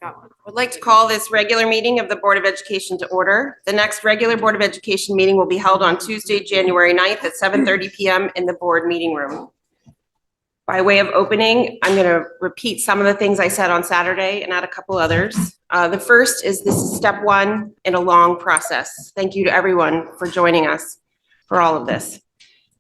I would like to call this regular meeting of the Board of Education to order. The next regular Board of Education meeting will be held on Tuesday, January 9th at 7:30 p.m. in the board meeting room. By way of opening, I'm going to repeat some of the things I said on Saturday and add a couple others. The first is this is step one in a long process. Thank you to everyone for joining us for all of this.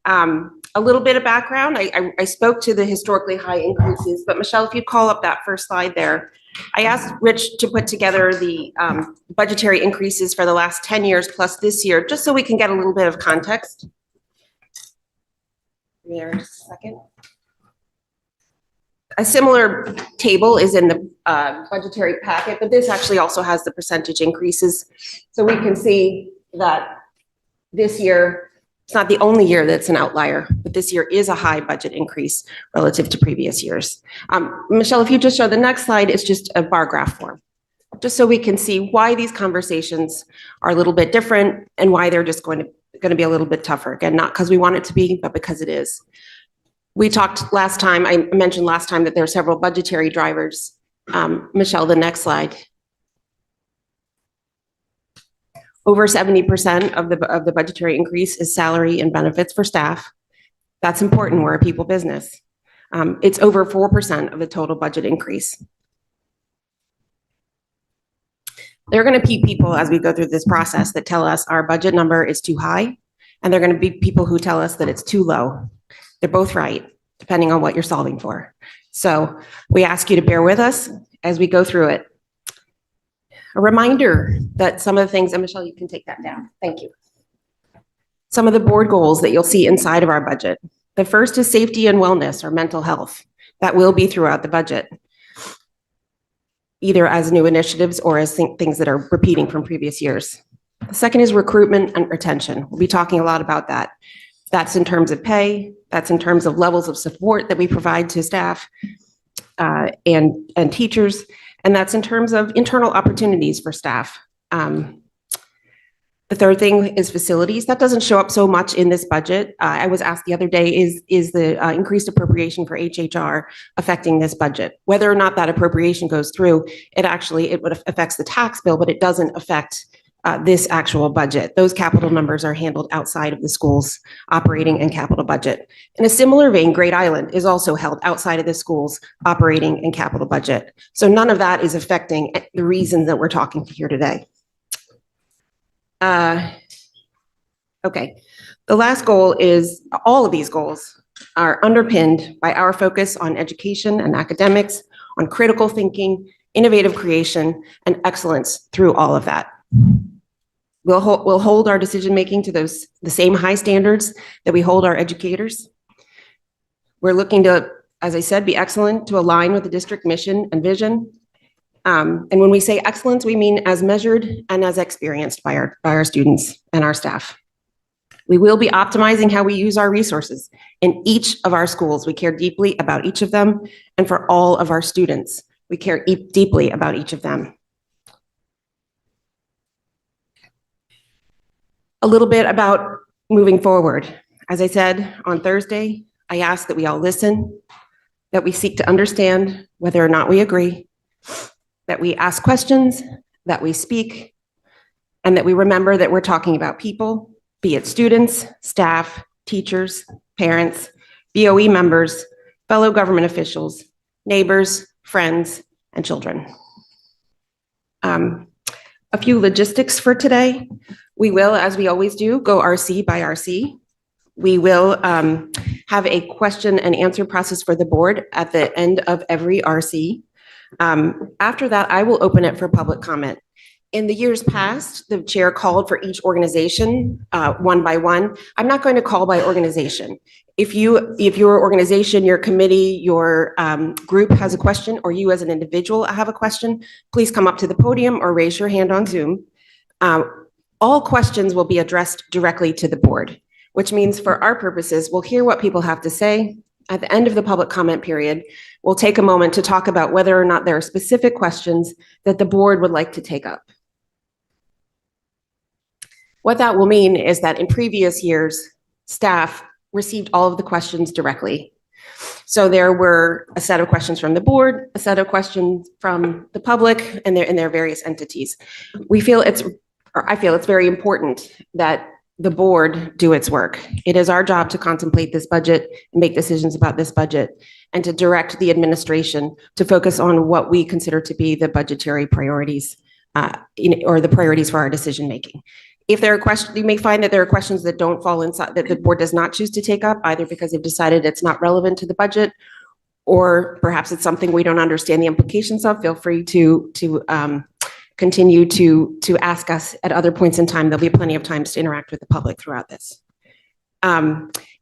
A little bit of background. I spoke to the historically high increases, but Michelle, if you call up that first slide there. I asked Rich to put together the budgetary increases for the last 10 years plus this year, just so we can get a little bit of context. There's a second. A similar table is in the budgetary packet, but this actually also has the percentage increases. So we can see that this year, it's not the only year that's an outlier, but this year is a high budget increase relative to previous years. Michelle, if you just show the next slide, it's just a bar graph form, just so we can see why these conversations are a little bit different and why they're just going to be a little bit tougher. Again, not because we want it to be, but because it is. We talked last time, I mentioned last time that there are several budgetary drivers. Michelle, the next slide. Over 70% of the budgetary increase is salary and benefits for staff. That's important. We're a people business. It's over 4% of the total budget increase. There are going to be people as we go through this process that tell us our budget number is too high, and there are going to be people who tell us that it's too low. They're both right, depending on what you're solving for. So we ask you to bear with us as we go through it. A reminder that some of the things, and Michelle, you can take that down. Thank you. Some of the board goals that you'll see inside of our budget. The first is safety and wellness or mental health. That will be throughout the budget, either as new initiatives or as things that are repeating from previous years. The second is recruitment and retention. We'll be talking a lot about that. That's in terms of pay. That's in terms of levels of support that we provide to staff and teachers. And that's in terms of internal opportunities for staff. The third thing is facilities. That doesn't show up so much in this budget. I was asked the other day, is the increased appropriation for HHR affecting this budget? Whether or not that appropriation goes through, it affects the tax bill, but it doesn't affect this actual budget. Those capital numbers are handled outside of the school's operating and capital budget. In a similar vein, Great Island is also held outside of the school's operating and capital budget. So none of that is affecting the reasons that we're talking here today. Okay, the last goal is, all of these goals are underpinned by our focus on education and academics, on critical thinking, innovative creation, and excellence through all of that. We'll hold our decision-making to the same high standards that we hold our educators. We're looking to, as I said, be excellent, to align with the district mission and vision. And when we say excellence, we mean as measured and as experienced by our students and our staff. We will be optimizing how we use our resources in each of our schools. We care deeply about each of them, and for all of our students, we care deeply about each of them. A little bit about moving forward. As I said on Thursday, I ask that we all listen, that we seek to understand whether or not we agree, that we ask questions, that we speak, and that we remember that we're talking about people, be it students, staff, teachers, parents, BOE members, fellow government officials, neighbors, friends, and children. A few logistics for today. We will, as we always do, go RC by RC. We will have a question and answer process for the board at the end of every RC. After that, I will open it for public comment. In the years past, the chair called for each organization one by one. I'm not going to call by organization. If your organization, your committee, your group has a question, or you as an individual have a question, please come up to the podium or raise your hand on Zoom. All questions will be addressed directly to the board, which means for our purposes, we'll hear what people have to say. At the end of the public comment period, we'll take a moment to talk about whether or not there are specific questions that the board would like to take up. What that will mean is that in previous years, staff received all of the questions directly. So there were a set of questions from the board, a set of questions from the public and their various entities. I feel it's very important that the board do its work. It is our job to contemplate this budget and make decisions about this budget and to direct the administration to focus on what we consider to be the budgetary priorities or the priorities for our decision making. If there are questions, you may find that there are questions that don't fall inside, that the board does not choose to take up, either because they've decided it's not relevant to the budget, or perhaps it's something we don't understand the implications of. Feel free to continue to ask us at other points in time. There'll be plenty of times to interact with the public throughout this.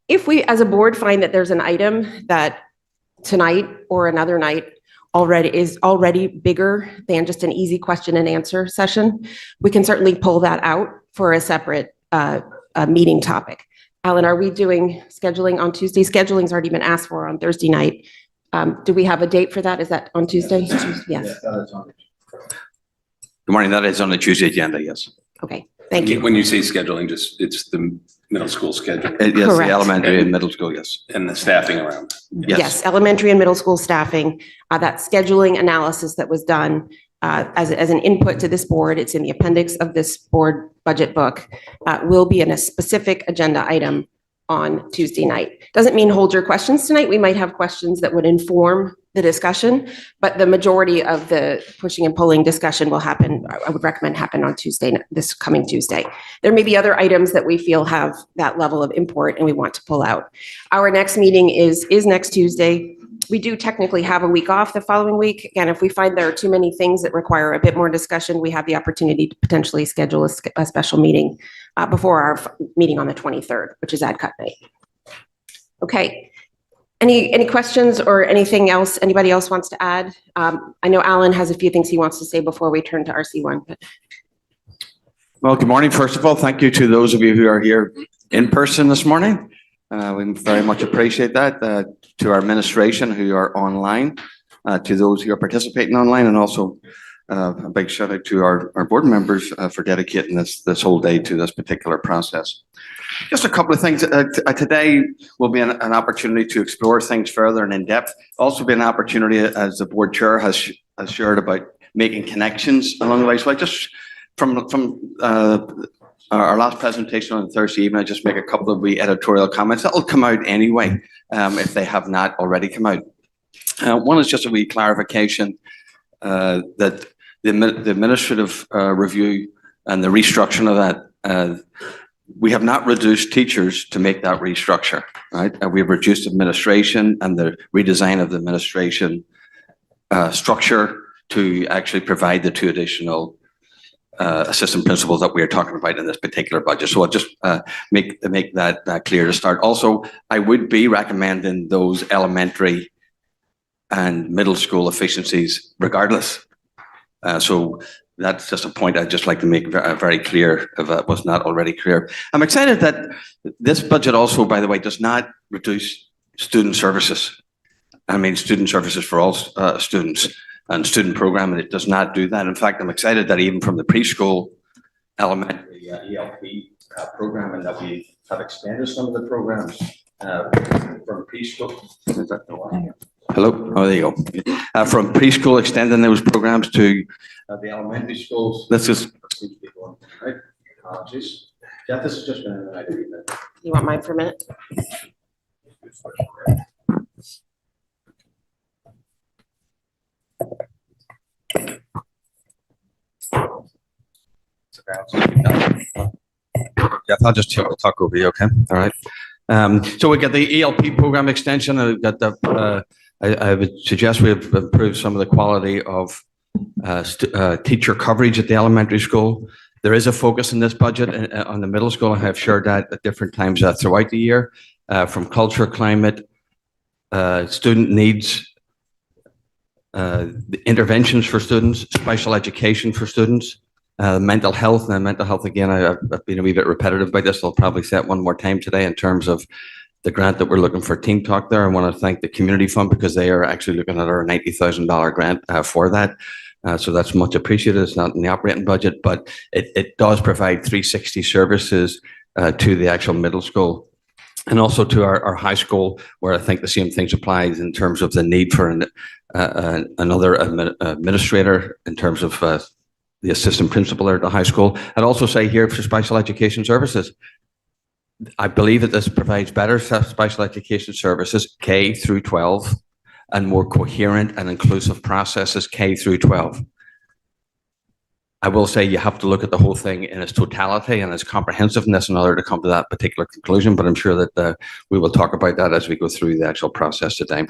If we, as a board, find that there's an item that tonight or another night is already bigger than just an easy question and answer session, we can certainly pull that out for a separate meeting topic. Alan, are we doing scheduling on Tuesday? Scheduling's already been asked for on Thursday night. Do we have a date for that? Is that on Tuesday? Yes. Good morning. That is on the Tuesday agenda, yes. Okay, thank you. When you say scheduling, just it's the middle school schedule Yes, the Correct. elementary and middle school, yes. and the staffing around. Yes, elementary and middle school staffing, that scheduling analysis that was done as an input to this board, it's in the appendix of this board budget book, will be in a specific agenda item on Tuesday night. Doesn't mean hold your questions tonight. We might have questions that would inform the discussion, but the majority of the pushing and pulling discussion will happen, I would recommend happen on Tuesday, this coming Tuesday. There may be other items that we feel have that level of import and we want to pull out. Our next meeting is next Tuesday. We do technically have a week off the following week. Again, if we find there are too many things that require a bit more discussion, we have the opportunity to potentially schedule a special meeting before our meeting on the 23rd, which is AdCut night. Okay. Any questions or anything else anybody else wants to add? I know Alan has a few things he wants to say before we turn to RC1. But... Well, good morning. First of all, thank you to those of you who are here in person this morning. We very much appreciate that. To our administration who are online, to those who are participating online, and also a big shout out to our board members for dedicating this whole day to this particular process. Just a couple of things. Today will be an opportunity to explore things further and in depth. Also be an opportunity, as the board chair has shared, about making connections along the way. So I just, from our last presentation on Thursday evening, I just make a couple of wee editorial comments that will come out anyway, if they have not already come out. One is just a wee clarification that the administrative review and the restructuring of that, we have not reduced teachers to make that restructure, right? We have reduced administration and the redesign of the administration structure to actually provide the 2 additional assistant principals that we are talking about in this particular budget. So I'll just make that clear to start. Also, I would be recommending those elementary and middle school efficiencies regardless. So that's just a point I'd just like to make very clear if it was not already clear. I'm excited that this budget also, by the way, does not reduce student services. I mean, student services for all students and student programming. It does not do that. In fact, I'm excited that even from the preschool elementary ELP programming that we have expanded some of the programs from preschool. Is that the one? Hello? Oh, there you go. From preschool, extending those programs to the elementary schools. Let's just keep going, right? Apologies. Yeah, this has just been an idea. You want mine for a minute? Yeah, I'll just talk over you, okay? All right. So we got the ELP program extension. We've got the, I would suggest we've improved some of the quality of teacher coverage at the elementary school. There is a focus in this budget on the middle school. I have shared that at different times throughout the year, from culture, climate, student needs, the interventions for students, special education for students, mental health. And mental health, again, I've been a wee bit repetitive by this. I'll probably say it one more time today in terms of the grant that we're looking for Team Talk there. I want to thank the Community Fund because they are actually looking at our $90,000 grant for that. So that's much appreciated. It's not in the operating budget, but it does provide 360 services to the actual middle school. And also to our high school, where I think the same things applies in terms of the need for another administrator in terms of the assistant principal at the high school. I'd also say here for special education services, I believe that this provides better special education services K through 12 and more coherent and inclusive processes K through 12. I will say you have to look at the whole thing in its totality and its comprehensiveness in order to come to that particular conclusion, but I'm sure that we will talk about that as we go through the actual process today.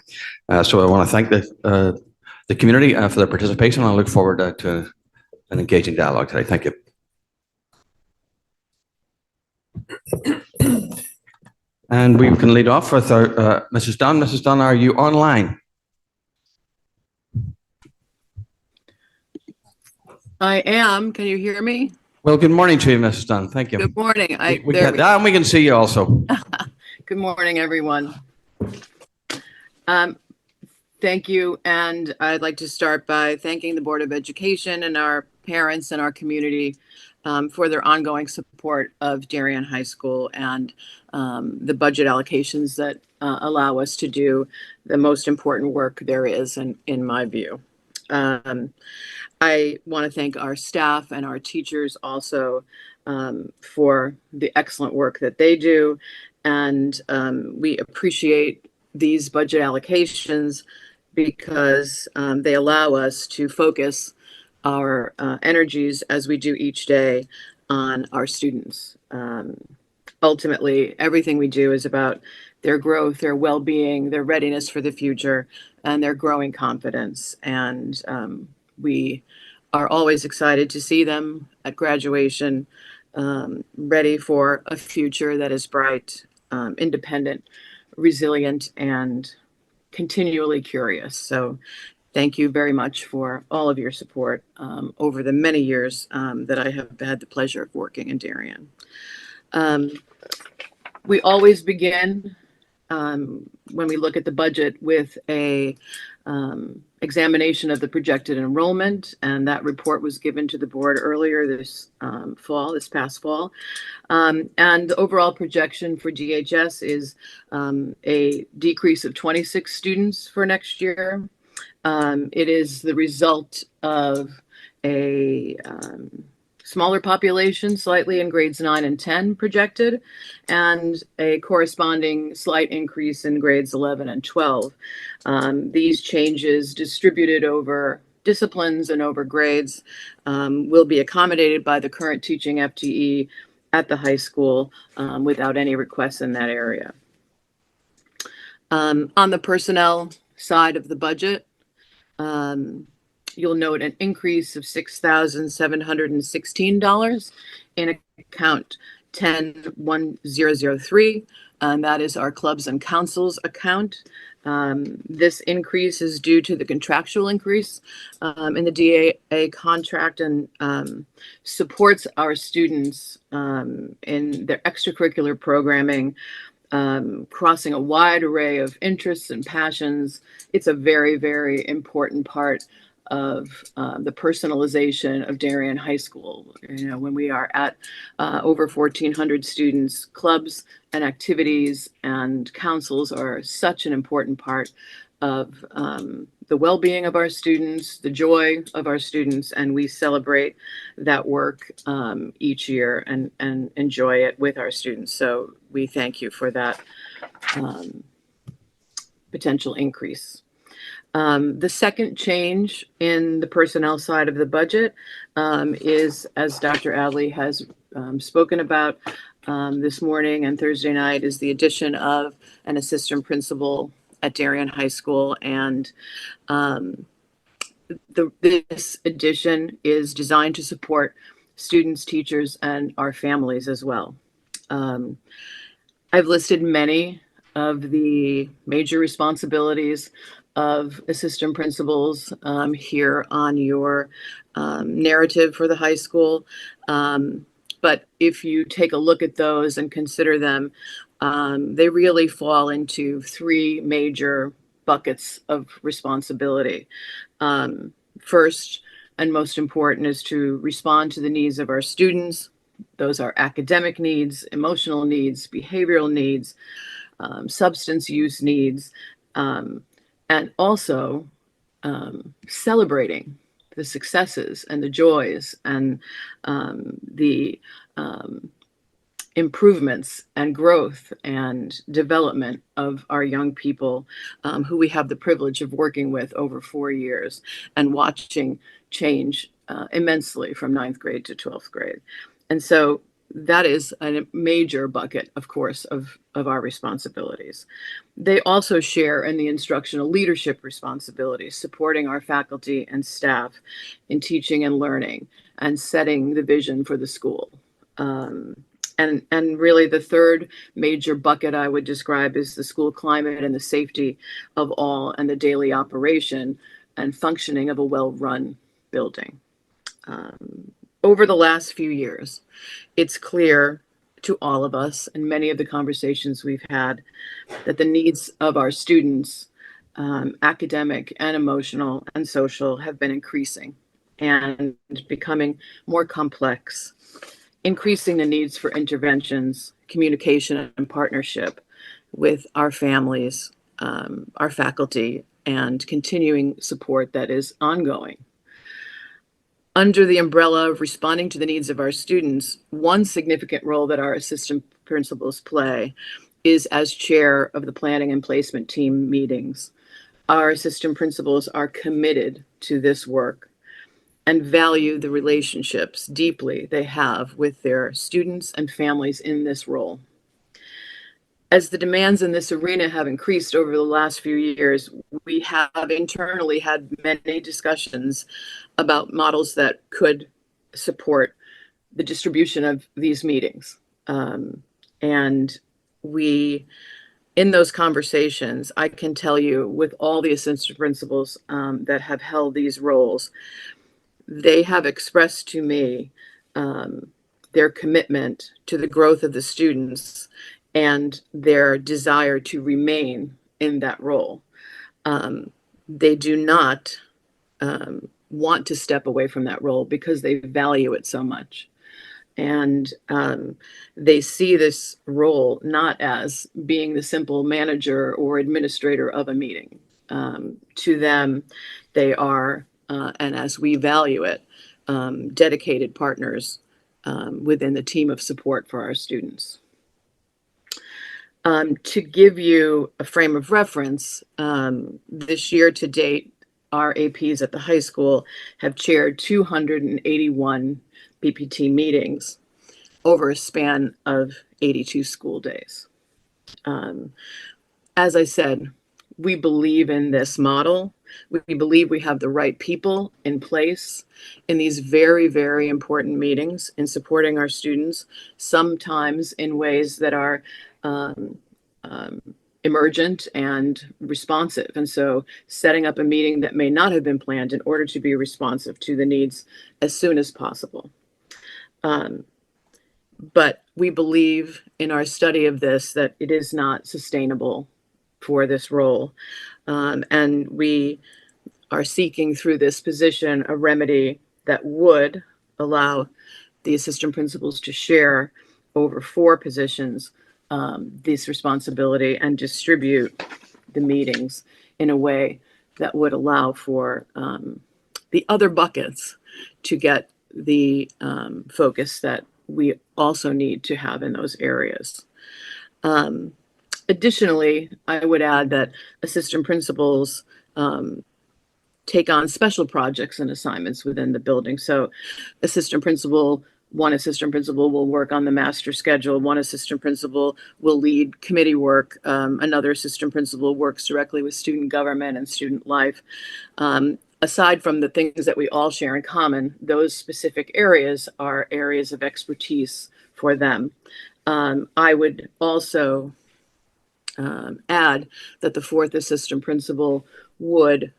So I want to thank the community for their participation. I look forward to an engaging dialogue today. Thank you. And we can lead off with our Mrs. Dunn. Mrs. Dunn, are you online? I am. Can you hear me? Well, good morning to you, Mrs. Dunn. Thank you. Good morning. We can see you also. Good morning, everyone. Thank you. And I'd like to start by thanking the Board of Education and our parents and our community for their ongoing support of Darien High School and the budget allocations that allow us to do the most important work there is, in my view. I want to thank our staff and our teachers also for the excellent work that they do. And we appreciate these budget allocations because they allow us to focus our energies, as we do each day, on our students. Ultimately, everything we do is about their growth, their well-being, their readiness for the future, and their growing confidence. And we are always excited to see them at graduation, ready for a future that is bright, independent, resilient, and continually curious. So thank you very much for all of your support over the many years that I have had the pleasure of working in Darien. We always begin when we look at the budget with a examination of the projected enrollment, and that report was given to the board earlier this past fall. And the overall projection for DHS is a decrease of 26 students for next year. It is the result of a smaller population, slightly in grades 9 and 10 projected, and a corresponding slight increase in grades 11 and 12. These changes distributed over disciplines and over grades will be accommodated by the current teaching FTE at the high school without any requests in that area. On the personnel side of the budget, you'll note an increase of $6,716 in account 101003, and that is our clubs and councils account. This increase is due to the contractual increase in the DAA contract and supports our students in their extracurricular programming, crossing a wide array of interests and passions. It's a very, very important part of the personalization of Darien High School. You know, when we are at over 1,400 students, clubs and activities and councils are such an important part of the well-being of our students, the joy of our students, and we celebrate that work each year and enjoy it with our students. So we thank you for that potential increase. The second change in the personnel side of the budget is, as Dr. Adley has spoken about this morning and Thursday night, is the addition of an assistant principal at Darien High School. And this addition is designed to support students, teachers, and our families as well. I've listed many of the major responsibilities of assistant principals here on your narrative for the high school. But if you take a look at those and consider them, they really fall into three major buckets of responsibility. First and most important is to respond to the needs of our students, Those are academic needs, emotional needs, behavioral needs, substance use needs, and also celebrating the successes and the joys and the improvements and growth and development of our young people who we have the privilege of working with over 4 years and watching change immensely from ninth grade to 12th grade. And so that is a major bucket, of course, of our responsibilities. They also share in the instructional leadership responsibilities, supporting our faculty and staff in teaching and learning and setting the vision for the school. And really the third major bucket I would describe is the school climate and the safety of all and the daily operation and functioning of a well-run building. Over the last few years, it's clear to all of us and many of the conversations we've had that the needs of our students, academic and emotional and social, have been increasing and becoming more complex, increasing the needs for interventions, communication, and partnership with our families, our faculty, and continuing support that is ongoing. Under the umbrella of responding to the needs of our students, one significant role that our assistant principals play is as chair of the planning and placement team meetings. Our assistant principals are committed to this work and value the relationships deeply they have with their students and families in this role. As the demands in this arena have increased over the last few years, we have internally had many discussions about models that could support the distribution of these meetings. And we, in those conversations, I can tell you with all the assistant principals that have held these roles, they have expressed to me their commitment to the growth of the students and their desire to remain in that role. They do not want to step away from that role because they value it so much. And they see this role not as being the simple manager or administrator of a meeting. To them, they are, and as we value it, dedicated partners within the team of support for our students. To give you a frame of reference, this year to date, our APs at the high school have chaired 281 PPT meetings over a span of 82 school days. As I said, we believe in this model. We believe we have the right people in place in these very, very important meetings in supporting our students, sometimes in ways that are emergent and responsive. And so setting up a meeting that may not have been planned in order to be responsive to the needs as soon as possible. But we believe in our study of this that it is not sustainable for this role. And we are seeking through this position a remedy that would allow the assistant principals to share over 4 positions this responsibility and distribute the meetings in a way that would allow for the other buckets to get the focus that we also need to have in those areas. Additionally, I would add that assistant principals take on special projects and assignments within the building. So one assistant principal will work on the master schedule. One assistant principal will lead committee work. Another assistant principal works directly with student government and student life. Aside from the things that we all share in common, those specific areas are areas of expertise for them. I would also add that the 4th assistant principal would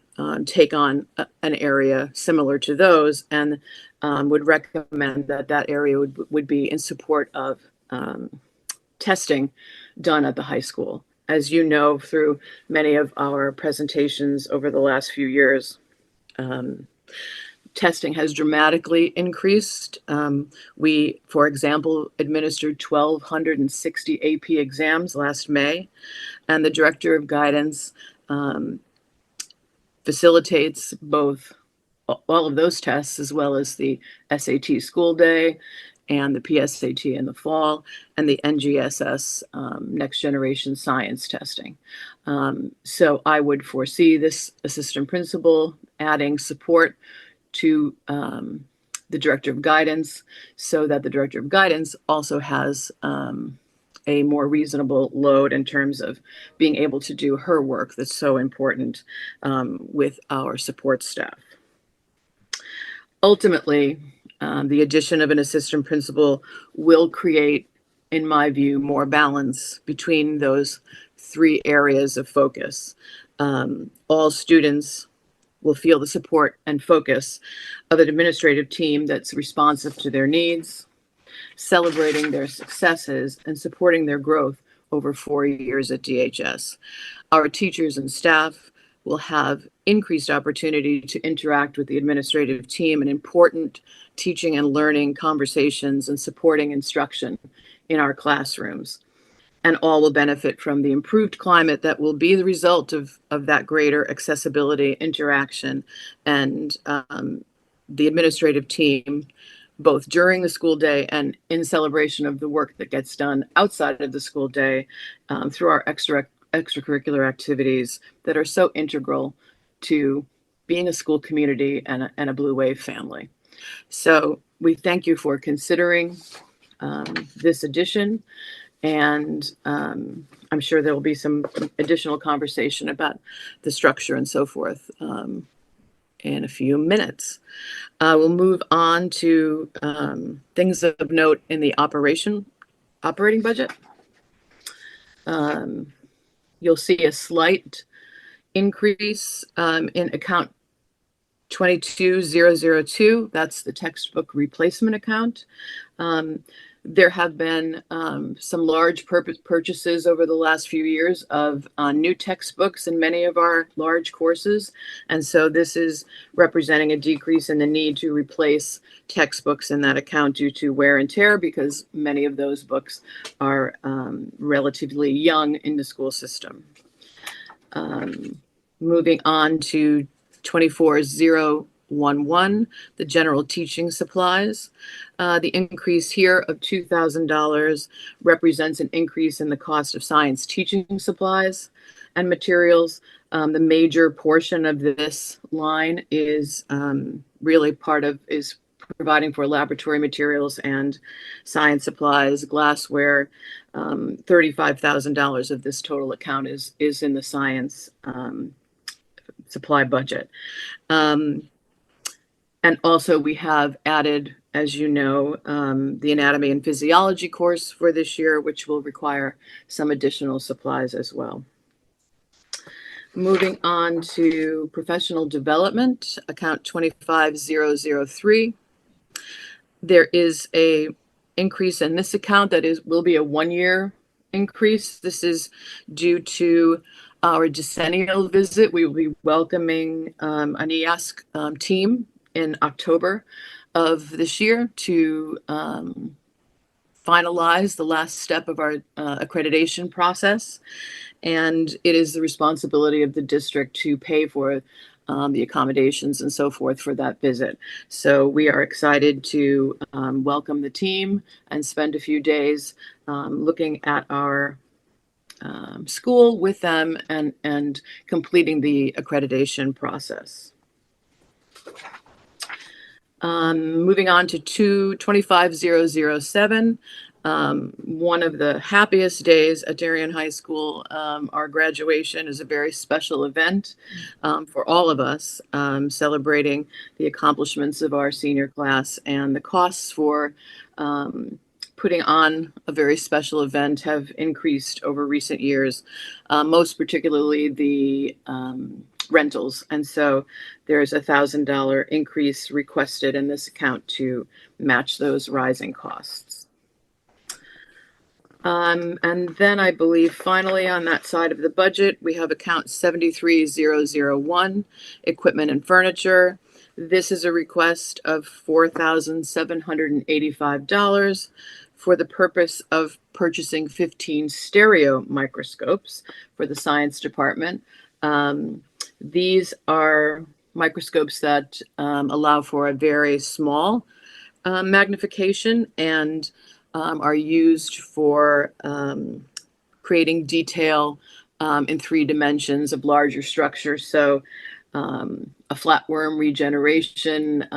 take on an area similar to those and would recommend that that area would be in support of testing done at the high school. As you know, through many of our presentations over the last few years, testing has dramatically increased. We, for example, administered 1,260 AP exams last May, and the Director of Guidance facilitates both all of those tests, as well as the SAT school day and the PSAT in the fall, and the NGSS next generation science testing. So I would foresee this assistant principal adding support to the Director of Guidance, so that the Director of Guidance also has a more reasonable load in terms of being able to do her work that's so important with our support staff. Ultimately, the addition of an assistant principal will create, in my view, more balance between those three areas of focus. All students will feel the support and focus of an administrative team that's responsive to their needs, celebrating their successes, and supporting their growth over 4 years at DHS. Our teachers and staff will have increased opportunity to interact with the administrative team in important teaching and learning conversations and supporting instruction in our classrooms. And all will benefit from the improved climate that will be the result of that greater accessibility, interaction, and the administrative team, both during the school day and in celebration of the work that gets done outside of the school day through our extracurricular activities that are so integral to being a school community and a Blue Wave family. So we thank you for considering this addition, and I'm sure there will be some additional conversation about the structure and so forth in a few minutes. We'll move on to things of note in the operating budget. You'll see a slight increase in account 22002. That's the textbook replacement account. There have been some large purchases over the last few years of new textbooks in many of our large courses. And so this is representing a decrease in the need to replace textbooks in that account due to wear and tear, because many of those books are relatively young in the school system. Moving on to 24011, the general teaching supplies. The increase here of $2,000 represents an increase in the cost of science teaching supplies and materials. The major portion of this line is really is providing for laboratory materials and science supplies, glassware. $35,000 of this total account is in the science supply budget. And also we have added, as you know, the anatomy and physiology course for this year, which will require some additional supplies as well. Moving on to professional development, account 25003. There is a increase in this account that will be a 1-year increase. This is due to our decennial visit. We will be welcoming an EASC team in October of this year to finalize the last step of our accreditation process. And it is the responsibility of the district to pay for the accommodations and so forth for that visit. So we are excited to welcome the team and spend a few days looking at our school with them and completing the accreditation process. Moving on to 25007. One of the happiest days at Darien High School. Our graduation is a very special event for all of us, celebrating the accomplishments of our senior class, and the costs for putting on a very special event have increased over recent years, most particularly the rentals. And so there's a $1,000 increase requested in this account to match those rising costs. And then I believe finally on that side of the budget, we have account 73001, equipment and furniture. This is a request of $4,785 for the purpose of purchasing 15 stereo microscopes for the science department. These are microscopes that allow for a very small magnification and are used for creating detail in 3 dimensions of larger structures. So a flatworm regeneration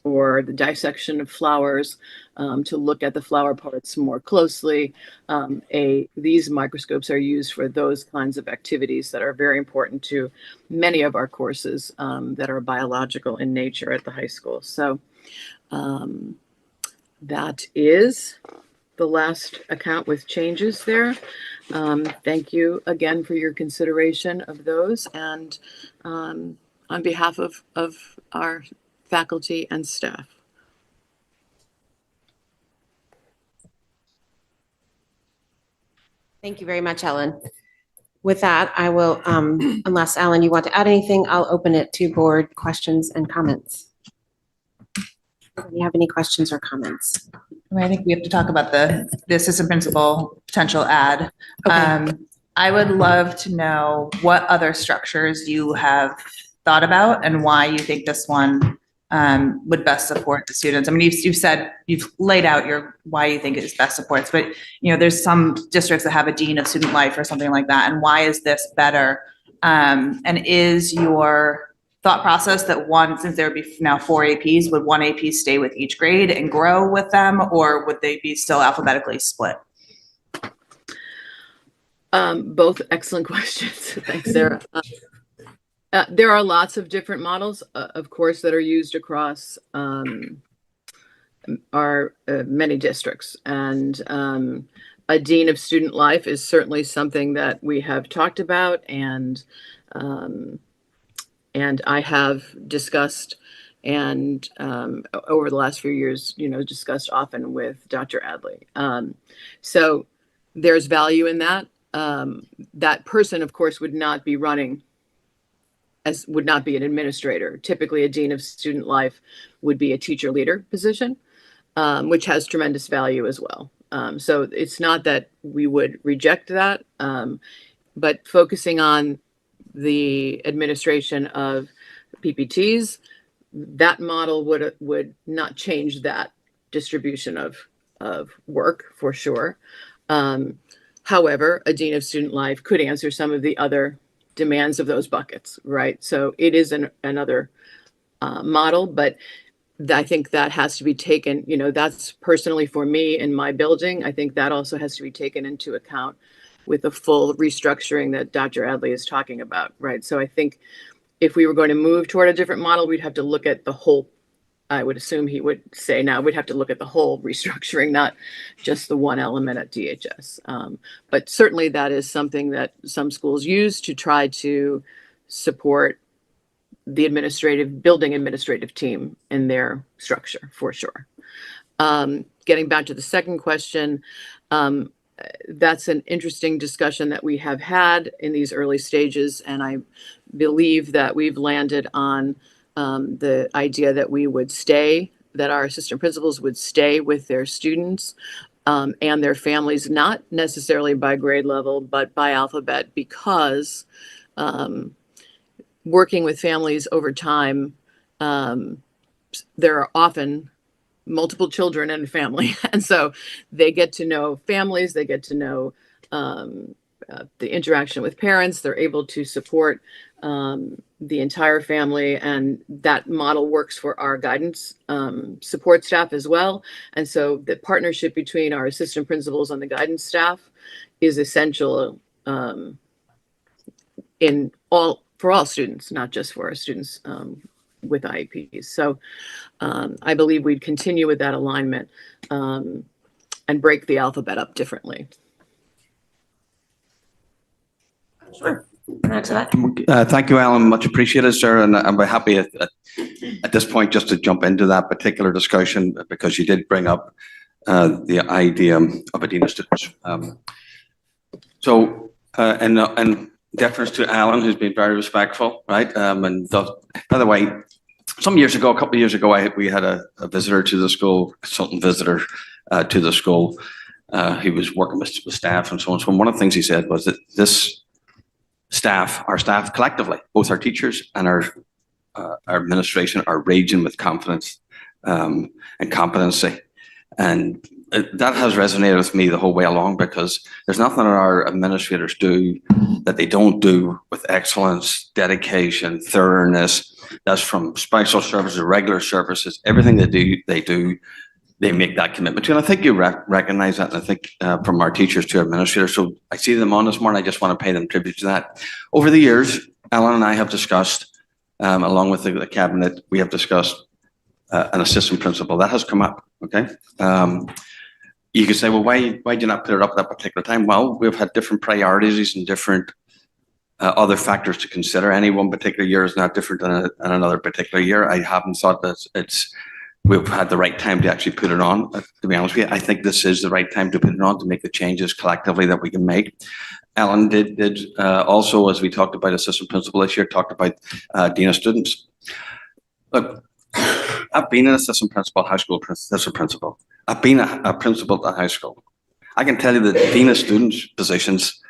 or the dissection of flowers to look at the flower parts more closely. These microscopes are used for those kinds of activities that are very important to many of our courses that are biological in nature at the high school. So that is the last account with changes there. Thank you again for your consideration of those, and on behalf of our faculty and staff. Thank you very much, Ellen. With that, I will, unless Alan, you want to add anything, I'll open it to board questions and comments. Do you have any questions or comments? I think we have to talk about the assistant principal potential ad. Okay. I would love to know what other structures you have thought about and why you think this one would best support the students. I mean, you've said, you've laid out why you think it best supports, but there's some districts that have a dean of student life or something like that. And why is this better? And is your thought process that since there would be now 4 APs, would 1 AP stay with each grade and grow with them, or would they be still alphabetically split? Both excellent questions. Thanks, Sarah. There are lots of different models, of course, that are used across our many districts. And a dean of student life is certainly something that we have talked about and I have discussed and over the last few years, discussed often with Dr. Adley. So there's value in that. That person, of course, would not be an administrator. Typically, a dean of student life would be a teacher leader position, which has tremendous value as well. So it's not that we would reject that, but focusing on the administration of PPTs, that model would not change that distribution of work for sure. However, a dean of student life could answer some of the other demands of those buckets, right? So it is another model, but I think that has to be taken, that's personally for me in my building. I think that also has to be taken into account with the full restructuring that Dr. Adley is talking about, right? So I think if we were going to move toward a different model, we'd have to look at the whole, I would assume he would say now, we'd have to look at the whole restructuring, not just the one element at DHS. But certainly that is something that some schools use to try to support the building administrative team in their structure, for sure. Getting back to the second question, that's an interesting discussion that we have had in these early stages, and I believe that we've landed on the idea that that our assistant principals would stay with their students and their families, not necessarily by grade level, but by alphabet, because working with families over time, there are often multiple children in a family. And so they get to know families, they get to know the interaction with parents, they're able to support the entire family, and that model works for our guidance support staff as well. And so the partnership between our assistant principals and the guidance staff is essential for all students, not just for our students with IEPs. So I believe we'd continue with that alignment and break the alphabet up differently. Sure. Add to that. Thank you, Alan. Much appreciated, sir. And I'm very happy at this point just to jump into that particular discussion, because you did bring up the idea of a dean of students. And deference to Alan, who's been very respectful, right? By the way, some years ago, a couple of years ago, we had a visitor to the school, consultant visitor to the school. He was working with staff and so on. So one of the things he said was that this staff, our staff collectively, both our teachers and our administration, are raging with confidence and competency. And that has resonated with me the whole way along, because there's nothing that our administrators do that they don't do with excellence, dedication, thoroughness. That's from special services, regular services, everything they make that commitment to. And I think you recognize that. And I think from our teachers to our administrators. So I see them on this morning. I just want to pay them tribute to that. Over the years, Ellen and I have discussed, along with the cabinet, we have discussed an assistant principal. That has come up, okay? You could say, well, why did you not put it up at that particular time? Well, we've had different priorities and different other factors to consider. Any one particular year is not different than another particular year. I haven't thought that we've had the right time to actually put it on, to be honest with you. I think this is the right time to put it on, to make the changes collectively that we can make. Ellen did also, as we talked about assistant principal this year, talked about dean of students. Look, I've been an assistant principal at high school, assistant principal. I've been a principal at high school. I can tell you that the dean of students positions,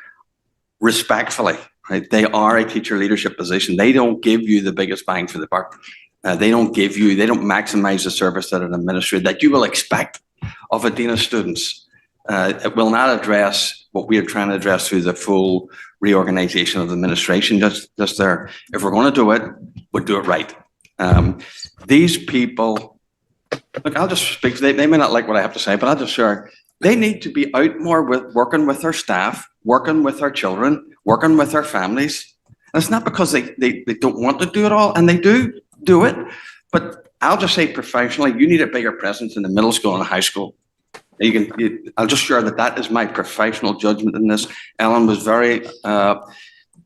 respectfully, right? They are a teacher leadership position. They don't give you the biggest bang for the buck. They don't maximize the service that an administrator that you will expect of a dean of students. It will not address what we are trying to address through the full reorganization of the administration just there. If we're going to do it, we'll do it right. These people, look, I'll just speak, they may not like what I have to say, but I'll just share. They need to be out more working with their staff, working with their children, working with their families. And it's not because they don't want to do it all, and they do it, but I'll just say professionally, you need a bigger presence in the middle school and high school. I'll just share that is my professional judgment in this. Ellen was very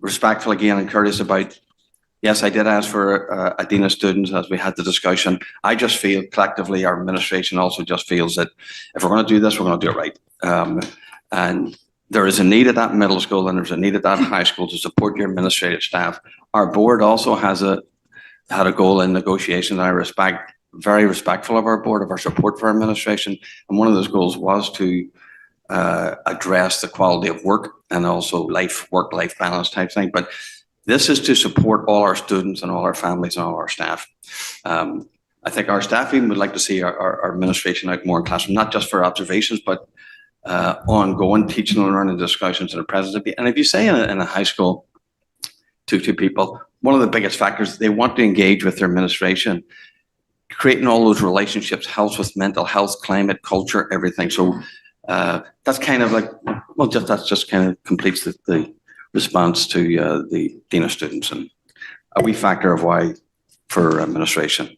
respectful again and courteous about, yes, I did ask for a dean of students as we had the discussion. I just feel collectively our administration also just feels that if we're going to do this, we're going to do it right. And there is a need at that middle school and there's a need at that high school to support your administrative staff. Our board also had a goal in negotiations. I very respectful of our board, of our support for our administration. And one of those goals was to address the quality of work and also work-life balance type thing. But this is to support all our students and all our families and all our staff. I think our staff even would like to see our administration out more in classroom, not just for observations, but ongoing teaching and learning discussions and presence. And if you say in a high school to people, one of the biggest factors, they want to engage with their administration. Creating all those relationships helps with mental health, climate, culture, everything. So that's kind of like, well, that just kind of completes the response to the dean of students and a wee factor of why for administration.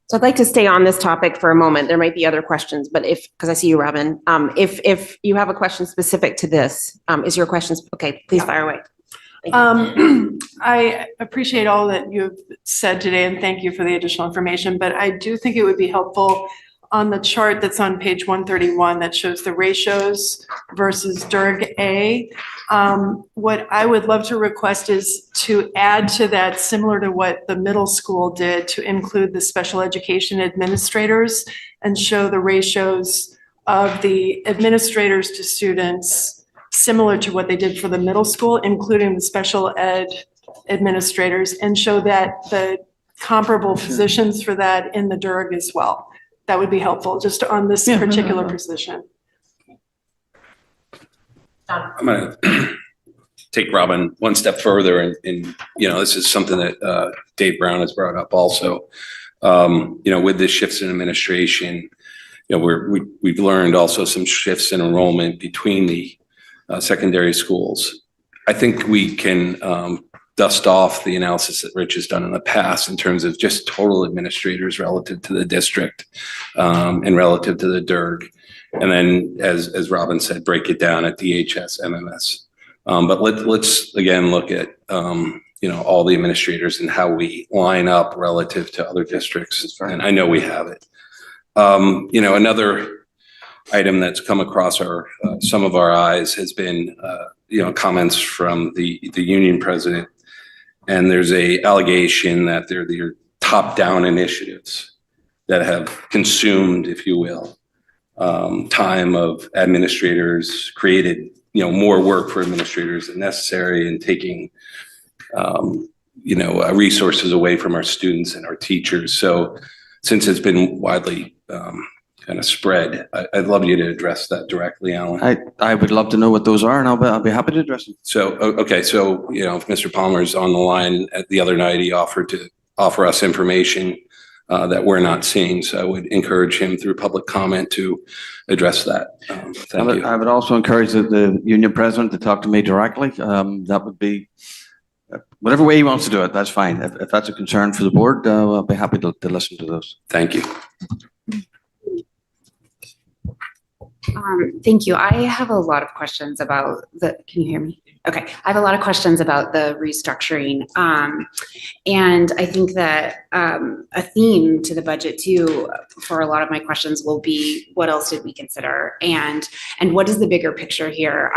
So I'd like to stay on this topic for a moment. There might be other questions, but because I see you, Robin, if you have a question specific to this, is your question, okay, please fire away. I appreciate all that you've said today and thank you for the additional information, but I do think it would be helpful on the chart that's on page 131 that shows the ratios versus DERG A. What I would love to request is to add to that, similar to what the middle school did, to include the special education administrators and show the ratios of the administrators to students similar to what they did for the middle school, including the special ed administrators, and show that the comparable positions for that in the DERG as well. That would be helpful, just on this particular position. I'm going to take Robin one step further, and this is something that Dave Brown has brought up also. With the shifts in administration, we've learned also some shifts in enrollment between the secondary schools. I think we can dust off the analysis that Rich has done in the past in terms of just total administrators relative to the district and relative to the DERG. And then, as Robin said, break it down at DHS, MMS. But let's again look at all the administrators and how we line up relative to other districts. And I know we have it. Another item that's come across some of our eyes has been comments from the union president. And there's a allegation that they're top-down initiatives that have consumed, if you will, time of administrators, created, more work for administrators than necessary, and taking, resources away from our students and our teachers. So since it's been widely kind of spread, I'd love you to address that directly, Alan. I would love to know what those are, and I'll be happy to address them. So, okay, so, if Mr. Palmer's on the line, the other night, he offered to offer us information that we're not seeing. So I would encourage him through public comment to address that. Thank you. I would also encourage the union president to talk to me directly. That would be, whatever way he wants to do it, that's fine. If that's a concern for the board, I'll be happy to listen to those. Thank you. Thank you. I have a lot of questions about can you hear me? Okay. I have a lot of questions about the restructuring. And I think that a theme to the budget too, for a lot of my questions will be, what else did we consider? And what is the bigger picture here?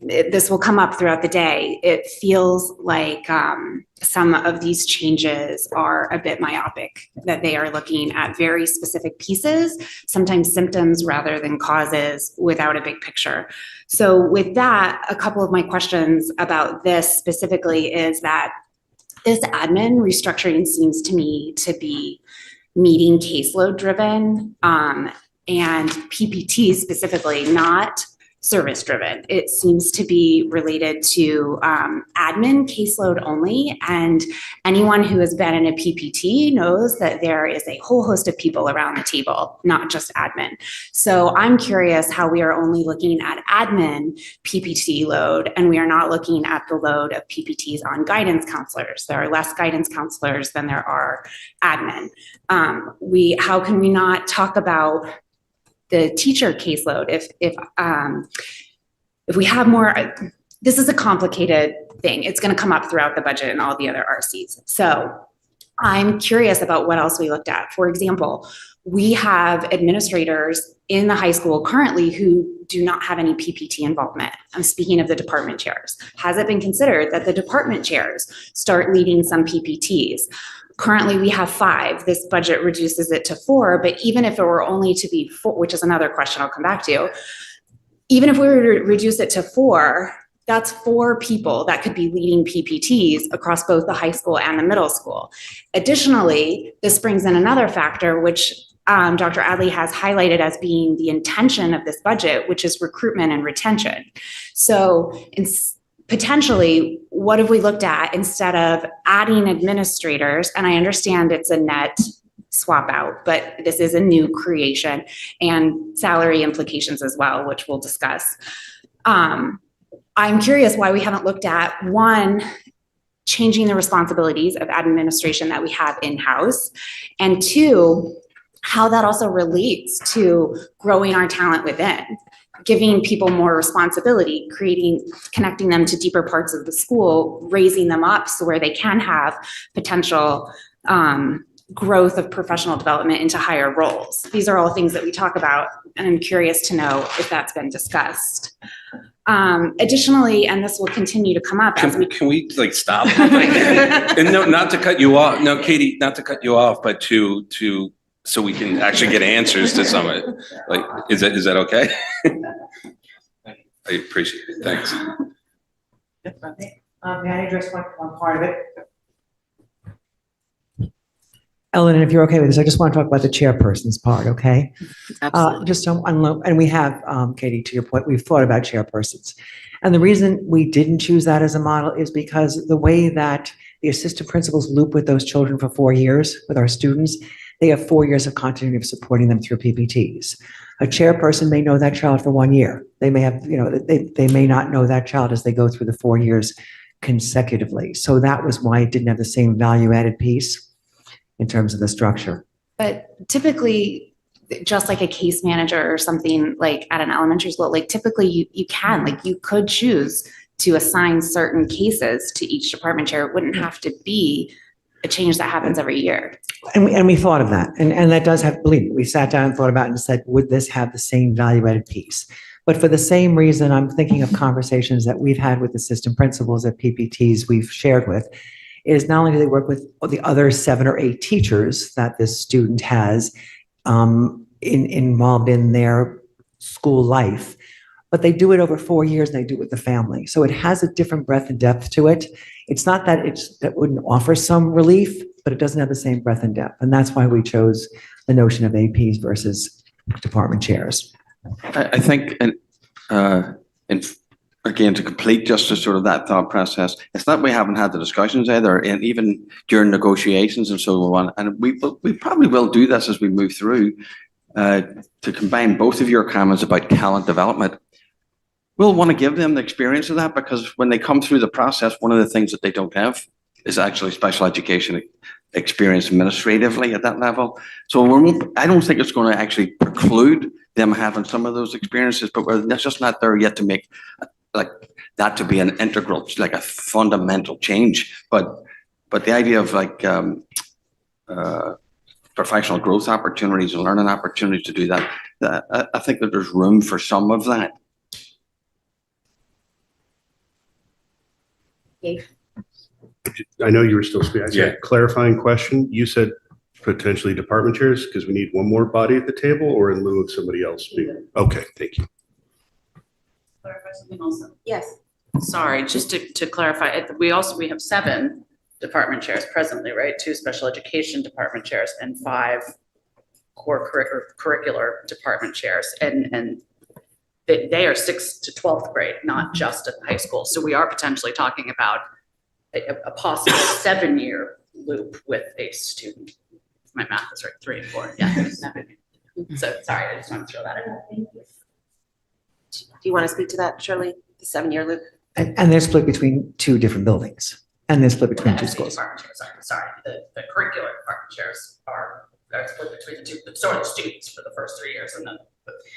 This will come up throughout the day. It feels like some of these changes are a bit myopic, that they are looking at very specific pieces, sometimes symptoms rather than causes, without a big picture. So with that, a couple of my questions about this specifically is that this admin restructuring seems to me to be meeting caseload driven and PPT specifically, not service driven. It seems to be related to admin caseload only. And anyone who has been in a PPT knows that there is a whole host of people around the table, not just admin. So I'm curious how we are only looking at admin PPT load, and we are not looking at the load of PPTs on guidance counselors. There are less guidance counselors than there are admin. How can we not talk about the teacher caseload if we have more? This is a complicated thing. It's going to come up throughout the budget and all the other RCs. So I'm curious about what else we looked at. For example, we have administrators in the high school currently who do not have any PPT involvement. I'm speaking of the department chairs. Has it been considered that the department chairs start leading some PPTs? Currently, we have 5. This budget reduces it to 4, but even if it were only to be 4, which is another question I'll come back to, even if we were to reduce it to 4, that's 4 people that could be leading PPTs across both the high school and the middle school. Additionally, this brings in another factor, which Dr. Adley has highlighted as being the intention of this budget, which is recruitment and retention. So potentially, what have we looked at instead of adding administrators? And I understand it's a net swap out, but this is a new creation, and salary implications as well, which we'll discuss. I'm curious why we haven't looked at, one, changing the responsibilities of administration that we have in-house, and 2, how that also relates to growing our talent within, giving people more responsibility, connecting them to deeper parts of the school, raising them up so where they can have potential growth of professional development into higher roles. These are all things that we talk about, and I'm curious to know if that's been discussed. Additionally, and this will continue to come up as we— Can we stop? And no, not to cut you off. No, Katie, not to cut you off, but to so we can actually get answers to some of it. Is that okay? I appreciate it. Thanks. May I address one part of it? Ellen, and if you're okay with this, I just want to talk about the chairperson's part, okay? Absolutely. Just and we have, Katie, to your point, we've thought about chairpersons. And the reason we didn't choose that as a model is because the way that the assistant principals loop with those children for 4 years with our students, they have 4 years of continuity of supporting them through PPTs. A chairperson may know that child for 1 year. They may have, they may not know that child as they go through the 4 years consecutively. So that was why it didn't have the same value added piece in terms of the structure. But typically, just like a case manager or something like at an elementary school, typically you could choose to assign certain cases to each department chair. It wouldn't have to be a change that happens every year. And we thought of that. And that does have, believe me, we sat down and thought about it and said, would this have the same value added piece? But for the same reason, I'm thinking of conversations that we've had with assistant principals at PPTs we've shared with, is not only do they work with the other 7 or 8 teachers that this student has involved in their school life, but they do it over 4 years and they do it with the family. So it has a different breadth and depth to it. It's not that that wouldn't offer some relief, but it doesn't have the same breadth and depth. And that's why we chose the notion of APs versus department chairs. I think, again, to complete just sort of that thought process, it's not we haven't had the discussions either, and even during negotiations and so on. And we probably will do this as we move through to combine both of your comments about talent development. We'll want to give them the experience of that, because when they come through the process, one of the things that they don't have is actually special education experience administratively at that level. So I don't think it's going to actually preclude them having some of those experiences, but we're just not there yet to make like that to be an integral, like a fundamental change. But the idea of like professional growth opportunities and learning opportunities to do that, I think that there's room for some of that. I know you were still speaking. I Yeah. said clarifying question. You said potentially department chairs because we need one more body at the table, or in lieu of somebody else speaking? Okay, thank you. Clarify something also. Yes. Sorry, just to clarify, we have 7 department chairs presently, right? 2 special education department chairs and 5 core curricular department chairs. And they are 6th to 12th grade, not just at the high school. So we are potentially talking about a possible 7-year loop with a student. If my math is right, 3 and 4, yeah, 7. So sorry, I just want to throw that in. Do you want to speak to that, Shirley? The 7-year loop? And they're split between 2 different buildings, and they're split between 2 schools. Department chairs, sorry, the curricular department chairs are split between the 2, but so are the students for the first 3 years, and then.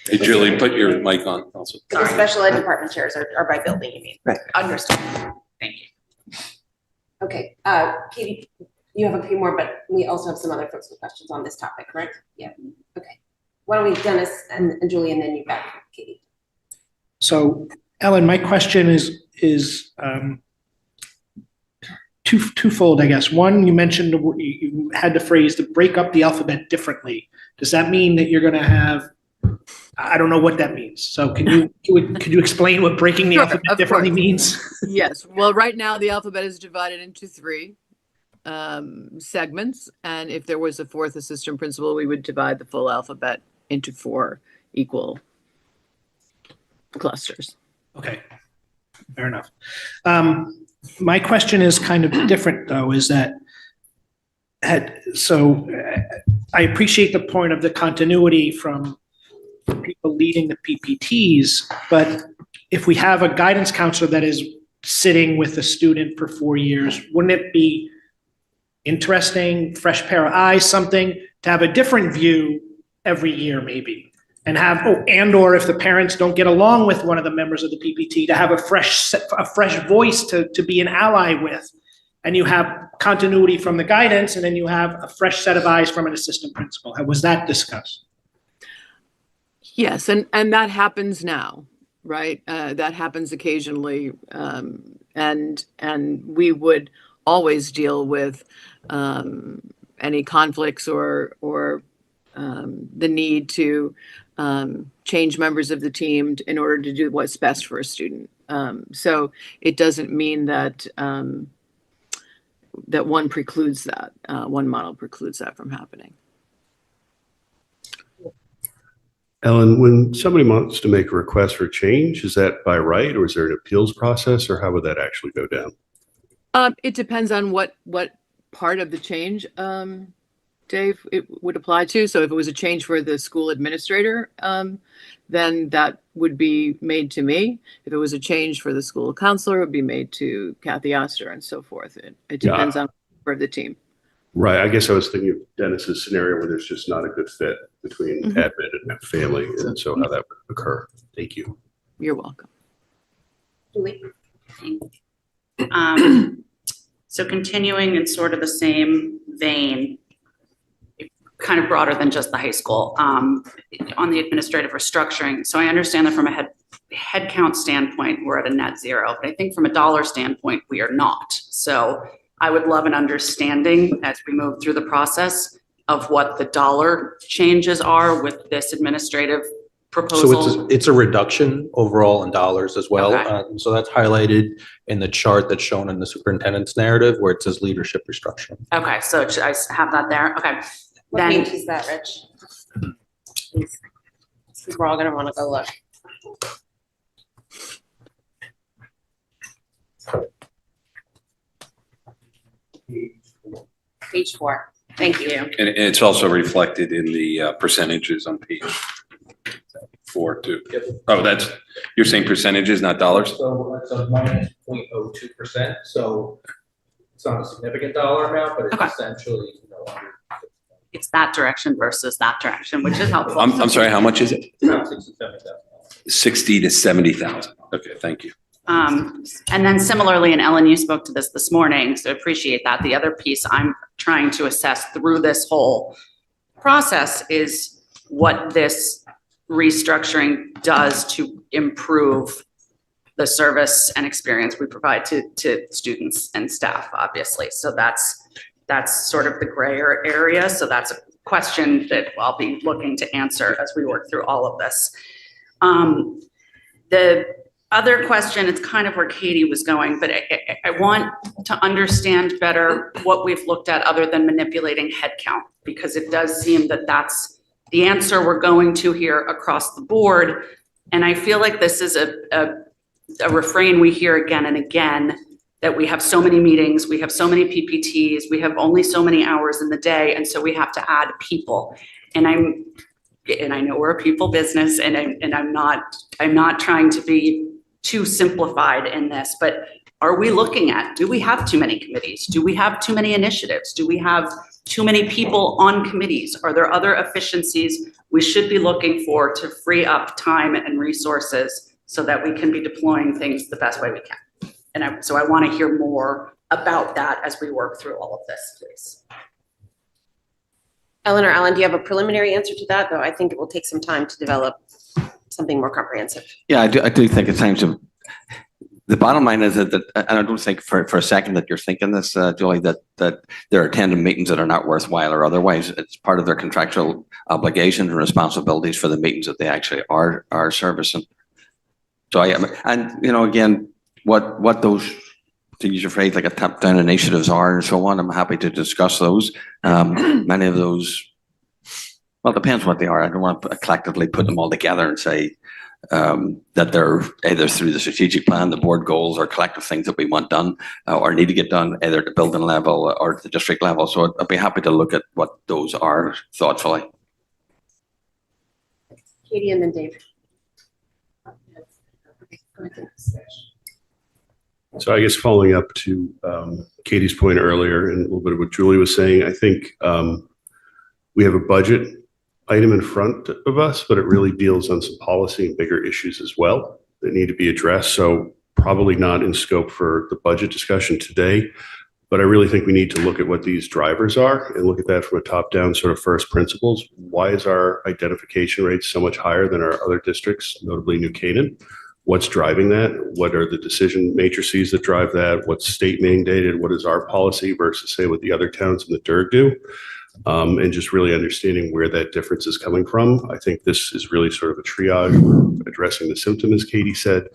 Hey, Julie, put your mic on also. The special ed department chairs are by building, you mean? Right. Understood. Thank you. Okay, Katie, you have a few more, but we also have some other folks with questions on this topic, correct? Yeah, okay. Why don't we, Dennis and Julie, and then you back, Katie. So, Ellen, my question is twofold, I guess. One, you mentioned you had the phrase to break up the alphabet differently. Does that mean that you're going to have? I don't know what that means. So, could you explain what breaking the alphabet differently means? Yes. Well, right now the alphabet is divided into 3 segments. And if there was a 4th assistant principal, we would divide the full alphabet into 4 equal clusters. Okay, fair enough. My question is kind of different, though, is that I appreciate the point of the continuity from people leading the PPTs, but if we have a guidance counselor that is sitting with a student for 4 years, wouldn't it be interesting, fresh pair of eyes, something to have a different view every year maybe? And or if the parents don't get along with one of the members of the PPT, to have a fresh voice to be an ally with, and you have continuity from the guidance, and then you have a fresh set of eyes from an assistant principal. Was that discussed? Yes, and that happens now, right? That happens occasionally, and we would always deal with any conflicts or the need to change members of the team in order to do what's best for a student. So it doesn't mean that that one precludes that, one model precludes that from happening. Ellen, when somebody wants to make a request for change, is that by right, or is there an appeals process, or how would that actually go down? It depends on what part of the change, Dave, it would apply to. So if it was a change for the school administrator, then that would be made to me. If it was a change for the school counselor, it would be made to Kathy Oster and so forth. It depends on the team. Right. I guess I was thinking of Dennis's scenario where there's just not a good fit between admin and family, and so how that would occur. Thank you. You're welcome. Julie? So continuing in sort of the same vein, kind of broader than just the high school, on the administrative restructuring. So I understand that from a head count standpoint, we're at a net zero, but I think from a dollar standpoint, we are not. So I would love an understanding as we move through the process of what the dollar changes are with this administrative proposal. So it's a reduction overall in dollars as well. Okay. So that's highlighted in the chart that's shown in the superintendent's narrative where it says leadership restructuring. Okay, so should I have that there? Okay. What Then, page is that, Rich? Please. Because we're all gonna wanna go look. Page 4. Thank you. And it's also reflected in the percentages on page 4 too. Oh, you're saying percentages, not dollars? So it's a minus 0.02%. So it's not a significant dollar amount, but Okay. it's essentially, It's that direction versus that direction, which is helpful. I'm sorry, how much is it? around 67,000. 60 to 70,000. Okay, thank you. And then similarly, and Ellen, you spoke to this morning, so appreciate that. The other piece I'm trying to assess through this whole process is what this restructuring does to improve the service and experience we provide to students and staff, obviously. So that's sort of the grayer area. So that's a question that I'll be looking to answer as we work through all of this. The other question, it's kind of where Katie was going, but I want to understand better what we've looked at other than manipulating headcount, because it does seem that that's the answer we're going to here across the board. And I feel like this is a refrain we hear again and again, that we have so many meetings, we have so many PPTs, we have only so many hours in the day, and so we have to add people. And I know we're a people business, and I'm not trying to be too simplified in this, but are we looking at, do we have too many committees? Do we have too many initiatives? Do we have too many people on committees? Are there other efficiencies we should be looking for to free up time and resources so that we can be deploying things the best way we can? And so I want to hear more about that as we work through all of this, please. Ellen or Alan, do you have a preliminary answer to that? Though I think it will take some time to develop something more comprehensive. Yeah, I do think at times the bottom line is that, and I don't think for a second that you're thinking this, Julie, that there are attending meetings that are not worthwhile or otherwise. It's part of their contractual obligations and responsibilities for the meetings that they actually are servicing. So again, what those, to use your phrase, like a top-down initiatives are and so on, I'm happy to discuss those. Many of those, well, it depends what they are. I don't want to collectively put them all together and say that they're either through the strategic plan, the board goals, or collective things that we want done or need to get done either at the building level or at the district level. So I'd be happy to look at what those are thoughtfully. Katie and then Dave. So I guess following up to Katie's point earlier and a little bit of what Julie was saying, I think we have a budget item in front of us, but it really deals on some policy and bigger issues as well that need to be addressed. So probably not in scope for the budget discussion today, but I really think we need to look at what these drivers are and look at that from a top-down sort of first principles. Why is our identification rate so much higher than our other districts, notably New Canaan? What's driving that? What are the decision matrices that drive that? What's state mandated? What is our policy versus say what the other towns in the DIRG do? And just really understanding where that difference is coming from. I think this is really sort of a triage. We're addressing the symptom, as Katie said.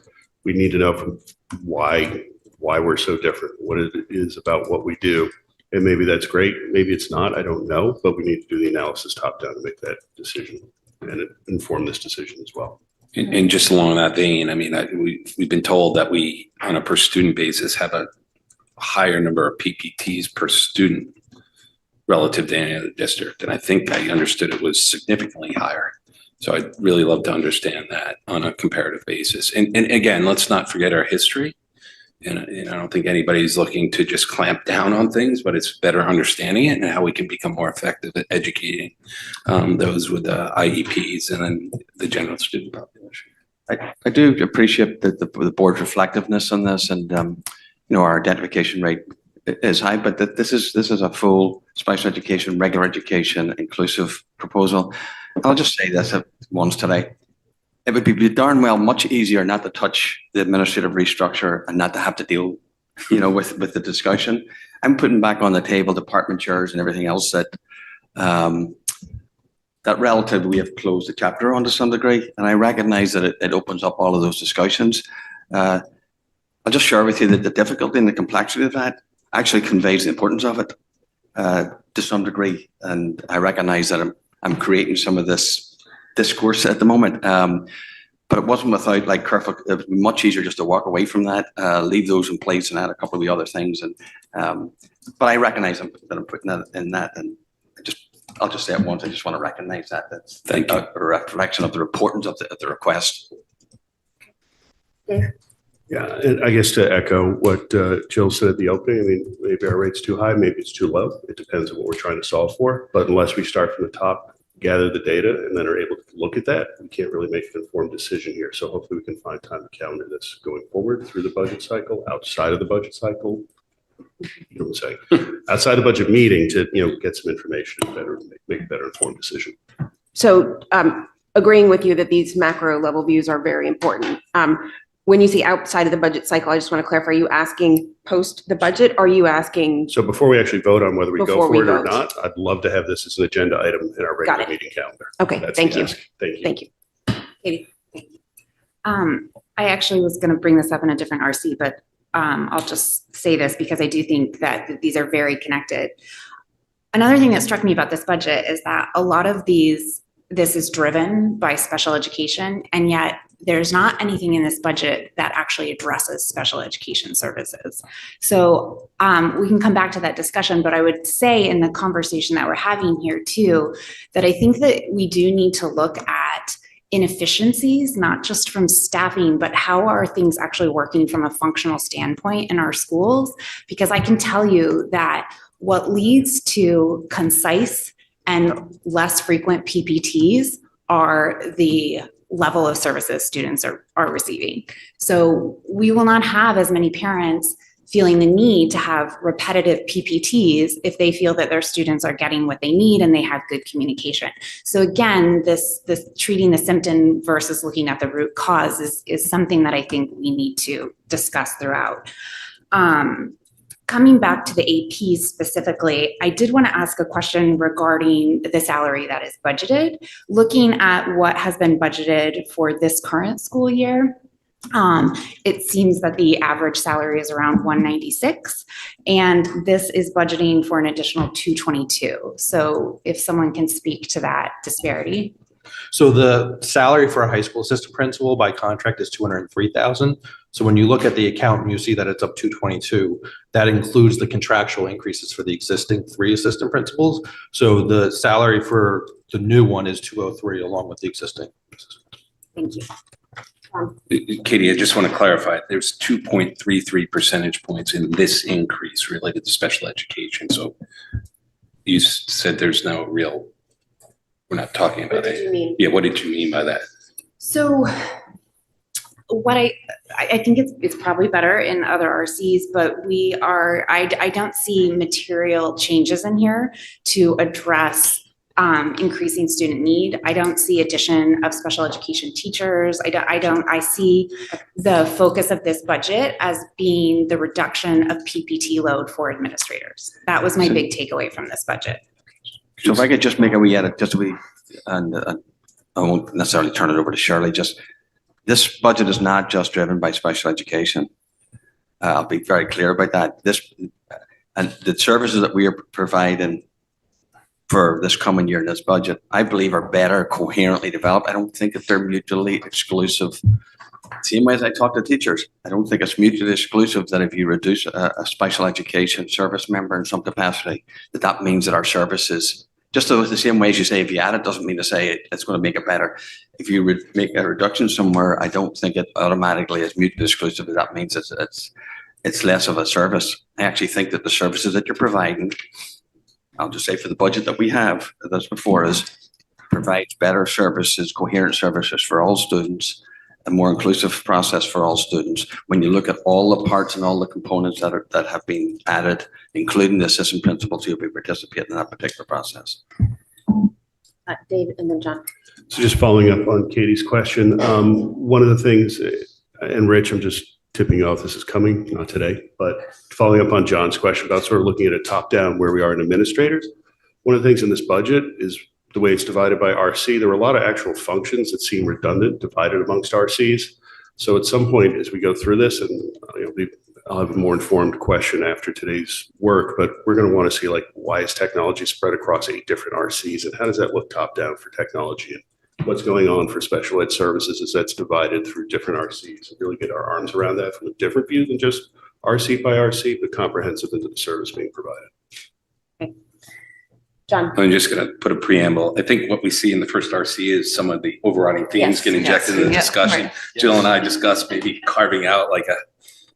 We need to know from why we're so different, what it is about what we do. And maybe that's great. Maybe it's not. I don't know. But we need to do the analysis top down to make that decision and inform this decision as well. And just along that vein, I mean, we've been told that we, on a per student basis, have a higher number of PPTs per student relative to any other district. And I think I understood it was significantly higher. So I'd really love to understand that on a comparative basis. And again, let's not forget our history. And I don't think anybody's looking to just clamp down on things, but it's better understanding it and how we can become more effective at educating those with the IEPs and then the general student population. I do appreciate the board's reflectiveness on this, and our identification rate is high, but that this is a full special education, regular education, inclusive proposal. I'll just say this once today. It would be darn well much easier not to touch the administrative restructure and not to have to deal, with the discussion. I'm putting back on the table department chairs and everything else that, that relatively we have closed the chapter on to some degree. And I recognize that it opens up all of those discussions. I'll just share with you that the difficulty and the complexity of that actually conveys the importance of it to some degree. And I recognize that I'm creating some of this discourse at the moment. But it wasn't without like careful, it was much easier just to walk away from that, leave those in place and add a couple of the other things. And, but I recognize that I'm putting that in that. And I'll just say it once, I just want to recognize that. That's Thank you. a reflection of the importance of the request. Yeah, and I guess to echo what Jill said at the opening, I mean, maybe our rate's too high, maybe it's too low. It depends on what we're trying to solve for. But unless we start from the top, gather the data, and then are able to look at that, we can't really make an informed decision here. So hopefully we can find time to calendar this going forward through the budget cycle, outside of the budget cycle. You know what I'm saying? Outside the budget meeting to, get some information and better make a better informed decision. So agreeing with you that these macro level views are very important. When you say outside of the budget cycle, I just want to clarify, are you asking post the budget? Or are you asking? So before we actually vote on whether we go Before we for it or vote. not, I'd love to have this as an agenda item in our Got regular it. meeting calendar. Okay, That's thank the you. ask. Thank you. Thank you. Katie, thank you. I actually was going to bring this up in a different RC, but I'll just say this because I do think that these are very connected. Another thing that struck me about this budget is that a lot of this is driven by special education, and yet there's not anything in this budget that actually addresses special education services. So we can come back to that discussion, but I would say in the conversation that we're having here too, that I think that we do need to look at inefficiencies, not just from staffing, but how are things actually working from a functional standpoint in our schools? Because I can tell you that what leads to concise and less frequent PPTs are the level of services students are receiving. So we will not have as many parents feeling the need to have repetitive PPTs if they feel that their students are getting what they need and they have good communication. So again, this treating the symptom versus looking at the root cause is something that I think we need to discuss throughout. Coming back to the APs specifically, I did want to ask a question regarding the salary that is budgeted. Looking at what has been budgeted for this current school year, it seems that the average salary is around 196, and this is budgeting for an additional 222. So if someone can speak to that disparity. So the salary for a high school assistant principal by contract is 203,000. So when you look at the account and you see that it's up 222, that includes the contractual increases for the existing 3 assistant principals. So the salary for the new one is 203 along with the existing. Thank you. Katie, I just want to clarify, there's 2.33 percentage points in this increase related to special education. So you said there's no real, we're not talking about What did you it. mean? Yeah, what did you mean by that? So what I think it's probably better in other RCs, but I don't see material changes in here to address increasing student need. I don't see addition of special education teachers. I see the focus of this budget as being the reduction of PPT load for administrators. That was my big takeaway from this budget. So if I could just make a wee edit, and I won't necessarily turn it over to Shirley, this budget is not just driven by special education. I'll be very clear about that. And the services that we are providing for this coming year in this budget, I believe are better coherently developed. I don't think that they're mutually exclusive. Same way as I talk to teachers, I don't think it's mutually exclusive that if you reduce a special education service member in some capacity, that means that our services, just the same way as you say, if you add it, doesn't mean to say it's going to make it better. If you make a reduction somewhere, I don't think it automatically is mutually exclusive. That means it's less of a service. I actually think that the services that you're providing, I'll just say for the budget that we have, that's before us, provides better services, coherent services for all students, a more inclusive process for all students. When you look at all the parts and all the components that have been added, including the assistant principals who will be participating in that particular process. David and then John. So just following up on Katie's question, one of the things, and Rich, I'm just tipping off this is coming, not today, but following up on John's question about sort of looking at a top-down where we are in administrators. One of the things in this budget is the way it's divided by RC. There were a lot of actual functions that seem redundant, divided amongst RCs. So at some point, as we go through this, and I'll have a more informed question after today's work, but we're going to want to see like, why is technology spread across 8 different RCs, and how does that look top down for technology, and what's going on for special ed services as that's divided through different RCs, and really get our arms around that from a different view than just RC by RC, but comprehensive into the service being provided. John? I'm just going to put a preamble. I think what we see in the first RC is some of the overriding themes Yes, get injected in the yes, discussion. right. Jill and I discussed maybe carving out like a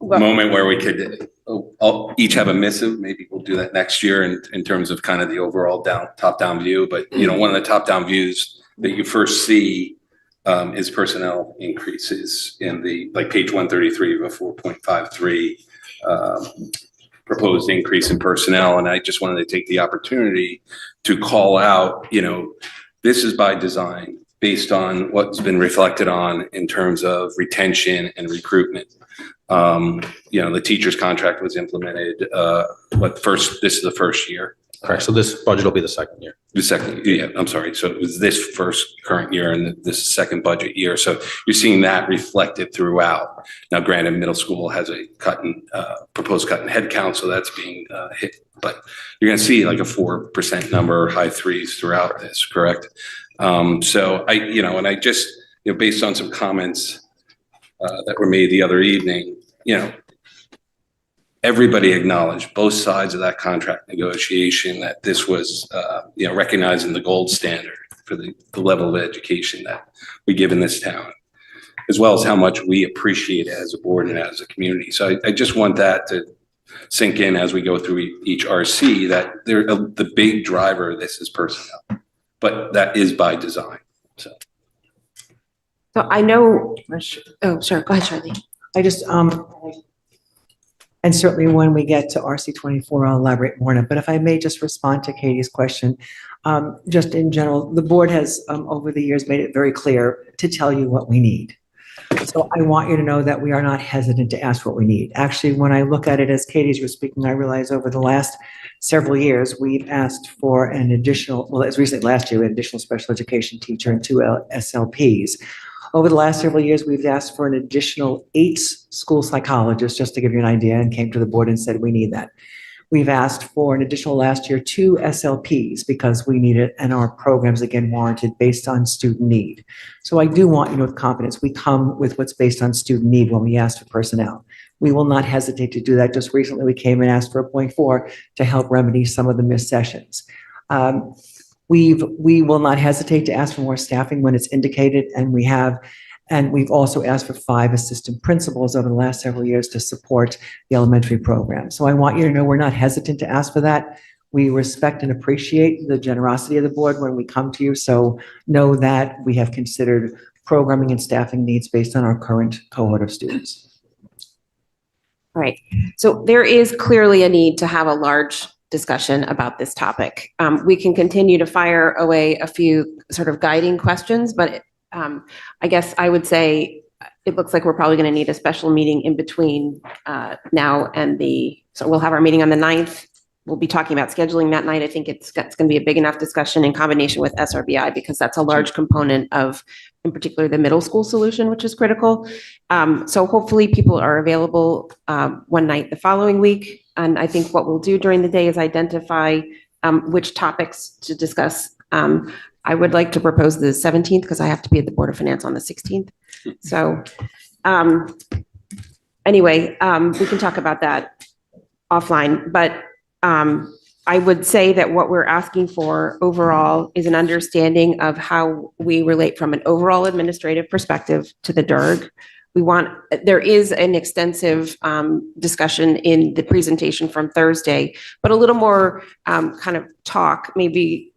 moment where we could all each have a missive. Maybe we'll do that next year in terms of kind of the overall top-down view. But, you know, one of the top-down views that you first see is personnel increases in the, like page 133 of a 4.53 proposed increase in personnel. And I just wanted to take the opportunity to call out, you know, this is by design based on what's been reflected on in terms of retention and recruitment. You know, the teacher's contract was implemented, this is the first year. Correct. So this budget will be the second year. The second, yeah, I'm sorry. So it was this first current year and this second budget year. So you're seeing that reflected throughout. Now, granted, middle school has a proposed cut in headcount, so that's being hit. But you're going to see like a 4% number, high threes throughout this, correct? So and I just, based on some comments that were made the other evening, everybody acknowledged, both sides of that contract negotiation, that this was, recognizing the gold standard for the level of education that we give in this town, as well as how much we appreciate it as a board and as a community. So I just want that to sink in as we go through each RC, that the big driver of this is personnel, but that is by design. So I know, oh, sure, go ahead, Charlie. I just, and certainly when we get to RC 24, I'll elaborate more on it. But if I may just respond to Katie's question, just in general, the board has over the years made it very clear to tell you what we need. So I want you to know that we are not hesitant to ask what we need. Actually, when I look at it as Katie's was speaking, I realize over the last several years, we've asked for an additional, well, as recently last year, an additional special education teacher and 2 SLPs. Over the last several years, we've asked for an additional 8 school psychologists, just to give you an idea, and came to the board and said, we need that. We've asked for an additional last year 2 SLPs because we need it, and our programs, again, warranted based on student need. So I do want you to know with confidence, we come with what's based on student need when we ask for personnel. We will not hesitate to do that. Just recently, we came and asked for a 0.4 to help remedy some of the missed sessions. We will not hesitate to ask for more staffing when it's indicated, and we've also asked for 5 assistant principals over the last several years to support the elementary program. So I want you to know we're not hesitant to ask for that. We respect and appreciate the generosity of the board when we come to you. So know that we have considered programming and staffing needs based on our current cohort of students. All right. So there is clearly a need to have a large discussion about this topic. We can continue to fire away a few sort of guiding questions, but I guess I would say it looks like we're probably going to need a special meeting in between now and so we'll have our meeting on the 9th. We'll be talking about scheduling that night. I think it's going to be a big enough discussion in combination with SRBI, because that's a large component of, in particular, the middle school solution, which is critical. So hopefully people are available one night the following week. And I think what we'll do during the day is identify which topics to discuss. I would like to propose the 17th because I have to be at the Board of Finance on the 16th. So anyway, we can talk about that offline. But I would say that what we're asking for overall is an understanding of how we relate from an overall administrative perspective to the DIRG. There is an extensive discussion in the presentation from Thursday, but a little more kind of talk, maybe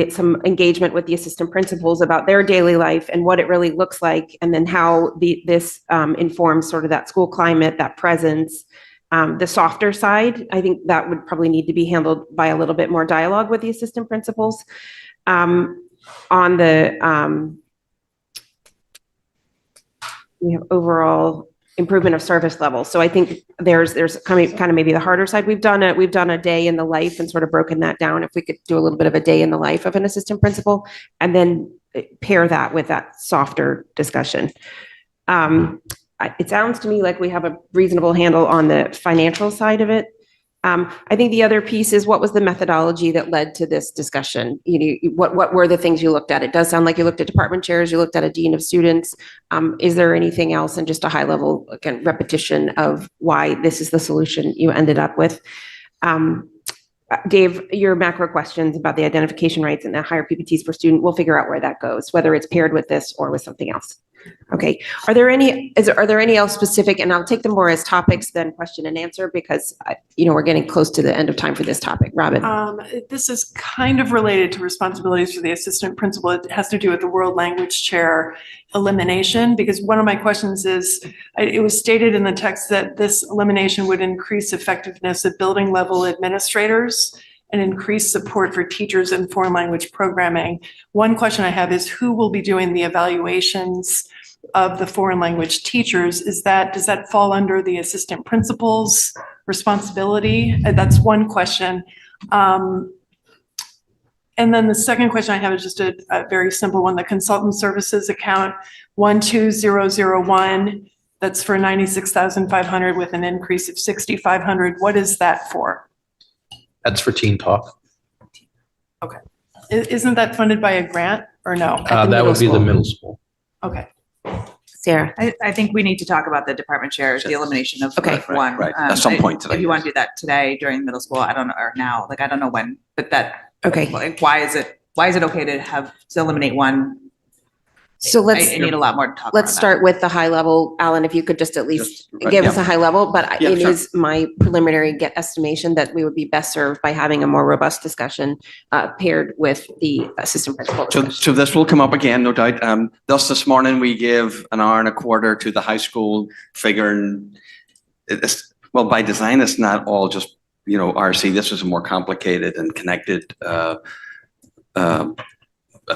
some engagement with the assistant principals about their daily life and what it really looks like, and then how this informs sort of that school climate, that presence. The softer side, I think that would probably need to be handled by a little bit more dialogue with the assistant principals. On the we have overall improvement of service levels. So I think there's kind of maybe the harder side. We've done a day in the life and sort of broken that down. If we could do a little bit of a day in the life of an assistant principal and then pair that with that softer discussion. It sounds to me like we have a reasonable handle on the financial side of it. I think the other piece is what was the methodology that led to this discussion? What were the things you looked at? It does sound like you looked at department chairs, you looked at a dean of students. Is there anything else, and just a high level, again, repetition of why this is the solution you ended up with? Dave, your macro questions about the identification rates and the higher PPTs per student, we'll figure out where that goes, whether it's paired with this or with something else. Okay. Are there any else specific, and I'll take them more as topics than question and answer because, we're getting close to the end of time for this topic. Robin. This is kind of related to responsibilities for the assistant principal. It has to do with the world language chair elimination, because one of my questions is, it was stated in the text that this elimination would increase effectiveness of building level administrators and increase support for teachers in foreign language programming. One question I have is who will be doing the evaluations of the foreign language teachers? Does that fall under the assistant principal's responsibility? That's one question. And then the second question I have is just a very simple one. The consultant services account 12001, that's for 96,500 with an increase of 6,500. What is that for? That's for Teen Talk. Okay. Isn't that funded by a grant or no? That would be the middle school. Okay. Sarah. I think we need to talk about the department chairs, the elimination of Okay. one. Right, at some point today, If you want yes. to do that today during middle school, I don't know, or now, I don't know when, but Okay. like, why is it okay to eliminate one? So I let's need a lot more to talk about. Let's start with the high level. Alan, if you could just at least give us a high level, but Yeah, it sure. is my preliminary estimation that we would be best served by having a more robust discussion paired with the assistant principal discussion. So this will come up again, no doubt. This morning we gave an hour and a quarter to the high school figure, and well, by design, it's not all just, RC. This is a more complicated and connected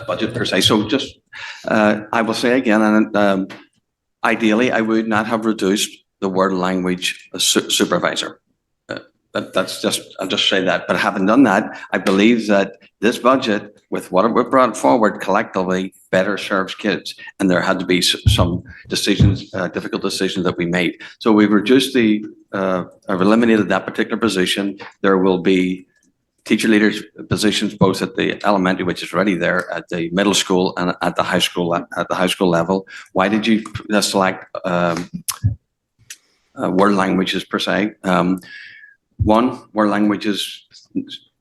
budget per se. So just, I will say again, and ideally, I would not have reduced the world language supervisor. I'll just say that. But having done that, I believe that this budget, with what we've brought forward collectively, better serves kids. And there had to be some decisions, difficult decisions that we made. So we've reduced I've eliminated that particular position. There will be teacher leaders positions both at the elementary, which is already there, at the middle school and at the high school level. Why did you select world languages per se? One, world languages,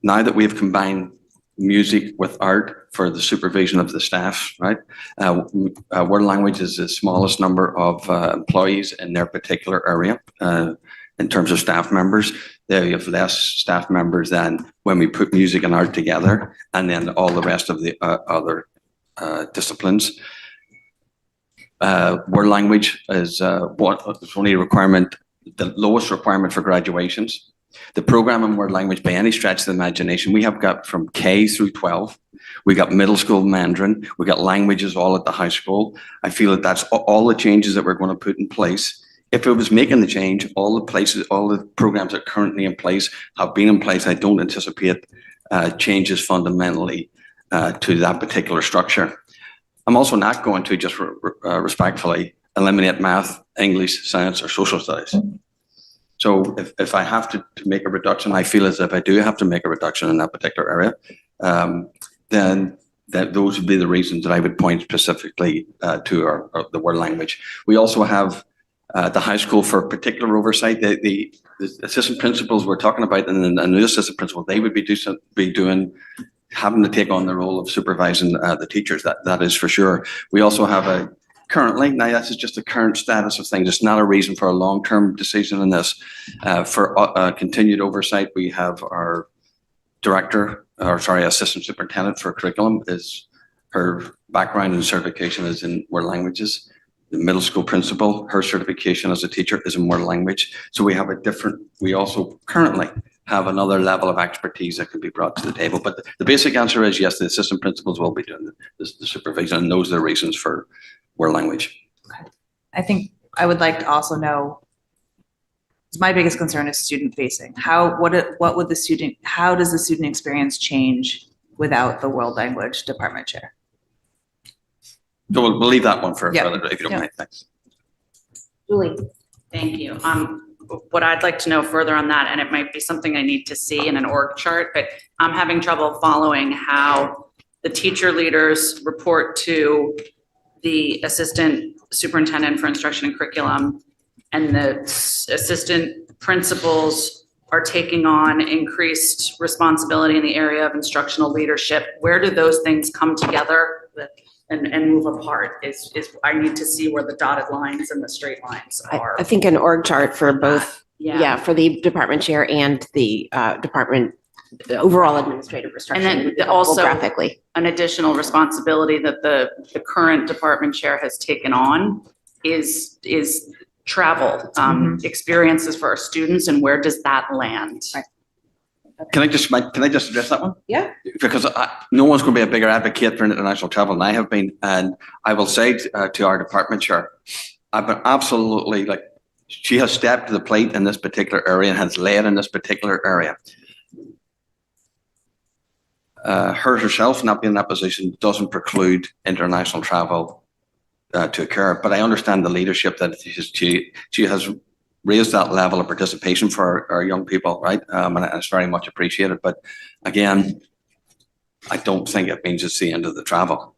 now that we've combined music with art for the supervision of the staff, right? World language is the smallest number of employees in their particular area in terms of staff members. They have less staff members than when we put music and art together, and then all the rest of the other disciplines. World language is only a requirement, the lowest requirement for graduations. The program in world language, by any stretch of the imagination, we have got from K through 12. We got middle school Mandarin. We got languages all at the high school. I feel that that's all the changes that we're going to put in place. If it was making the change, all the programs that are currently in place have been in place. I don't anticipate changes fundamentally to that particular structure. I'm also not going to just respectfully eliminate math, English, science, or social studies. So if I have to make a reduction, I feel as if I do have to make a reduction in that particular area, then those would be the reasons that I would point specifically to the world language. We also have the high school for particular oversight. The assistant principals we're talking about, and the new assistant principal, they would having to take on the role of supervising the teachers. That is for sure. We also have currently, now this is just the current status of things. It's not a reason for a long-term decision in this. For continued oversight, we have our assistant superintendent for curriculum. Her background and certification is in world languages. The middle school principal, her certification as a teacher is in world language. So we also currently have another level of expertise that can be brought to the table. But the basic answer is yes, the assistant principals will be doing the supervision, and those are the reasons for world language. Okay. I think I would like to also know, 'cause my biggest concern is student facing. How would the student, how does the student experience change without the world language department chair? So we'll leave that one for Yeah. further, if you don't Yeah. mind. Thanks. Julie? Thank you. What I'd like to know further on that, and it might be something I need to see in an org chart, but I'm having trouble following how the teacher leaders report to the assistant superintendent for instruction and curriculum, and the assistant principals are taking on increased responsibility in the area of instructional leadership. Where do those things come together and move apart? I need to see where the dotted lines and the straight lines are. I think an org chart for both, yeah, for the department chair and the department, the overall administrative restructuring. And then also graphically. an additional responsibility that the current department chair has taken on is travel, experiences for our students, and where does that land? Can I just address that one? Yeah. Because no one's going to be a bigger advocate for international travel than I have been. And I will say to our department chair, I've been absolutely she has stepped to the plate in this particular area and has led in this particular area. Herself not being in that position doesn't preclude international travel to occur. But I understand the leadership that she has raised that level of participation for our young people, right? And it's very much appreciated. But again, I don't think it means it's the end of the travel.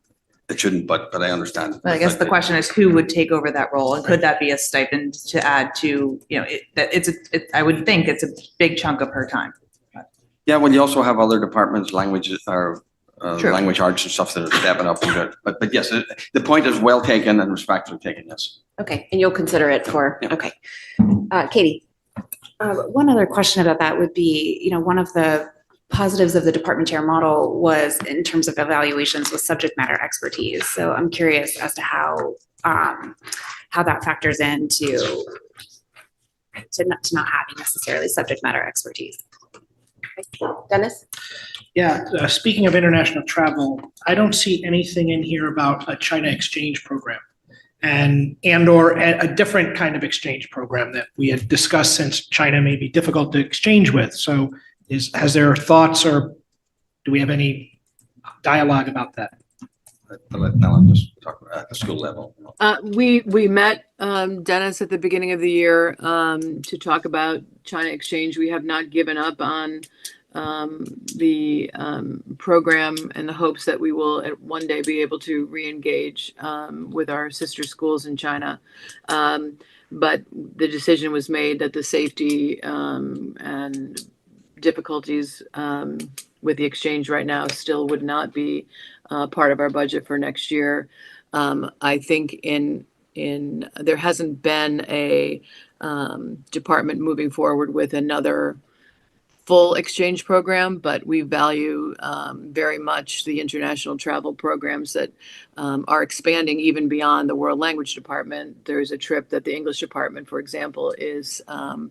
It shouldn't, but I understand. But I guess the question is who would take over that role, and could that be a stipend to add to, I would think it's a big chunk of her time. Yeah, well, you also have other departments, languages or True. language arts and stuff that are stepping up and good. But yes, the point is well taken and respectfully taken, yes. Okay, and you'll consider it for, Yeah. okay. Katie? One other question about that would be, one of the positives of the department chair model was in terms of evaluations with subject matter expertise. So I'm curious as to how that factors into not having necessarily subject matter expertise. Dennis? Yeah, speaking of international travel, I don't see anything in here about a China exchange program or a different kind of exchange program that we had discussed, since China may be difficult to exchange with. So has there thoughts, or do we have any dialogue about that? I'll let Ellen just talk at the school level. We met, Dennis, at the beginning of the year, to talk about China exchange. We have not given up on the program, and the hopes that we will one day be able to re-engage with our sister schools in China. But the decision was made that the safety and difficulties with the exchange right now still would not be part of our budget for next year. I think there hasn't been a department moving forward with another full exchange program, but we value very much the international travel programs that are expanding even beyond the world language department. There's a trip that the English department, for example, is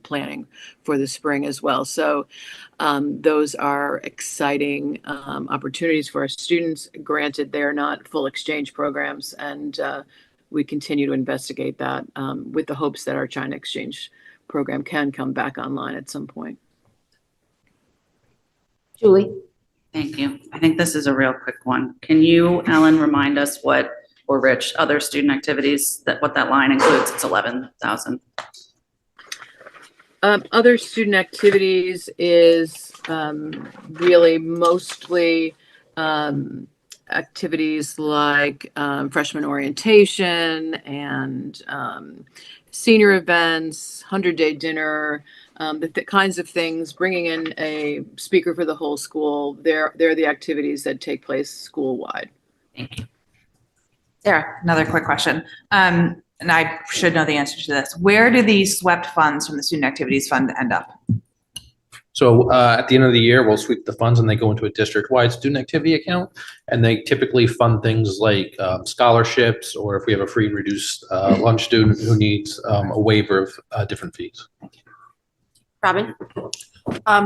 planning for the spring as well. So those are exciting opportunities for our students. Granted, they're not full exchange programs, and we continue to investigate that with the hopes that our China exchange program can come back online at some point. Julie? Thank you. I think this is a real quick one. Can you, Ellen, remind us or Rich, other student activities, what that line includes? It's 11,000. Other student activities is really mostly activities like freshman orientation and senior events, 100-day dinner, the kinds of things, bringing in a speaker for the whole school. They're the activities that take place school-wide. Thank you. Sarah, another quick question. And I should know the answer to this. Where do these swept funds from the student activities fund end up? So at the end of the year, we'll sweep the funds and they go into a district-wide student activity account. And they typically fund things like scholarships, or if we have a free reduced lunch student who needs a waiver of different fees. Robin?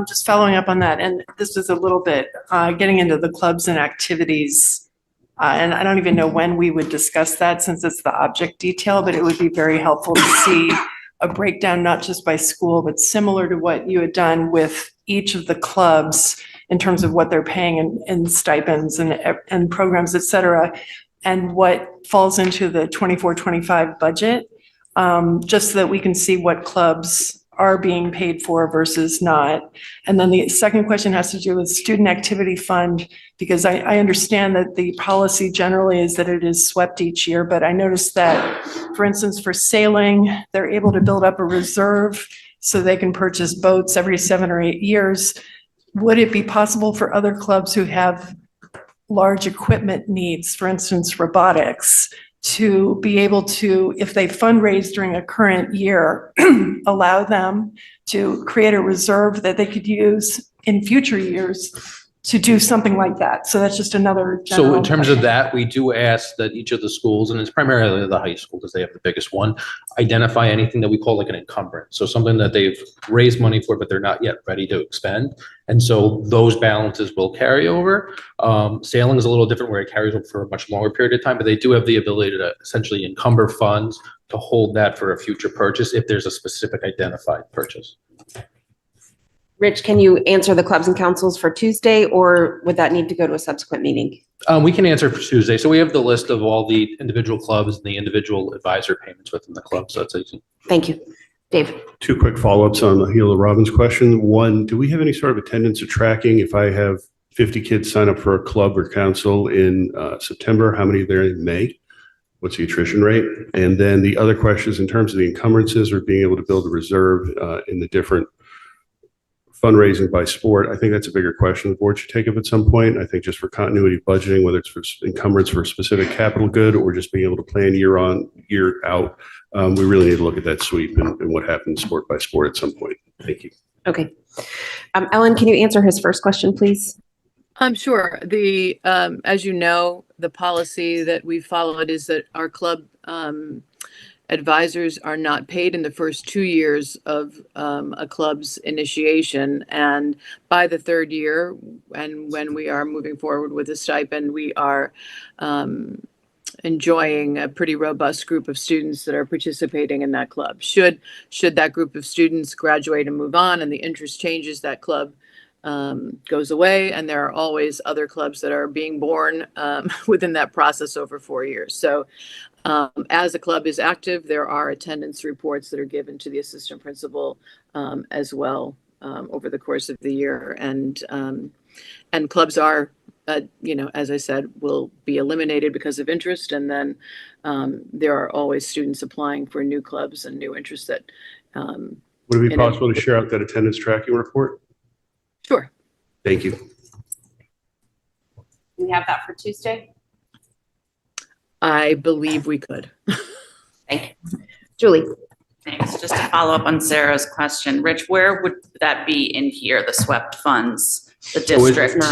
Just following up on that, and this is a little bit getting into the clubs and activities And I don't even know when we would discuss that since it's the object detail, but it would be very helpful to see a breakdown, not just by school, but similar to what you had done with each of the clubs in terms of what they're paying in stipends and programs, et cetera, and what falls into the 24-25 budget, just so that we can see what clubs are being paid for versus not. And then the second question has to do with student activity fund, because I understand that the policy generally is that it is swept each year, but I noticed that, for instance, for sailing, they're able to build up a reserve so they can purchase boats every 7 or 8 years. Would it be possible for other clubs who have large equipment needs, for instance, robotics, to be able to, if they fundraise during a current year, allow them to create a reserve that they could use in future years to do something like that? So that's just another So general in terms of question. that, we do ask that each of the schools, and it's primarily the high school because they have the biggest one, identify anything that we call like an encumbrance. So something that they've raised money for, but they're not yet ready to expend. And so those balances will carry over. Sailing is a little different where it carries over for a much longer period of time, but they do have the ability to essentially encumber funds to hold that for a future purchase if there's a specific identified purchase. Rich, can you answer the clubs and councils for Tuesday, or would that need to go to a subsequent meeting? We can answer for Tuesday. So we have the list of all the individual clubs and the individual advisor payments within the club. So that's easy. Thank you. Dave? Two quick follow-ups on the heel of Robin's question. One, do we have any sort of attendance or tracking? If I have 50 kids sign up for a club or council in September, how many are there in May? What's the attrition rate? And then the other question is in terms of the encumbrances or being able to build a reserve in the different fundraising by sport. I think that's a bigger question the board should take up at some point. I think just for continuity of budgeting, whether it's for encumbrance for a specific capital good or just being able to plan year on, year out, we really need to look at that sweep and what happens sport by sport at some point. Thank you. Okay. Ellen, can you answer his first question, please? Sure. As you know, the policy that we followed is that our club advisors are not paid in the first 2 years of a club's initiation. And by the third year, and when we are moving forward with a stipend, we are enjoying a pretty robust group of students that are participating in that club. Should that group of students graduate and move on and the interest changes, that club goes away, and there are always other clubs that are being born within that process over 4 years. So as a club is active, there are attendance reports that are given to the assistant principal as well over the course of the year. And clubs are, as I said, will be eliminated because of interest. And then there are always students applying for new clubs and new interests that. Would it be possible to share out that attendance tracking report? Sure. Thank you. We have that for Tuesday? I believe we could. Thank you. Julie? Thanks. Just to follow up on Sarah's question, Rich, where would that be in here, the swept funds, the district?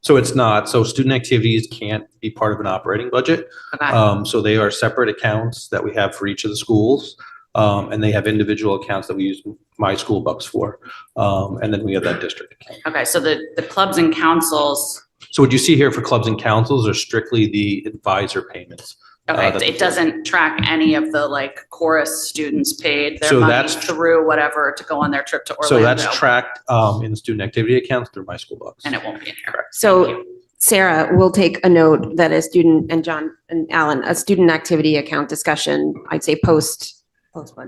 So it's not. So student activities can't be part of an operating budget. Okay. So they are separate accounts that we have for each of the schools. And they have individual accounts that we use My School Bucks for. And then we have that district account. Okay, so the clubs and councils, So what you see here for clubs and councils are strictly the advisor payments. okay, that's- it doesn't track any of the like chorus students paid their So money that's- through whatever to go on their trip to So Orlando. that's tracked in the student activity accounts through My School Bucks. And it won't be in here. So Sarah will take a note that a student, and John and Alan, a student activity account discussion, I'd say post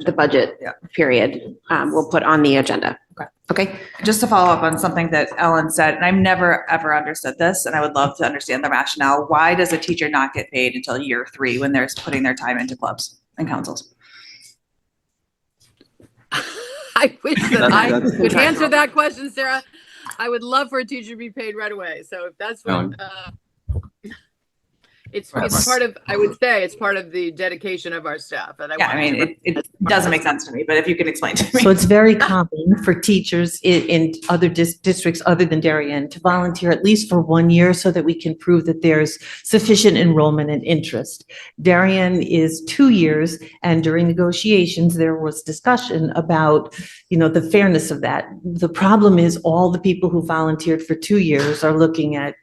the budget period, we'll put on the agenda. Okay. Just to follow up on something that Ellen said, and I've never, ever understood this, and I would love to understand the rationale. Why does a teacher not get paid until year 3 when they're putting their time into clubs and councils? I wish that I That's- could answer that question, Sarah. I would love for a teacher to be paid right away. So if that's what, it's part of, I would say it's part of the dedication of our staff. And Yeah, I mean, it doesn't make sense to me, but if you can explain to me. So it's very common for teachers in other districts other than Darien to volunteer at least for 1 year so that we can prove that there's sufficient enrollment and interest. Darien is 2 years, and during negotiations, there was discussion about, the fairness of that. The problem is all the people who volunteered for 2 years are looking at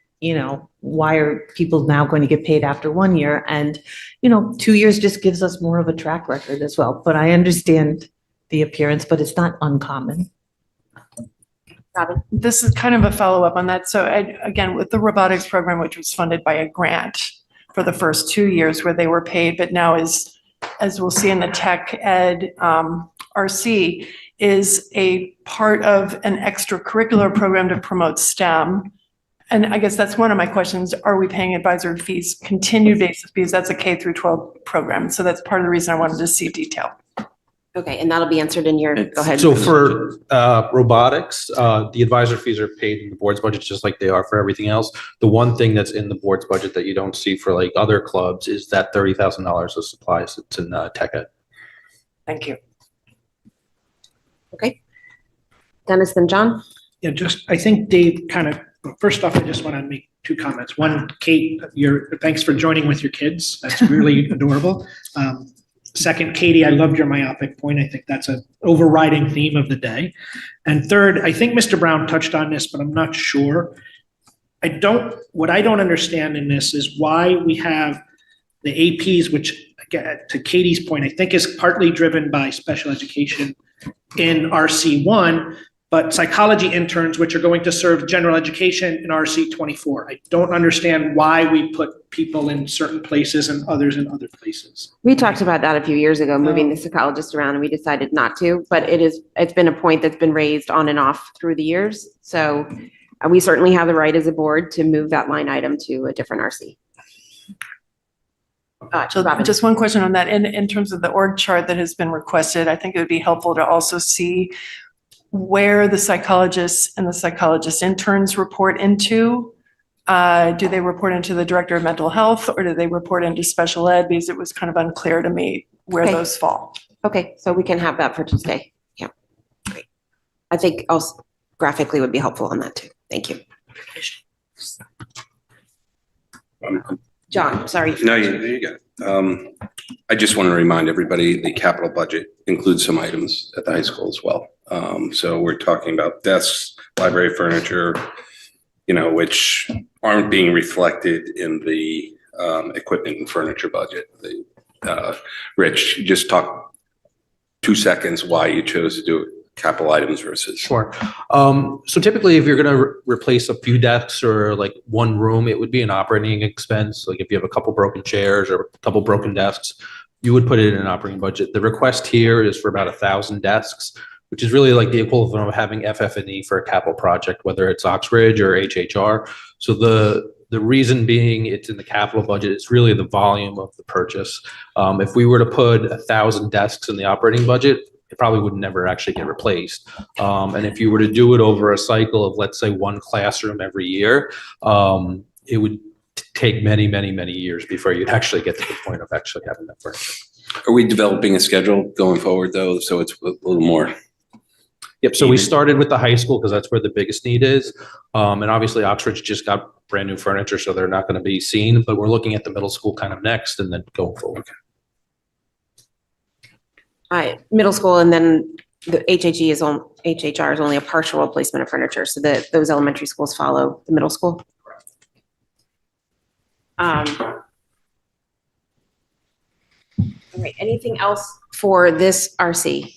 why are people now going to get paid after 1 year? And, 2 years just gives us more of a track record as well. But I understand the appearance, but it's not uncommon. Robin? This is kind of a follow-up on that. So again, with the robotics program, which was funded by a grant for the first 2 years where they were paid, but now as we'll see in the tech ed RC, is a part of an extracurricular program to promote STEM. And I guess that's one of my questions. Are we paying advisory fees, continued basis fees? That's a K through 12 program. So that's part of the reason I wanted to see detail. Okay, and that'll be answered in your, go ahead. So for robotics, the advisor fees are paid in the board's budget just like they are for everything else. The one thing that's in the board's budget that you don't see for like other clubs is that $30,000 of supplies that's in tech ed. Thank you. Okay. Dennis, then John? Yeah, I think Dave first off, I just want to make two comments. One, Kate, thanks for joining with your kids. That's really adorable. Second, Katie, I loved your myopic point. I think that's an overriding theme of the day. And third, I think Mr. Brown touched on this, but I'm not sure. What I don't understand in this is why we have the APs, which again, to Katie's point, I think is partly driven by special education in RC1, but psychology interns, which are going to serve general education in RC 24. I don't understand why we put people in certain places and others in other places. We talked about that a few years ago, moving the psychologist around, and we decided not to, but it's been a point that's been raised on and off through the years. So we certainly have the right as a board to move that line item to a different RC. So Robin. just one question on that. In terms of the org chart that has been requested, I think it would be helpful to also see where the psychologists and the psychologist interns report into. Do they report into the director of mental health, or do they report into special ed? Because it was kind of unclear to me where Okay. those fall. Okay, so we can have that for Tuesday. Yeah, great. I think also graphically would be helpful on that too. Thank you. John, sorry. No, you got it. I just want to remind everybody, the capital budget includes some items at the high school as well. So we're talking about desks, library furniture, which aren't being reflected in the equipment and furniture budget. Rich, just talk 2 seconds why you chose to do capital items versus. Sure. So typically, if you're going to replace a few desks or like one room, it would be an operating expense. Like if you have a couple broken chairs or a couple broken desks, you would put it in an operating budget. The request here is for about 1,000 desks, which is really like the equivalent of having FF&E for a capital project, whether it's Oxbridge or HHR. So the reason being it's in the capital budget, it's really the volume of the purchase. If we were to put 1,000 desks in the operating budget, it probably would never actually get replaced. And if you were to do it over a cycle of, let's say, one classroom every year, it would take many, many, many years before you'd actually get to the point of actually having that furniture. Are we developing a schedule going forward though? So it's a little more. Yep. So we started with the high school because that's where the biggest need is. And obviously Oxford just got brand new furniture, so they're not going to be seen, but we're looking at the middle school kind of next and then going forward. Middle school, and then the HHR is only a partial replacement of furniture, so that those elementary schools follow the middle school. All right, anything else for this RC?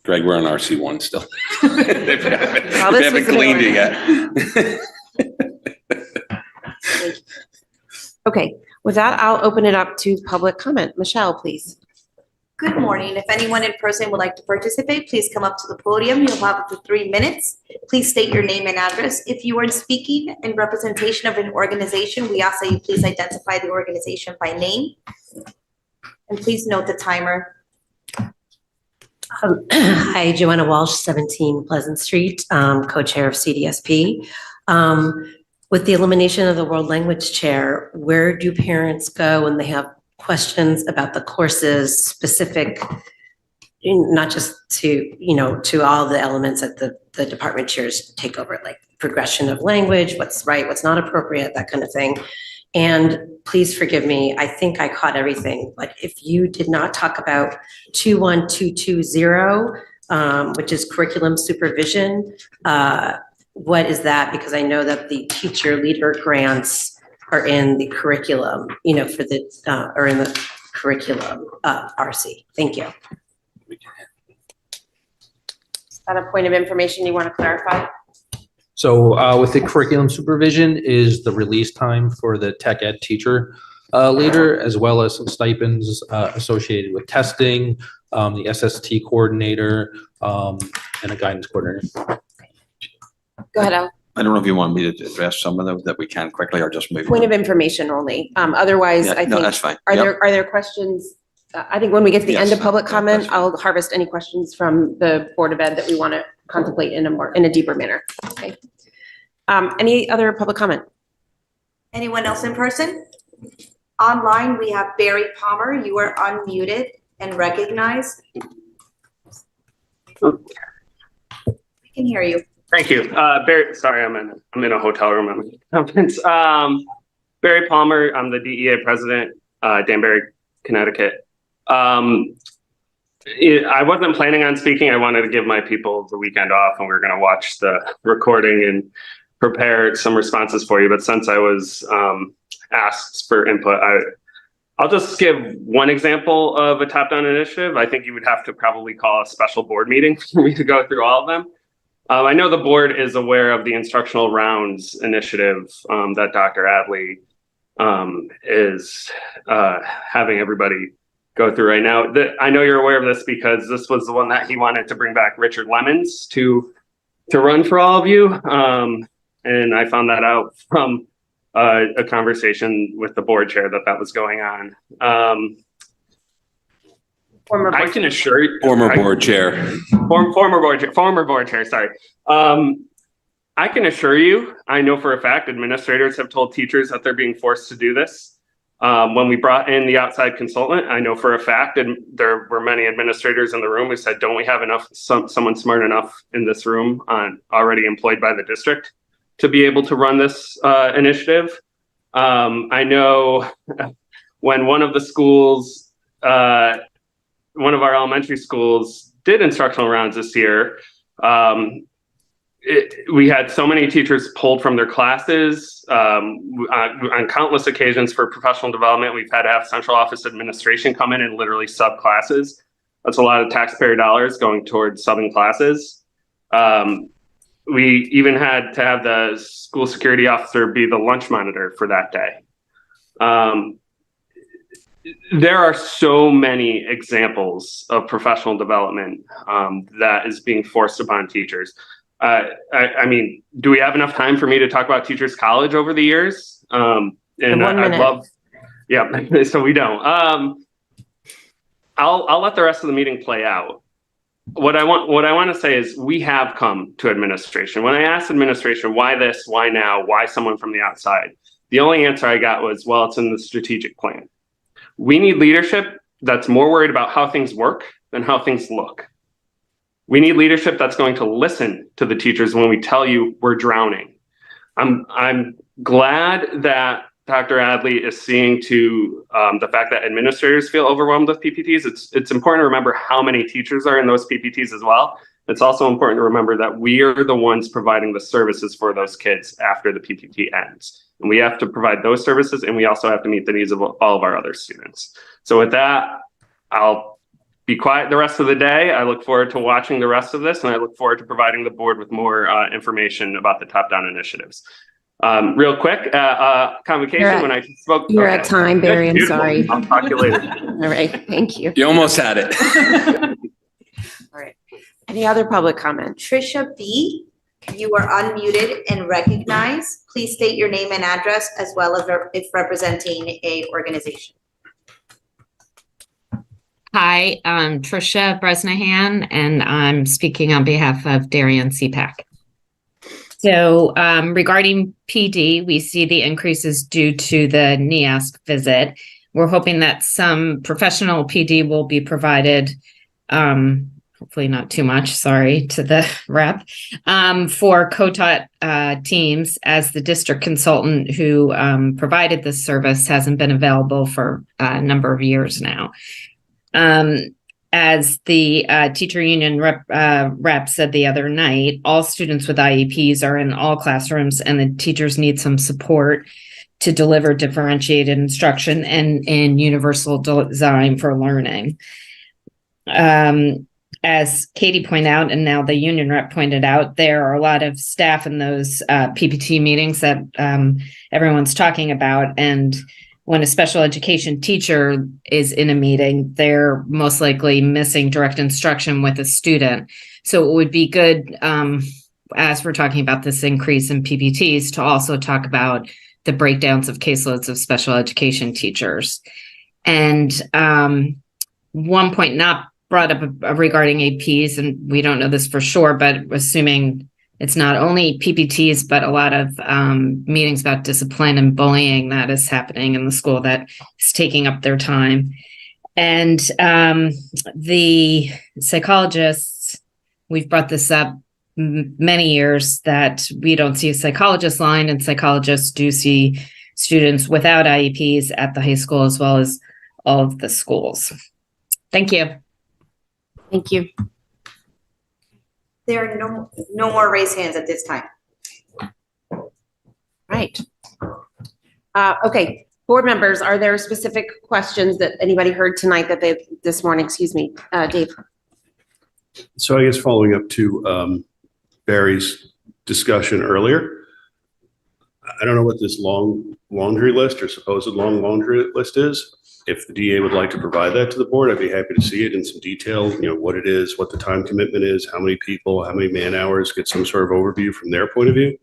Greg, we're on RC1 still. They Well, this haven't was cleaned it important. yet. Okay, with that, I'll open it up to public comment. Michelle, please. Good morning. If anyone in person would like to participate, please come up to the podium. You'll have up to 3 minutes. Please state your name and address. If you are speaking in representation of an organization, we ask that you please identify the organization by name. And please note the timer. Hi, Joanna Walsh, 17 Pleasant Street, co-chair of CDSP. With the elimination of the world language chair, where do parents go when they have questions about the courses specific, not just to, to all the elements that the department chairs take over, like progression of language, what's right, what's not appropriate, that kind of thing. And please forgive me, I think I caught everything, but if you did not talk about 21220, which is curriculum supervision, what is that? Because I know that the teacher leader grants are in the curriculum, for the, or in the curriculum, RC. Thank you. Is that a point of information you want to clarify? So with the curriculum supervision is the release time for the tech ed teacher leader, as well as some stipends associated with testing, the SST coordinator, and a guidance coordinator. Go ahead, Al. I don't know if you want me to address some of them that we can quickly or just move. Point on. of information only. Otherwise, Yeah, I no, think, that's fine. are Yep. there questions? I think when we get to the end Yes, of public that's comment, fine. I'll harvest any questions from the Board of Ed that we want to contemplate in a deeper manner. Okay. Any other public comment? Anyone else in person? Online, we have Barry Palmer. You are unmuted and recognized. We can hear you. Thank you. Barry, sorry, I'm in a hotel room. I'm at a conference. Barry Palmer, I'm the DEA president, Danbury, Connecticut. I wasn't planning on speaking. I wanted to give my people the weekend off, and we were going to watch the recording and prepare some responses for you. But since I was asked for input, I'll just give one example of a top-down initiative. I think you would have to probably call a special board meeting for me to go through all of them. I know the board is aware of the instructional rounds initiative that Dr. Adley is having everybody go through right now. I know you're aware of this because this was the one that he wanted to bring back Richard Lemons to run for all of you. And I found that out from a conversation with the board chair that was going on. Former I board can chair. assure you. Former board chair. Former board chair, sorry. I can assure you, I know for a fact, administrators have told teachers that they're being forced to do this. When we brought in the outside consultant, I know for a fact, and there were many administrators in the room who said, don't we have someone smart enough in this room already employed by the district to be able to run this initiative? I know when one of the schools, one of our elementary schools did instructional rounds this year, we had so many teachers pulled from their classes on countless occasions for professional development. We've had to have central office administration come in and literally sub classes. That's a lot of taxpayer dollars going towards subbing classes. We even had to have the school security officer be the lunch monitor for that day. There are so many examples of professional development that is being forced upon teachers. I mean, do we have enough time for me to talk about Teachers College over the years? And I'd love, yeah, so we don't. I'll let the rest of the meeting play out. What I want to say is we have come to administration. When I asked administration, why this, why now, why someone from the outside? The only answer I got was, well, it's in the strategic plan. We need leadership that's more worried about how things work than how things look. We need leadership that's going to listen to the teachers when we tell you we're drowning. I'm glad that Dr. Adley is seeing to the fact that administrators feel overwhelmed with PPTs. It's important to remember how many teachers are in those PPTs as well. It's also important to remember that we are the ones providing the services for those kids after the PPT ends. And we have to provide those services, and we also have to meet the needs of all of our other students. So with that, I'll be quiet the rest of the day. I look forward to watching the rest of this, and I look forward to providing the board with more information about the top-down initiatives. Real quick, convocation, when I spoke. You're okay. at time, Barry, I'm Beautiful. sorry. I'll talk to you later. All right, thank you. You almost had it. All right. Any other public comment? Trisha B., you are unmuted and recognized. Please state your name and address as well as if representing a organization. Hi, I'm Trisha Bresnahan, and I'm speaking on behalf of Darien CPAC. So regarding PD, we see the increases due to the NEASC visit. We're hoping that some professional PD will be provided, hopefully not too much, sorry to the rep, for co-taught teams, as the district consultant who provided this service hasn't been available for a number of years now. as the teacher union rep said the other night, all students with IEPs are in all classrooms, and the teachers need some support to deliver differentiated instruction and universal design for learning. As Katie pointed out, and now the union rep pointed out, there are a lot of staff in those PPT meetings that everyone's talking about. And when a special education teacher is in a meeting, they're most likely missing direct instruction with a student. So it would be good, as we're talking about this increase in PPTs, to also talk about the breakdowns of caseloads of special education teachers. And one point not brought up regarding APs, and we don't know this for sure, but assuming it's not only PPTs, but a lot of meetings about discipline and bullying that is happening in the school that is taking up their time. And the psychologists, we've brought this up many years, that we don't see a psychologist line, and psychologists do see students without IEPs at the high school as well as all of the schools. Thank you. Thank you. There are no more raised hands at this time. Right. Okay, board members, are there specific questions that anybody heard tonight that this morning, excuse me, Dave? So I guess following up to Barry's discussion earlier, I don't know what this long laundry list or supposed long laundry list is. If the DA would like to provide that to the board, I'd be happy to see it in some detail, what it is, what the time commitment is, how many people, how many man hours, get some sort of overview from their point of view.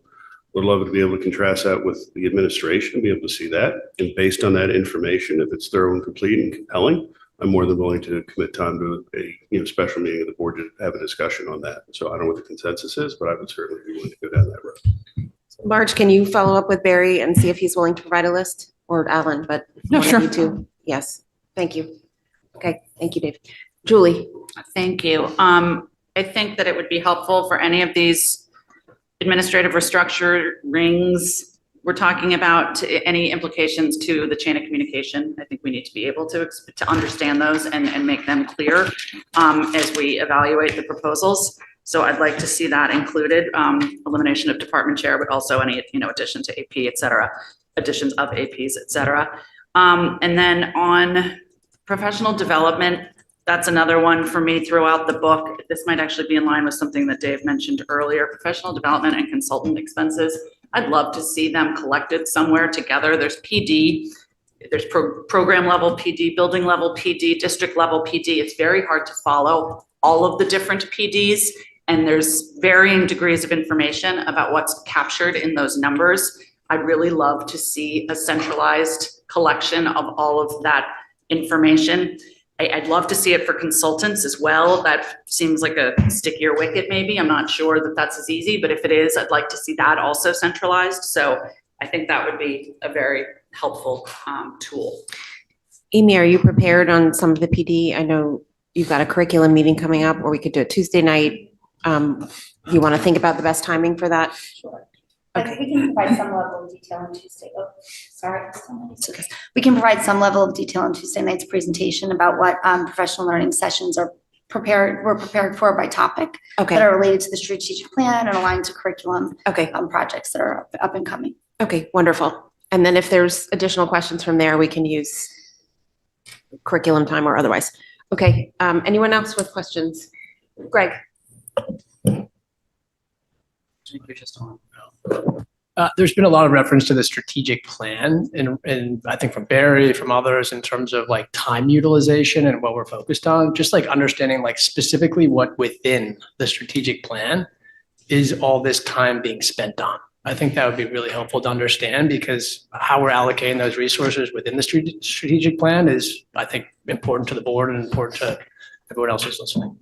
Would love to be able to contrast that with the administration, be able to see that. And based on that information, if it's thorough and complete and compelling, I'm more than willing to commit time to a special meeting of the board to have a discussion on that. So I don't know what the consensus is, but I would certainly be willing to go down that road. Marge, can you follow up with Barry and see if he's willing to provide a list, or Alan, but No, one of sure. you two. Yes, thank you. Okay, thank you, Dave. Julie? Thank you. I think that it would be helpful for any of these administrative restructurings we're talking about, any implications to the chain of communication. I think we need to be able to understand those and make them clear as we evaluate the proposals. So I'd like to see that included, elimination of department chair, but also any, addition to AP, et cetera, additions of APs, et cetera. And then on professional development, that's another one for me throughout the book. This might actually be in line with something that Dave mentioned earlier, professional development and consultant expenses. I'd love to see them collected somewhere together. There's PD, there's program level PD, building level PD, district level PD. It's very hard to follow all of the different PDs, and there's varying degrees of information about what's captured in those numbers. I'd really love to see a centralized collection of all of that information. I'd love to see it for consultants as well. That seems like a stickier wicket maybe. I'm not sure that that's as easy, but if it is, I'd like to see that also centralized. So I think that would be a very helpful tool. Amy, are you prepared on some of the PD? I know you've got a curriculum meeting coming up, or we could do it Tuesday night. You want to think about the best timing for that? Sure. Okay. We can provide some level of detail on Tuesday. Oh, sorry. Okay. We can provide some level of detail on Tuesday night's presentation about what professional learning sessions were prepared for by topic. Okay. That are related to the strategic plan and aligned to curriculum. Okay. Projects that are up and coming. Okay, wonderful. And then if there's additional questions from there, we can use curriculum time or otherwise. Okay, anyone else with questions? Greg? There's been a lot of reference to the strategic plan and I think from Barry, from others, in terms of like time utilization and what we're focused on, just like understanding like specifically what within the strategic plan is all this time being spent on. I think that would be really helpful to understand, because how we're allocating those resources within the strategic plan is, I think, important to the board and important to everyone else who's listening.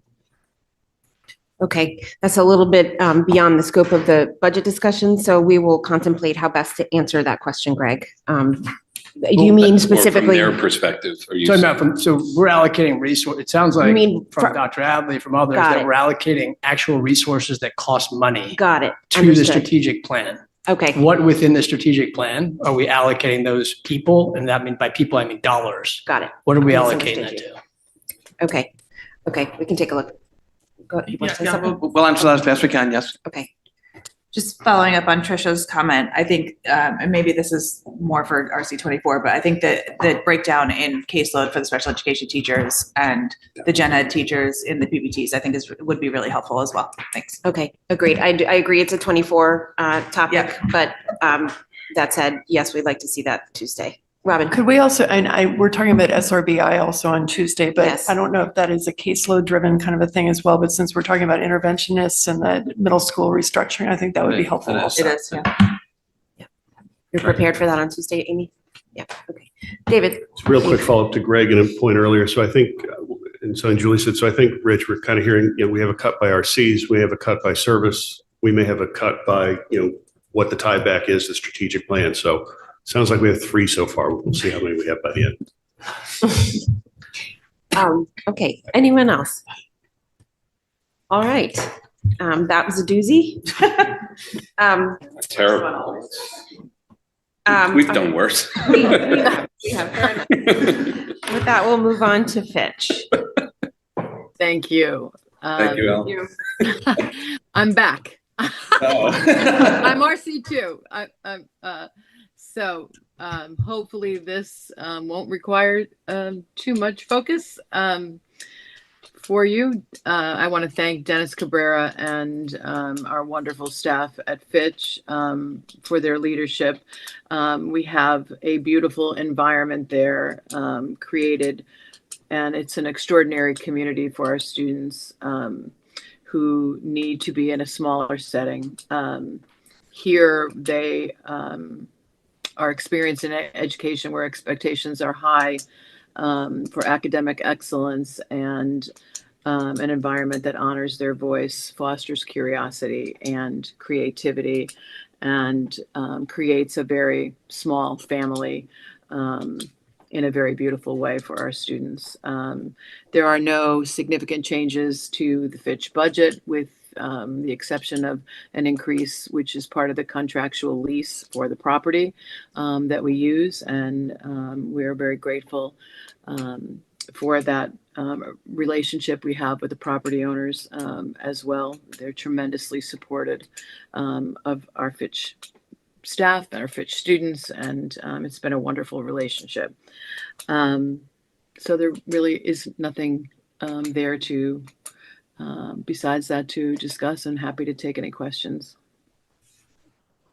Okay, that's a little bit beyond the scope of the budget discussion, so we will contemplate how best to answer that question, Greg. Do you mean specifically? From their perspective, are you? So we're allocating resources. It sounds like You mean from Dr. Adley, from others, Got that it. we're allocating actual resources that cost money Got it. to the Understood. strategic plan. Okay, What within the strategic plan are we allocating those people? And that means by people, I mean dollars. got it. What are we I allocating that misunderstood to? Okay. Okay, we can take a look. Go ahead. You want to say Yeah, something? we'll answer that as best we can, yes. Okay. Just following up on Trisha's comment, I think, and maybe this is more for RC 24, but I think that the breakdown in caseload for the special education teachers and the gen ed teachers in the PPTs, I think would be really helpful as well. Thanks. Okay, agreed. I agree. It's a 24 topic, but that said, yes, we'd like to see that Tuesday. Robin? Could we also, and we're talking about SRBI also on Tuesday, but Yes. I don't know if that is a caseload driven kind of a thing as well, but since we're talking about interventionists and the middle school restructuring, I think that would be helpful also. It is, yeah. You're prepared for that on Tuesday, Amy? Yeah, okay. David? It's a real quick follow-up to Greg and a point earlier. So I think, and Julie said, so I think, Rich, we're kind of hearing, we have a cut by RCs, we have a cut by service, we may have a cut by, what the tie back is, the strategic plan. So sounds like we have 3 so far. We'll see how many we have by the end. Okay, anyone else? All right, that was a doozy. Terrible. We've done worse. We have, fair enough. With that, we'll move on to Fitch. Thank you. Thank you, Al. I'm back. I'm RC too. So hopefully this won't require too much focus for you. I want to thank Dennis Cabrera and our wonderful staff at Fitch for their leadership. We have a beautiful environment there created, and it's an extraordinary community for our students who need to be in a smaller setting. Here, they are experiencing education where expectations are high for academic excellence and an environment that honors their voice, fosters curiosity and creativity, and creates a very small family in a very beautiful way for our students. There are no significant changes to the Fitch budget with the exception of an increase, which is part of the contractual lease for the property that we use. And we're very grateful for that relationship we have with the property owners as well. They're tremendously supported of our Fitch staff and our Fitch students, and it's been a wonderful relationship. So there really is nothing there to besides that to discuss, and happy to take any questions.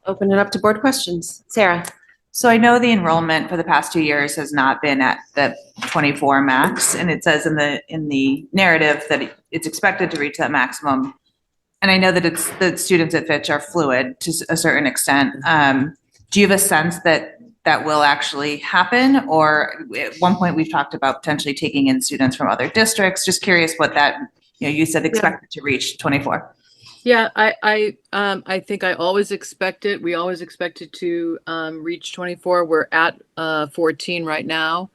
Open it up to board questions. Sarah? So I know the enrollment for the past 2 years has not been at the 24 max, and it says in the narrative that it's expected to reach that maximum. And I know that the students at Fitch are fluid to a certain extent. Do you have a sense that that will actually happen? Or at one point we've talked about potentially taking in students from other districts. Just curious what that, you said expected to reach 24. Yeah, I think I always expect it. We always expected to reach 24. We're at 14 right now.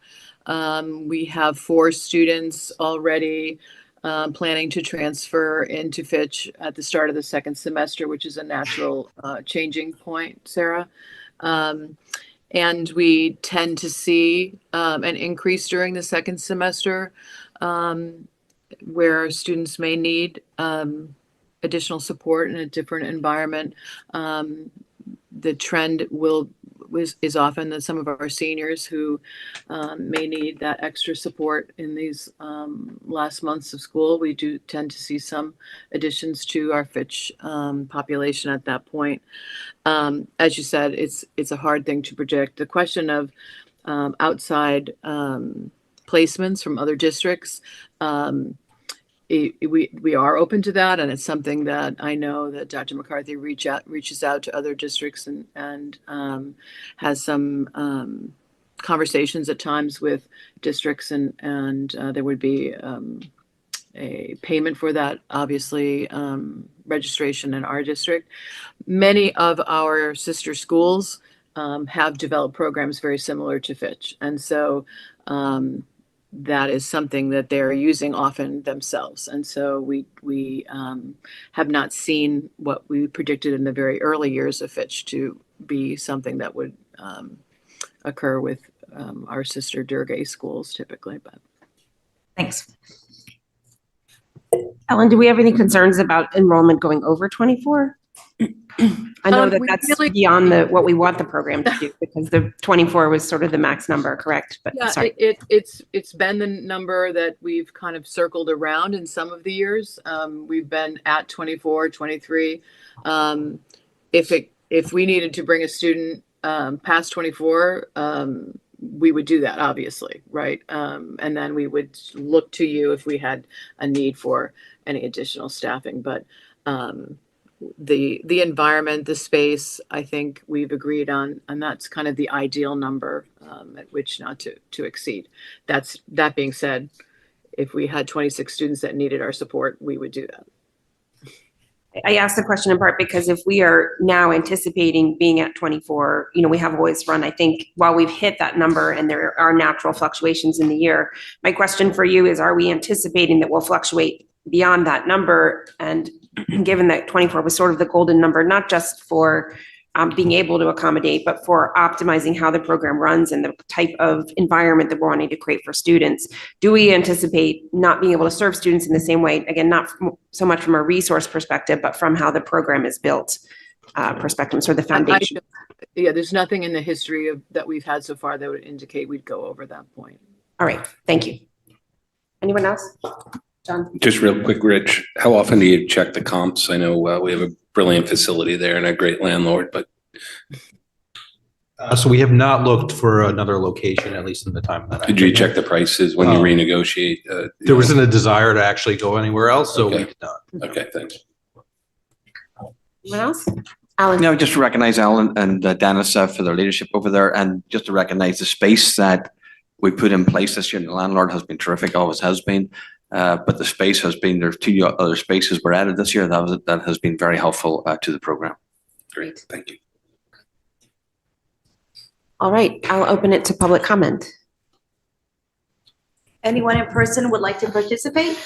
We have 4 students already planning to transfer into Fitch at the start of the second semester, which is a natural changing point, Sarah. And we tend to see an increase during the second semester where students may need additional support in a different environment. The trend is often that some of our seniors who may need that extra support in these last months of school. We do tend to see some additions to our Fitch population at that point. As you said, it's a hard thing to predict. The question of outside placements from other districts, we are open to that, and it's something that I know that Dr. McCarthy reaches out to other districts and has some conversations at times with districts, and there would be a payment for that, obviously, registration in our district. Many of our sister schools have developed programs very similar to Fitch, and so that is something that they're using often themselves. And so we have not seen what we predicted in the very early years of Fitch to be something that would occur with our sister Durgay schools typically. But thanks. Ellen, do we have any concerns about enrollment going over 24? I know that We that's really- beyond what we want the program to do, because the 24 was sort of the max number, correct? But Yeah, sorry. it's been the number that we've kind of circled around in some of the years. We've been at 24, 23. If we needed to bring a student past 24, we would do that, obviously, right? And then we would look to you if we had a need for any additional staffing. But the environment, the space, I think we've agreed on, and that's kind of the ideal number at which not to exceed. That being said, if we had 26 students that needed our support, we would do that. I asked the question in part because if we are now anticipating being at 24, we have always run, I think, while we've hit that number and there are natural fluctuations in the year, my question for you is, are we anticipating that we'll fluctuate beyond that number? And given that 24 was sort of the golden number, not just for being able to accommodate, but for optimizing how the program runs and the type of environment that we're wanting to create for students, do we anticipate not being able to serve students in the same way? Again, not so much from a resource perspective, but from how the program is built perspective, sort of the foundation. Yeah, there's nothing in the history that we've had so far that would indicate we'd go over that point. All right, thank you. Anyone else? John? Just real quick, Rich, how often do you check the comps? I know we have a brilliant facility there and a great landlord, but So we have not looked for another location, at least in the time that did you check the prices when you renegotiate? There wasn't a desire to actually go anywhere else, so we Okay. did not. Okay, thanks. Anyone else? Alan? No, just to recognize Alan and Dennis for their leadership over there, and just to recognize the space that we put in place this year. The landlord has been terrific, always has been. But the space has been, there's 2 other spaces were added this year. That has been very helpful to the program. Great, thank you. All right, I'll open it to public comment. Anyone in person would like to participate?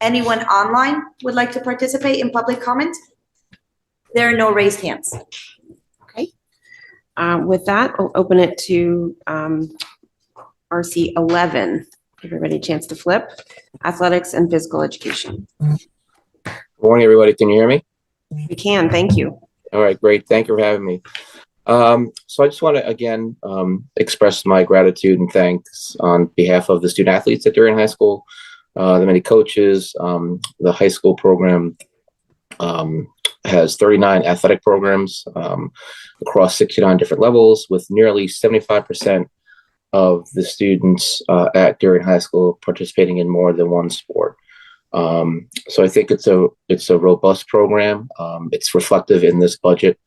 Anyone online would like to participate in public comment? There are no raised hands. Okay. With that, I'll open it to RC 11. Give everybody a chance to flip. Athletics and physical education. Good morning, everybody. Can you hear me? We can, thank you. All right, great. Thank you for having me. So I just want to again express my gratitude and thanks on behalf of the student athletes at Darien High School, the many coaches. The high school program has 39 athletic programs across 69 different levels, with nearly 75% of the students at Darien High School participating in more than one sport. So I think it's a robust program. It's reflective in this budget.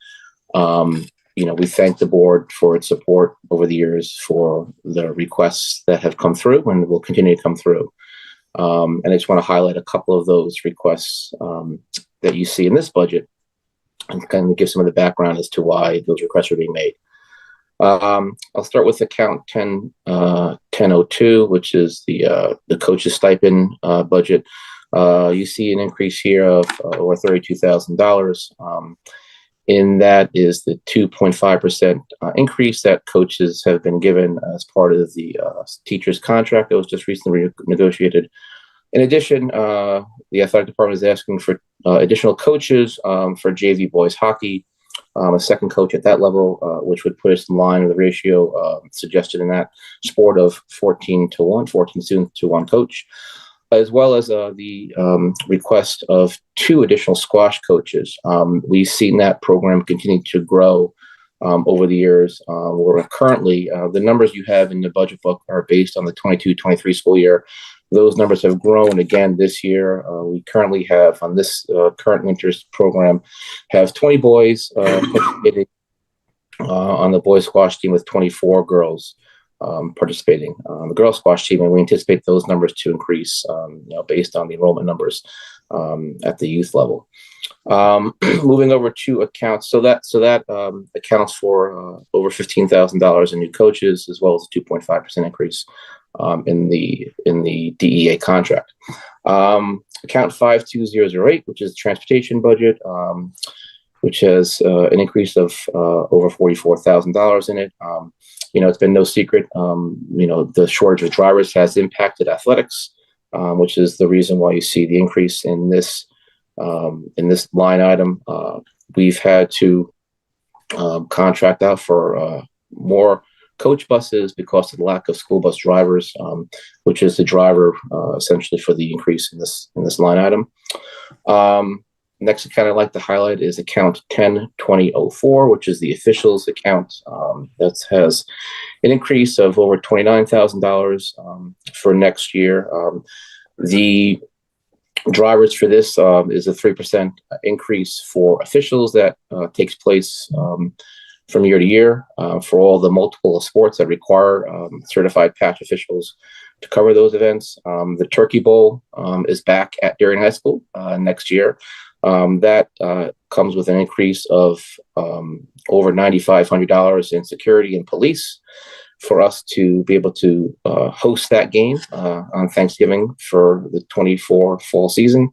We thank the board for its support over the years for the requests that have come through and will continue to come through. And I just want to highlight a couple of those requests that you see in this budget and kind of give some of the background as to why those requests are being made. I'll start with account 1002, which is the coaches stipend budget. You see an increase here of over $32,000. In that is the 2.5% increase that coaches have been given as part of the teacher's contract that was just recently negotiated. In addition, the athletic department is asking for additional coaches for JV boys hockey, a second coach at that level, which would put us in line with the ratio suggested in that sport of 14 students to 1 coach, as well as the request of 2 additional squash coaches. We've seen that program continue to grow over the years. We're currently, the numbers you have in the budget book are based on the 22-23 school year. Those numbers have grown again this year. We currently have, on this current winter's program, have 20 boys participating on the boys squash team, with 24 girls participating on the girls squash team, and we anticipate those numbers to increase based on the enrollment numbers at the youth level. Moving over to accounts, so that accounts for over $15,000 in new coaches, as well as a 2.5% increase in the DEA contract. Account 52008, which is the transportation budget, which has an increase of over $44,000 in it. It's been no secret, the shortage of drivers has impacted athletics, which is the reason why you see the increase in this line item. We've had to contract out for more coach buses because of the lack of school bus drivers, which is the driver essentially for the increase in this line item. Next account I'd like to highlight is account 102004, which is the officials account. That has an increase of over $29,000 for next year. The drivers for this is a 3% increase for officials that takes place from year to year for all the multiple sports that require certified patch officials to cover those events. The Turkey Bowl is back at Darien High School next year. That comes with an increase of over $9,500 in security and police for us to be able to host that game on Thanksgiving for the 24 fall season,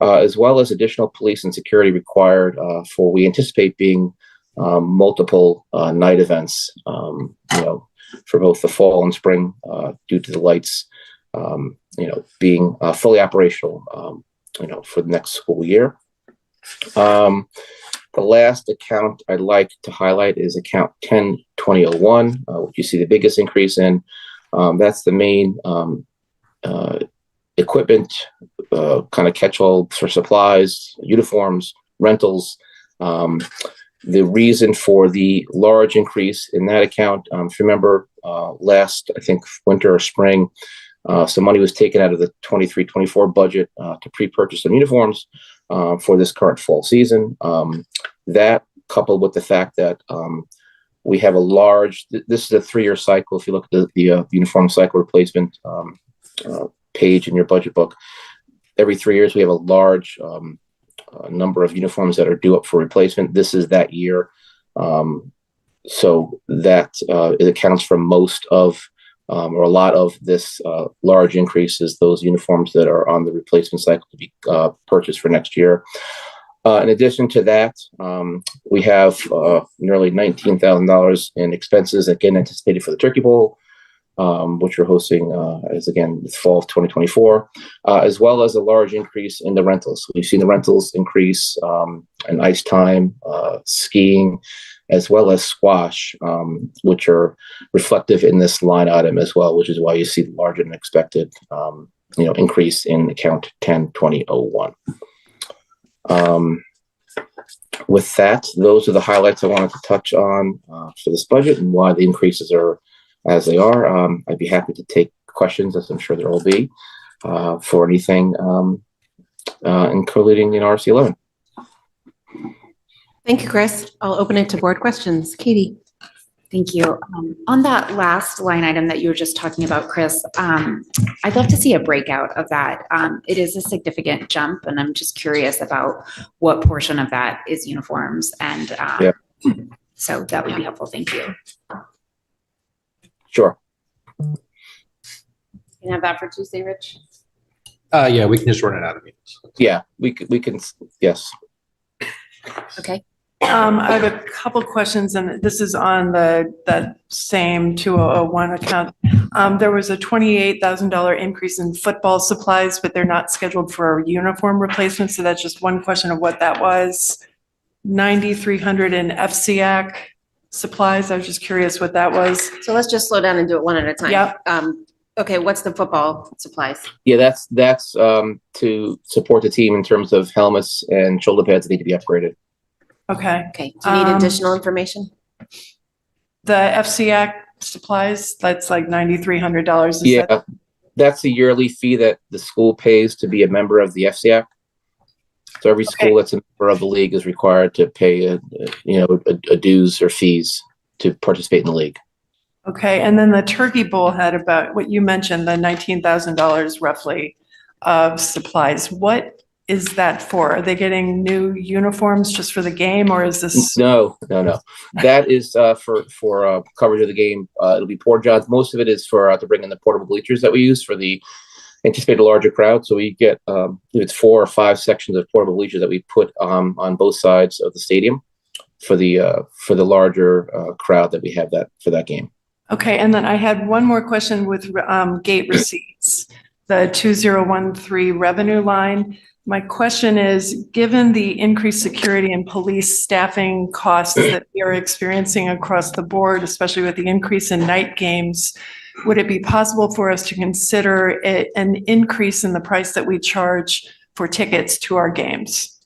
as well as additional police and security required for we anticipate being multiple night events, for both the fall and spring due to the lights, being fully operational, for the next school year. The last account I'd like to highlight is account 102001, which you see the biggest increase in. That's the main equipment, kind of catch-all for supplies, uniforms, rentals. The reason for the large increase in that account, if you remember last, I think, winter or spring, some money was taken out of the 23-24 budget to pre-purchase some uniforms for this current fall season. That coupled with the fact that we have this is a 3-year cycle. If you look at the uniform cycle replacement page in your budget book, every 3 years we have a large number of uniforms that are due up for replacement. This is that year. So that it accounts for most of or a lot of this large increases, those uniforms that are on the replacement cycle to be purchased for next year. In addition to that, we have nearly $19,000 in expenses, again, anticipated for the Turkey Bowl, which we're hosting as again, the fall of 2024, as well as a large increase in the rentals. We've seen the rentals increase in ice time, skiing, as well as squash, which are reflective in this line item as well, which is why you see the larger than expected, increase in account 102001. With that, those are the highlights I wanted to touch on for this budget and why the increases are as they are. I'd be happy to take questions, as I'm sure there will be, for anything including in RC 11. Thank you, Chris. I'll open it to board questions. Katie. Thank you. On that last line item that you were just talking about, Chris, I'd love to see a breakout of that. It is a significant jump, and I'm just curious about what portion of that is uniforms. And so that would be helpful. Thank you. Sure. You can have that for Tuesday, Rich? Yeah, we can just run it out of meetings. Yeah, we can, yes. Okay. I have a couple questions, and this is on that same 2001 account. There was a $28,000 increase in football supplies, but they're not scheduled for a uniform replacement. So that's just one question of what that was. 9,300 in FCAC supplies. I was just curious what that was. So let's just slow down and do it one at a time. Yep. Okay, what's the football supplies? Yeah, that's to support the team in terms of helmets and shoulder pads that need to be upgraded. Okay. Okay, do you need additional information? The FCAC supplies, that's like $9,300. Yeah, that's a yearly fee that the school pays to be a member of the FCAC. So every school that's a member of the league is required to pay a dues or fees to participate in the league. Okay, and then the Turkey Bowl had about what you mentioned, the $19,000 roughly of supplies. What is that for? Are they getting new uniforms just for the game, or is this? No. That is for coverage of the game. It'll be Port Johns. Most of it is for to bring in the portable bleachers that we use for the anticipated larger crowd. So we get it's 4 or 5 sections of portable bleachers that we put on both sides of the stadium for the larger crowd that we have for that game. Okay, and then I had one more question with gate receipts, the 2013 revenue line. My question is, given the increased security and police staffing costs that we are experiencing across the board, especially with the increase in night games, would it be possible for us to consider an increase in the price that we charge for tickets to our games?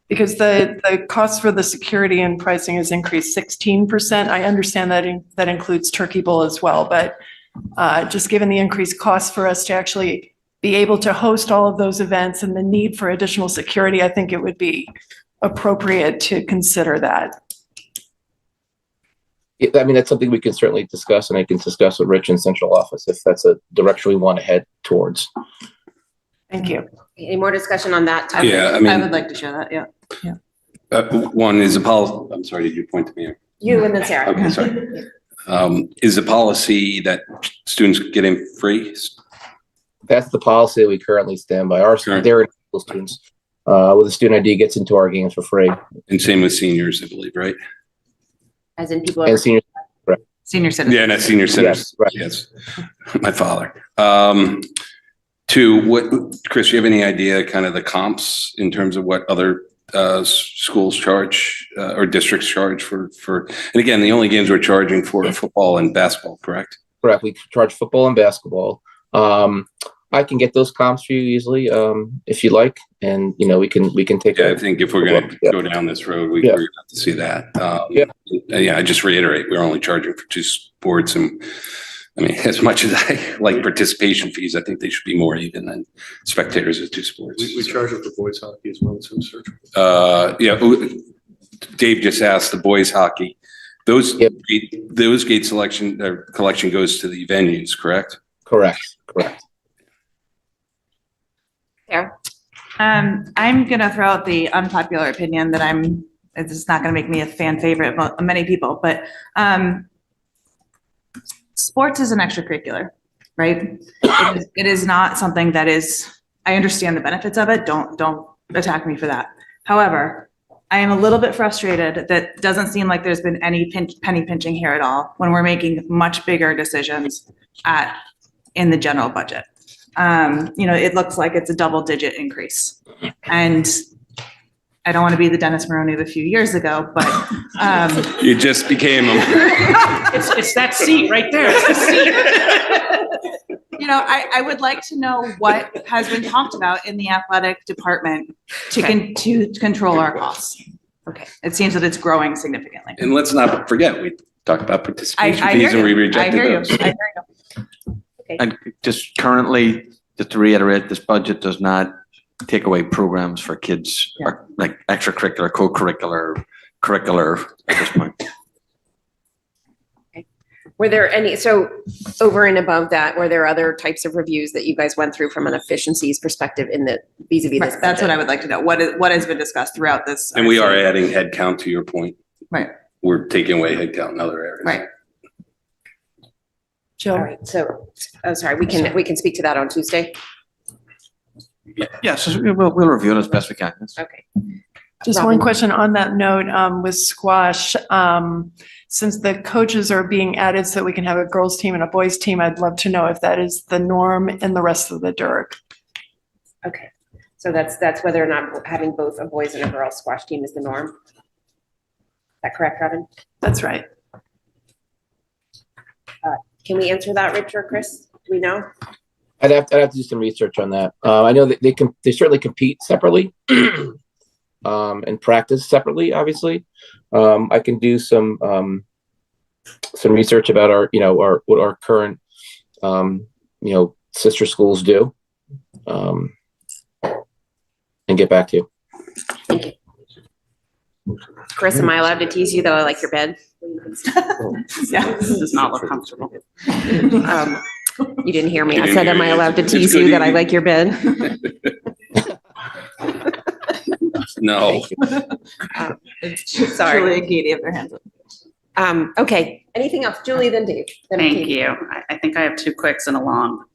Because the cost for the security and pricing has increased 16%. I understand that that includes Turkey Bowl as well, but just given the increased cost for us to actually be able to host all of those events and the need for additional security, I think it would be appropriate to consider that. Yeah, I mean, that's something we can certainly discuss, and I can discuss with Rich in central office if that's a direction we want to head towards. Thank you. Any more discussion on that topic? Yeah, I mean. I would like to share that, yeah. One is a policy, I'm sorry, did you point to me? You and then Sarah. Okay, sorry. Is the policy that students get in free? That's the policy that we currently stand by. Our they're school students with a student ID gets into our games for free. And same with seniors, I believe, right? As in people. And seniors, correct. Senior citizens. Yeah, not senior citizens. Yes, right. Yes, my father. Two, what, Chris, you have any idea kind of the comps in terms of what other schools charge or districts charge for, and again, the only games we're charging for are football and basketball, correct? Correct. We charge football and basketball. I can get those comps for you easily if you like, and we can take. Yeah, I think if we're going to go down this road, we're going to have to see that. Yeah, I just reiterate, we're only charging for 2 sports, and I mean, as much as I like participation fees, I think they should be more even than spectators at 2 sports. We charge it for boys hockey as well as swim search. Yeah, Dave just asked the boys hockey. Those gate selection collection goes to the venues, correct? Correct. Sarah? I'm gonna throw out the unpopular opinion that it's not gonna make me a fan favorite of many people, but sports is an extracurricular, right? It is not something that is, I understand the benefits of it. Don't attack me for that. However, I am a little bit frustrated that doesn't seem like there's been any penny pinching here at all when we're making much bigger decisions in the general budget. It looks like it's a double-digit increase. And I don't want to be the Dennis Maroney of a few years ago, but You just became them. It's that seat right there. It's the seat. I would like to know what has been talked about in the athletic department to control our costs. Okay. It seems that it's growing significantly. And let's not forget, we talked about participation I hear fees and we you. rejected those. I hear you. And just currently, just to reiterate, this budget does not take away programs for kids, or like extracurricular, co-curricular, curricular at this point. Were there any, so over and above that, were there other types of reviews that you guys went through from an efficiencies perspective in the vis-a-vis this? Right, that's what I would like to know. What has been discussed throughout this? And we are adding headcount, to your point. Right. We're taking away headcount in other areas. Right. All right, so, sorry, we can speak to that on Tuesday? Yes, we'll review it as best we can. Okay. Just one question on that note, with squash, since the coaches are being added so we can have a girls team and a boys team, I'd love to know if that is the norm in the rest of the DIRG. Okay, so that's whether or not having both a boys and a girls squash team is the norm? Is that correct, Robin? That's right. Can we answer that, Rich or Chris? Do we know? I'd have to do some research on that. I know that they certainly compete separately and practice separately, obviously. I can do some research about what our current sister schools do, and get back to you. Thank you. Chris, am I allowed to tease you that I like your bed? Yeah, this does not look comfortable. You didn't hear me. I said, am I allowed to tease you that I like your bed? No. Sorry. Julie and Katie have their hands up. Okay, anything else? Julie, then Dave. Then Thank Katie. you. I think I have 2 quicks and a long.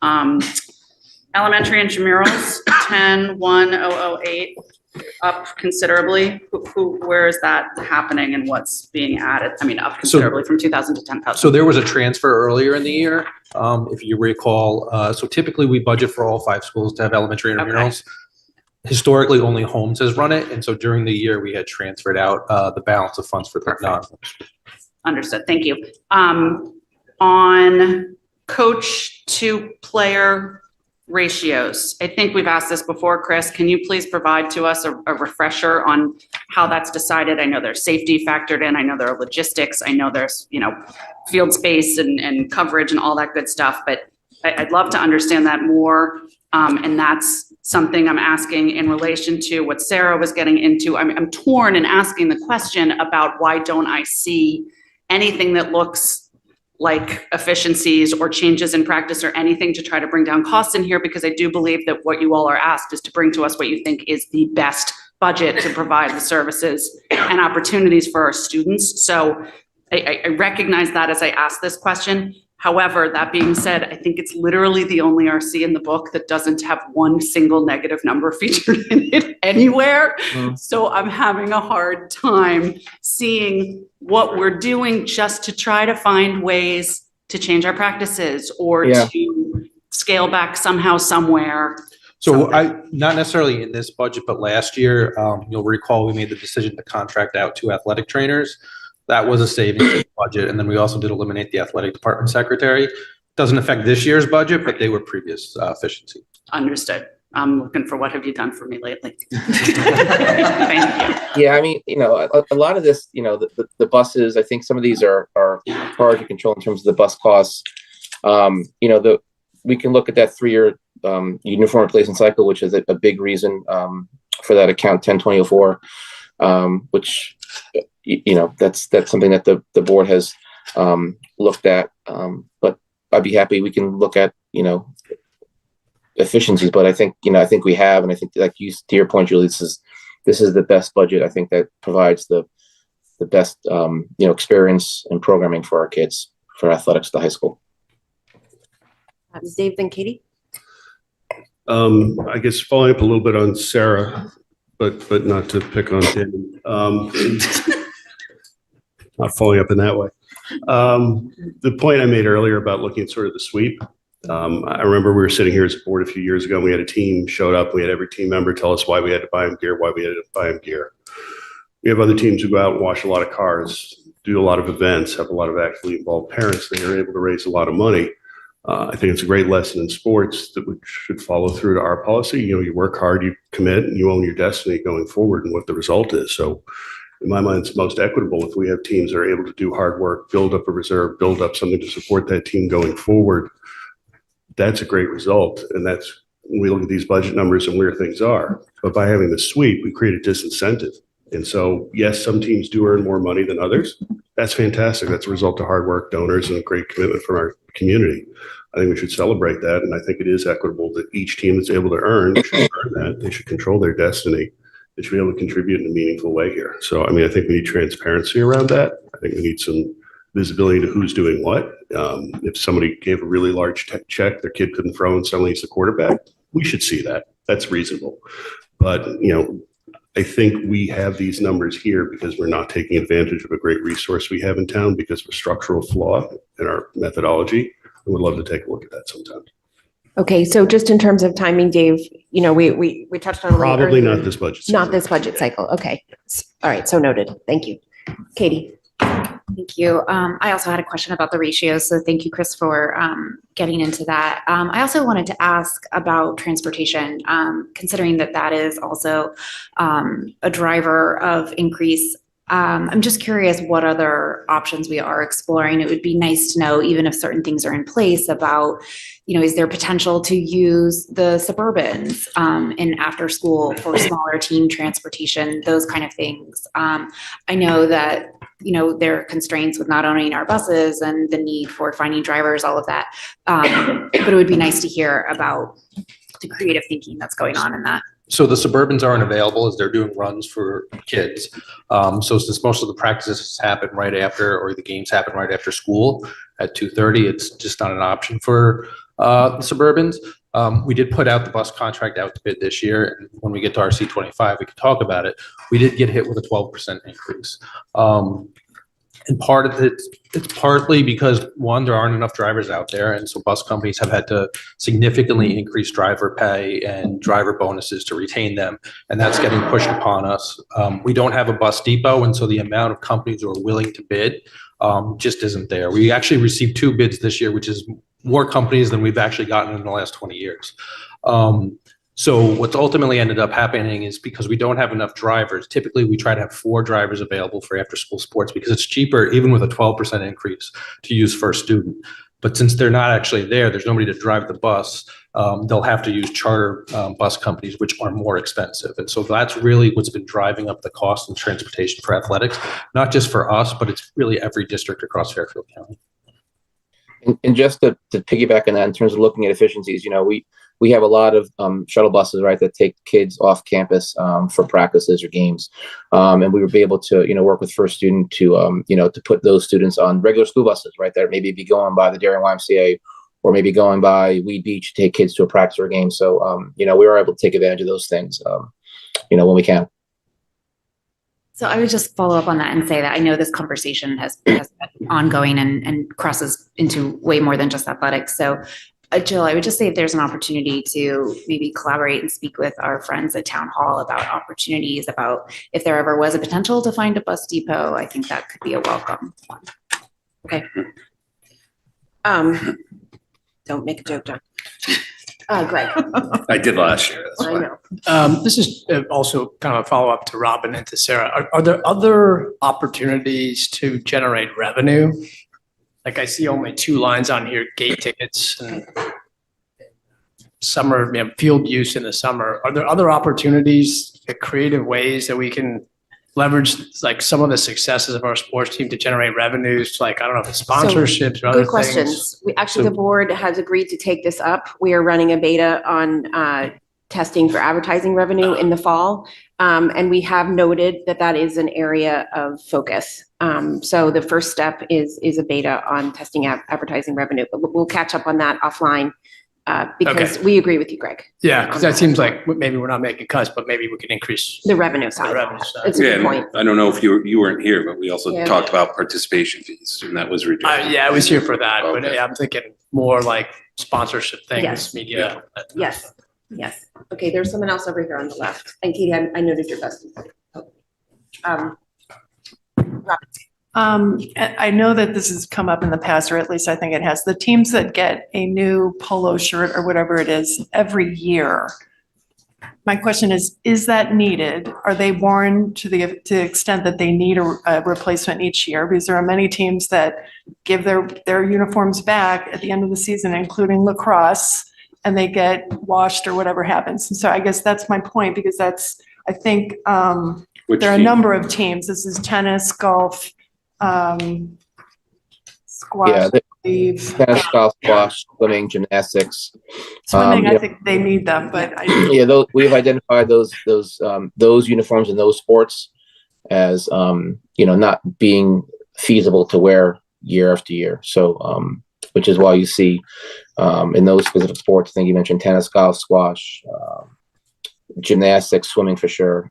Elementary intramurals, 10-1-008, up considerably. Where is that happening and what's being added? I mean, up considerably from 2,000 to 10,000. So there was a transfer earlier in the year, if you recall. So typically we budget for all 5 schools to have elementary intramurals. Historically, only Holmes has run it, and so during the year we had transferred out the balance of funds for the non. Understood. Thank you. On coach to player ratios, I think we've asked this before, Chris. Can you please provide to us a refresher on how that's decided? I know there's safety factored in. I know there are logistics. I know there's, field space and coverage and all that good stuff, but I'd love to understand that more. And that's something I'm asking in relation to what Sarah was getting into. I'm torn in asking the question about why don't I see anything that looks like efficiencies or changes in practice or anything to try to bring down costs in here, because I do believe that what you all are asked is to bring to us what you think is the best budget to provide the services and opportunities for our students. So I recognize that as I ask this question. However, that being said, I think it's literally the only RC in the book that doesn't have one single negative number featured in it anywhere. So I'm having a hard time seeing what we're doing just to try to find ways to change our practices or to scale back somehow, somewhere. So not necessarily in this budget, but last year, you'll recall we made the decision to contract out 2 athletic trainers. That was a savings in the budget. And then we also did eliminate the athletic department secretary. Doesn't affect this year's budget, but they were previous efficiency. Understood. I'm looking for what have you done for me lately? Thank you. Yeah, I mean, a lot of this, the buses, I think some of these are hard to control in terms of the bus costs. We can look at that 3-year uniform replacement cycle, which is a big reason for that account 10-2004, which that's something that the board has looked at. But I'd be happy we can look at efficiencies. But I think we have, and I think to your point, Julie, this is the best budget. I think that provides the best experience and programming for our kids for athletics at the high school. Dave, then Katie. I guess following up a little bit on Sarah, but not to pick on Dan. Not following up in that way. The point I made earlier about looking at sort of the sweep. I remember we were sitting here as a board a few years ago and we had a team showed up. We had every team member tell us why we had to buy them gear, why we had to buy them gear. We have other teams who go out and wash a lot of cars, do a lot of events, have a lot of actively involved parents. They are able to raise a lot of money. I think it's a great lesson in sports that we should follow through to our policy. You work hard, you commit, and you own your destiny going forward and what the result is. So in my mind, it's most equitable if we have teams that are able to do hard work, build up a reserve, build up something to support that team going forward. That's a great result. And that's when we look at these budget numbers and where things are. But by having the sweep, we create a disincentive. And so, yes, some teams do earn more money than others. That's fantastic. That's a result of hard work, donors, and a great commitment from our community. I think we should celebrate that. And I think it is equitable that each team that's able to earn should earn that. They should control their destiny. They should be able to contribute in a meaningful way here. So, I think we need transparency around that. I think we need some visibility to who's doing what. If somebody gave a really large check their kid couldn't throw and suddenly he's the quarterback, we should see that. That's reasonable. But, I think we have these numbers here because we're not taking advantage of a great resource we have in town because of a structural flaw in our methodology. I would love to take a look at that sometime. Okay, so just in terms of timing, Dave, we touched on Probably not this budget cycle. Not this budget cycle. Okay. All right. So noted. Thank you. Katie. Thank you. I also had a question about the ratios, so thank you, Chris, for getting into that. I also wanted to ask about transportation, considering that is also a driver of increase. I'm just curious what other options we are exploring. It would be nice to know, even if certain things are in place, about, is there potential to use the Suburbans in after school for smaller team transportation, those kind of things. I know that, there are constraints with not owning our buses and the need for finding drivers, all of that. But it would be nice to hear about the creative thinking that's going on in that. So the Suburbans aren't available as they're doing runs for kids. So since most of the practices happen right after, or the games happen right after school at 2:30, it's just not an option for the Suburbans. We did put out the bus contract out to bid this year. And when we get to RC 25, we can talk about it. We did get hit with a 12% increase. And part of it, it's partly because, one, there aren't enough drivers out there. And so bus companies have had to significantly increase driver pay and driver bonuses to retain them. And that's getting pushed upon us. We don't have a bus depot. And so the amount of companies who are willing to bid just isn't there. We actually received 2 bids this year, which is more companies than we've actually gotten in the last 20 years. So what's ultimately ended up happening is because we don't have enough drivers, typically we try to have 4 drivers available for after school sports because it's cheaper, even with a 12% increase, to use first student. But since they're not actually there, there's nobody to drive the bus, they'll have to use charter bus companies, which are more expensive. And so that's really what's been driving up the cost of transportation for athletics, not just for us, but it's really every district across Fairfield County. And just to piggyback on that, in terms of looking at efficiencies, we have a lot of shuttle buses, right, that take kids off campus for practices or games, and we would be able to, work with First Student to, to put those students on regular school buses, right, that maybe be going by the Darien YMCA or maybe going by Weed Beach to take kids to a practice or a game. So, we are able to take advantage of those things, when we can. So I would just follow up on that and say that I know this conversation has been ongoing and crosses into way more than just athletics. So Jill, I would just say if there's an opportunity to maybe collaborate and speak with our friends at Town Hall about opportunities, about if there ever was a potential to find a bus depot, I think that could be a welcome one. Okay. Don't make a joke, John. Greg. I did last year. That's I why. know. This is also kind of a follow-up to Robin and to Sarah. Are there other opportunities to generate revenue? Like I see only 2 lines on here, gate tickets and summer, field use in the summer. Are there other opportunities, creative ways that we can leverage like some of the successes of our sports team to generate revenues? Like, I don't know, if it's sponsorships or other Good questions. things. The board has agreed to take this up. We are running a beta on testing for advertising revenue in the fall. And we have noted that that is an area of focus. So the first step is a beta on testing advertising revenue, but we'll catch up on that offline because we agree with you, Greg. Yeah, because that seems like maybe we're not making cuts, but maybe we can increase the revenue side. It's a good point. I don't know if you weren't here, but we also Yeah. talked about participation fees, and that was reduced. Yeah, I was here for that, but Okay. I'm thinking more like sponsorship things, Yes. media. Yes, yes. Okay, there's someone else over here on the left. And Katie, I noted your best. I know that this has come up in the past, or at least I think it has. The teams that get a new polo shirt or whatever it is every year. My question is that needed? Are they worn to the extent that they need a replacement each year? Because there are many teams that give their uniforms back at the end of the season, including lacrosse, and they get washed or whatever happens. And so I guess that's my point, because I think Which there are a team? number of teams. This is tennis, golf, squash, Yeah, I believe. Tennis, golf, squash, swimming, gymnastics. Swimming, I yeah. think they need them, but Yeah, we've identified those uniforms and those sports as not being feasible to wear year after year. So which is why you see in those specific sports, I think you mentioned tennis, golf, squash, gymnastics, swimming for sure,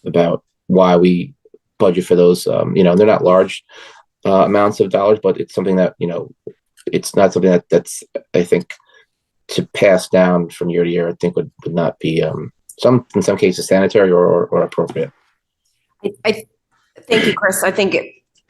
about why we budget for those. They're not large amounts of dollars, but it's something that, it's not something that's, I think, to pass down from year to year, I think would not be in some cases sanitary or appropriate. I thank you, Chris. I think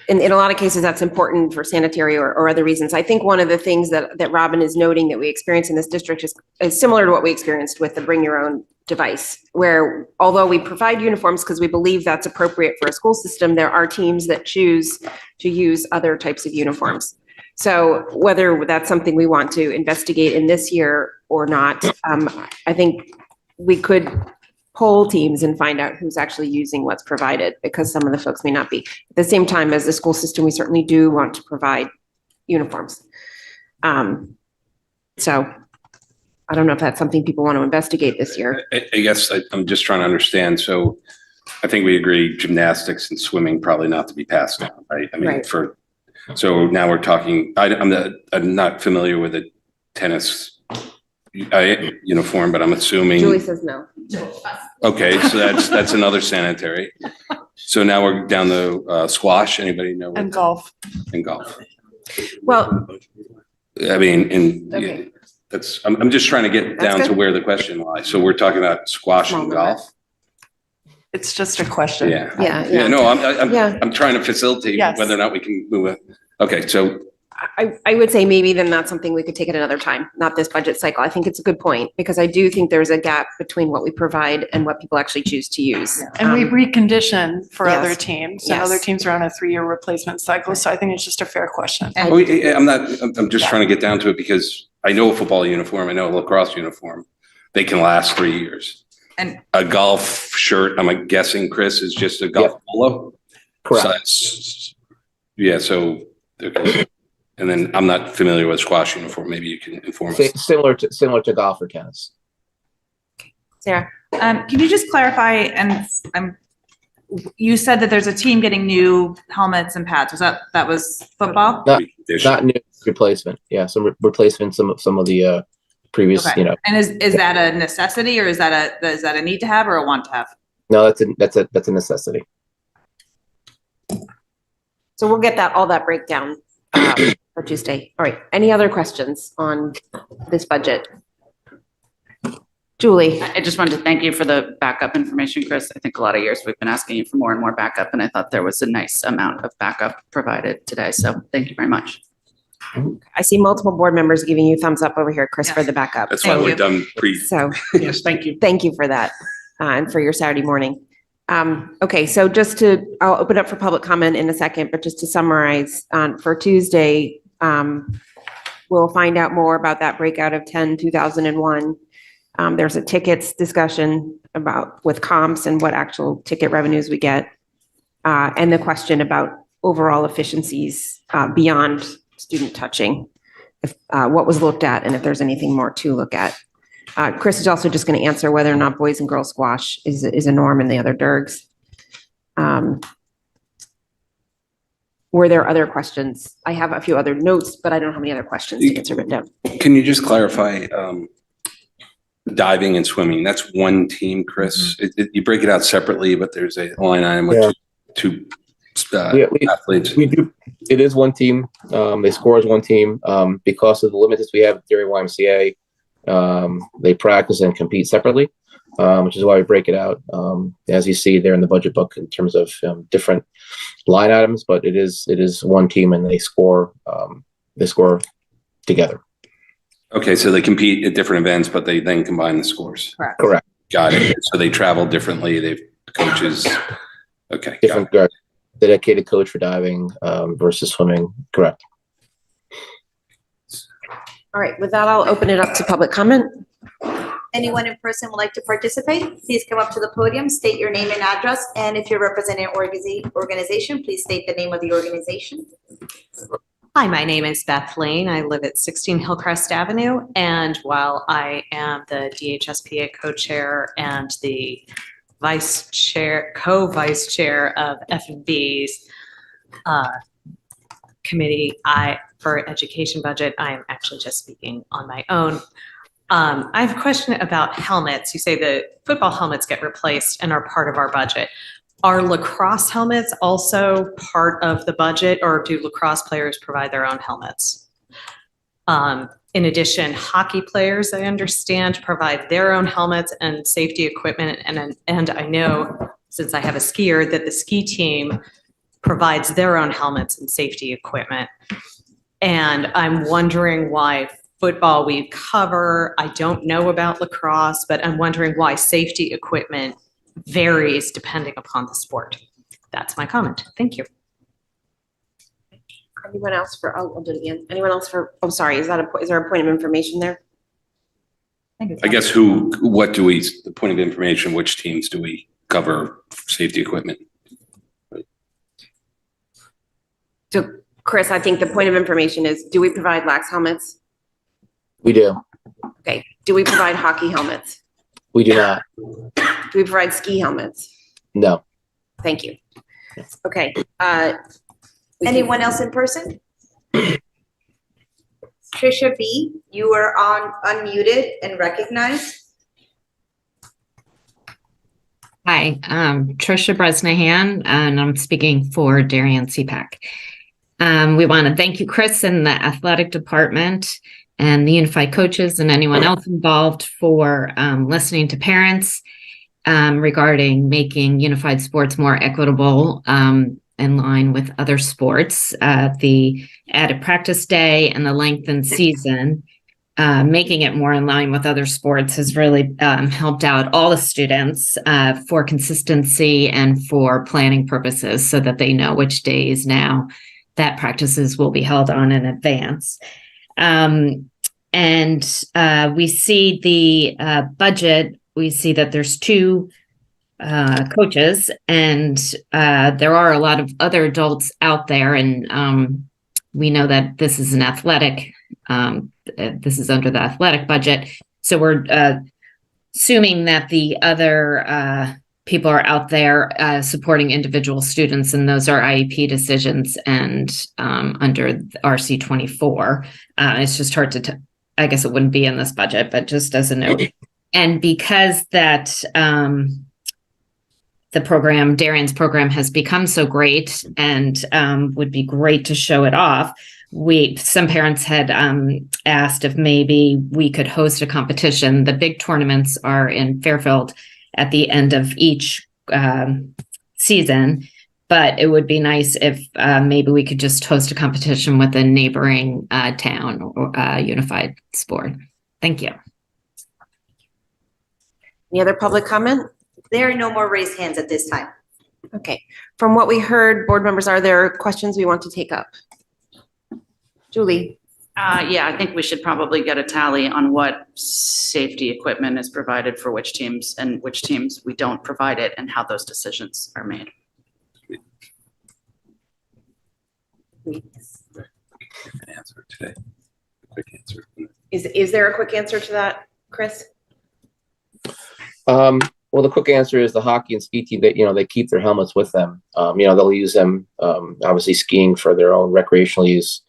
in a lot of cases that's important for sanitary or other reasons. I think one of the things that Robin is noting that we experience in this district is similar to what we experienced with the Bring Your Own device, where although we provide uniforms because we believe that's appropriate for a school system, there are teams that choose to use other types of uniforms. So whether that's something we want to investigate in this year or not, I think we could poll teams and find out who's actually using what's provided, because some of the folks may not be. At the same time, as the school system, we certainly do want to provide uniforms. So I don't know if that's something people want to investigate this year. I guess I'm just trying to understand. So I think we agree gymnastics and swimming probably not to be passed down, right? I mean, Right. so now we're talking, I'm not familiar with the tennis uniform, but I'm assuming. Julie says no. Okay, so that's another sanitary. So now we're down to squash. Anybody know? And golf. And golf. Well, I mean, Okay. I'm just trying to get That's down to good. where the question lies. So we're talking about squash Small and number. golf? It's just a question. Yeah. Yeah, Yeah, no, Yeah. I'm trying to facilitate Yes. whether or not we can move it. Okay, so I would say maybe then that's something we could take at another time, not this budget cycle. I think it's a good point, because I do think there's a gap between what we provide and what people actually choose to use. And we recondition for other yes. teams, and Yes. other teams are on a 3-year replacement cycle, so I think it's just a fair question. Oh, yeah, I'm just trying to get down to it because I know a football uniform, I know a lacrosse uniform. They can last 3 years. And- A golf shirt, I'm guessing, Chris, is just a golf polo? Correct. So that's- Yeah, so, okay. And then I'm not familiar with squash uniform. Maybe you can inform us. Similar to golf or tennis. Sarah? Can you just clarify, and you said that there's a team getting new helmets and pads. That was football? Not new replacement. Yeah, some replacement, some of the previous, Okay. you know. And is that a necessity, or is that a need to have or a want to have? No, that's a necessity. So we'll get all that breakdown for Tuesday. All right. Any other questions on this budget? Julie? I just wanted to thank you for the backup information, Chris. I think a lot of years we've been asking you for more and more backup, and I thought there was a nice amount of backup provided today. So thank you very much. I see multiple board members giving you thumbs up over here, Chris, for the backup. That's why we're done pre. So. Yes, thank you. Thank you for that, and for your Saturday morning. Okay, so I'll open up for public comment in a second, but just to summarize, for Tuesday, we'll find out more about that breakout of 2001. There's a tickets discussion with comps and what actual ticket revenues we get. And the question about overall efficiencies, beyond student touching, what was looked at and if there's anything more to look at. Chris is also just going to answer whether or not boys and girls squash is a norm in the other DERGs. Were there other questions? I have a few other notes, but I don't have any other questions to answer written down. Can you just clarify, diving and swimming, that's one team, Chris? You break it out separately, but there's a line item with two athletes. We do. It is one team. They score as one team. Because of the limits we have at Derry YMCA, they practice and compete separately, which is why we break it out. As you see there in the budget book in terms of different line items, but it is one team and they score together. Okay, so they compete at different events, but they then combine the scores. Correct. Got it. So they travel differently. They've coaches. Okay. Different dedicated coach for diving versus swimming. Correct. All right, with that, I'll open it up to public comment. Anyone in person would like to participate, please come up to the podium, state your name and address, and if you're representing an organization, please state the name of the organization. Hi, my name is Beth Lane. I live at 16 Hillcrest Avenue. And while I am the DHSPA co-chair and the co-vice chair of F&B's committee, for education budget, I am actually just speaking on my own. I have a question about helmets. You say the football helmets get replaced and are part of our budget. Are lacrosse helmets also part of the budget, or do lacrosse players provide their own helmets? In addition, hockey players, I understand, provide their own helmets and safety equipment. And I know, since I have a skier, that the ski team provides their own helmets and safety equipment. And I'm wondering why football we cover. I don't know about lacrosse, but I'm wondering why safety equipment varies depending upon the sport. That's my comment. Thank you. Anyone else I'll do it again. Anyone else is there a point of information there? I guess the point of information, which teams do we cover safety equipment? So Chris, I think the point of information is, do we provide lax helmets? We do. Okay. Do we provide hockey helmets? We do not. Do we provide ski helmets? No. Thank you. Okay. Anyone else in person? Trisha B., you are unmuted and recognized. Hi, Trisha Bresnahan, and I'm speaking for Darien CPAC. We want to thank you, Chris, and the athletic department and the unified coaches and anyone else involved for listening to parents regarding making unified sports more equitable in line with other sports. The added practice day and the lengthened season, making it more in line with other sports has really helped out all the students for consistency and for planning purposes so that they know which days now that practices will be held on in advance. And we see the budget, we see that there's two coaches and there are a lot of other adults out there. And we know that this is an athletic, this is under the athletic budget. So we're assuming that the other people are out there supporting individual students, and those are IEP decisions and under RC 24. It's just hard to, I guess it wouldn't be in this budget, but just as a note. And because that the program, Darien's program, has become so great and would be great to show it off, some parents had asked if maybe we could host a competition. The big tournaments are in Fairfield at the end of each season, but it would be nice if maybe we could just host a competition with a neighboring town or unified sport. Thank you. Any other public comment? There are no more raised hands at this time. Okay. From what we heard, board members, are there questions we want to take up? Julie? Yeah, I think we should probably get a tally on what safety equipment is provided for which teams and which teams we don't provide it and how those decisions are made. Answer today. Quick answer. Is there a quick answer to that, Chris? Well, the quick answer is the hockey and ski team, they keep their helmets with them. They'll use them, obviously skiing for their own recreational use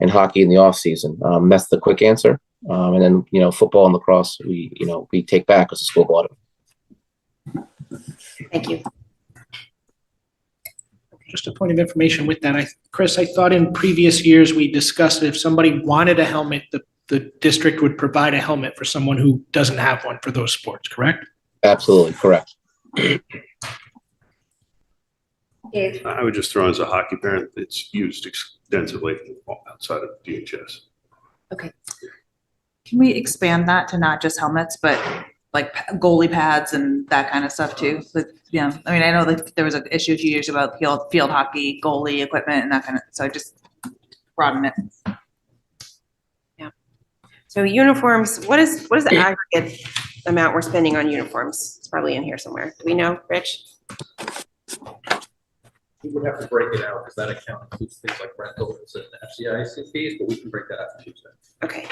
and hockey in the off season. That's the quick answer. And then, football and lacrosse, we take back as a school bought them. Thank you. Just a point of information with that. Chris, I thought in previous years we discussed that if somebody wanted a helmet, the district would provide a helmet for someone who doesn't have one for those sports, correct? Absolutely correct. I would just throw in as a hockey parent, it's used extensively outside of DHS. Okay. Can we expand that to not just helmets, but like goalie pads and that kind of stuff too? But, I know that there was an issue a few years about field hockey, goalie equipment and that kind of, so I just broaden it. Yeah. So uniforms, what is the aggregate amount we're spending on uniforms? It's probably in here somewhere. Do we know, Rich? We would have to break it out because that account includes things like rentals and FCIC fees, but we can break that out for Tuesday. Okay.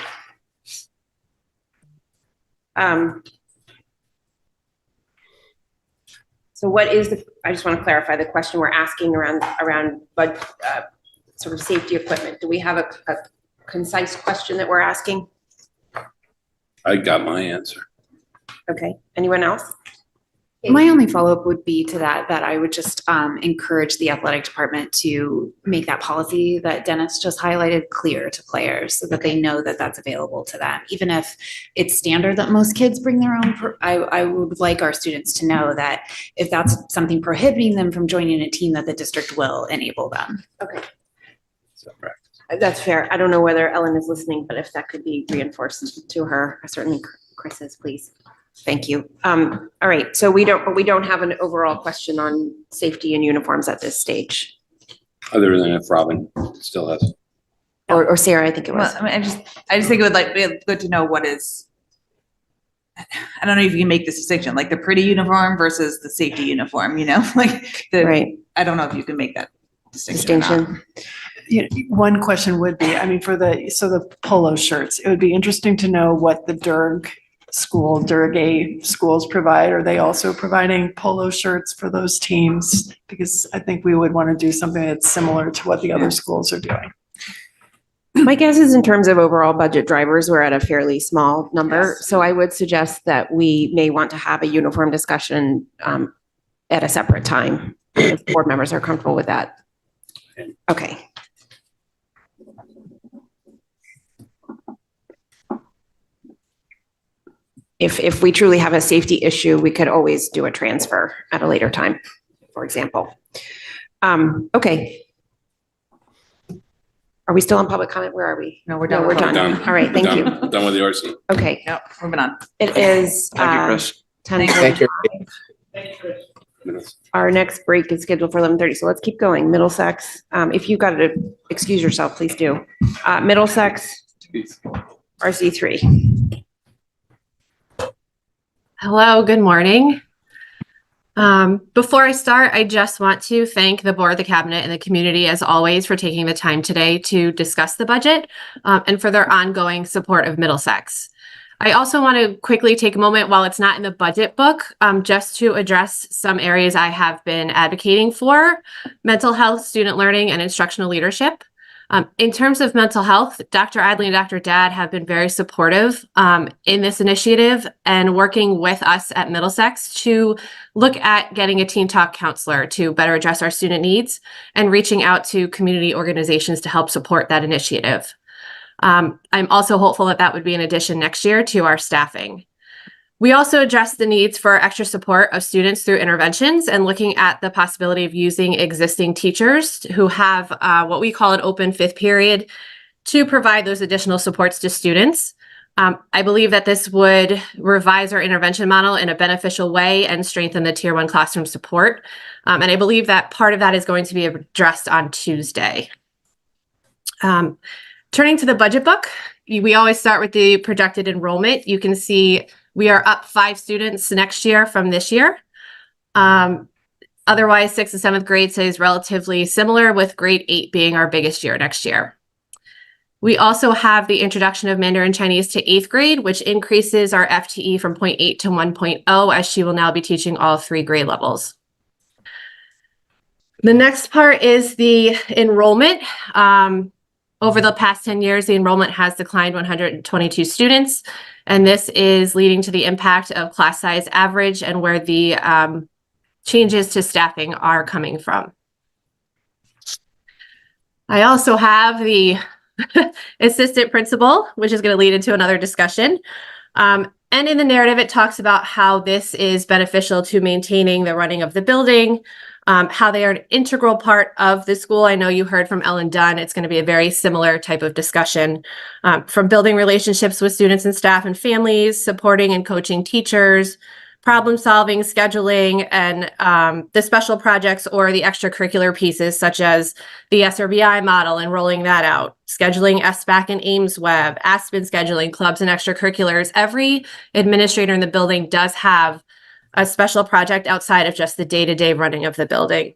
So what is I just want to clarify the question we're asking around sort of safety equipment. Do we have a concise question that we're asking? I got my answer. Okay. Anyone else? My only follow-up would be to that I would just encourage the athletic department to make that policy that Dennis just highlighted clear to players so that they know that that's available to them. Even if it's standard that most kids bring their own, I would like our students to know that if that's something prohibiting them from joining a team, that the district will enable them. Okay. That's fair. I don't know whether Ellen is listening, but if that could be reinforced to her, certainly Chris is, please. Thank you. All right. So we don't have an overall question on safety and uniforms at this stage. Other than if Robin still has. Or Sarah, I think it was. Well, I just think it would be good to know what is, I don't know if you can make this distinction, like the pretty uniform versus the safety uniform, right. I don't know if you can make that distinction. One question would be, for the polo shirts, it would be interesting to know what the Durg A schools provide. Are they also providing polo shirts for those teams? Because I think we would want to do something that's similar to what the other schools are doing. My guess is in terms of overall budget drivers, we're at a fairly small number. So I would suggest that we may want to have a uniform discussion at a separate time, if board members are comfortable with that. Okay. If we truly have a safety issue, we could always do a transfer at a later time, for example. Okay. Are we still on public comment? Where are we? No, we're done. We're done. Done. All right, thank Done. you. Done with the RC. Okay, Yep, moving on. it is Thank you, Chris. 10:45. Thank you. Our next break is scheduled for 11:30, so let's keep going. Middlesex, if you've got to excuse yourself, please do. Middlesex, RC3. Hello, good morning. Before I start, I just want to thank the board, the cabinet, and the community as always for taking the time today to discuss the budget and for their ongoing support of Middlesex. I also want to quickly take a moment while it's not in the budget book, just to address some areas I have been advocating for: mental health, student learning, and instructional leadership. In terms of mental health, Dr. Adley and Dr. Dad have been very supportive in this initiative and working with us at Middlesex to look at getting a teen talk counselor to better address our student needs and reaching out to community organizations to help support that initiative. I'm also hopeful that that would be an addition next year to our staffing. We also address the needs for extra support of students through interventions and looking at the possibility of using existing teachers who have what we call an open fifth period to provide those additional supports to students. I believe that this would revise our intervention model in a beneficial way and strengthen the Tier 1 classroom support. And I believe that part of that is going to be addressed on Tuesday. Turning to the budget book, we always start with the projected enrollment. You can see we are up 5 students next year from this year. Otherwise, 6th and 7th grade stays relatively similar, with grade 8 being our biggest year next year. We also have the introduction of Mandarin Chinese to 8th grade, which increases our FTE from 0.8 to 1.0, as she will now be teaching all 3 grade levels. The next part is the enrollment. Over the past 10 years, the enrollment has declined 122 students, and this is leading to the impact of class size average and where the changes to staffing are coming from. I also have the assistant principal, which is going to lead into another discussion. And in the narrative, it talks about how this is beneficial to maintaining the running of the building, how they are an integral part of the school. I know you heard from Ellen Dunn. It's going to be a very similar type of discussion, from building relationships with students and staff and families, supporting and coaching teachers, problem solving, scheduling, and the special projects or the extracurricular pieces such as the SRBI model and rolling that out, scheduling SBAC and Ames Web, Aspen scheduling, clubs and extracurriculars. Every administrator in the building does have a special project outside of just the day-to-day running of the building.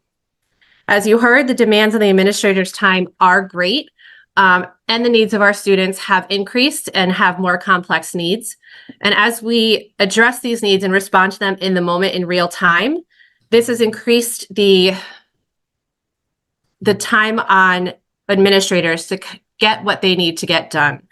As you heard, the demands on the administrator's time are great, and the needs of our students have increased and have more complex needs. And as we address these needs and respond to them in the moment in real time, this has increased the time on administrators to get what they need to get done.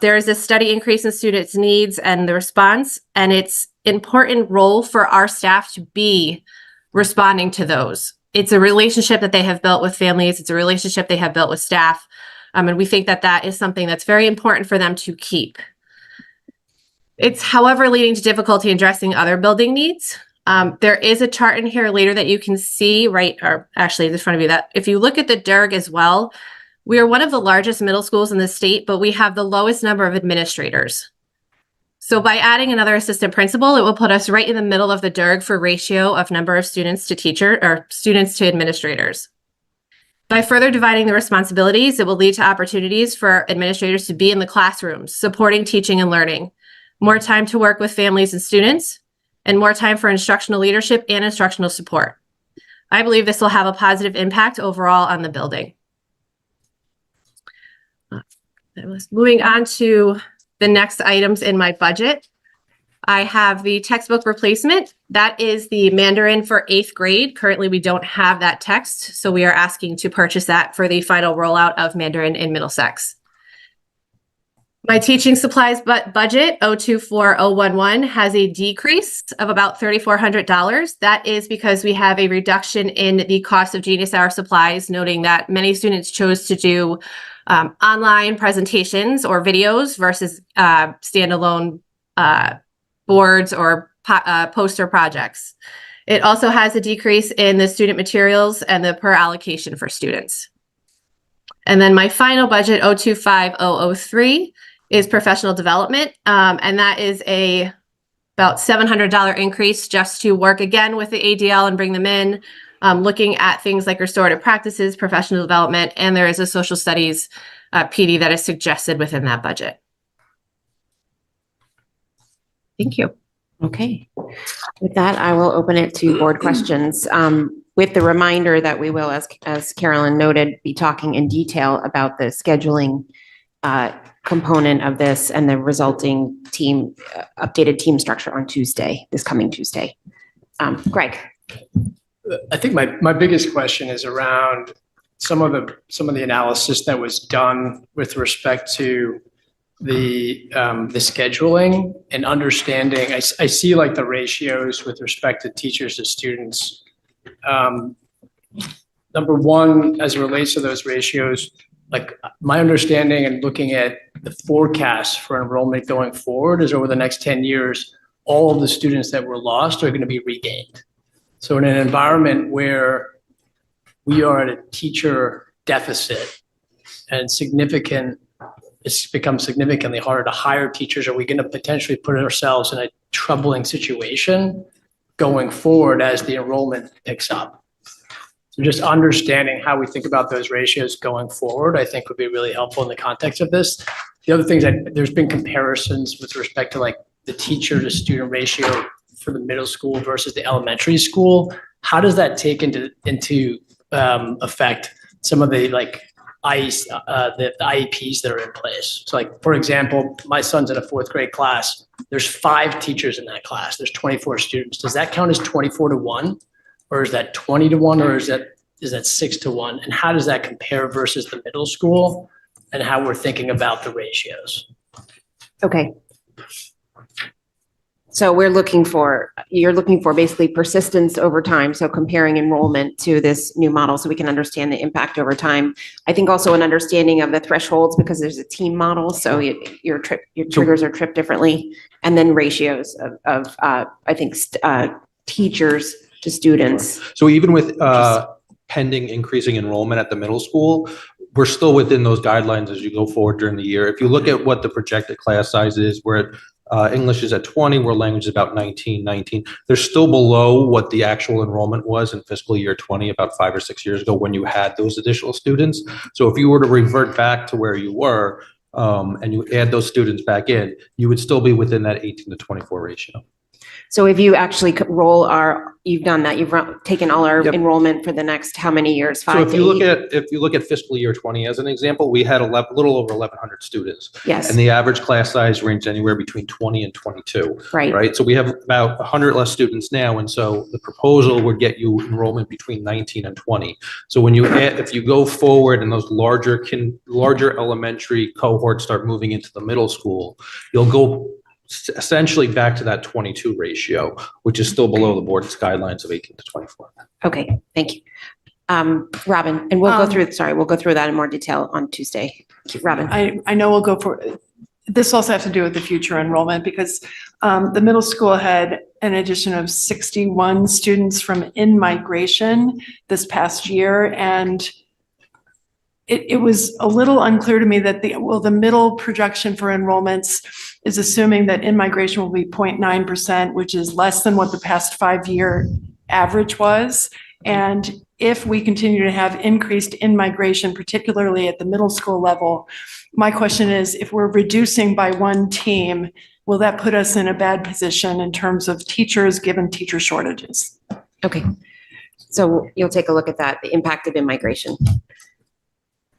There is a steady increase in students' needs and the response, and it's important role for our staff to be responding to those. It's a relationship that they have built with families. It's a relationship they have built with staff. And we think that that is something that's very important for them to keep. It's, however, leading to difficulty in addressing other building needs. There is a chart in here later that you can see, or actually in front of you, that if you look at the DERG as well, we are one of the largest middle schools in the state, but we have the lowest number of administrators. So by adding another assistant principal, it will put us right in the middle of the DERG for ratio of number of students to teacher or students to administrators. By further dividing the responsibilities, it will lead to opportunities for administrators to be in the classrooms, supporting teaching and learning, more time to work with families and students, and more time for instructional leadership and instructional support. I believe this will have a positive impact overall on the building. Moving on to the next items in my budget. I have the textbook replacement. That is the Mandarin for 8th grade. Currently, we don't have that text, so we are asking to purchase that for the final rollout of Mandarin in Middlesex. My teaching supplies budget, 024011, has a decrease of about $3,400. That is because we have a reduction in the cost of Genius Hour supplies, noting that many students chose to do online presentations or videos versus standalone boards or poster projects. It also has a decrease in the student materials and the per allocation for students. And then my final budget, 025003, is professional development. And that is about $700 increase just to work again with the ADL and bring them in, looking at things like restorative practices, professional development, and there is a social studies PD that is suggested within that budget. Thank you. Okay. With that, I will open it to board questions, with the reminder that we will, as Carolyn noted, be talking in detail about the scheduling component of this and the resulting team, updated team structure on Tuesday, this coming Tuesday. Greg. I think my biggest question is around some of the analysis that was done with respect to the scheduling and understanding. I see like the ratios with respect to teachers to students. Number one, as it relates to those ratios, like my understanding and looking at the forecast for enrollment going forward is over the next 10 years, all of the students that were lost are going to be regained. So in an environment where we are at a teacher deficit and it's become significantly harder to hire teachers, are we going to potentially put ourselves in a troubling situation going forward as the enrollment picks up? So just understanding how we think about those ratios going forward, I think would be really helpful in the context of this. The other things that there's been comparisons with respect to like the teacher to student ratio for the middle school versus the elementary school. How does that take into effect some of the like the IEPs that are in place? So like, for example, my son's in a 4th grade class. There's 5 teachers in that class. There's 24 students. Does that count as 24-1? Or is that 20-1? Or is that 6-1? And how does that compare versus the middle school and how we're thinking about the ratios? Okay. So you're looking for basically persistence over time. So comparing enrollment to this new model so we can understand the impact over time. I think also an understanding of the thresholds because there's a team model. So your triggers are tripped differently. And then ratios of I think, teachers to students. So even with pending increasing enrollment at the middle school, we're still within those guidelines as you go forward during the year. If you look at what the projected class size is, we're at English is at 20, where language is about 19. They're still below what the actual enrollment was in fiscal year 20, about 5 or 6 years ago when you had those additional students. So if you were to revert back to where you were and you add those students back in, you would still be within that 18-24 ratio. So if you actually you've done that, you've taken all our enrollment for the next how many years? 5 So to 8? if you look at fiscal year 20 as an example, we had a little over 1,100 students. Yes. And the average class size ranged anywhere between 20 and 22. Right. Right. So we have about 100 less students now, and so the proposal would get you enrollment between 19 and 20. So when if you go forward and those larger elementary cohorts start moving into the middle school, you'll go essentially back to that 22 ratio, which is still below the board's guidelines of 18-24. Okay, thank you. Robin, and we'll go through that in more detail on Tuesday. Robin. I know we'll go for, this also has to do with the future enrollment because the middle school had an addition of 61 students from in-migration this past year. And it was a little unclear to me that the middle projection for enrollments is assuming that in-migration will be 0.9%, which is less than what the past 5-year average was. And if we continue to have increased in-migration, particularly at the middle school level, my question is, if we're reducing by 1 team, will that put us in a bad position in terms of teachers given teacher shortages? Okay, so you'll take a look at that, the impact of in-migration.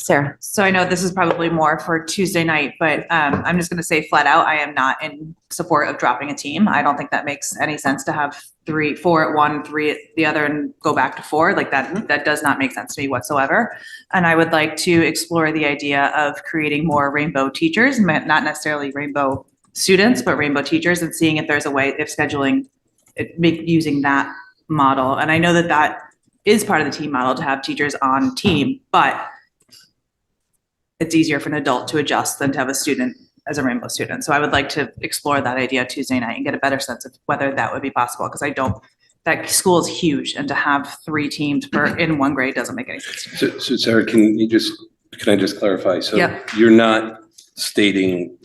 Sarah? So I know this is probably more for Tuesday night, but I'm just gonna say flat out, I am not in support of dropping a team. I don't think that makes any sense to have 4 at one, 3 at the other, and go back to 4. Like that does not make sense to me whatsoever. And I would like to explore the idea of creating more rainbow teachers, not necessarily rainbow students, but rainbow teachers, and seeing if there's a way, if scheduling, using that model. And I know that that is part of the team model to have teachers on team, but it's easier for an adult to adjust than to have a student as a rainbow student. So I would like to explore that idea Tuesday night and get a better sense of whether that would be possible, because that school is huge, and to have 3 teams in one grade doesn't make any sense to me. So Sarah, can I just clarify? So Yep. you're not stating,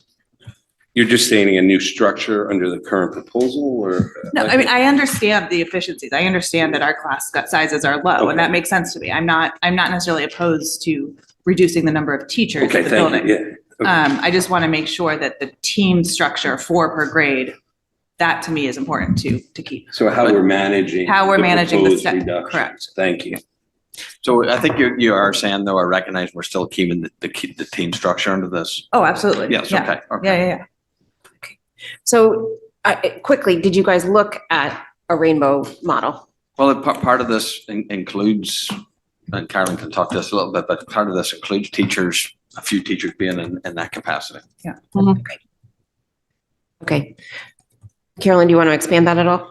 you're just stating a new structure under the current proposal, or? No, I mean, I understand the efficiencies. I understand that our class sizes are low, and that makes sense to me. I'm not necessarily opposed to reducing the number of teachers Okay, in the thank building. you, yeah. I just want to make sure that the team structure, 4 per grade, that to me is important to keep. So how we're managing. How we're managing the proposed step, reductions. correct. Thank you. So I think you are saying, though, I recognize we're still keeping the team structure under this. Oh, absolutely. Yes, Yeah. okay. Yeah. So quickly, did you guys look at a rainbow model? Well, part of this includes, and Carolyn can talk to this a little bit, but part of this includes teachers, a few teachers being in that capacity. Yeah. Okay. Carolyn, do you want to expand that at all?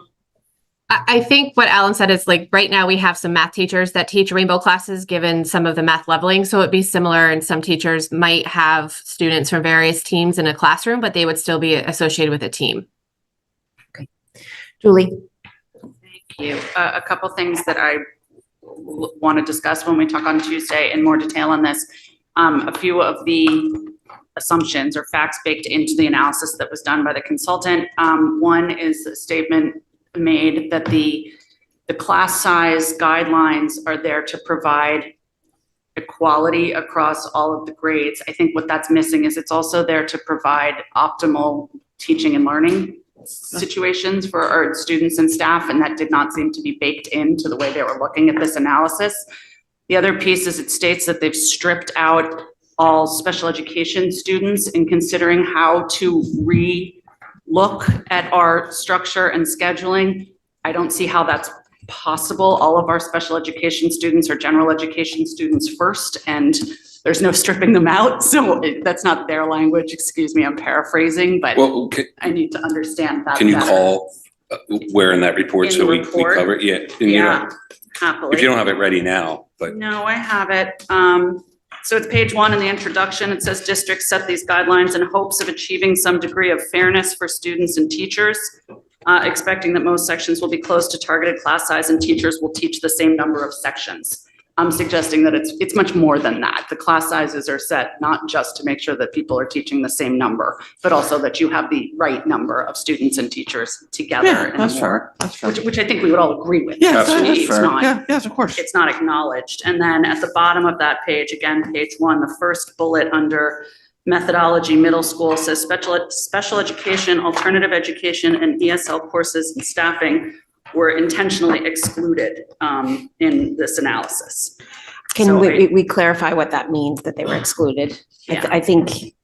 I think what Alan said is like, right now we have some math teachers that teach rainbow classes given some of the math leveling. So it'd be similar, and some teachers might have students from various teams in a classroom, but they would still be associated with a team. Julie? Thank you. A couple things that I want to discuss when we talk on Tuesday in more detail on this. A few of the assumptions or facts baked into the analysis that was done by the consultant. One is a statement made that the class size guidelines are there to provide equality across all of the grades. I think what that's missing is it's also there to provide optimal teaching and learning situations for our students and staff, and that did not seem to be baked into the way they were looking at this analysis. The other piece is it states that they've stripped out all special education students in considering how to look at our structure and scheduling. I don't see how that's possible. All of our special education students are general education students first, and there's no stripping them out. So that's not their language. Excuse me, I'm paraphrasing, but Well, I need to understand that Can you better. call where in that report In so the we report? cover it? Yeah. And you Yeah, don't- happily. If you don't have it ready now, but No, I have it. So it's page 1 in the introduction. It says districts set these guidelines in hopes of achieving some degree of fairness for students and teachers, expecting that most sections will be close to targeted class size and teachers will teach the same number of sections. I'm suggesting that it's much more than that. The class sizes are set not just to make sure that people are teaching the same number, but also that you have the right number of students and teachers together. Yeah, in a that's more- fair. That's fair. Which I think we would all agree with. Yes, To me, that's it's fair. not- Yeah, yes, of course. It's not acknowledged. And then at the bottom of that page, again, page 1, the first bullet under methodology, middle school says special education, alternative education, and ESL courses and staffing were intentionally excluded in this analysis. Can So we clarify what that means, that they were excluded? I think,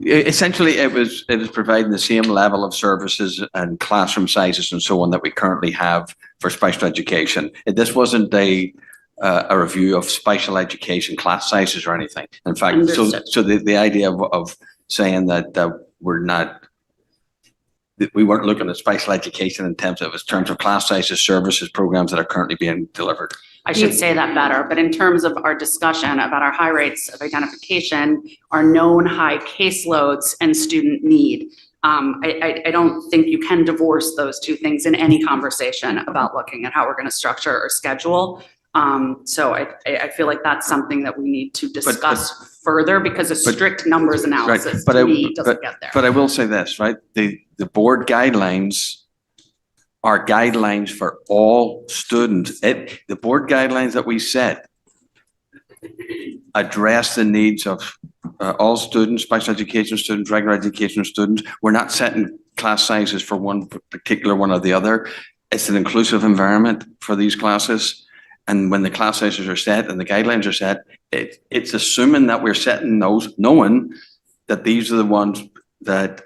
Essentially, it was providing the same level of services and classroom sizes and so on that we currently have for special education. This wasn't a review of special education class sizes or anything. In fact, Understood. so the idea of saying that we weren't looking at special education in terms of class sizes, services, programs that are currently being delivered. I should say that better, but in terms of our discussion about our high rates of identification, our known high caseloads and student need, I don't think you can divorce those two things in any conversation about looking at how we're going to structure or schedule. So I feel like that's something that we need to discuss further, because a strict numbers analysis But to me doesn't get there. But I will say this, right? The board guidelines are guidelines for all students. The board guidelines that we set address the needs of all students, special education students, regular education students. We're not setting class sizes for one particular one or the other. It's an inclusive environment for these classes. And when the class sizes are set and the guidelines are set, it's assuming that we're setting those, knowing that these are the ones that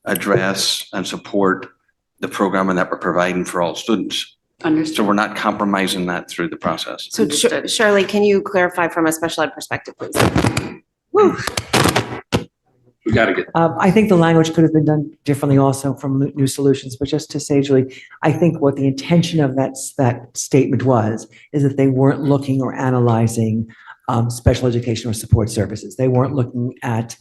address and support the programming that we're providing for all students. Understood. So we're not compromising that through the process. So Shirley, can you clarify from a special ed perspective, please? Woo. We got to get. I think the language could have been done differently also from New Solutions, but just to say, Julie, I think what the intention of that statement is that they weren't looking or analyzing special education or support services. They weren't looking at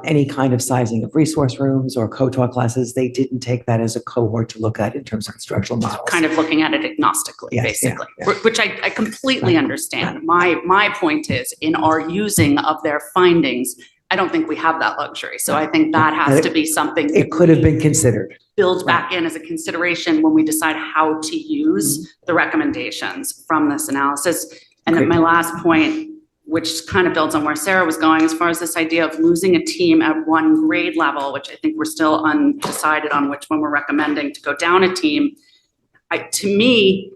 any kind of sizing of resource rooms or co-taught classes. They didn't take that as a cohort to look at in terms of instructional models. Kind of looking at it agnostically, Yes, basically, yeah. which I completely understand. My point is, in our using of their findings, I don't think we have that luxury. So I think that has to be something It could have been considered. build back in as a consideration when we decide how to use the recommendations from this analysis. And then my last point, which kind of builds on where Sarah was going, as far as this idea of losing a team at one grade level, which I think we're still undecided on which one we're recommending to go down a team. To me,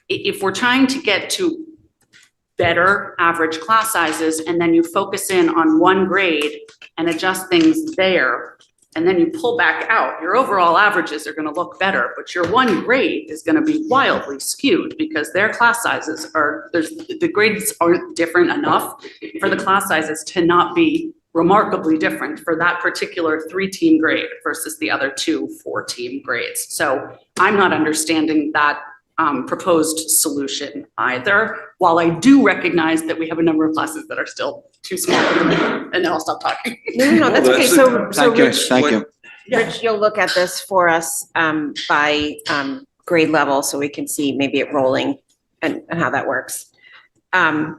if we're trying to get to better average class sizes, and then you focus in on one grade and adjust things there, and then you pull back out, your overall averages are going to look better, but your one grade is going to be wildly skewed because their class sizes the grades aren't different enough for the class sizes to not be remarkably different for that particular 3-team grade versus the other 2 4-team grades. So I'm not understanding that proposed solution either, while I do recognize that we have a number of classes that are still too small. And then I'll stop talking. No, that's okay. So Rich, Thank you. Rich, you'll look at this for us by grade level so we can see maybe it rolling and how that works. And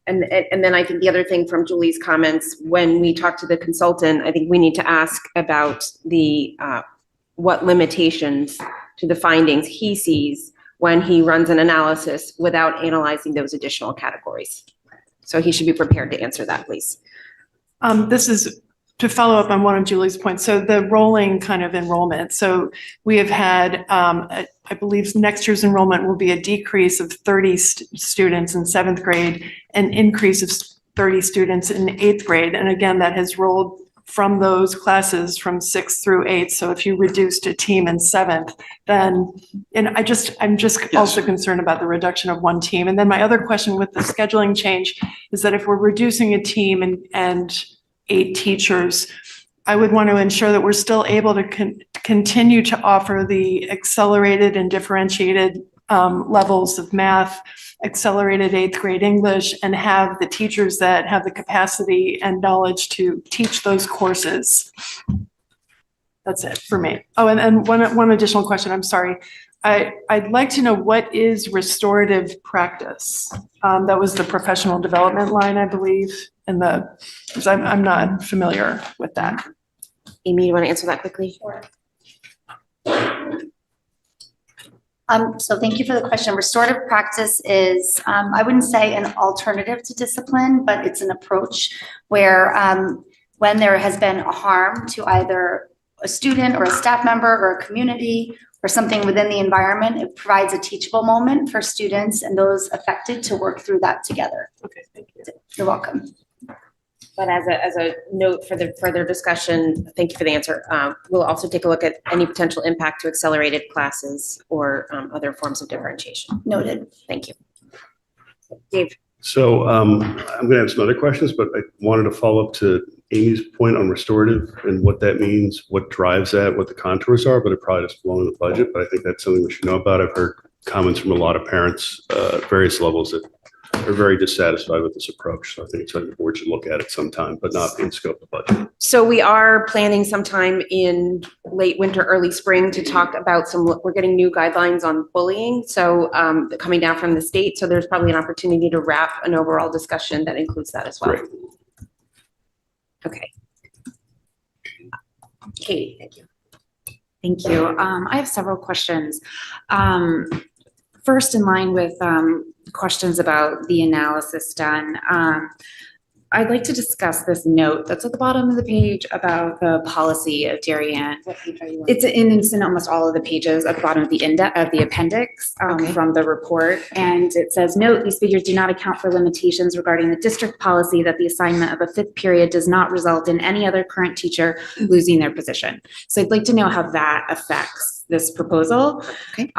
then I think the other thing from Julie's comments, when we talk to the consultant, I think we need to ask about the what limitations to the findings he sees when he runs an analysis without analyzing those additional categories. So he should be prepared to answer that, please. This is to follow up on one of Julie's points. So the rolling kind of enrollment. So we have had, I believe next year's enrollment will be a decrease of 30 students in 7th grade, an increase of 30 students in 8th grade. And again, that has rolled from those classes from 6th through 8th. So if you reduced a team in 7th, then, and I'm just also concerned about the reduction of one team. And then my other question with the scheduling change is that if we're reducing a team and 8 teachers, I would want to ensure that we're still able to continue to offer the accelerated and differentiated levels of math, accelerated 8th grade English, and have the teachers that have the capacity and knowledge to teach those courses. That's it for me. Oh, and one additional question, I'm sorry. I'd like to know, what is restorative practice? That was the professional development line, I believe, because I'm not familiar with that. Amy, you want to answer that quickly? Sure. So thank you for the question. Restorative practice is, I wouldn't say an alternative to discipline, but it's an approach where when there has been a harm to either a student or a staff member or a community or something within the environment, it provides a teachable moment for students and those affected to work through that together. Okay, thank you. You're welcome. But as a note for the further discussion, thank you for the answer. We'll also take a look at any potential impact to accelerated classes or other forms of differentiation. Noted. Thank you. Dave. So I'm going to have some other questions, but I wanted to follow up to Amy's point on restorative and what that means, what drives that, what the contours are, but it probably just blowing the budget. But I think that's something we should know about. I've heard comments from a lot of parents at various levels that are very dissatisfied with this approach. So I think it's something the board should look at it sometime, but not in scope of budget. So we are planning sometime in late winter, early spring to talk about we're getting new guidelines on bullying. So coming down from the state. So there's probably an opportunity to wrap an overall discussion that includes that as well. Great. Okay. Katie, thank you. Thank you. I have several questions. First, in line with questions about the analysis done, I'd like to discuss this note that's at the bottom of the page about the policy of Darien. What page are you on? It's in almost all of the pages at the bottom of the appendix Okay. from the report. And it says, note, these figures do not account for limitations regarding the district policy that the assignment of a fifth period does not result in any other current teacher losing their position. So I'd like to know how that affects this proposal. Okay.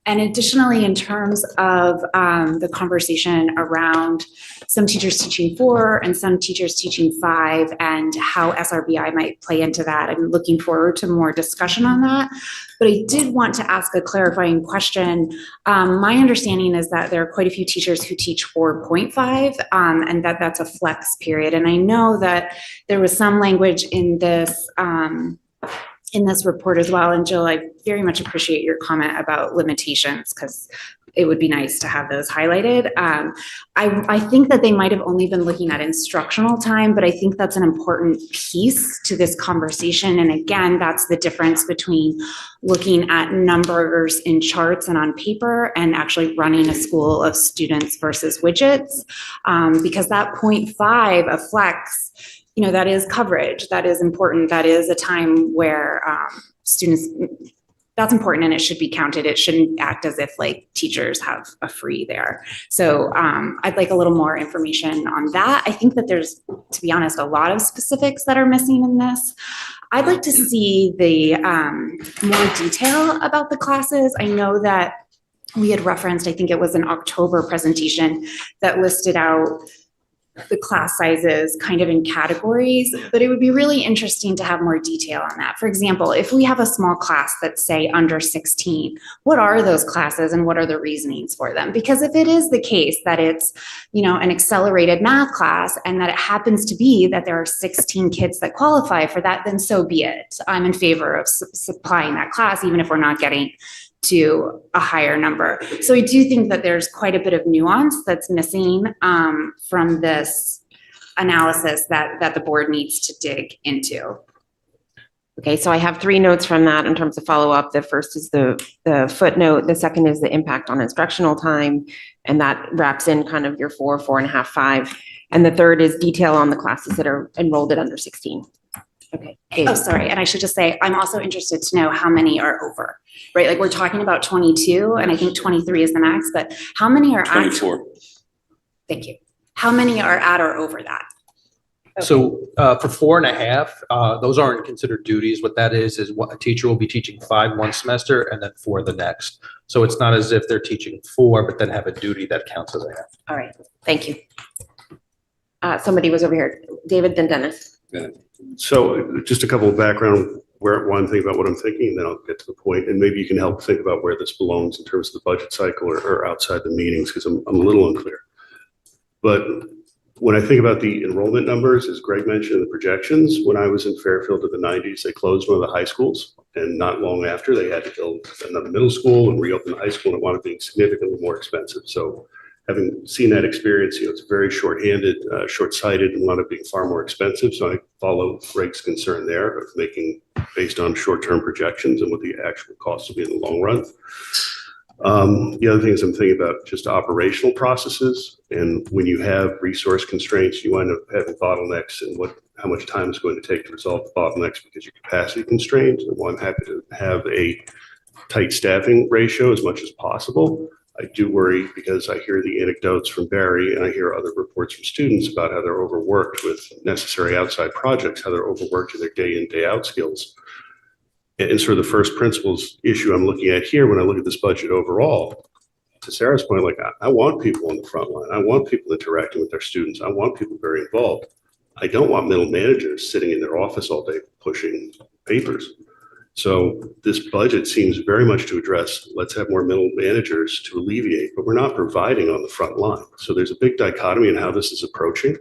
And additionally, in terms of the conversation around some teachers teaching 4 and some teachers teaching 5 and how SRBI might play into that, I'm looking forward to more discussion on that. But I did want to ask a clarifying question. My understanding is that there are quite a few teachers who teach 4.5 and that's a flex period. And I know that there was some language in this report as well. And Jill, I very much appreciate your comment about limitations because it would be nice to have those highlighted. I think that they might have only been looking at instructional time, but I think that's an important piece to this conversation. And again, that's the difference between looking at numbers in charts and on paper and actually running a school of students versus widgets. Because that 0.5 of flex, you know, that is coverage, that is important, that is a time where students, that's important and it should be counted. It shouldn't act as if like teachers have a free there. So I'd like a little more information on that. I think that there's, to be honest, a lot of specifics that are missing in this. I'd like to see the more detail about the classes. I know that we had referenced, I think it was an October presentation that listed out the class sizes kind of in categories, but it would be really interesting to have more detail on that. For example, if we have a small class that's say under 16, what are those classes and what are the reasonings for them? Because if it is the case that it's, you know, an accelerated math class and that it happens to be that there are 16 kids that qualify for that, then so be it. I'm in favor of supplying that class, even if we're not getting to a higher number. So I do think that there's quite a bit of nuance that's missing from this analysis that the board needs to dig into. Okay, so I have 3 notes from that in terms of follow-up. The first is the footnote. The second is the impact on instructional time. And that wraps in kind of your 4, 4.5, 5. And the third is detail on the classes that are enrolled at under 16. Okay. Oh, sorry. And I should just say, I'm also interested to know how many are over, right? Like we're talking about 22 and I think 23 is the max, but how many are 24. Thank you. How many are at or over that? So for 4.5, those aren't considered duties. What that is what a teacher will be teaching 5 one semester and then 4 the next. So it's not as if they're teaching 4, but then have a duty that counts as a half. All right, thank you. Somebody was over here, David, then Dennis. So just a couple of background, one thing about what I'm thinking, and then I'll get to the point, and maybe you can help think about where this belongs in terms of the budget cycle or outside the meetings, because I'm a little unclear. But when I think about the enrollment numbers, as Greg mentioned, the projections, when I was in Fairfield in the 90s, they closed one of the high schools. And not long after, they had to build another middle school and reopen the high school, and it wound up being significantly more expensive. So having seen that experience, you know, it's very short-handed, short-sighted, and wound up being far more expensive. So I follow Greg's concern there of making based on short-term projections and what the actual cost will be in the long run. The other thing is I'm thinking about just operational processes. And when you have resource constraints, you wind up having bottlenecks and how much time it's going to take to resolve the bottlenecks because you're capacity constrained. And while I'm happy to have a tight staffing ratio as much as possible, I do worry because I hear the anecdotes from Barry and I hear other reports from students about how they're overworked with necessary outside projects, how they're overworked in their day in, day out skills. And sort of the first principles issue I'm looking at here when I look at this budget overall, to Sarah's point, like I want people on the front line. I want people interacting with their students. I want people very involved. I don't want middle managers sitting in their office all day pushing papers. So this budget seems very much to address, let's have more middle managers to alleviate, but we're not providing on the front line. So there's a big dichotomy in how this is approaching.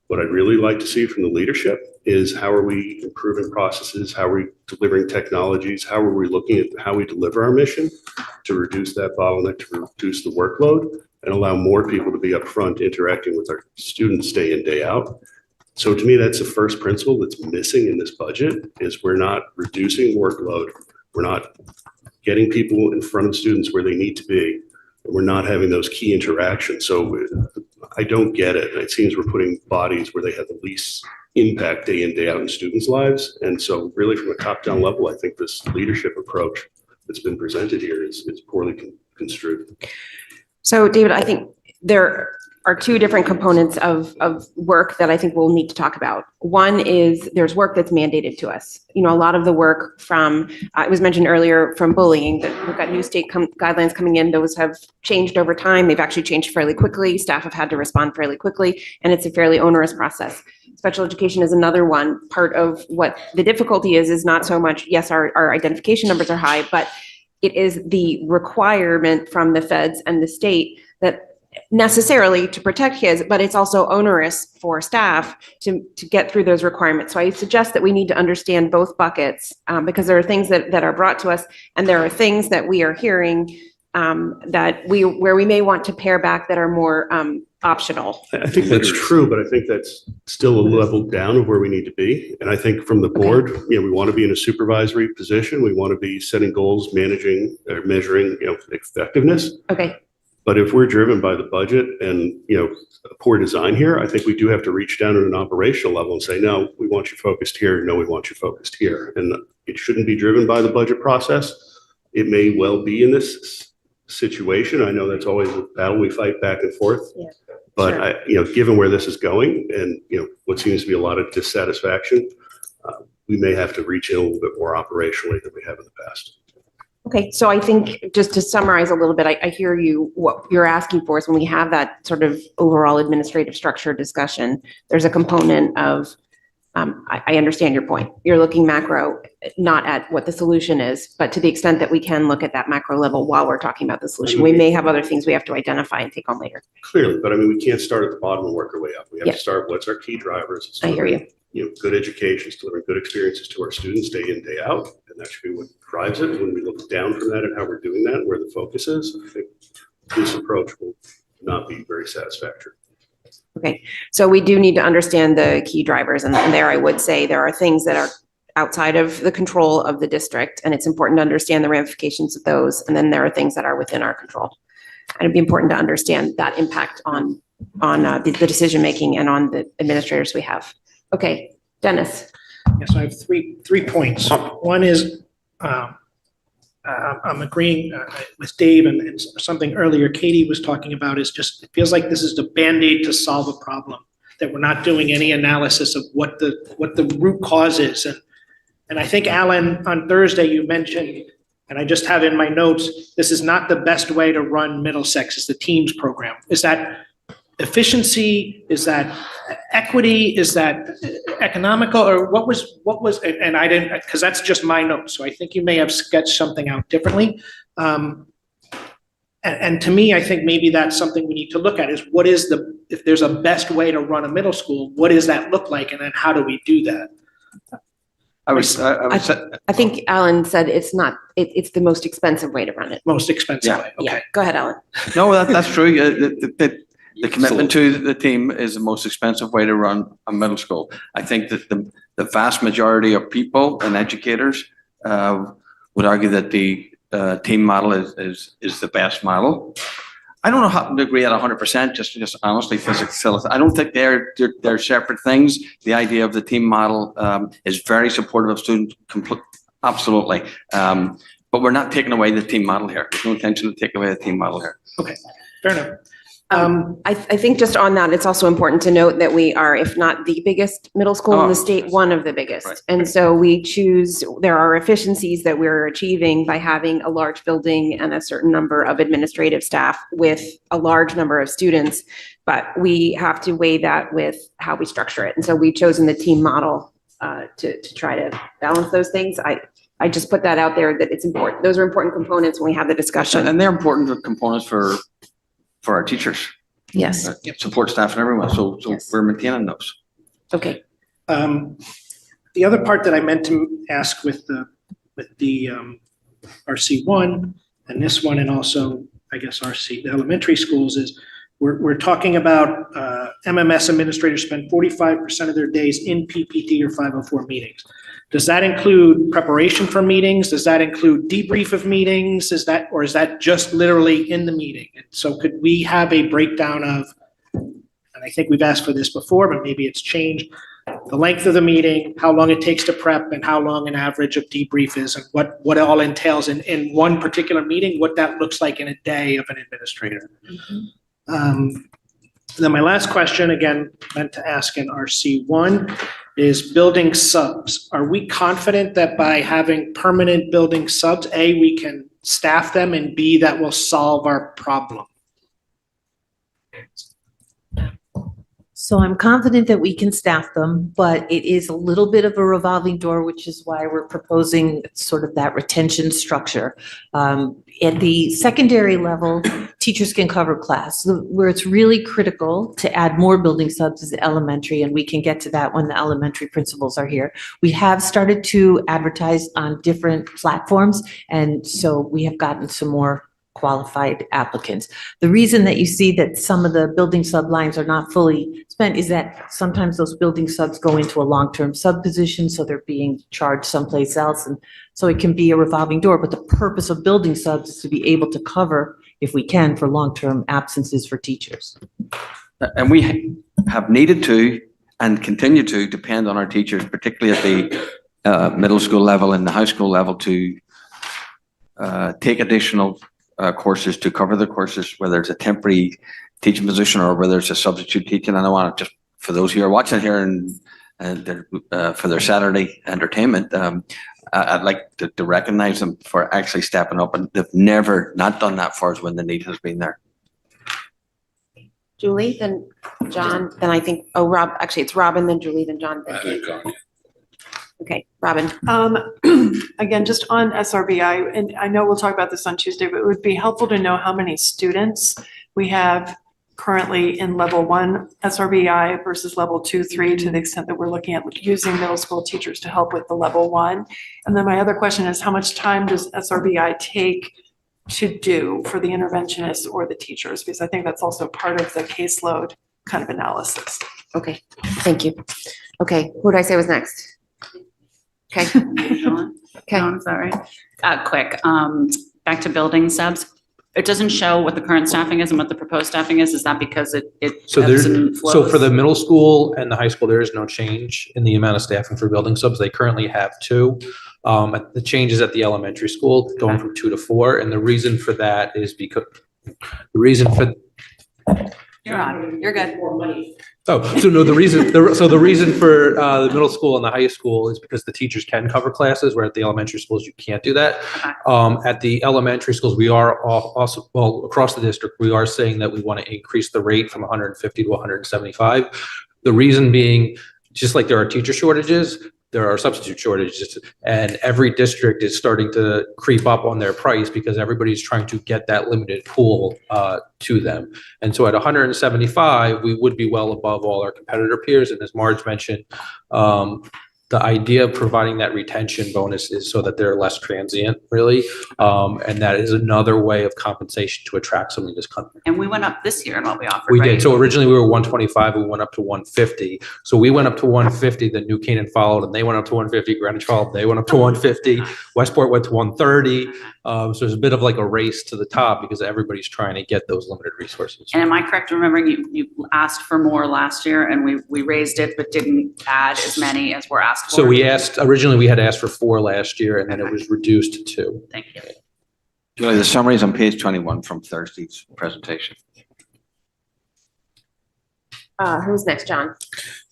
What I'd really like to see from the leadership is how are we improving processes? How are we delivering technologies? How are we looking at how we deliver our mission to reduce that bottleneck, to reduce the workload and allow more people to be up front interacting with our students day in, day out. So to me, that's the first principle that's missing in this budget is we're not reducing workload. We're not getting people in front of students where they need to be. We're not having those key interactions. So I don't get it. It seems we're putting bodies where they have the least impact day in, day out in students' lives. And so really from a top-down level, I think this leadership approach that's been presented here is poorly construed. So David, I think there are two different components of work that I think we'll need to talk about. One is there's work that's mandated to us. You know, a lot of the work from, it was mentioned earlier, from bullying, that we've got new state guidelines coming in. Those have changed over time. They've actually changed fairly quickly. Staff have had to respond fairly quickly, and it's a fairly onerous process. Special education is another one. Part of what the difficulty is not so much, yes, our identification numbers are high, but it is the requirement from the feds and the state that necessarily to protect kids, but it's also onerous for staff to get through those requirements. So I suggest that we need to understand both buckets, because there are things that are brought to us, and there are things that we are hearing where we may want to pare back that are more optional. I think that's true, but I think that's still a level down of where we need to be. And I think from the board, you know, we want to be in a supervisory position. We want to be setting goals, managing or measuring, you know, effectiveness. Okay. But if we're driven by the budget and, you know, poor design here, I think we do have to reach down at an operational level and say, no, we want you focused here. No, we want you focused here. And it shouldn't be driven by the budget process. It may well be in this situation. I know that's always a battle we fight back and forth. Yeah. But Sure. you know, given where this is going and, you know, what seems to be a lot of dissatisfaction, we may have to reach in a little bit more operationally than we have in the past. Okay, so I think just to summarize a little bit, I hear you, what you're asking for is when we have that sort of overall administrative structure discussion, there's a component of, I understand your point. You're looking macro, not at what the solution is, but to the extent that we can look at that macro level while we're talking about the solution. We may have other things we have to identify and take on later. Clearly, but I mean, we can't start at the bottom and work our way up. We have Yeah. to start, what's our key drivers? It's I hear you. You know, good education, is delivering good experiences to our students day in, day out. And that should be what drives it. When we look down from that and how we're doing that, where the focus is, I think this approach will not be very satisfactory. Okay, so we do need to understand the key drivers, and there I would say there are things that are outside of the control of the district, and it's important to understand the ramifications of those, and then there are things that are within our control. And it'd be important to understand that impact on the decision-making and on the administrators we have. Okay, Dennis. Yes, I have three points. One is, I'm agreeing with Dave, and something earlier Katie was talking about is just, it feels like this is the Band-Aid to solve a problem, that we're not doing any analysis of what the root cause is. And I think, Alan, on Thursday you mentioned, and I just have in my notes, this is not the best way to run Middlesex, is the TEAMS program. Is that efficiency? Is that equity? Is that economical? Or what was, and I didn't, because that's just my notes. So I think you may have sketched something out differently. And to me, I think maybe that's something we need to look at is what is if there's a best way to run a middle school, what does that look like? And then how do we do that? I think Alan said it's not, it's the most expensive way to run it. Most expensive way, okay. Yeah, go ahead, Alan. No, that's true. The commitment to the team is the most expensive way to run a middle school. I think that the vast majority of people and educators would argue that the team model is the best model. I don't know how to agree at 100%, just honestly, physics. I don't think they're separate things. The idea of the team model is very supportive of students, absolutely. But we're not taking away the team model here. There's no intention to take away the team model here. Okay, fair enough. I think just on that, it's also important to note that we are, if not the biggest middle school in the state, one of the biggest. Right. And so there are efficiencies that we're achieving by having a large building and a certain number of administrative staff with a large number of students, but we have to weigh that with how we structure it. And so we've chosen the team model to try to balance those things. I just put that out there that it's important. Those are important components when we have the discussion. And they're important components for our teachers. Yes. Support staff and everyone. So we're maintaining those. Okay. The other part that I meant to ask with the RC1 and this one, and also I guess RC, the elementary schools, is we're talking about MMS administrators spend 45% of their days in PPT or 504 meetings. Does that include preparation for meetings? Does that include debrief of meetings? Is that just literally in the meeting? And so could we have a breakdown of and I think we've asked for this before, but maybe it's changed, the length of the meeting, how long it takes to prep, and how long an average of debrief is, and what it all entails in one particular meeting, what that looks like in a day of an administrator. Then my last question, again, meant to ask in RC1, is building subs. Are we confident that by having permanent building subs, A, we can staff them, and B, that will solve our problem? So I'm confident that we can staff them, but it is a little bit of a revolving door, which is why we're proposing sort of that retention structure. At the secondary level, teachers can cover class. Where it's really critical to add more building subs is elementary, and we can get to that when the elementary principals are here. We have started to advertise on different platforms, and so we have gotten some more qualified applicants. The reason that you see that some of the building sub lines are not fully spent is that sometimes those building subs go into a long-term sub position, so they're being charged someplace else. And so it can be a revolving door, but the purpose of building subs is to be able to cover, if we can, for long-term absences for teachers. And we have needed to and continue to depend on our teachers, particularly at the middle school level and the high school level, to take additional courses to cover the courses, whether it's a temporary teaching position or whether it's a substitute teaching. And I want to just, for those who are watching here and for their Saturday entertainment, I'd like to recognize them for actually stepping up, and they've never not done that for us when the need has been there. Julie, then John, then I think, oh, Rob, actually it's Robin, then Julie, then John. I haven't gone yet. Okay, Robin. Again, just on SRBI, and I know we'll talk about this on Tuesday, but it would be helpful to know how many students we have currently in level 1 SRBI versus level 2, 3, to the extent that we're looking at using middle school teachers to help with the level 1. And then my other question is, how much time does SRBI take to do for the interventionists or the teachers? Because I think that's also part of the caseload kind of analysis. Okay, thank you. Okay, who did I say was next? Okay. John, is that right? Quick, back to building subs. It doesn't show what the current staffing is and what the proposed staffing is. Is that because it So ebbs there's, and so flows? for the middle school and the high school, there is no change in the amount of staffing for building subs. They currently have 2. The changes at the elementary school going from 2 to 4. And the reason for that is because the reason for You're on, you're good. the reason for the middle school and the high school is because the teachers can cover classes, where at the elementary schools you can't do that. At the elementary schools, we are also, well, across the district, we are saying that we want to increase the rate from 150 to 175. The reason being, just like there are teacher shortages, there are substitute shortages, and every district is starting to creep up on their price because everybody's trying to get that limited pool to them. And so at 175, we would be well above all our competitor peers. And as Marge mentioned, the idea of providing that retention bonus is so that they're less transient, really. And that is another way of compensation to attract somebody to this country. And we went up this year in what we offered, We right? did. So originally we were 125, we went up to 150. So we went up to 150, then New Canaan followed, and they went up to 150. Greenwich followed, they went up to 150. Westport went to 130. So there's a bit of like a race to the top because everybody's trying to get those limited resources. And am I correct in remembering you asked for more last year and we raised it, but didn't add as many as were asked for? So originally we had asked for 4 last year, and then it was reduced to 2. Thank you. Julie, the summary is on page 21 from Thursday's presentation. Who's next, John?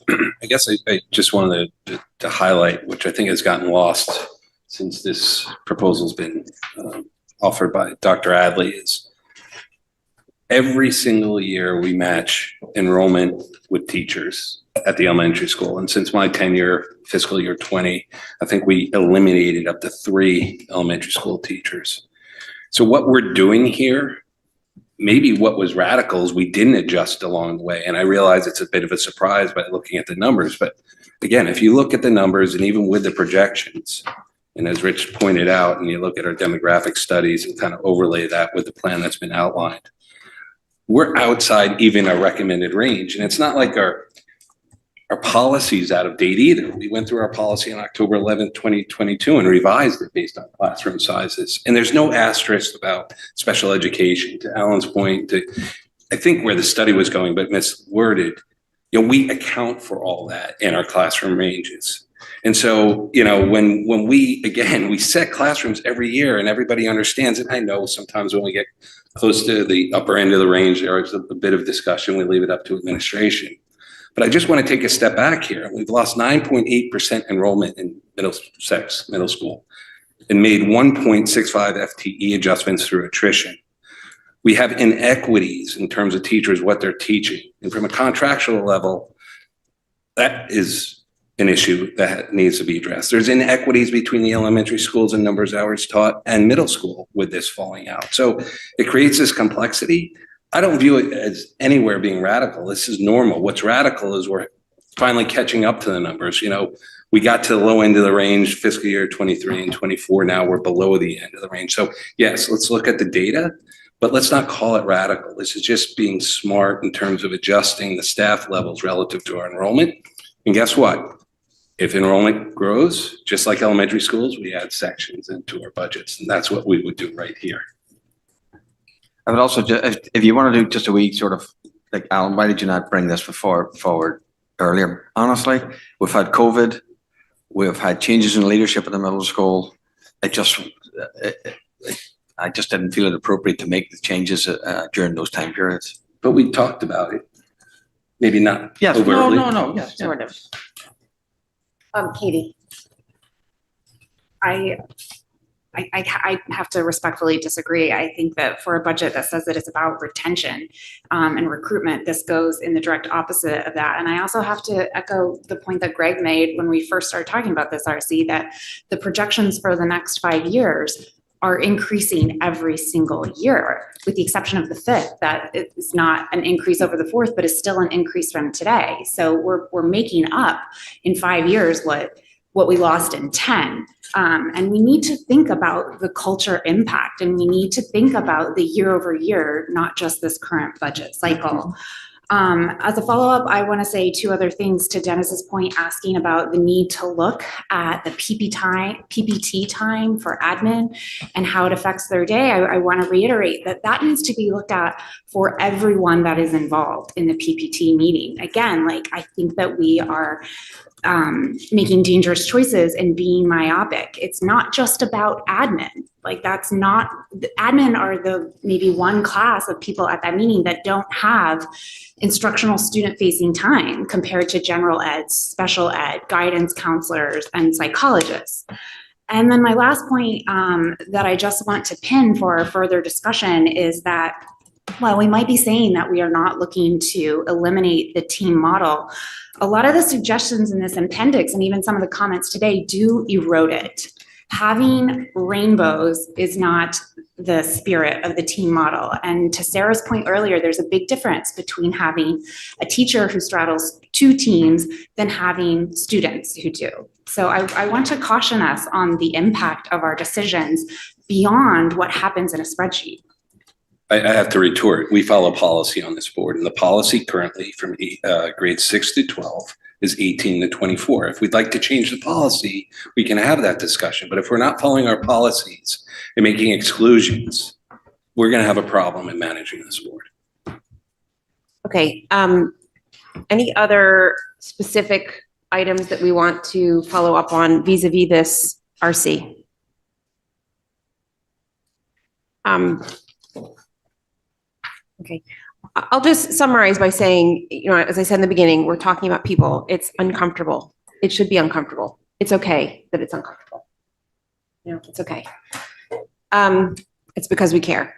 I guess I just wanted to highlight, which I think has gotten lost since this proposal's been offered by Dr. Adley, is every single year we match enrollment with teachers at the elementary school. And since my tenure, fiscal year 20, I think we eliminated up to 3 elementary school teachers. So what we're doing here, maybe what was radical is we didn't adjust along the way. And I realize it's a bit of a surprise by looking at the numbers. But again, if you look at the numbers and even with the projections, and as Rich pointed out, and you look at our demographic studies and kind of overlay that with the plan that's been outlined, we're outside even our recommended range. And it's not like our policy's out of date either. We went through our policy on October 11th, 2022 and revised it based on classroom sizes. And there's no asterisk about special education. To Alan's point, I think where the study was going, but misworded, we account for all that in our classroom ranges. And so, when we set classrooms every year and everybody understands it. I know sometimes when we get close to the upper end of the range, there is a bit of discussion. We leave it up to administration. But I just want to take a step back here. We've lost 9.8% enrollment in middle school, and made 1.65 FTE adjustments through attrition. We have inequities in terms of teachers, what they're teaching. And from a contractual level, that is an issue that needs to be addressed. There's inequities between the elementary schools and numbers of hours taught and middle school with this falling out. So it creates this complexity. I don't view it as anywhere being radical. This is normal. What's radical is we're finally catching up to the numbers. We got to the low end of the range fiscal year 23 and 24. Now we're below the end of the range. So yes, let's look at the data, but let's not call it radical. This is just being smart in terms of adjusting the staff levels relative to our enrollment. And guess what? If enrollment grows, just like elementary schools, we add sections into our budgets, and that's what we would do right here. I would also, if you want to do just a wee sort of, like, Alan, why did you not bring this forward earlier? Honestly, we've had COVID, we've had changes in leadership at the middle school. I just didn't feel it appropriate to make the changes during those time periods. But we talked about it, maybe not Yes, overtly. no, yes, Sort of. Katie. I have to respectfully disagree. I think that for a budget that says that it's about retention and recruitment, this goes in the direct opposite of that. And I also have to echo the point that Greg made when we first started talking about this, RC, that the projections for the next 5 years are increasing every single year, with the exception of the fifth, that it's not an increase over the fourth, but is still an increase from today. So we're making up in 5 years what we lost in 10. And we need to think about the culture impact, and we need to think about the year over year, not just this current budget cycle. As a follow-up, I want to say 2 other things to Dennis's point, asking about the need to look at the PPT time for admin and how it affects their day. I want to reiterate that needs to be looked at for everyone that is involved in the PPT meeting. Again, I think that we are making dangerous choices and being myopic. It's not just about admin. That's not, the admin are the maybe one class of people at that meeting that don't have instructional student facing time compared to general ed, special ed, guidance counselors, and psychologists. And then my last point that I just want to pin for further discussion is that while we might be saying that we are not looking to eliminate the team model, a lot of the suggestions in this appendix and even some of the comments today do erode it. Having rainbows is not the spirit of the team model. And to Sarah's point earlier, there's a big difference between having a teacher who straddles 2 teams than having students who do. So I want to caution us on the impact of our decisions beyond what happens in a spreadsheet. I have to retort. We follow policy on this board, and the policy currently from grades 6 to 12 is 18 to 24. If we'd like to change the policy, we can have that discussion. But if we're not following our policies and making exclusions, we're going to have a problem in managing this board. Okay. Any other specific items that we want to follow up on vis-a-vis this RC? Okay. I'll just summarize by saying, as I said in the beginning, we're talking about people. It's uncomfortable. It should be uncomfortable. It's okay that it's uncomfortable. It's okay. It's because we care.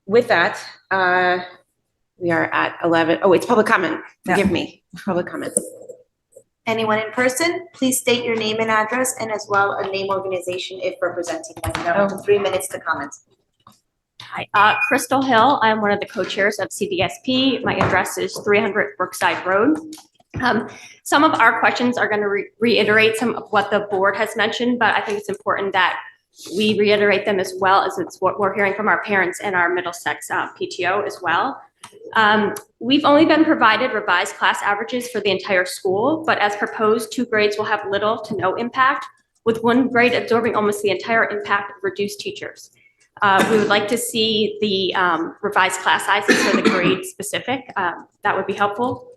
With that, we are at 11. Oh, it's public comment. Forgive me. Public comment. Anyone in person, please state your name and address, and as well a name organization if representing them. You have up to 3 minutes to comment. Hi, Crystal Hill. I'm one of the co-chairs of CDSP. My address is 300 Brookside Road. Some of our questions are going to reiterate some of what the board has mentioned, but I think it's important that we reiterate them as well, as it's what we're hearing from our parents and our Middlesex PTO as well. We've only been provided revised class averages for the entire school, but as proposed, 2 grades will have little to no impact, with 1 grade absorbing almost the entire impact of reduced teachers. We would like to see the revised class sizes for the grade specific. That would be helpful.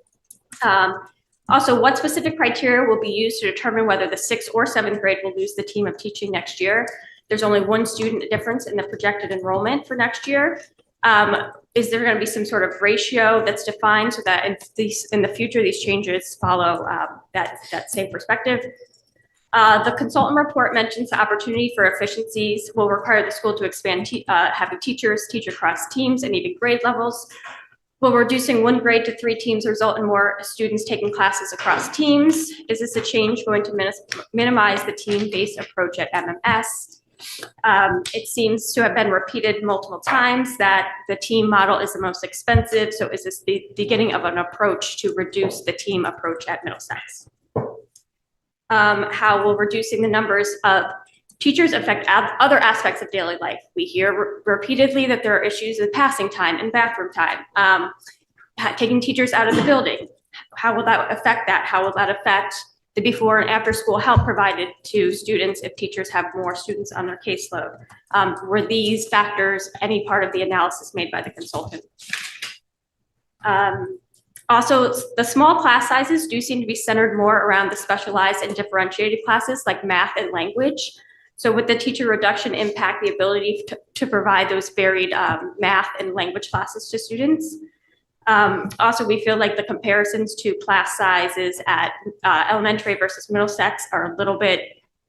Also, what specific criteria will be used to determine whether the 6th or 7th grade will lose the team of teaching next year? There's only one student difference in the projected enrollment for next year. Is there going to be some sort of ratio that's defined so that in the future, these changes follow that same perspective? The consultant report mentions the opportunity for efficiencies will require the school to expand having teachers teach across teams and even grade levels. Will reducing 1 grade to 3 teams result in more students taking classes across teams? Is this a change going to minimize the team-based approach at MMS? It seems to have been repeated multiple times that the team model is the most expensive. So is this the beginning of an approach to reduce the team approach at Middlesex? How will reducing the numbers of teachers affect other aspects of daily life? We hear repeatedly that there are issues with passing time and bathroom time, taking teachers out of the building. How will that affect that? How will that affect the before and after school help provided to students if teachers have more students on their caseload? Were these factors any part of the analysis made by the consultant? Also, the small class sizes do seem to be centered more around the specialized and differentiated classes like math and language. So would the teacher reduction impact the ability to provide those varied math and language classes to students? Also, we feel like the comparisons to class sizes at elementary versus Middlesex are a little bit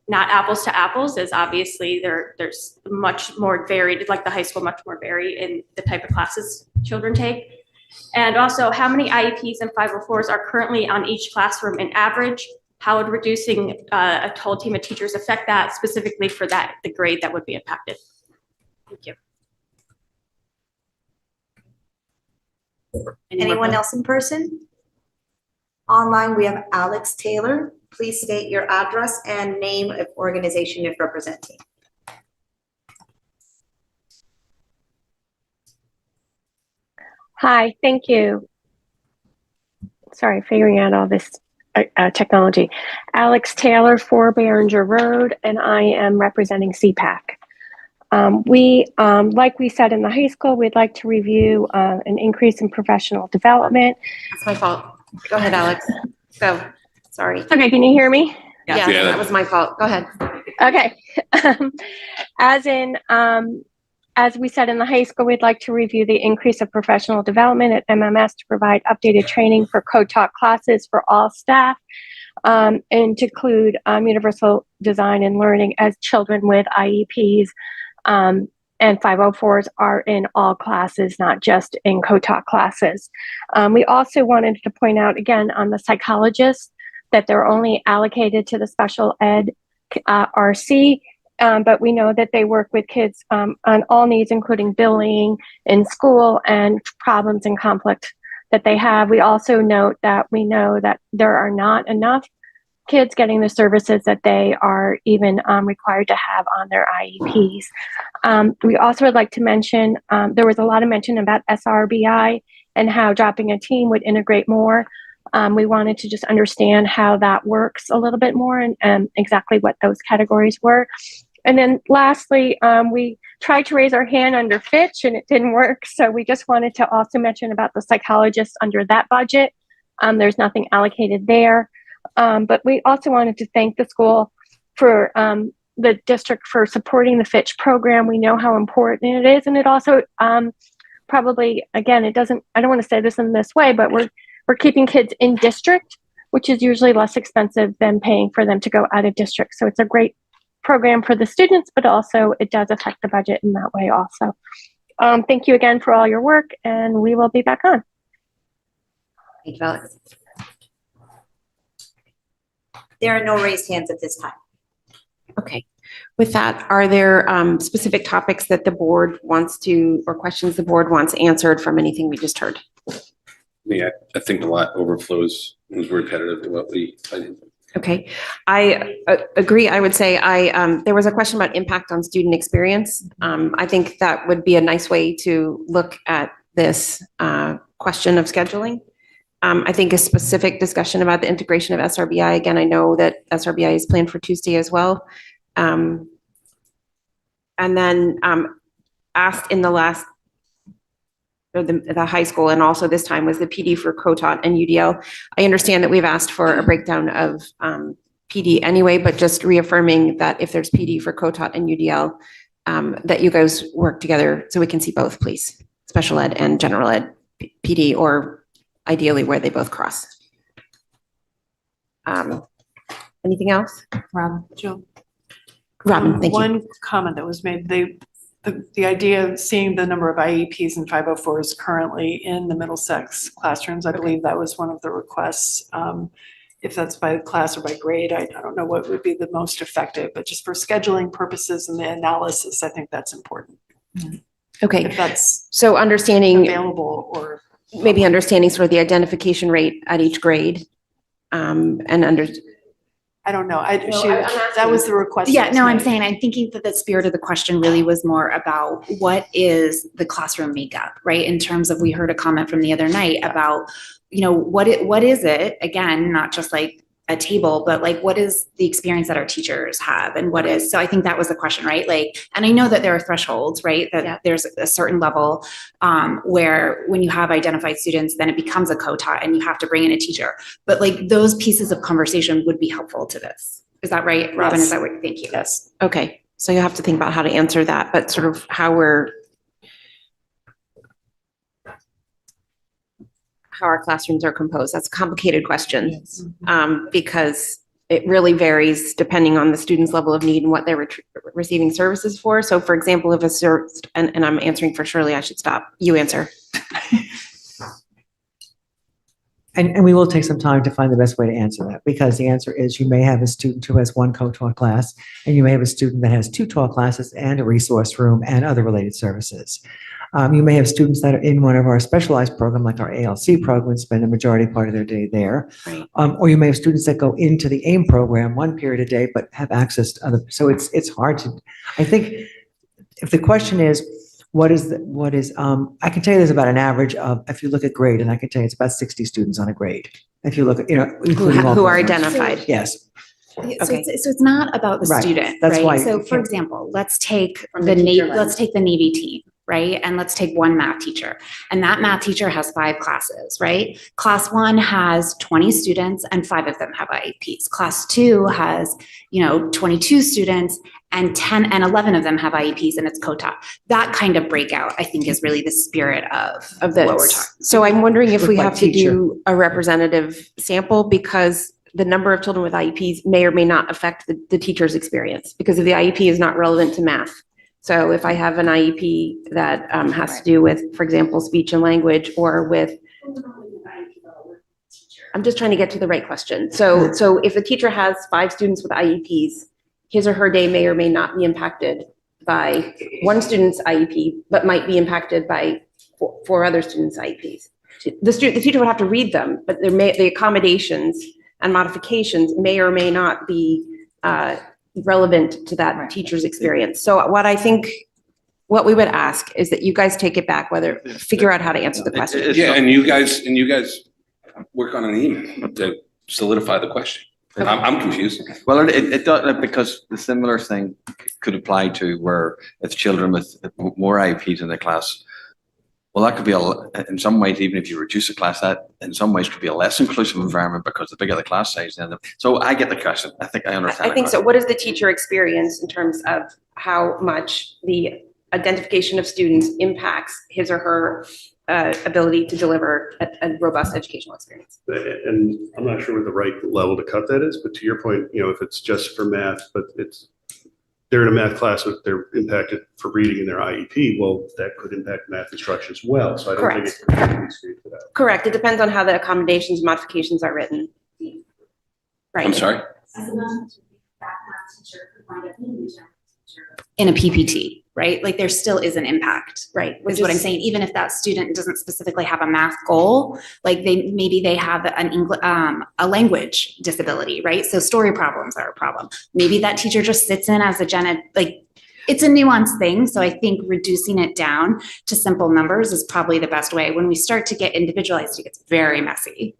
not apples to apples, as obviously there's much more varied, like the high school, much more varied in the type of classes children take. And also, how many IEPs and 504s are currently on each classroom in average? How would reducing a whole team of teachers affect that, specifically for the grade that would be impacted? Thank you. Anyone else in person? Online, we have Alex Taylor. Please state your address and name of organization you're representing. Hi, thank you. Sorry, figuring out all this technology. Alex Taylor, 4 Behringer Road, and I am representing CPAC. Like we said in the high school, we'd like to review an increase in professional development. That's my fault. Go ahead, Alex. Go. Sorry. Okay, can you hear me? Yeah, that was my fault. Go ahead. Okay. As we said in the high school, we'd like to review the increase of professional development at MMS to provide updated training for co-taught classes for all staff, and to include universal design and learning as children with IEPs and 504s are in all classes, not just in co-taught classes. We also wanted to point out again on the psychologists that they're only allocated to the special ed RC. But we know that they work with kids on all needs, including bullying in school and problems and conflict that they have. We also note that we know that there are not enough kids getting the services that they are even required to have on their IEPs. We also would like to mention, there was a lot of mention about SRBI and how dropping a team would integrate more. We wanted to just understand how that works a little bit more and exactly what those categories were. And then lastly, we tried to raise our hand under Fitch and it didn't work. So we just wanted to also mention about the psychologists under that budget. There's nothing allocated there. But we also wanted to thank the school for the district for supporting the Fitch program. We know how important it is. And it also probably, again, I don't want to say this in this way, but we're keeping kids in district, which is usually less expensive than paying for them to go out of district. So it's a great program for the students, but also it does affect the budget in that way also. Thank you again for all your work, and we will be back on. Thank you, Alex. There are no raised hands at this time. Okay. With that, are there specific topics that the board wants to, or questions the board wants answered from anything we just heard? Yeah, I think a lot overflows was repetitive to what I did. Okay, I agree. I would say there was a question about impact on student experience. I think that would be a nice way to look at this question of scheduling. I think a specific discussion about the integration of SRBI. Again, I know that SRBI is planned for Tuesday as well. And then asked in the last, or the high school, and also this time was the PD for COTOT and UDL. I understand that we've asked for a breakdown of PD anyway, but just reaffirming that if there's PD for COTOT and UDL, that you guys work together so we can see both, please. Special ed and general ed PD, or ideally where they both cross. Anything else? Robin. Jill. Robin, thank you. One comment that was made, the idea of seeing the number of IEPs in 504s currently in the Middlesex classrooms, I believe that was one of the requests. If that's by class or by grade, I don't know what would be the most effective, but just for scheduling purposes and the analysis, I think that's important. Okay. If that's so understanding available, or maybe understanding sort of the identification rate at each grade, and I don't know. I'm That was the request. Yeah, that was no, I'm made. saying, I'm thinking that the spirit of the question really was more about what is the classroom makeup, right? In terms of, we heard a comment from the other night about, what is it, again, not just like a table, but like, what is the experience that our teachers have, and what is, so I think that was the question, right? Like, and I know that there are thresholds, right? That there's a certain level where when you have identified students, then it becomes a COTOT and you have to bring in a teacher. But like, those pieces of conversation would be helpful to this. Is that right, Robin? Yes. Is that what, thank you. Yes. Okay. So you have to think about how to answer that, but sort of how our classrooms are composed. That's a complicated question. Because it really varies depending on the student's level of need and what they're receiving services for. So for example, if and I'm answering for Shirley, I should stop. You answer. And we will take some time to find the best way to answer that, because the answer is you may have a student who has one co-taught class, and you may have a student that has two taught classes and a resource room and other related services. You may have students that are in one of our specialized program, like our ALC program, and spend the majority part of their day there. Right. Or you may have students that go into the AIM program one period a day, but have access to other. So it's hard to, I think if the question is, I can tell you there's about an average of, if you look at grade, and I can tell you it's about 60 students on a grade. If you look at, including all Who are programs. identified. Yes. So it's not about the Right. student, That's right? why So you for can't- example, let's take From the teacher lens. let's take the Navy team, right? And let's take one math teacher. And that math teacher has 5 classes, right? Class 1 has 20 students and 5 of them have IEPs. Class 2 has, 22 students and 10 and 11 of them have IEPs, and it's COTOT. That kind of breakout, I think, is really the spirit of what we're this. talking. So I'm wondering if Look we like have to teacher. do a representative sample, because the number of children with IEPs may or may not affect the teacher's experience, because if the IEP is not relevant to math. So if I have an IEP that has to do with, for example, speech and language, or with, I'm just trying to get to the right question. So if a teacher has 5 students with IEPs, his or her day may or may not be impacted by one student's IEP, but might be impacted by 4 other students' IEPs. The teacher would have to read them, but the accommodations and modifications may or may not be relevant to that teacher's experience. So what we would ask is that you guys take it back, figure out how to answer the question. Yeah, and you guys work on an email to solidify the question. I'm confused. Well, it does, because the similar thing could apply to where it's children with more IEPs in the class. Well, that could be in some ways, even if you reduce the class, that in some ways could be a less inclusive environment, because the bigger the class size. So I get the question. I think I understand. I think so. What is the teacher experience in terms of how much the identification of students impacts his or her ability to deliver a robust educational experience? And I'm not sure what the right level to cut that is, but to your point, if it's just for math, but they're in a math class, but they're impacted for reading in their IEP, well, that could impact math instruction as well. So I don't think it's particularly straight for that. Correct. It depends on how the accommodations, modifications are written. Right. I'm sorry? In a PPT, right? Like, there still is an impact, right? Is what I'm saying. Even if that student doesn't specifically have a math goal, like maybe they have a language disability, right? So story problems are a problem. Maybe that teacher just sits in as it's a nuanced thing. So I think reducing it down to simple numbers is probably the best way. When we start to get individualized, it gets very messy.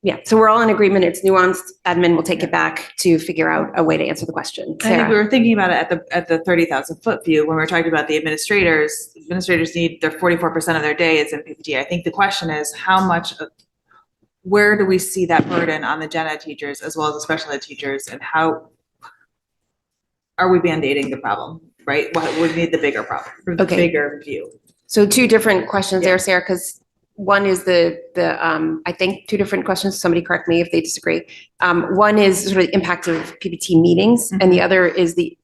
Yeah, so we're all in agreement. It's nuanced. Admin will take it back to figure out a way to answer the question. I think we Sarah? were thinking about it at the 30,000 foot view when we were talking about the administrators. Administrators need their 44% of their day is in PPT. I think the question is where do we see that burden on the gen ed teachers as well as the special ed teachers, and how are we band-aiding the problem, right? What would be the bigger problem, or the Okay. bigger view? So two different questions there, Sarah, because one is I think two different questions. Somebody correct me if they disagree. One is sort of the impact of PPT meetings, and the other is the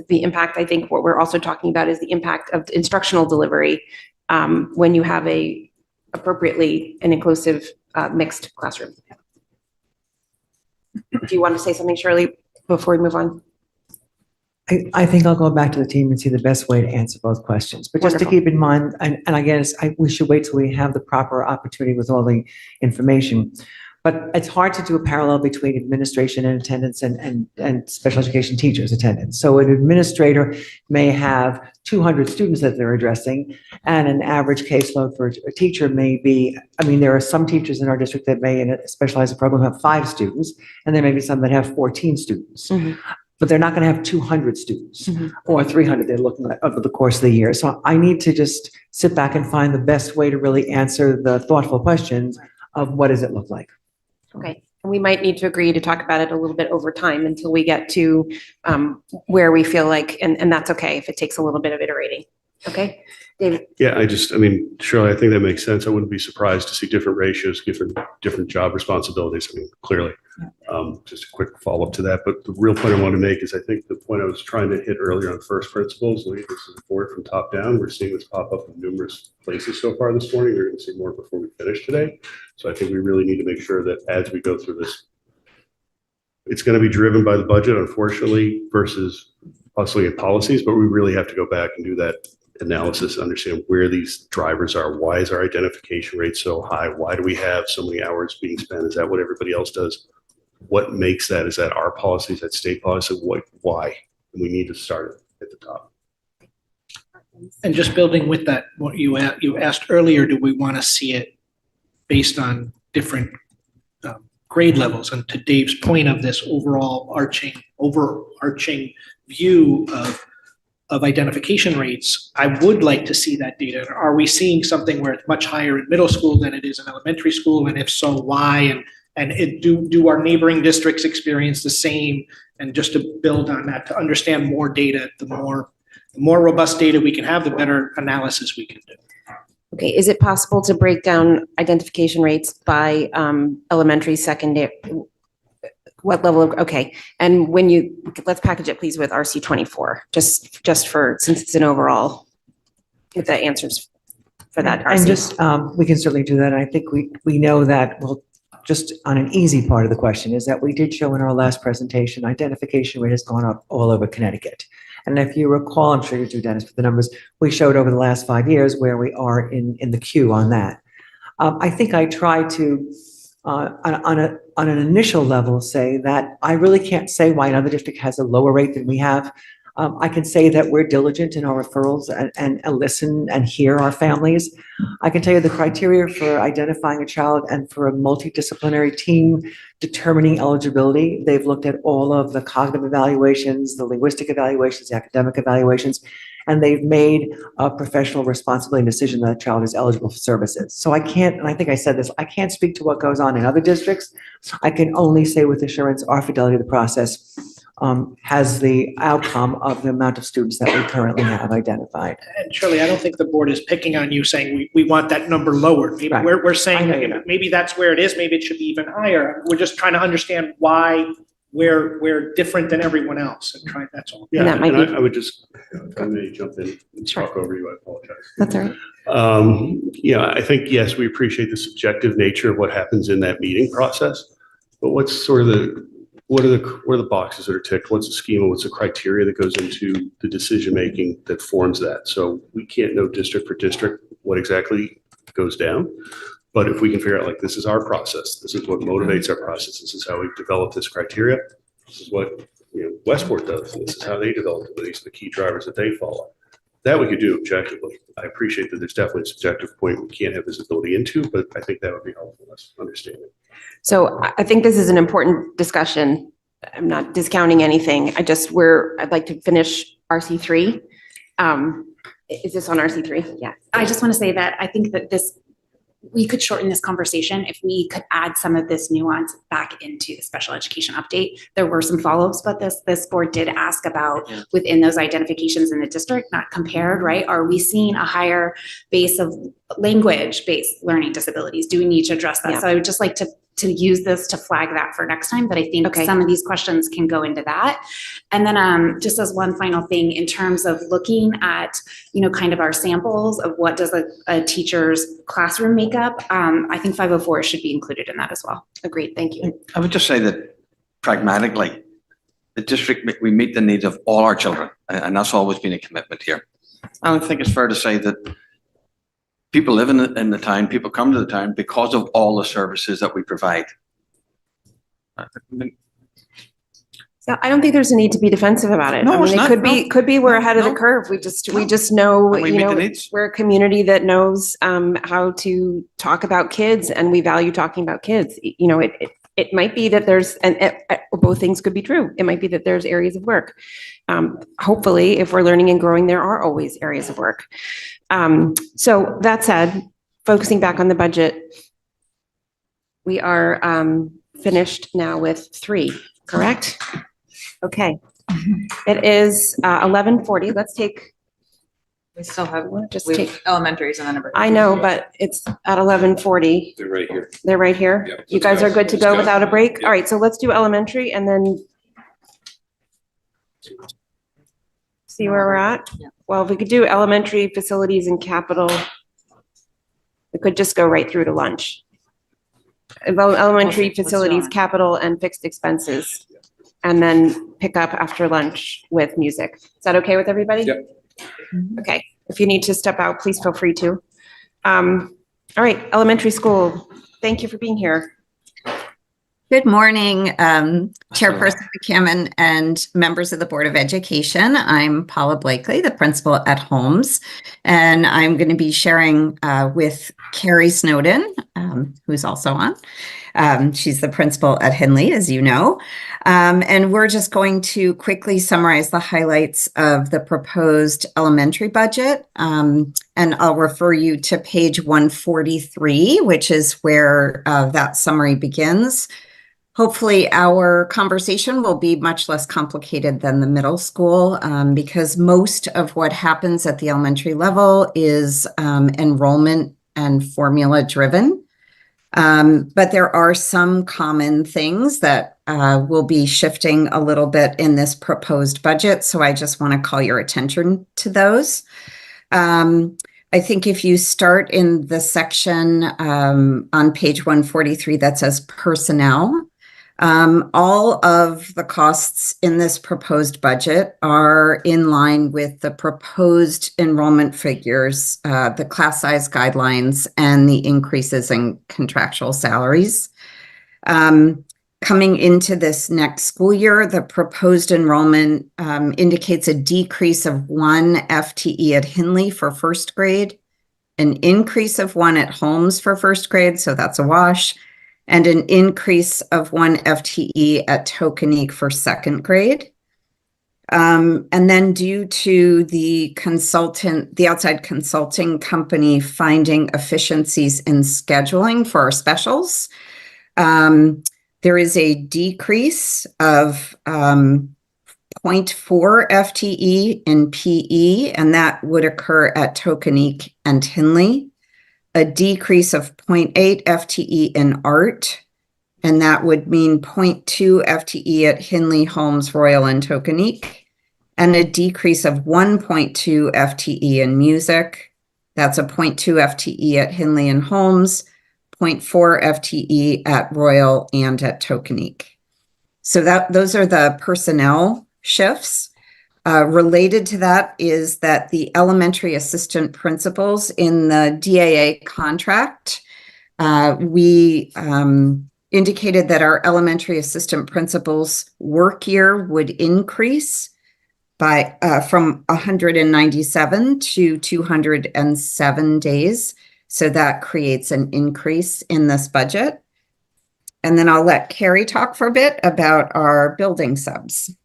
impact. I think what we're also talking about is the impact of instructional delivery when you have a appropriately an inclusive mixed classroom. Do you want to say something, Shirley, before we move on? I think I'll go back to the team and see the best way to answer both questions. But just to Wonderful. keep in mind, and I guess we should wait till we have the proper opportunity with all the information. But it's hard to do a parallel between administration and attendance and special education teachers' attendance. So an administrator may have 200 students that they're addressing, and an average caseload for a teacher may be, there are some teachers in our district that may, in a specialized program, have 5 students, and there may be some that have 14 students. But they're not going to have 200 students or 300 they're looking at over the course of the year. So I need to just sit back and find the best way to really answer the thoughtful questions of what does it look like. Okay, and we might need to agree to talk about it a little bit over time until we get to where we feel like, and that's okay if it takes a little bit of iterating. Okay, David? Yeah, Shirley, I think that makes sense. I wouldn't be surprised to see different ratios, different job responsibilities. Clearly. Just a quick follow-up to that. But the real point I want to make is I think the point I was trying to hit earlier on first principles, this is a board from top down. We're seeing this pop up in numerous places so far this morning. We're going to see more before we finish today. So I think we really need to make sure that as we go through this, it's going to be driven by the budget, unfortunately, versus possibly in policies, but we really have to go back and do that analysis, understand where these drivers are. Why is our identification rate so high? Why do we have so many hours being spent? Is that what everybody else does? What makes that? Is that our policy? Is that state policy? Why? And we need to start at the top. And just building with that, what you asked earlier, do we want to see it based on different grade levels? And to Dave's point of this overarching view of identification rates, I would like to see that data. Are we seeing something where it's much higher in middle school than it is in elementary school? And if so, why? And do our neighboring districts experience the same? And just to build on that, to understand more data, the more robust data we can have, the better analysis we can do. Okay, is it possible to break down identification rates by elementary, secondary? What level of, okay. And let's package it please with RC 24, just for, since it's an overall, get the answers for that. And RC. just, we can certainly do that. I think we know that, well, just on an easy part of the question is that we did show in our last presentation, identification rate has gone up all over Connecticut. And if you recall, I'm sure you do, Dennis, with the numbers, we showed over the last 5 years where we are in the queue on that. I think I tried to, on an initial level, say that I really can't say why another district has a lower rate than we have. I can say that we're diligent in our referrals and listen and hear our families. I can tell you the criteria for identifying a child and for a multidisciplinary team determining eligibility. They've looked at all of the cognitive evaluations, the linguistic evaluations, the academic evaluations, and they've made a professional responsibility decision that a child is eligible for services. So I can't, and I think I said this, I can't speak to what goes on in other districts. I can only say with assurance our fidelity of the process has the outcome of the amount of students that we currently have identified. And Shirley, I don't think the board is picking on you saying we want that number lowered. Maybe Right. we're saying I know maybe that's where it is. Maybe it should be even higher. We're just trying to understand why we're different than everyone else and try, that's all. Yeah, And that might and be- I would just, if I may jump in and talk over you, I apologize. That's all right. I think, yes, we appreciate the subjective nature of what happens in that meeting process, but what's sort of what are the boxes that are ticked? What's the schema? What's the criteria that goes into the decision-making that forms that? So we can't know district for district what exactly goes down. But if we can figure out, like, this is our process, this is what motivates our process, this is how we've developed this criteria, this is what Westport does, and this is how they develop it, these are the key drivers that they follow. That we could do objectively. I appreciate that there's definitely a subjective point we can't have visibility into, but I think that would be helpful, us understanding. So I think this is an important discussion. I'm not discounting anything. I'd like to finish RC3. Is this on RC3? Yeah, I just want to say that I think that we could shorten this conversation if we could add some of this nuance back into the special education update. There were some follow-ups, but this board did ask about within those identifications in the district, not compared, right? Are we seeing a higher base of language-based learning disabilities? Do we need to address that? Yeah. So I would just like to use this to flag that for next time, but I think some of these questions can go into that. And then just as one final thing, in terms of looking at, kind of our samples of what does a teacher's classroom make up, I think 504 should be included in that as well. Agreed, thank you. I would just say that pragmatically, the district, we meet the needs of all our children, and that's always been a commitment here. I don't think it's fair to say that people live in the town, people come to the town because of all the services that we provide. So I don't think there's a need to be defensive about it. No, I mean, it's it not. could be we're ahead of the No. curve. We just know, We meet the needs. we're a community that knows how to talk about kids, and we value talking about kids. It might be that both things could be true. It might be that there's areas of work. Hopefully, if we're learning and growing, there are always areas of work. So that said, focusing back on the budget, we are finished now with 3, correct? Okay. It is 11:40. Let's take. We still have, Just we take. have elementaries and then. I know, but it's at 11:40. They're right here. They're right here. Yep, You let's guys go. are good to Let's go go. without a break? Yep. All right, so let's do elementary and then see where we're at. Well, if we could do elementary facilities and capital, we could just go right through to lunch. Elementary Let's do facilities, lunch. capital and fixed expenses. And then pick up after lunch with music. Is that okay with everybody? Yep. Okay, if you need to step out, please feel free to. All right, elementary school, thank you for being here. Good morning, Chairperson McCammon and members of the Board of Education. I'm Paula Blakely, the principal at Holmes, and I'm going to be sharing with Carrie Snowden, who's also on. She's the principal at Henley, as you know. And we're just going to quickly summarize the highlights of the proposed elementary budget. And I'll refer you to page 143, which is where that summary begins. Hopefully, our conversation will be much less complicated than the middle school because most of what happens at the elementary level is enrollment and formula driven. But there are some common things that will be shifting a little bit in this proposed budget. So I just want to call your attention to those. I think if you start in the section on page 143 that says personnel, all of the costs in this proposed budget are in line with the proposed enrollment figures, the class size guidelines, and the increases in contractual salaries. Coming into this next school year, the proposed enrollment indicates a decrease of 1 FTE at Henley for first grade, an increase of 1 at Holmes for first grade, so that's a wash, and an increase of 1 FTE at Tokenique for second grade. And then due to the outside consulting company finding efficiencies in scheduling for our specials, there is a decrease of 0.4 FTE in PE, and that would occur at Tokenique and Henley. A decrease of 0.8 FTE in art, and that would mean 0.2 FTE at Henley, Holmes, Royal, and Tokenique, and a decrease of 1.2 FTE in music. That's a 0.2 FTE at Henley and Holmes, 0.4 FTE at Royal and at Tokenique. So those are the personnel shifts. Related to that is that the elementary assistant principals in the DAA contract, we indicated that our elementary assistant principals' work year would increase by from 197 to 207 days. So that creates an increase in this budget. And then I'll let Carrie talk for a bit about our building subs.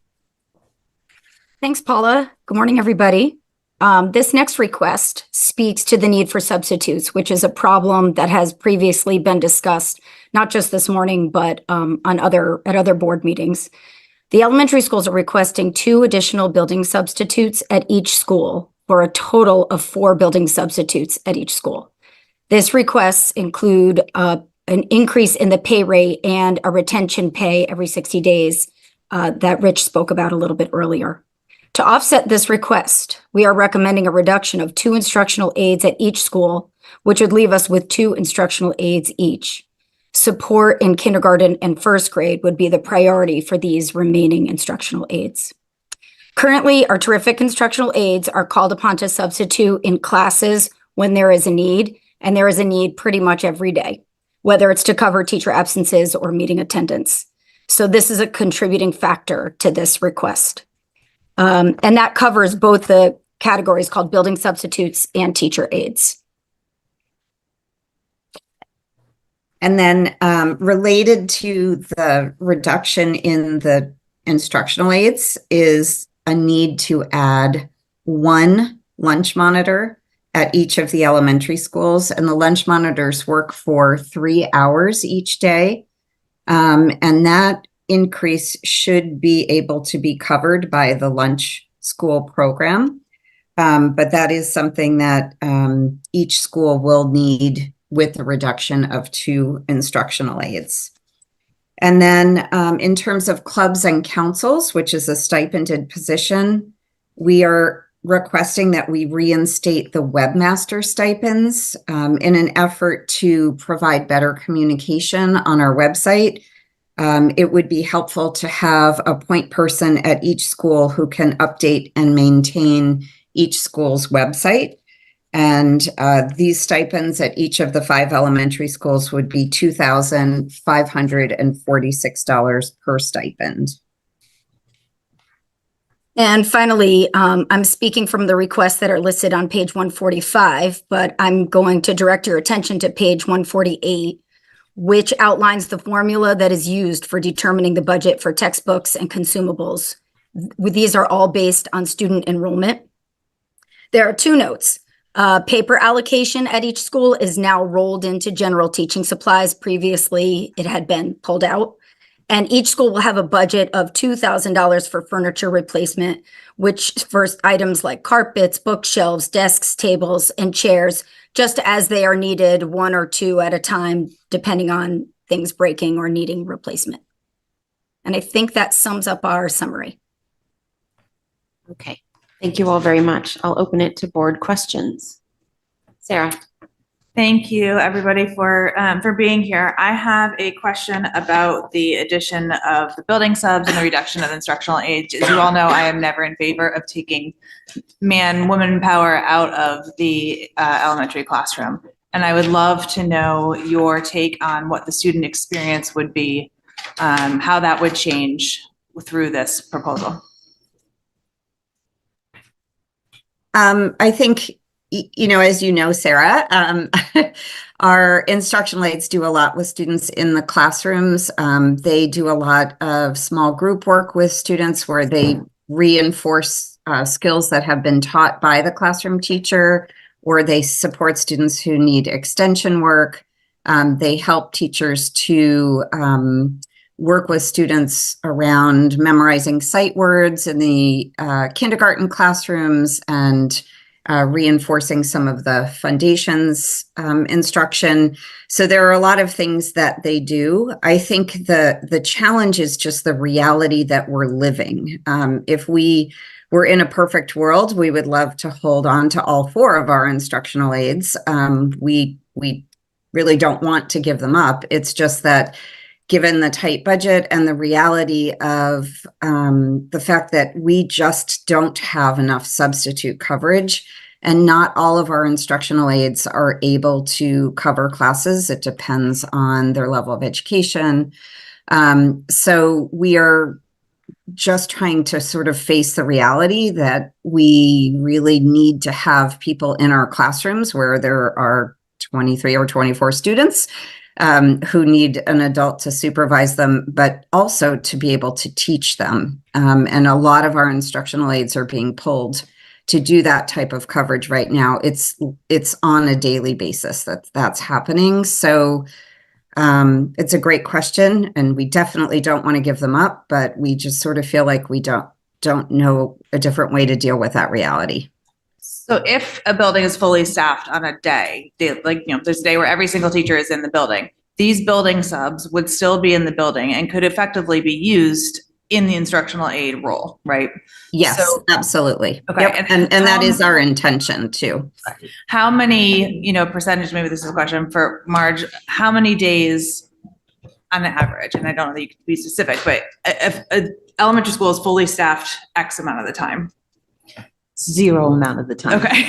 Thanks, Paula. Good morning, everybody. This next request speaks to the need for substitutes, which is a problem that has previously been discussed, not just this morning, but at other board meetings. The elementary schools are requesting 2 additional building substitutes at each school for a total of 4 building substitutes at each school. This requests include an increase in the pay rate and a retention pay every 60 days that Rich spoke about a little bit earlier. To offset this request, we are recommending a reduction of 2 instructional aides at each school, which would leave us with 2 instructional aides each. Support in kindergarten and first grade would be the priority for these remaining instructional aides. Currently, our terrific instructional aides are called upon to substitute in classes when there is a need, and there is a need pretty much every day, whether it's to cover teacher absences or meeting attendance. So this is a contributing factor to this request. And that covers both the categories called building substitutes and teacher aides. And then related to the reduction in the instructional aides is a need to add 1 lunch monitor at each of the elementary schools. And the lunch monitors work for 3 hours each day. And that increase should be able to be covered by the lunch school program. But that is something that each school will need with the reduction of 2 instructional aides. And then in terms of clubs and councils, which is a stipended position, we are requesting that we reinstate the webmaster stipends in an effort to provide better communication on our website. It would be helpful to have a point person at each school who can update and maintain each school's website. And these stipends at each of the 5 elementary schools would be $2,546 per stipend. And finally, I'm speaking from the requests that are listed on page 145, but I'm going to direct your attention to page 148, which outlines the formula that is used for determining the budget for textbooks and consumables. These are all based on student enrollment. There are 2 notes. Paper allocation at each school is now rolled into general teaching supplies. Previously, it had been pulled out. And each school will have a budget of $2,000 for furniture replacement, which for items like carpets, bookshelves, desks, tables, and chairs, just as they are needed 1 or 2 at a time, depending on things breaking or needing replacement. And I think that sums up our summary. Okay, thank you all very much. I'll open it to board questions. Sarah. Thank you, everybody, for being here. I have a question about the addition of the building subs and the reduction of instructional aides. As you all know, I am never in favor of taking man-woman power out of the elementary classroom. And I would love to know your take on what the student experience would be, how that would change through this proposal. I think, as you know, Sarah, our instructional aides do a lot with students in the classrooms. They do a lot of small group work with students where they reinforce skills that have been taught by the classroom teacher, or they support students who need extension work. They help teachers to work with students around memorizing sight words in the kindergarten classrooms and reinforcing some of the foundations instruction. So there are a lot of things that they do. I think the challenge is just the reality that we're living. If we were in a perfect world, we would love to hold on to all 4 of our instructional aides. We really don't want to give them up. It's just that given the tight budget and the reality of the fact that we just don't have enough substitute coverage, and not all of our instructional aides are able to cover classes. It depends on their level of education. So we are just trying to sort of face the reality that we really need to have people in our classrooms where there are 23 or 24 students who need an adult to supervise them, but also to be able to teach them. And a lot of our instructional aides are being pulled to do that type of coverage right now. It's on a daily basis that's happening. So it's a great question, and we definitely don't want to give them up, but we just sort of feel like we don't know a different way to deal with that reality. So if a building is fully staffed on a day, there's a day where every single teacher is in the building, these building subs would still be in the building and could effectively be used in the instructional aid role, right? Yes, So- absolutely. Okay, Yep. And that is our intention too. How many, percentage, maybe this is a question for Marge, how many days on average, and I don't know that you can be specific, but if an elementary school is fully staffed X amount of the time? Zero amount of the time. Okay.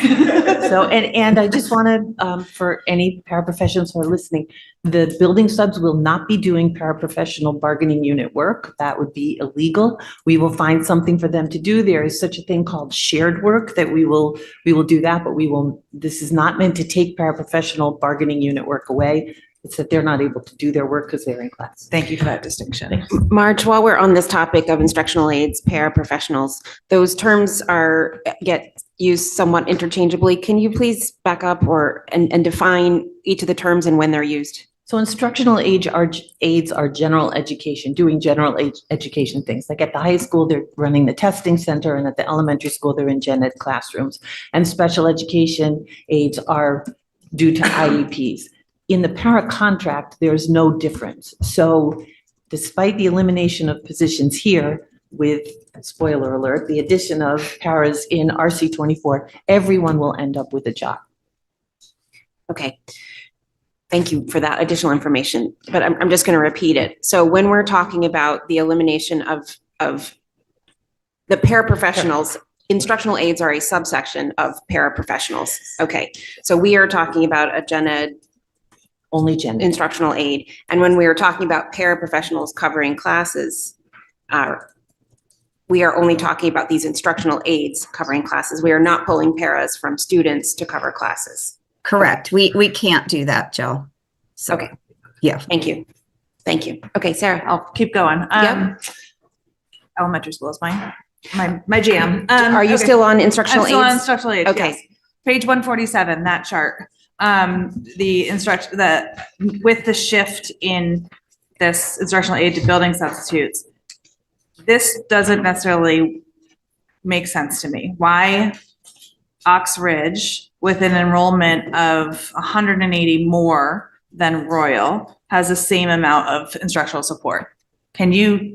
So, and I just want to, for any paraprofessionals who are listening, the building subs will not be doing paraprofessional bargaining unit work. That would be illegal. We will find something for them to do. There is such a thing called shared work that we will do that, but this is not meant to take paraprofessional bargaining unit work away. It's that they're not able to do their work because they're in class. Thank you for that distinction. Marge, while we're on this topic of instructional aides, paraprofessionals, those terms get used somewhat interchangeably. Can you please back up and define each of the terms and when they're used? So instructional aides are general education, doing general education things. Like at the high school, they're running the testing center, and at the elementary school, they're in gen ed classrooms. And special education aides are due to IEPs. In the para contract, there's no difference. So despite the elimination of positions here with, spoiler alert, the addition of paras in RC 24, everyone will end up with a job. Okay. Thank you for that additional information, but I'm just going to repeat it. So when we're talking about the elimination of the paraprofessionals, instructional aides are a subsection of paraprofessionals. Okay. So we are talking about a gen ed only gen ed instructional aid. And when we are talking about paraprofessionals covering classes, we are only talking about these instructional aides covering classes. We are not pulling paras from students to cover classes. Correct. We can't do that, Jill. So, okay. Yeah. Thank you. Thank you. Okay, Sarah. I'll keep going. Elementary school is my jam. Are you still on instructional aides? I'm still on instructional aides. Okay. Yes. Page 147, that chart. With the shift in this instructional aid to building substitutes, this doesn't necessarily make sense to me. Why Ox Ridge, with an enrollment of 180 more than Royal, has the same amount of instructional support? Can you,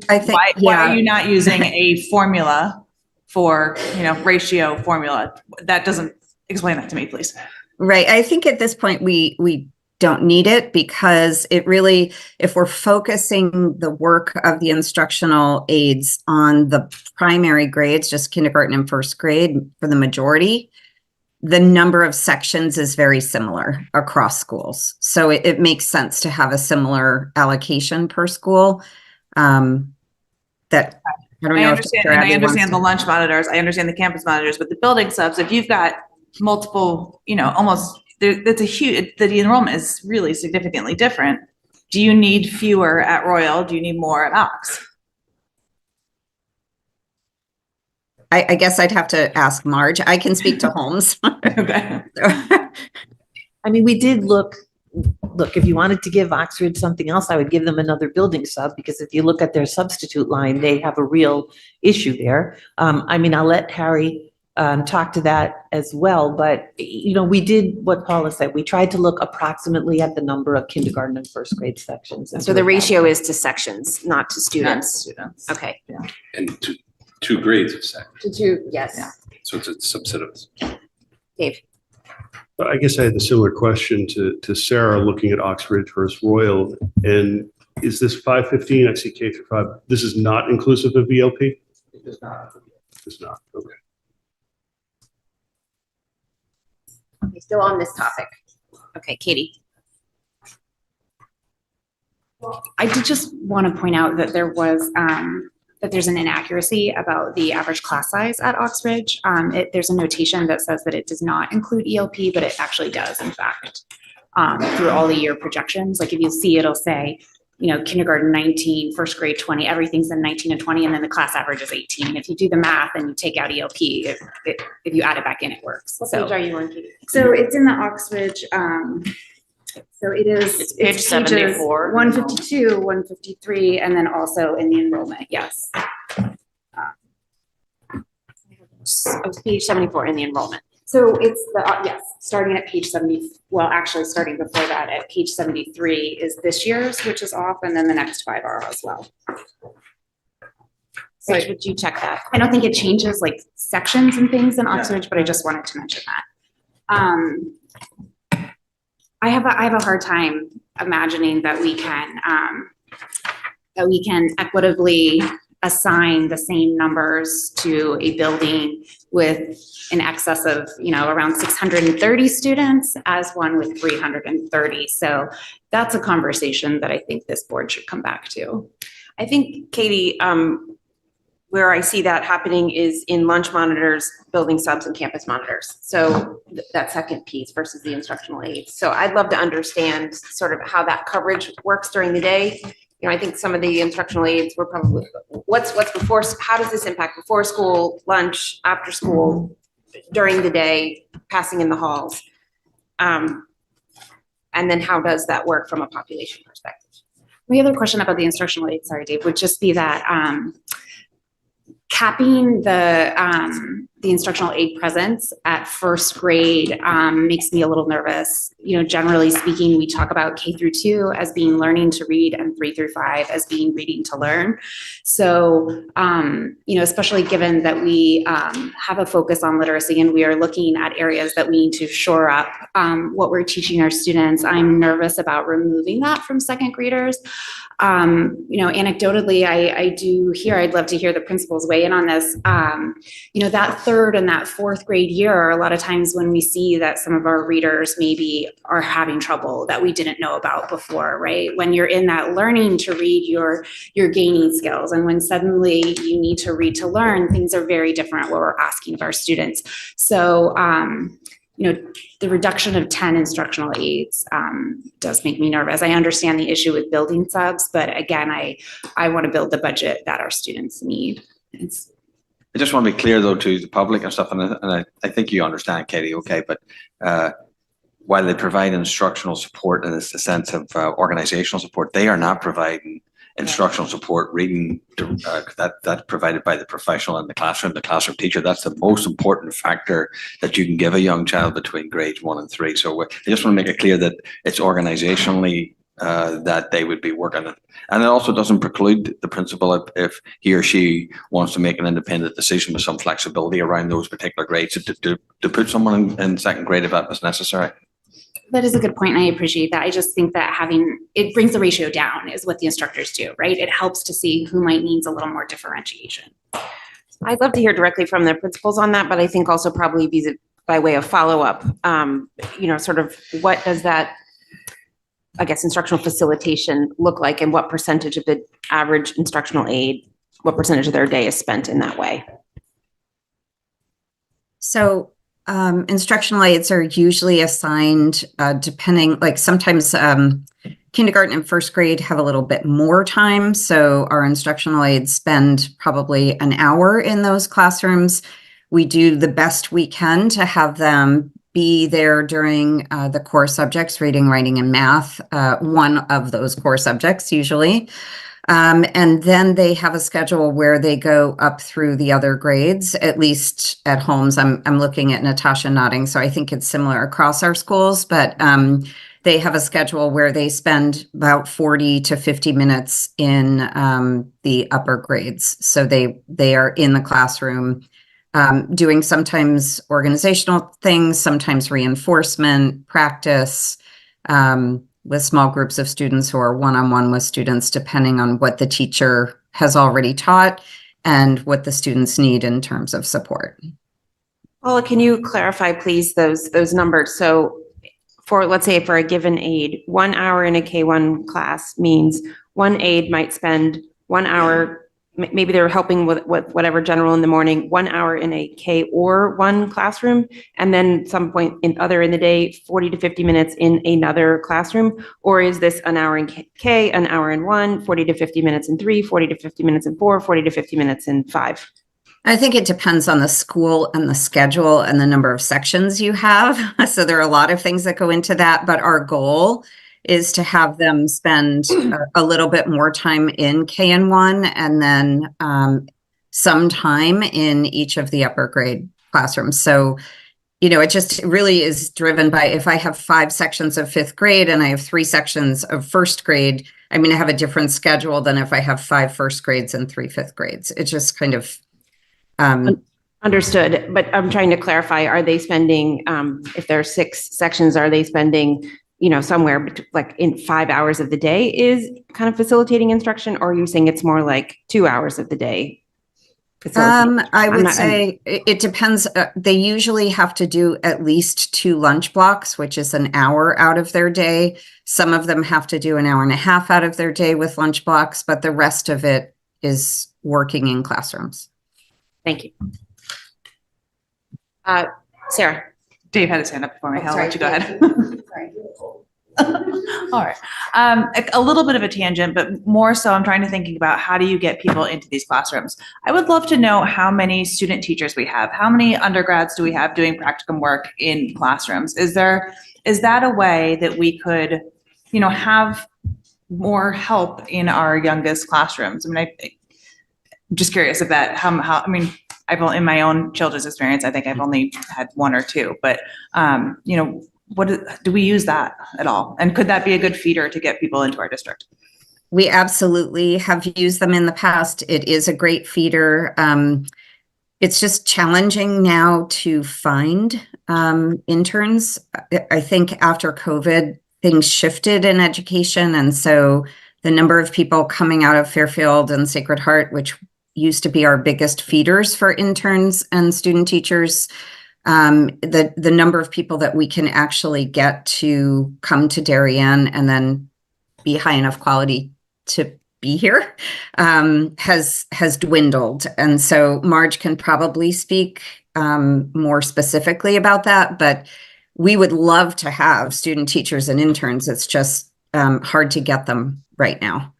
why are you not using a formula for, ratio formula? That doesn't explain that to me, please. Right. I think at this point, we don't need it because it really, if we're focusing the work of the instructional aides on the primary grades, just kindergarten and first grade for the majority, the number of sections is very similar across schools. So it makes sense to have a similar allocation per school. I understand the lunch monitors. I understand the campus monitors, but the building subs, if you've got multiple, almost, that's a huge, the enrollment is really significantly different. Do you need fewer at Royal? Do you need more at Ox? I guess I'd have to ask Marge. I can speak to Holmes. Okay. I mean, we did look, if you wanted to give Oxford something else, I would give them another building sub, because if you look at their substitute line, they have a real issue there. I mean, I'll let Harry talk to that as well, but we did what Paula said. We tried to look approximately at the number of kindergarten and first grade sections. So the ratio is to sections, not to students. Okay. Yeah. And two grades of second. Yes. Yeah. So it's a subset of. Dave. I guess I had a similar question to Sarah, looking at Ox Ridge versus Royal. And is this 515? I see K through 5. This is not inclusive of VLP? It does not. It's not. Okay. Okay, still on this topic. Okay, Katie. I did just want to point out that there was that there's an inaccuracy about the average class size at Oxbridge. There's a notation that says that it does not include ELP, but it actually does, in fact, through all the year projections. Like if you see, it'll say, kindergarten 19, first grade 20, everything's in 19 and 20, and then the class average is 18. If you do the math and you take out ELP, if you add it back in, it works. What page are you on, Katie? So it's in the Oxbridge, so it's page 74. 152, 153, and then also in the enrollment, yes. Page 74 in the enrollment. So it's yes, starting at page 70, well, actually starting before that at page 73 is this year's, which is off, and then the next 5 are as well. So Would you check that? I don't think it changes like sections and things in Oxbridge, but I just wanted to mention that. I have a hard time imagining that we can equitably assign the same numbers to a building with in excess of, around 630 students as one with 330. So that's a conversation that I think this board should come back to. I think, Katie, where I see that happening is in lunch monitors, building subs, and campus monitors. So that second piece versus the instructional aides. So I'd love to understand sort of how that coverage works during the day. I think some of the instructional aides were probably, what's before, how does this impact before school, lunch, after school, during the day, passing in the halls? And then how does that work from a population perspective? My other question about the instructional aid, sorry, Dave, would just be that capping the instructional aid presence at first grade makes me a little nervous. Generally speaking, we talk about K through 2 as being learning to read and 3 through 5 as being reading to learn. So, especially given that we have a focus on literacy and we are looking at areas that we need to shore up what we're teaching our students, I'm nervous about removing that from second graders. Anecdotally, I do hear, I'd love to hear the principals weigh in on this. That third and that fourth grade year, a lot of times when we see that some of our readers maybe are having trouble that we didn't know about before, right? When you're in that learning to read, you're gaining skills. And when suddenly you need to read to learn, things are very different what we're asking of our students. So, the reduction of 10 instructional aides does make me nervous. I understand the issue with building subs, but again, I want to build the budget that our students need. I just want to be clear though to the public and stuff, and I think you understand, Katie, okay, but while they provide instructional support in the sense of organizational support, they are not providing instructional support, reading that's provided by the professional in the classroom teacher. That's the most important factor that you can give a young child between grades 1 and 3. So I just want to make it clear that it's organizationally that they would be working it. And it also doesn't preclude the principal if he or she wants to make an independent decision with some flexibility around those particular grades to put someone in second grade if that was necessary. That is a good point, and I appreciate that. I just think that it brings the ratio down is what the instructors do, right? It helps to see who might needs a little more differentiation. I'd love to hear directly from the principals on that, but I think also probably by way of follow-up, sort of what does that, I guess, instructional facilitation look like, and what percentage of the average instructional aid, what percentage of their day is spent in that way? So instructional aides are usually assigned depending, like sometimes kindergarten and first grade have a little bit more time. So our instructional aides spend probably an hour in those classrooms. We do the best we can to have them be there during the core subjects, reading, writing, and math, one of those core subjects usually. And then they have a schedule where they go up through the other grades, at least at Holmes. I'm looking at Natasha nodding, so I think it's similar across our schools, but they have a schedule where they spend about 40 to 50 minutes in the upper grades. So they are in the classroom doing sometimes organizational things, sometimes reinforcement, practice, with small groups of students who are one-on-one with students, depending on what the teacher has already taught and what the students need in terms of support. Paula, can you clarify, please, those numbers? So let's say for a given aide, 1 hour in a K1 class means one aide might spend 1 hour maybe they're helping with whatever general in the morning, 1 hour in a K or one classroom, and then some point in the day, 40 to 50 minutes in another classroom? Or is this an hour in K, an hour in one, 40 to 50 minutes in three, 40 to 50 minutes in four, 40 to 50 minutes in five? I think it depends on the school and the schedule and the number of sections you have. So there are a lot of things that go into that, but our goal is to have them spend a little bit more time in KN1 and then some time in each of the upper grade classrooms. So, you know, it just really is driven by, if I have 5 sections of 5th grade and I have 3 sections of 1st grade, I'm going to have a different schedule than if I have 5 1st grades and 3 5th grades. It's just kind of understood, but I'm trying to clarify, are they spending, if there are 6 sections, are they spending, you know, somewhere like in 5 hours of the day is kind of facilitating instruction, or are you saying it's more like 2 hours of the day? I would say it depends. They usually have to do at least 2 lunch blocks, which is an hour out of their day. Some of them have to do an hour and a half out of their day with lunch blocks, but the rest of it is working in classrooms. Thank you. Sarah. Dave had his hand up before me. I'll let you go ahead. Sorry. All right. A little bit of a tangent, but more so I'm trying to think about how do you get people into these classrooms? I would love to know how many student teachers we have. How many undergrads do we have doing practicum work in classrooms? Is that a way that we could, you know, have more help in our youngest classrooms? I mean, I'm just curious if that, how, I mean, in my own children's experience, I think I've only had 1 or 2, but, you know, do we use that at all? And could that be a good feeder to get people into our district? We absolutely have used them in the past. It is a great feeder. It's just challenging now to find interns. I think after COVID, things shifted in education. And so the number of people coming out of Fairfield and Sacred Heart, which used to be our biggest feeders for interns and student teachers, the number of people that we can actually get to come to Darien and then be high enough quality to be here has dwindled. And so Marge can probably speak more specifically about that, but we would love to have student teachers and interns. It's just hard to get them right now.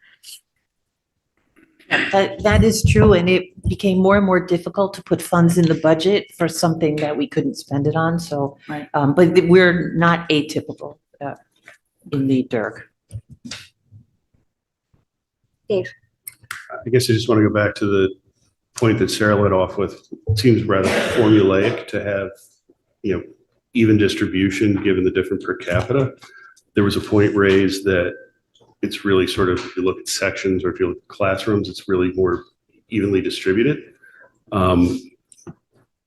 That is true, and it became more and more difficult to put funds in the budget for something that we couldn't spend it on. So, right. But we're not atypical in the DIRG. Dave. I guess I just want to go back to the point that Sarah led off with. It seems rather formulaic to have, you know, even distribution given the different per capita. There was a point raised that it's really sort of, if you look at sections or if you look at classrooms, it's really more evenly distributed.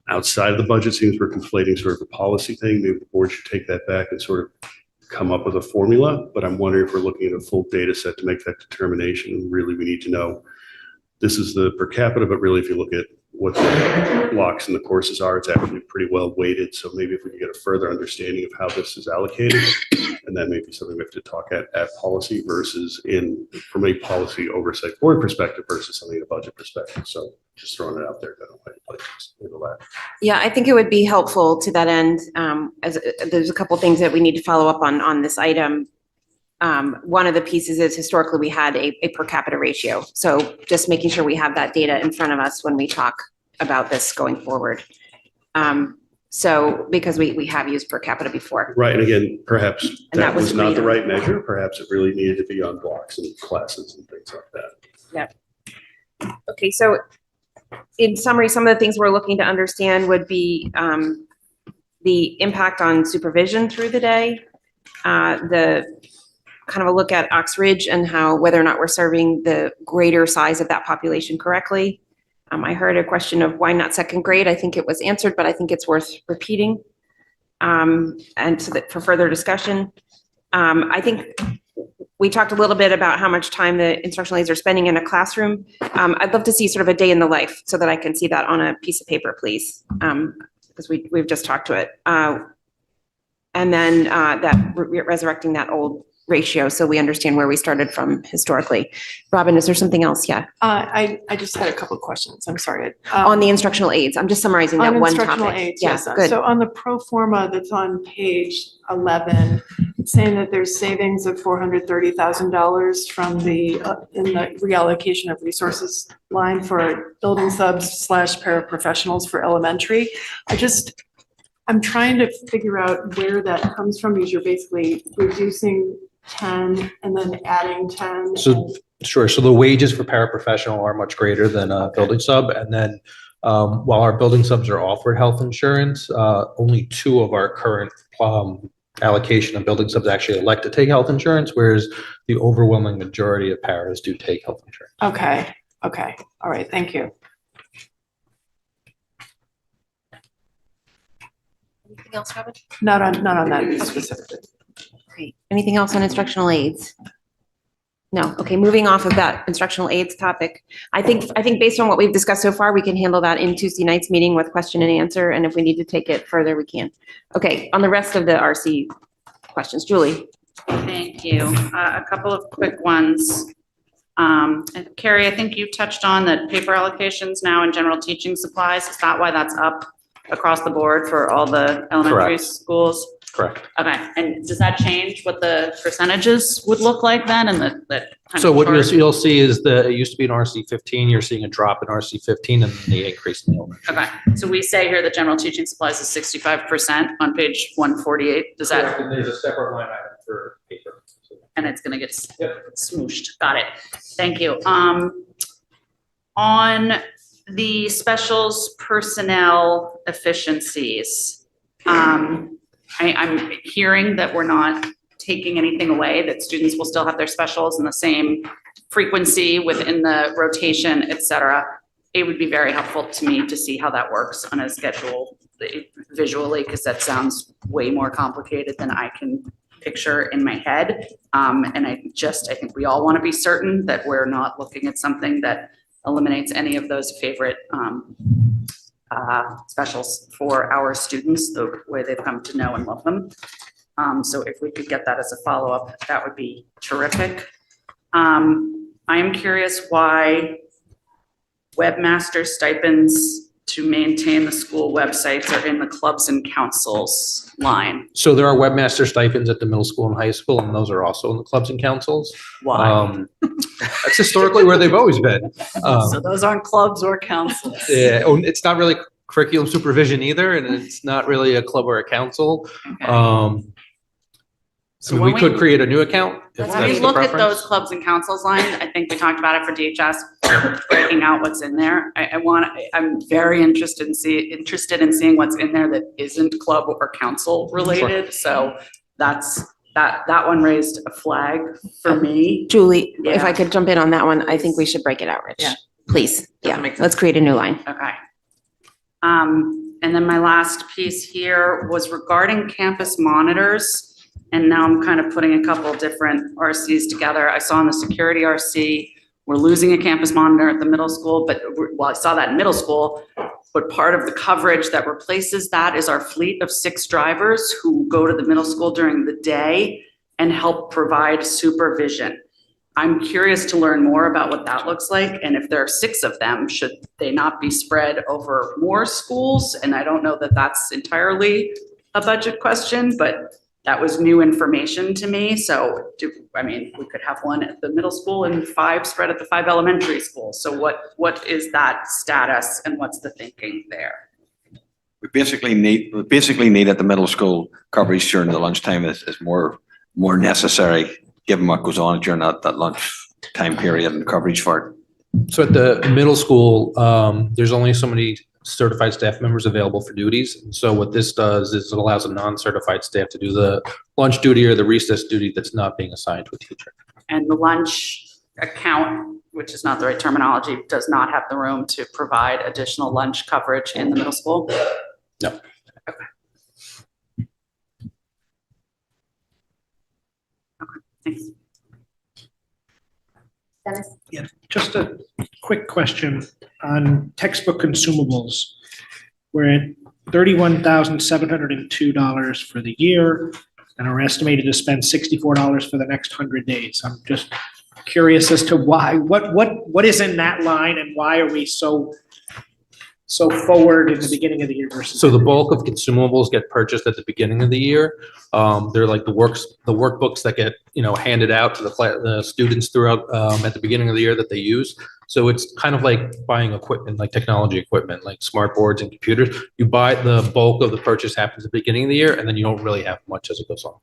Outside of the budget, seems we're conflating sort of a policy thing. Maybe the board should take that back and sort of come up with a formula, but I'm wondering if we're looking at a full data set to make that determination. Really, we need to know this is the per capita, but really if you look at what the blocks and the courses are, it's actually pretty well weighted. So maybe if we can get a further understanding of how this is allocated, and that may be something we have to talk at policy versus from a policy oversight board perspective versus something in a budget perspective. So just throwing it out there. Yeah, I think it would be helpful to that end. As there's a couple things that we need to follow up on this item. One of the pieces is historically we had a per capita ratio. So just making sure we have that data in front of us when we talk about this going forward. So because we have used per capita before. Right, and again, perhaps that was not the greater. right measure. Perhaps it really needed to be on blocks and classes and things like that. Yeah. Okay, so in summary, some of the things we're looking to understand would be the impact on supervision through the day, the kind of a look at Ox Ridge and whether or not we're serving the greater size of that population correctly. I heard a question of why not 2nd grade. I think it was answered, but I think it's worth repeating. And so that for further discussion, I think we talked a little bit about how much time the instructional aides are spending in a classroom. I'd love to see sort of a day in the life so that I can see that on a piece of paper, please, because we've just talked to it. And then resurrecting that old ratio, so we understand where we started from historically. Robin, is there something else? Yeah. I just had a couple of questions. I'm sorry. On the instructional aids, I'm just summarizing that On one instructional topic. aids, Yeah, yes. good. So on the pro forma that's on page 11, it's saying that there's savings of $430,000 from in the reallocation of resources line for building subs / paraprofessionals for elementary. I'm trying to figure out where that comes from, because you're basically reducing 10 and then adding 10. So, sure. So the wages for paraprofessional are much greater than a building sub. And then while our building subs are offered health insurance, only 2 of our current allocation of building subs actually elect to take health insurance, whereas the overwhelming majority of paras do take health insurance. Okay. All right. Thank you. Anything else, Robin? Not on that specifically. Great. Anything else on instructional aids? No. Okay, moving off of that instructional aids topic. I think based on what we've discussed so far, we can handle that in Tuesday night's meeting with question and answer. And if we need to take it further, we can. Okay, on the rest of the RC questions, Julie. Thank you. A couple of quick ones. And Carrie, I think you touched on that paper allocations now in general teaching supplies. Is that why that's up across the board for all the elementary Correct. schools? Correct. Okay, and does that change what the percentages would look like then, and that kind So of what chart? you'll see is it used to be an RC 15, you're seeing a drop in RC 15 and the increase in the elementary. Okay, so we say here the general teaching supplies is 65% on page 148. Does that? And there's a separate line item for paper. And it's gonna get smooshed. Got it. Thank you. On the specials personnel efficiencies, I'm hearing that we're not taking anything away, that students will still have their specials in the same frequency within the rotation, et cetera. It would be very helpful to me to see how that works on a schedule visually, because that sounds way more complicated than I can picture in my head. And I think we all want to be certain that we're not looking at something that eliminates any of those favorite specials for our students, the way they've come to know and love them. So if we could get that as a follow-up, that would be terrific. I am curious why webmaster stipends to maintain the school websites are in the clubs and councils line. So there are webmaster stipends at the middle school and high school, and those are also in the clubs and councils. Why? That's historically where they've always been. So those aren't clubs or councils. Yeah, it's not really curriculum supervision either, and it's not really a club or a council. So when we could create a new account if When we that's the look at preference. those clubs and councils line, I think we talked about it for DHS, breaking out what's in there. I'm very interested in seeing what's in there that isn't club or council related. So that one raised a flag for me. Julie, if I Yeah. could jump in on that one, I think we should break it out, Rich. Yeah. Please. Yeah, let's create a new line. Okay. And then my last piece here was regarding campus monitors. And now I'm kind of putting a couple different RCs together. I saw in the security RC, we're losing a campus monitor at the middle school, I saw that in middle school, but part of the coverage that replaces that is our fleet of 6 drivers who go to the middle school during the day and help provide supervision. I'm curious to learn more about what that looks like, and if there are 6 of them, should they not be spread over more schools? And I don't know that that's entirely a budget question, but that was new information to me. So we could have 1 at the middle school and 5 spread at the 5 elementary schools. So what is that status and what's the thinking there? We basically need at the middle school coverage during the lunchtime is more necessary, given what goes on during that lunch time period and coverage for it. So at the middle school, there's only so many certified staff members available for duties. And so what this does is it allows a non-certified staff to do the lunch duty or the recess duty that's not being assigned to a teacher. And the lunch account, which is not the right terminology, does not have the room to provide additional lunch coverage in the middle school? No. Thanks. Dennis? Yeah, just a quick question on textbook consumables. We're at $31,702 for the year. and are estimated to spend $64 for the next 100 days. I'm just curious as to why, what is in that line and why are we so forward in the beginning of the year versus? So the bulk of consumables get purchased at the beginning of the year. They're like the workbooks that get, handed out to the students throughout, at the beginning of the year that they use. So it's kind of like buying equipment, like technology equipment, like smart boards and computers. You buy the bulk of the purchase happens at the beginning of the year, and then you don't really have much as it goes on.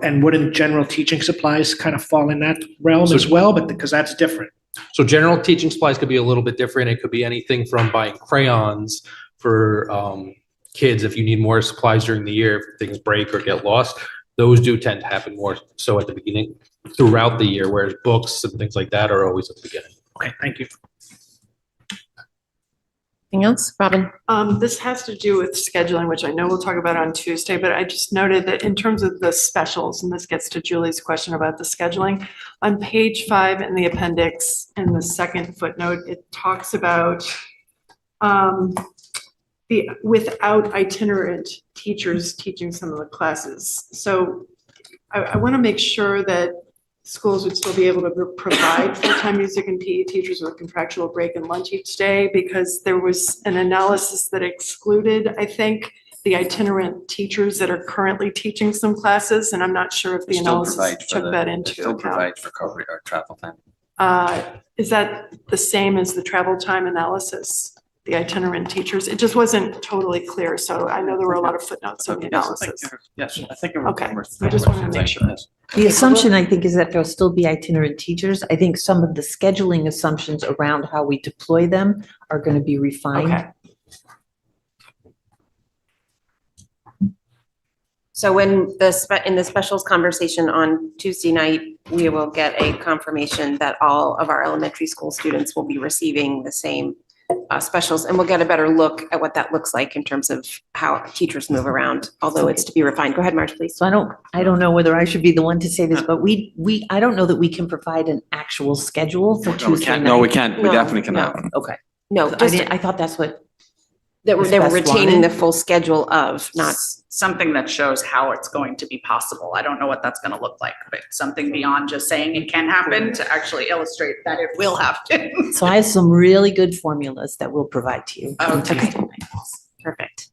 And wouldn't general teaching supplies kind of fall in that realm as well? But because that's different. So general teaching supplies could be a little bit different. It could be anything from buying crayons for kids if you need more supplies during the year, if things break or get lost. Those do tend to happen more so at the beginning throughout the year, whereas books and things like that are always at the beginning. Okay, thank you. Anything else, Robin? This has to do with scheduling, which I know we'll talk about on Tuesday, but I just noted that in terms of the specials, and this gets to Julie's question about the scheduling, on page 5 in the appendix, in the second footnote, it talks about without itinerant teachers teaching some of the classes. So I want to make sure that schools would still be able to provide full-time music and PE teachers with contractual break and lunch each day, because there was an analysis that excluded, I think, the itinerant teachers that are currently teaching some classes, and I'm not sure if the analysis took that into account. Provide for recovery or travel time. Is that the same as the travel time analysis, the itinerant teachers? It just wasn't totally clear, so I know there were a lot of footnotes on the analysis. Yes, I think. Okay, I just wanted to make sure. The assumption, I think, is that there'll still be itinerant teachers. I think some of the scheduling assumptions around how we deploy them are going to be refined. Okay. So when in the specials conversation on Tuesday night, we will get a confirmation that all of our elementary school students will be receiving the same specials, and we'll get a better look at what that looks like in terms of how teachers move around, although it's to be refined. Go ahead, Marge, please. So I don't know whether I should be the one to say this, but I don't know that we can provide an actual schedule for Tuesday night. No, we can't. We No, definitely cannot. Okay. No, I thought that's what. they were Ms. Best retaining the wanted. full schedule of, not, Something that shows how it's going to be possible. I don't know what that's gonna look like, but something beyond just saying it can happen to actually illustrate that it will happen. So I have some really good formulas that we'll provide to you. on Okay. Tuesday night. Perfect.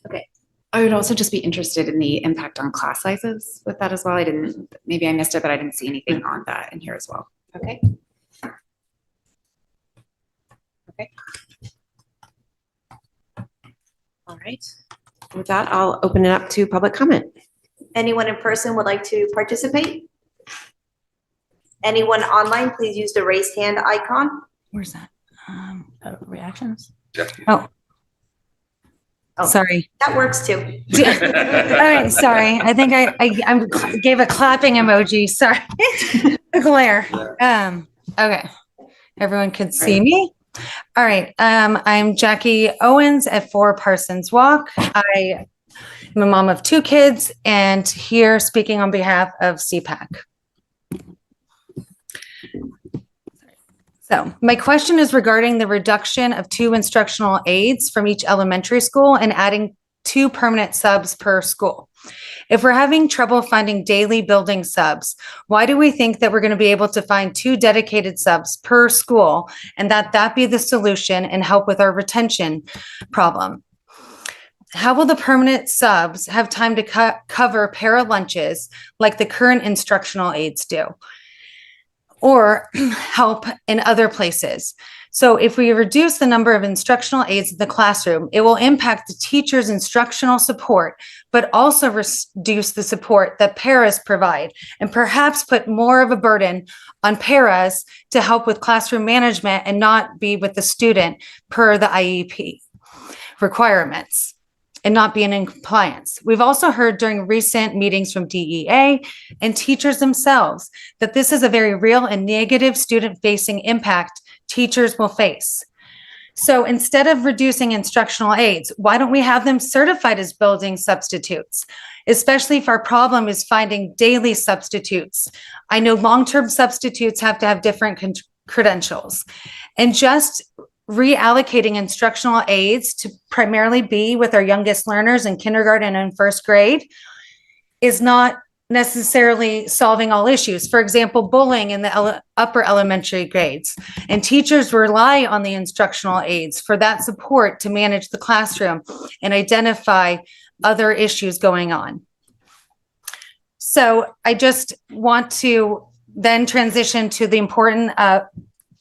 Okay. I would also just be interested in the impact on class sizes with that as well. Maybe I missed it, but I didn't see anything on that in here as well. okay. Okay. All right. With that, I'll open it up to public comment. Anyone in person would like to participate? Anyone online, please use the raised hand icon. Where's that? Reactions? Oh. Sorry. That works too. All right, sorry. I think I gave a clapping emoji. Sorry. The glare. Okay. Everyone can see me? All right. I'm Jackie Owens at 4 Parsons Walk. I am a mom of 2 kids and here speaking on behalf of CPAC. So my question is regarding the reduction of 2 instructional aides from each elementary school and adding 2 permanent subs per school. If we're having trouble finding daily building subs, why do we think that we're going to be able to find 2 dedicated subs per school and that be the solution and help with our retention problem? How will the permanent subs have time to cover para lunches like the current instructional aides do? Or help in other places. So if we reduce the number of instructional aides in the classroom, it will impact the teacher's instructional support, but also reduce the support that paras provide and perhaps put more of a burden on paras to help with classroom management and not be with the student per the IEP requirements and not being in compliance. We've also heard during recent meetings from DEA and teachers themselves that this is a very real and negative student-facing impact teachers will face. So instead of reducing instructional aides, why don't we have them certified as building substitutes? Especially if our problem is finding daily substitutes. I know long-term substitutes have to have different credentials. And just reallocating instructional aides to primarily be with our youngest learners in kindergarten and 1st grade is not necessarily solving all issues. For example, bullying in the upper elementary grades. And teachers rely on the instructional aides for that support to manage the classroom and identify other issues going on. So I just want to then transition to the important,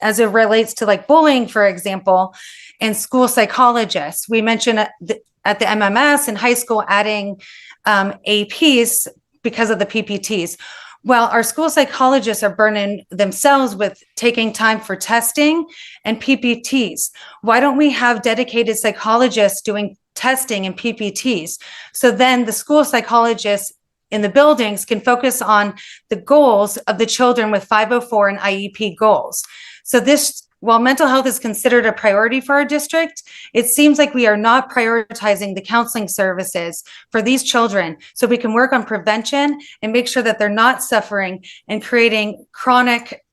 as it relates to like bullying, for example, and school psychologists. We mentioned at the MMS in high school adding APs because of the PPTs. Well, our school psychologists are burning themselves with taking time for testing and PPTs. Why don't we have dedicated psychologists doing testing and PPTs? So then the school psychologists in the buildings can focus on the goals of the children with 504 and IEP goals. So this, while mental health is considered a priority for our district, it seems like we are not prioritizing the counseling services for these children so we can work on prevention and make sure that they're not suffering and creating chronic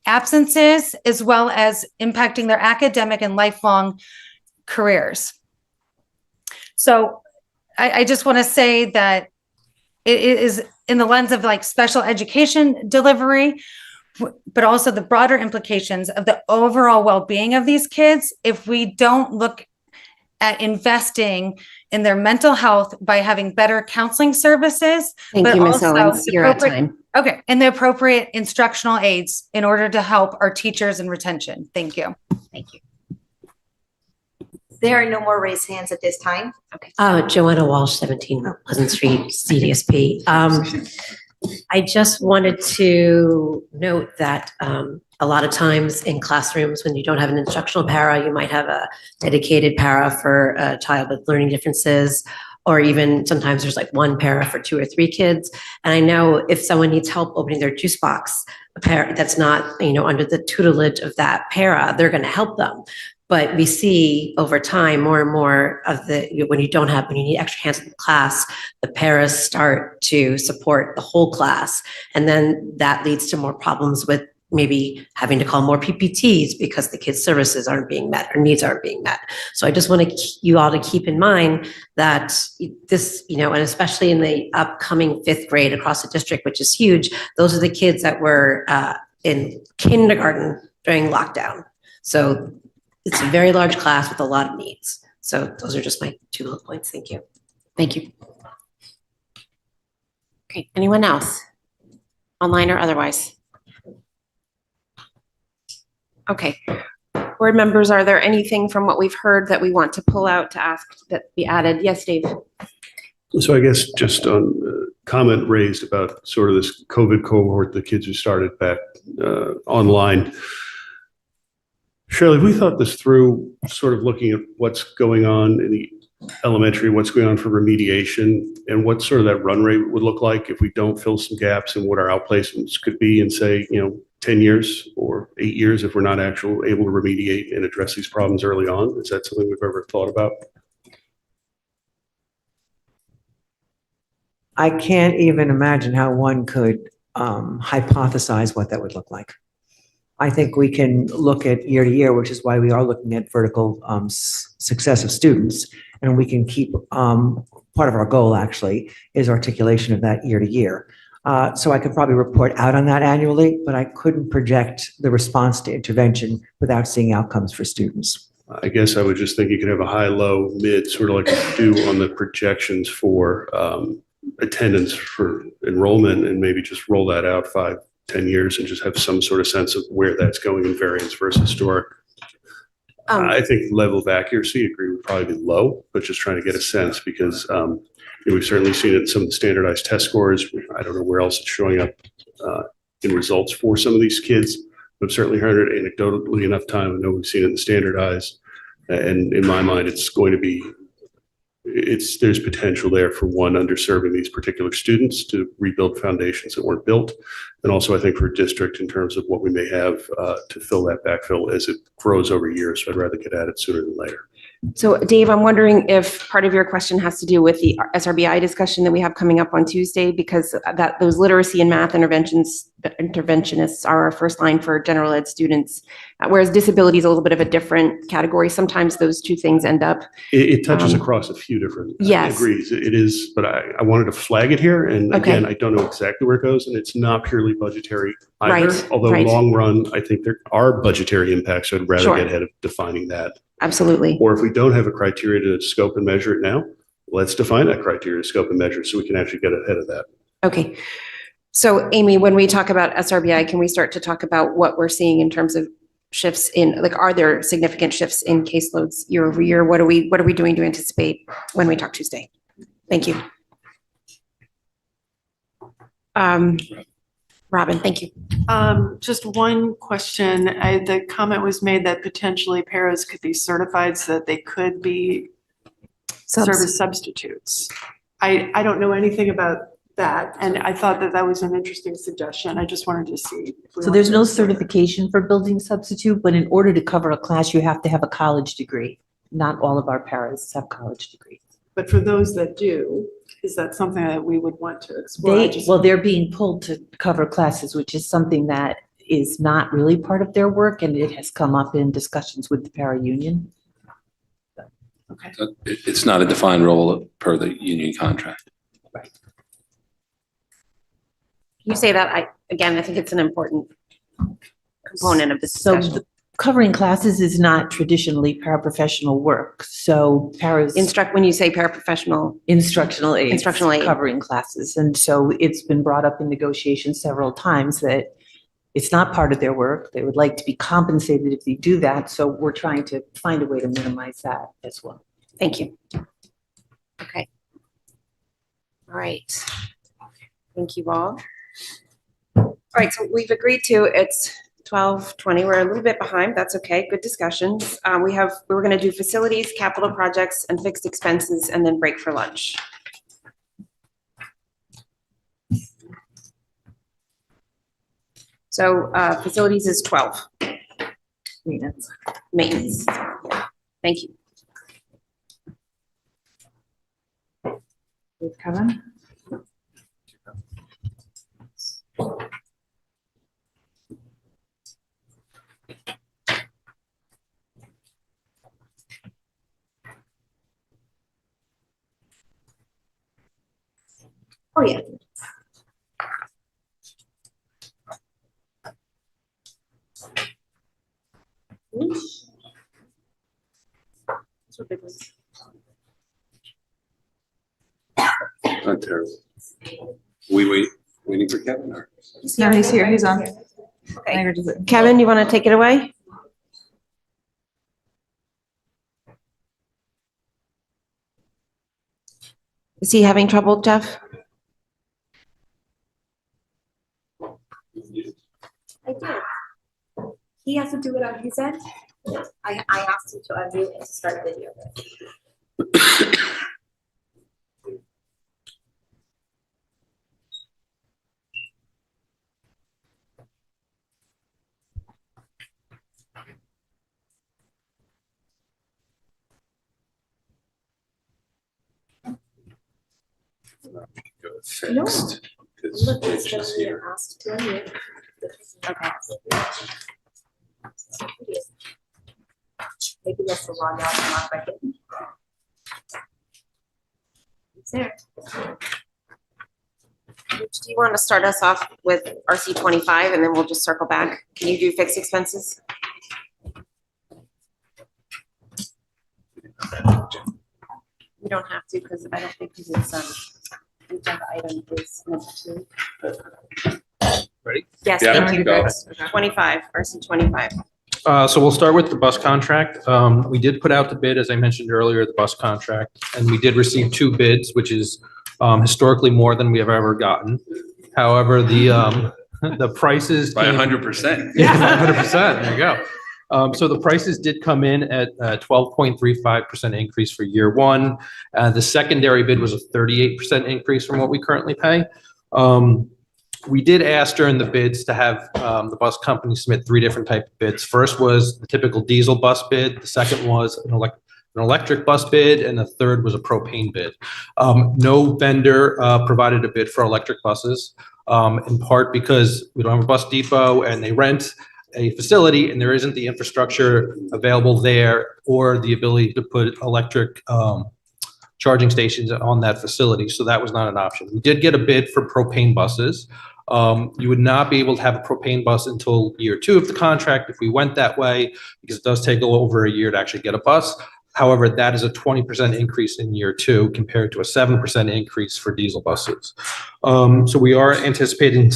absences, as well as impacting their academic and lifelong careers. So I just want to say that it is in the lens of like special education delivery, but also the broader implications of the overall well-being of these kids if we don't look at investing in their mental health by having better counseling services. Thank but you, Ms. also Owens. the You're at appropriate- time. Okay, and the appropriate instructional aids in order to help our teachers in retention. Thank you. Thank you. There are no more raised hands at this time. Okay. Joanna Walsh, 17 Pleasant Street, CDSP. I just wanted to note that a lot of times in classrooms, when you don't have an instructional para, you might have a dedicated para for a child with learning differences, or even sometimes there's like one para for 2 or 3 kids. And I know if someone needs help opening their juice box, a para that's not, under the tutelage of that para, they're going to help them. But we see over time more and more of when you need extra hands in the class, the paras start to support the whole class. And then that leads to more problems with maybe having to call more PPTs because the kids' services aren't being met or needs aren't being met. So I just want you all to keep in mind that this, and especially in the upcoming 5th grade across the district, which is huge, those are the kids that were in kindergarten during lockdown. So it's a very large class with a lot of needs. So those are just my 2 little points. Thank you. Thank you. Okay, anyone else? Online or otherwise? Okay. Board members, are there anything from what we've heard that we want to pull out to ask that be added? Yes, Dave. So I guess just on comment raised about sort of this COVID cohort, the kids who started back online. Shirley, we thought this through, sort of looking at what's going on in the elementary, what's going on for remediation, and what sort of that run rate would look like if we don't fill some gaps and what our outplacements could be in, say, 10 years or 8 years if we're not actually able to remediate and address these problems early on. Is that something we've ever thought about? I can't even imagine how one could hypothesize what that would look like. I think we can look at year to year, which is why we are looking at vertical success of students. And we can keep, part of our goal actually is articulation of that year to year. So I could probably report out on that annually, but I couldn't project the response to intervention without seeing outcomes for students. I guess I would just think you could have a high, low, mid, sort of like you do on the projections for attendance for enrollment, and maybe just roll that out 5-10 years and just have some sort of sense of where that's going in variance versus historic. I think level of accuracy, agree, would probably be low, but just trying to get a sense because we've certainly seen it in some of the standardized test scores. I don't know where else it's showing up in results for some of these kids. I've certainly heard it anecdotally enough time. I know we've seen it in standardized. And in my mind, it's going to be, there's potential there for one, underserving these particular students to rebuild foundations that weren't built. And also I think for district in terms of what we may have to fill that backfill as it grows over years. So I'd rather get at it sooner than later. So Dave, I'm wondering if part of your question has to do with the SRBI discussion that we have coming up on Tuesday, because those literacy and math interventionists are our first line for general ed students, whereas disability is a little bit of a different category. Sometimes those two things end up. It touches across a few different Yes. degrees. It is, but I wanted to flag it here. And Okay. again, I don't know exactly where it goes, and it's not purely budgetary either. Right, Although right. long run, I think there are budgetary impacts. So I'd rather Sure. get ahead of defining that. Absolutely. Or if we don't have a criteria to scope and measure it now, let's define that criteria to scope and measure so we can actually get ahead of that. Okay. So Amy, when we talk about SRBI, can we start to talk about what we're seeing in terms of shifts in, like, are there significant shifts in caseloads year over year? What are we doing to anticipate when we talk Tuesday? Thank you. Robin, thank you. Just one question. The comment was made that potentially paras could be certified so that they could be service substitutes. I don't know anything about that, and I thought that that was an interesting suggestion. I just wanted to see. if we So there's wanted no to- certification for building substitute, but in order to cover a class, you have to have a college degree. Not all of our paras have college degrees. But for those that do, is that something that we would want to explore? They're being pulled to cover classes, which is something that is not really part of their work, and it has come up in discussions with the para union. Okay. It's not a defined role per the union contract. You say that, I think it's an important component of this So discussion. covering classes is not traditionally paraprofessional work. So paras. When you say paraprofessional. Instructional aides. Instructional aid. Covering classes. And so it's been brought up in negotiations several times that it's not part of their work. They would like to be compensated if they do that. So we're trying to find a way to minimize that as well. Thank you. Okay. All right. Thank you all. All right, so we've agreed to, it's 12:20. We're a little bit behind. That's okay. Good discussions. We were going to do facilities, capital projects, and fixed expenses, and then break for lunch. So facilities is 12. Maintenance. Maintenance. Thank you. Kevin? Oh, yeah. Not terrible. Waiting for Kevin or? No, he's here. He's on. Kevin, you want to take it away? Is he having trouble, Jeff? I did. He has to do it on his end. I asked him to unmute and start video. Go fixed. 'Cause Look, it's Rich gonna is be here. asked to unmute. Okay. Maybe that's the log out and log back in. It's there. Rich, do you want to start us off with RC 25 and then we'll just circle back? Can you do fixed expenses? We don't have to because I don't think this is agenda item is number 2. Ready? Yes, Yeah, thank you. go. 25, RC 25. So we'll start with the bus contract. We did put out the bid, as I mentioned earlier, the bus contract, and we did receive 2 bids, which is historically more than we have ever gotten. However, the prices. By 100%. Yeah, 100%. There you go. So the prices did come in at 12.35% increase for year 1. The secondary bid was a 38% increase from what we currently pay. We did ask during the bids to have the bus company submit 3 different type of bids. First was the typical diesel bus bid. The second was an electric bus bid, and the third was a propane bid. No vendor provided a bid for electric buses, in part because we don't have a bus depot and they rent a facility and there isn't the infrastructure available there or the ability to put electric charging stations on that facility. So that was not an option. We did get a bid for propane buses. You would not be able to have a propane bus until year 2 of the contract if we went that way, because it does take a little over a year to actually get a bus. However, that is a 20% increase in year 2 compared to a 7% increase for diesel buses. So we are anticipating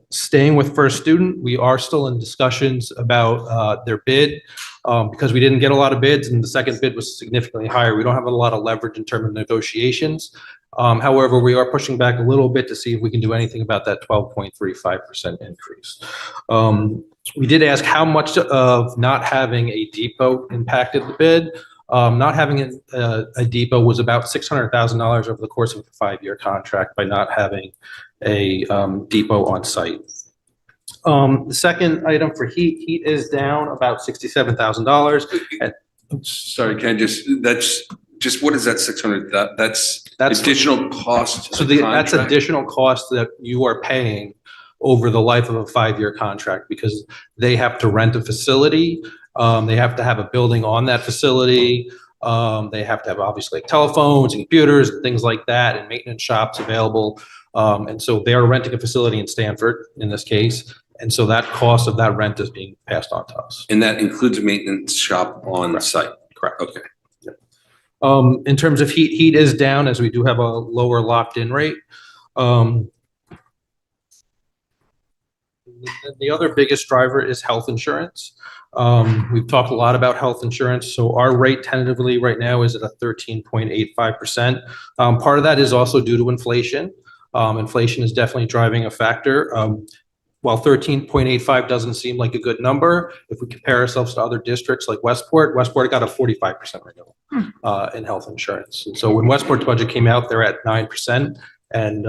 staying with First Student. We are still in discussions about their bid because we didn't get a lot of bids and the second bid was significantly higher. We don't have a lot of leverage in terms of negotiations. However, we are pushing back a little bit to see if we can do anything about that 12.35% increase. We did ask how much of not having a depot impacted the bid. Not having a depot was about $600,000 over the course of a 5-year contract by not having a depot on site. The second item for heat is down about $67,000. Sorry, can I that's just, what is that 600? That's additional cost. So that's additional cost that you are paying over the life of a 5-year contract because they have to rent a facility. They have to have a building on that facility. They have to have obviously like telephones and computers and things like that and maintenance shops available. And so they are renting a facility in Stanford in this case. And so that cost of that rent is being passed on to us. And that includes a maintenance shop on site? Correct. Okay. In terms of heat is down as we do have a lower locked-in rate. The other biggest driver is health insurance. We've talked a lot about health insurance. So our rate tentatively right now is at a 13.85%. Part of that is also due to inflation. Inflation is definitely driving a factor. While 13.85 doesn't seem like a good number, if we compare ourselves to other districts like Westport got a 45% renewal in health insurance. And so when Westport's budget came out, they're at 9%, and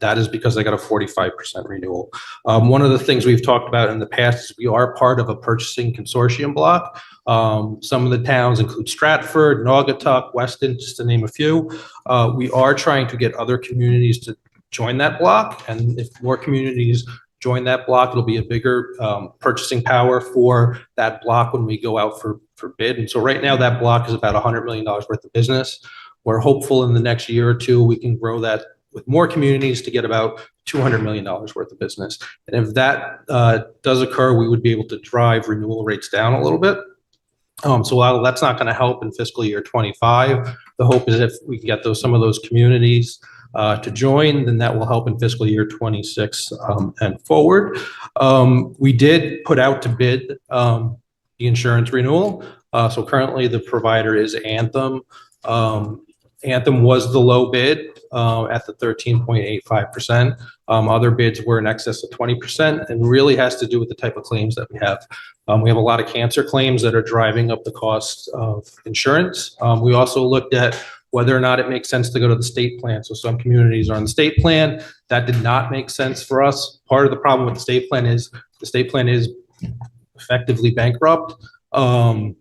that is because they got a 45% renewal. One of the things we've talked about in the past is we are part of a purchasing consortium block. Some of the towns include Stratford, Naugatuck, Weston, just to name a few. We are trying to get other communities to join that block, and if more communities join that block, it'll be a bigger purchasing power for that block when we go out for bid. And so right now that block is about $100 million worth of business. We're hopeful in the next year or two we can grow that with more communities to get about $200 million worth of business. And if that does occur, we would be able to drive renewal rates down a little bit. So while that's not going to help in fiscal year 25, the hope is if we can get some of those communities to join, then that will help in fiscal year 26 and forward. We did put out to bid the insurance renewal. So currently the provider is Anthem. Anthem was the low bid at the 13.85%. Other bids were in excess of 20% and really has to do with the type of claims that we have. We have a lot of cancer claims that are driving up the cost of insurance. We also looked at whether or not it makes sense to go to the state plan. So some communities are on the state plan. That did not make sense for us. Part of the problem with the state plan is effectively bankrupt. And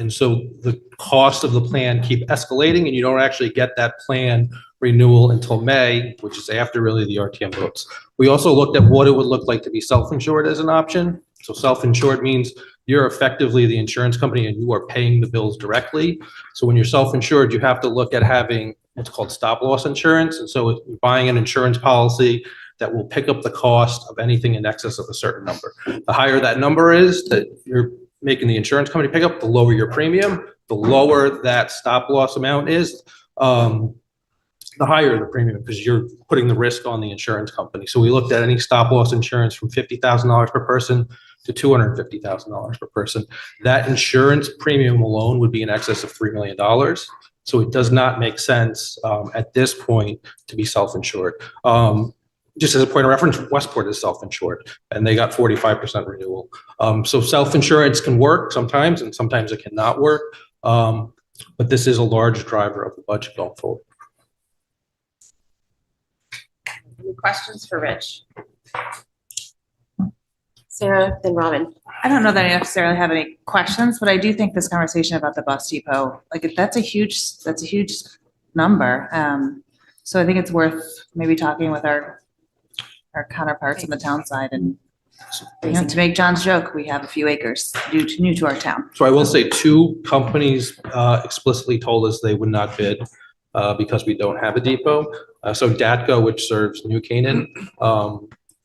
so the cost of the plan keep escalating and you don't actually get that plan renewal until May, which is after really the RTM votes. We also looked at what it would look like to be self-insured as an option. So self-insured means you're effectively the insurance company and you are paying the bills directly. So when you're self-insured, you have to look at having what's called stop loss insurance. And so you're buying an insurance policy that will pick up the cost of anything in excess of a certain number. The higher that number is that you're making the insurance company pick up, the lower your premium. The lower that stop loss amount is, the higher the premium because you're putting the risk on the insurance company. So we looked at any stop loss insurance from $50,000 per person to $250,000 per person. That insurance premium alone would be in excess of $3 million. So it does not make sense at this point to be self-insured. Just as a point of reference, Westport is self-insured and they got 45% renewal. So self-insurance can work sometimes and sometimes it cannot work. But this is a large driver of the budget going forward. Any questions for Rich? Sarah, then Robin. I don't know that I necessarily have any questions, but I do think this conversation about the bus depot, like that's a huge number. So I think it's worth maybe talking with our counterparts on the town side and, you know, to make John's joke, we have a few acres new to our town. So I will say two companies explicitly told us they would not bid because we don't have a depot. So Datco, which serves New Canaan,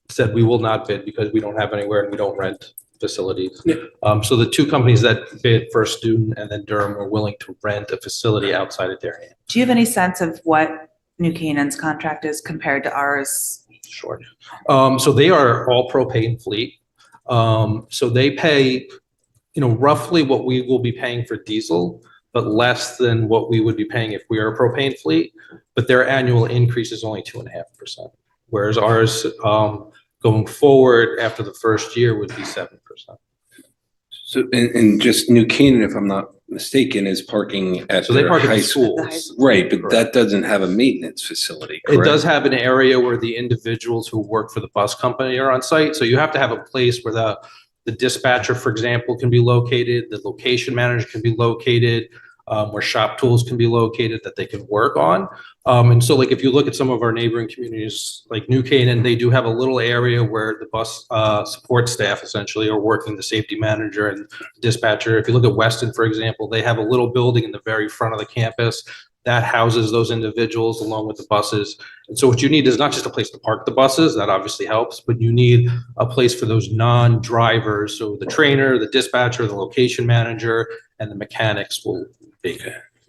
said we will not bid because we don't have anywhere and we don't rent facilities. So the two companies that bid, First Student and then Durham, were willing to rent a facility outside of Darien. Do you have any sense of what New Canaan's contract is compared to ours? Sure. So they are all propane fleet. So they pay, roughly what we will be paying for diesel, but less than what we would be paying if we are a propane fleet. But their annual increase is only 2.5%, whereas ours, going forward after the first year, would be 7%. So, and just New Canaan, if I'm not mistaken, is parking at So they their park at high the school. schools. Right, but that doesn't have a maintenance facility, It does correct? have an area where the individuals who work for the bus company are on site. So you have to have a place where the dispatcher, for example, can be located, the location manager can be located, where shop tools can be located that they can work on. And so like if you look at some of our neighboring communities like New Canaan, they do have a little area where the bus support staff essentially are working, the safety manager and dispatcher. If you look at Weston, for example, they have a little building in the very front of the campus that houses those individuals along with the buses. And so what you need is not just a place to park the buses, that obviously helps, but you need a place for those non-drivers. So the trainer, the dispatcher, the location manager, and the mechanics will be.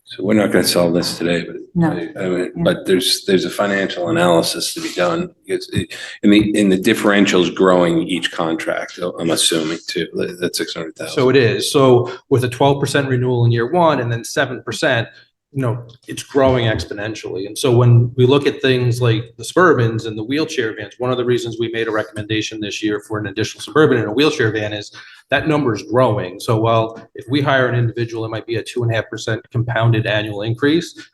So we're not gonna solve this today, but No. I mean, but there's a financial analysis to be done. It's, and the differential's growing each contract, I'm assuming too, that's 600,000. So it is. So with a 12% renewal in year one and then 7%, it's growing exponentially. And so when we look at things like the Suburbans and the wheelchair vans, one of the reasons we made a recommendation this year for an additional Suburban and a wheelchair van is that number is growing. So while if we hire an individual, it might be a 2.5% compounded annual increase.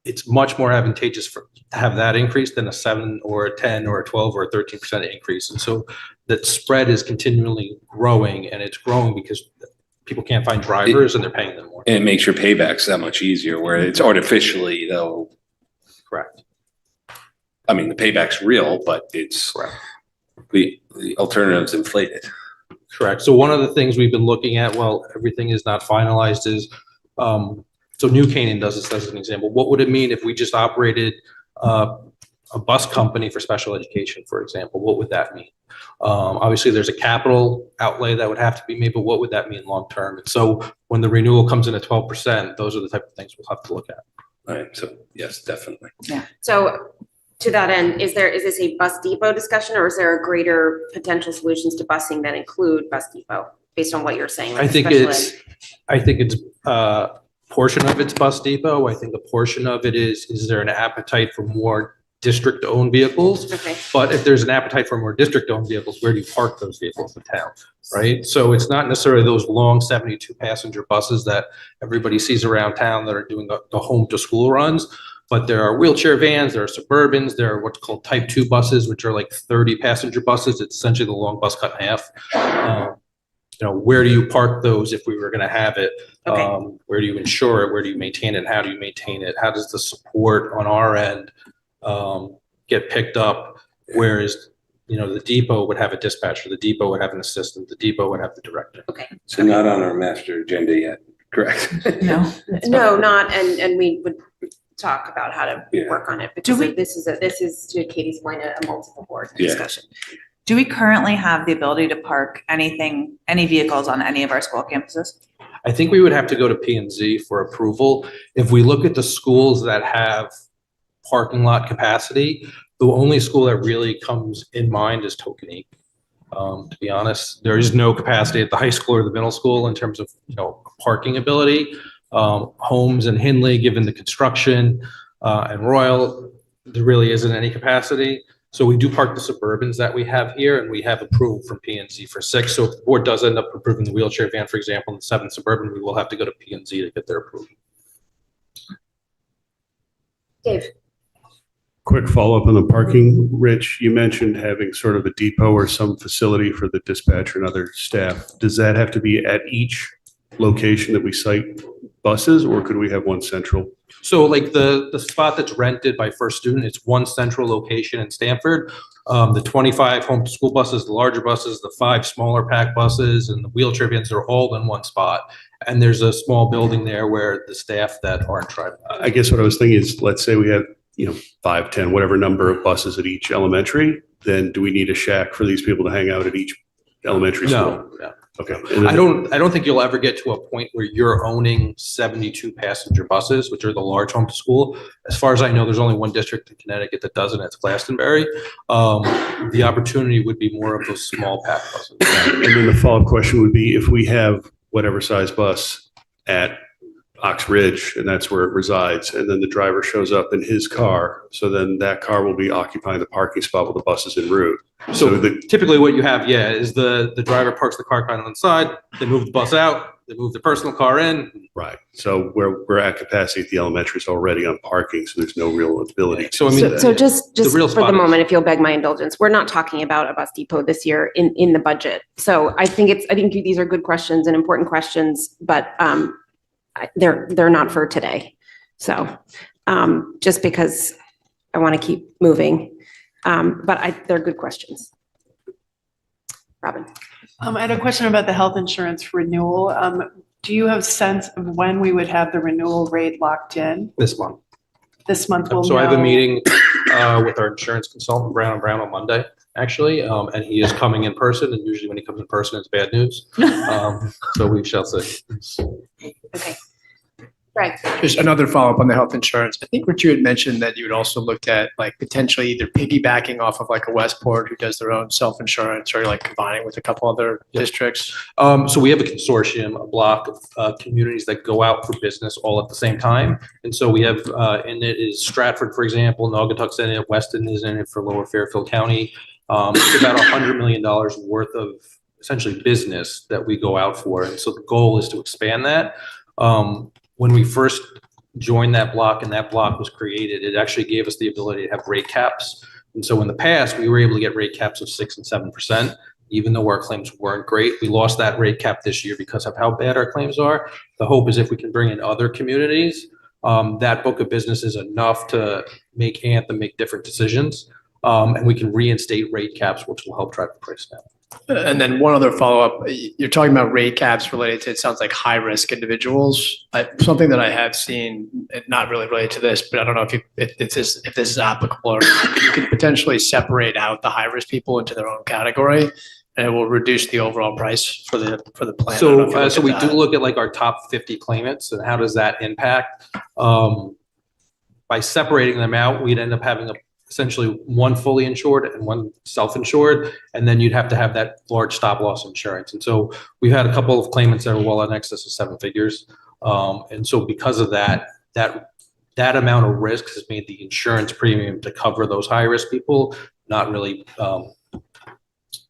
It's much more advantageous to have that increase than a 7 or a 10 or a 12 or a 13% increase. And so that spread is continually growing, and it's growing because people can't find drivers and they're paying them more. And it makes your paybacks that much easier, where it's artificially though. Correct. I mean, the payback's real, but it's the alternative's inflated. Correct. So one of the things we've been looking at, while everything is not finalized, is so New Canaan does this as an example. What would it mean if we just operated a bus company for special education, for example? What would that mean? Obviously, there's a capital outlay that would have to be made, but what would that mean long term? And so when the renewal comes in at 12%, those are the type of things we'll have to look at. All right. So yes, definitely. So to that end, is this a bus depot discussion, or is there a greater potential solutions to busing that include bus depot based on what you're saying? like I think special it's portion of it's bus depot. I think a portion of it is there an appetite for more district-owned vehicles? Okay. But if there's an appetite for more district-owned vehicles, where do you park those vehicles in town, right? So it's not necessarily those long 72-passenger buses that everybody sees around town that are doing the home-to-school runs, but there are wheelchair vans, there are Suburbans, there are what's called Type 2 buses, which are like 30-passenger buses. It's essentially the long bus cut in half. Where do you park those if we were going to have it? Where do you insure it? Where do you maintain it? How do you maintain it? How does the support on our end get picked up? Whereas, the depot would have a dispatcher, the depot would have an assistant, the depot would have the director. Okay. So not on our master agenda yet, correct? No. No, not, and we would talk about how to Yeah. work on it, because this is to Katie's point, a multiple board Yeah. discussion. Do we currently have the ability to park any vehicles on any of our school campuses? I think we would have to go to P&Z for approval. If we look at the schools that have parking lot capacity, the only school that really comes in mind is Tokenique. To be honest, there is no capacity at the high school or the middle school in terms of, parking ability. Holmes and Hindley, given the construction, and Royal, there really isn't any capacity. So we do park the Suburbans that we have here, and we have approval from P&Z for 6. So if the board does end up approving the wheelchair van, for example, in the 7th Suburban, we will have to go to P&Z to get their approval. Dave? quick follow-up on the parking. Rich, you mentioned having sort of a depot or some facility for the dispatcher and other staff. Does that have to be at each location that we cite buses, or could we have one central? So like the spot that's rented by First Student, it's one central location in Stamford. The 25 home to school buses, the larger buses, the 5 smaller pack buses, and the wheelchair vans are all in one spot. And there's a small building there where the staff that aren't driving. I guess what I was thinking is, let's say we have, 5, 10, whatever number of buses at each elementary, then do we need a shack for these people to hang out at each elementary school? No. Okay. I don't think you'll ever get to a point where you're owning 72 passenger buses, which are the large home to school. As far as I know, there's only one district in Connecticut that doesn't. It's Glastonbury. The opportunity would be more of those small pack buses. And then the follow-up question would be, if we have whatever size bus at Ox Ridge, and that's where it resides, and then the driver shows up in his car, so then that car will be occupying the parking spot while the bus is en route. So typically what you have, is the driver parks the car kind of on the side, they move the bus out, they move the personal car in. Right. So we're at capacity at the elementaries already on parking, so there's no real ability. So I mean, So just real for spot the is- moment, if you'll beg my indulgence, we're not talking about a bus depot this year in the budget. So I think these are good questions and important questions, but they're not for today. So just because I want to keep moving, but they're good questions. Robin. I had a question about the health insurance renewal. Do you have sense of when we would have the renewal rate locked in? This month. This month we'll So I have a know- meeting with our insurance consultant, Brown & Brown, on Monday, actually, and he is coming in person, and usually when he comes in person, it's bad news. So we shall see. Okay. Right. Just another follow-up on the health insurance. I think Richard had mentioned that you would also looked at like potentially either piggybacking off of like a Westport who does their own self-insurance, or like combining with a couple other districts. So we have a consortium, a block of communities that go out for business all at the same time. And so we have, and it is Stratford, for example, Naugatuck's in it, Weston is in it for Lower Fairfield County. It's about $100 million worth of essentially business that we go out for. And so the goal is to expand that. When we first joined that block and that block was created, it actually gave us the ability to have rate caps. And so in the past, we were able to get rate caps of 6 and 7%, even though our claims weren't great. We lost that rate cap this year because of how bad our claims are. The hope is if we can bring in other communities, that book of business is enough to make Anthem make different decisions. And we can reinstate rate caps, which will help drive the price down. And then one other follow-up, you're talking about rate caps related to, it sounds like high-risk individuals. Something that I have seen, not really related to this, but I don't know if this is applicable or not. You could potentially separate out the high-risk people into their own category, and it will reduce the overall price for the plan. I don't know if you So looked we at do that. look at like our top 50 claimants and how does that impact? By separating them out, we'd end up having essentially one fully insured and one self-insured, and then you'd have to have that large stop loss insurance. And so we've had a couple of claimants that are well in excess of 7 figures. And so because of that amount of risk has made the insurance premium to cover those high-risk people not really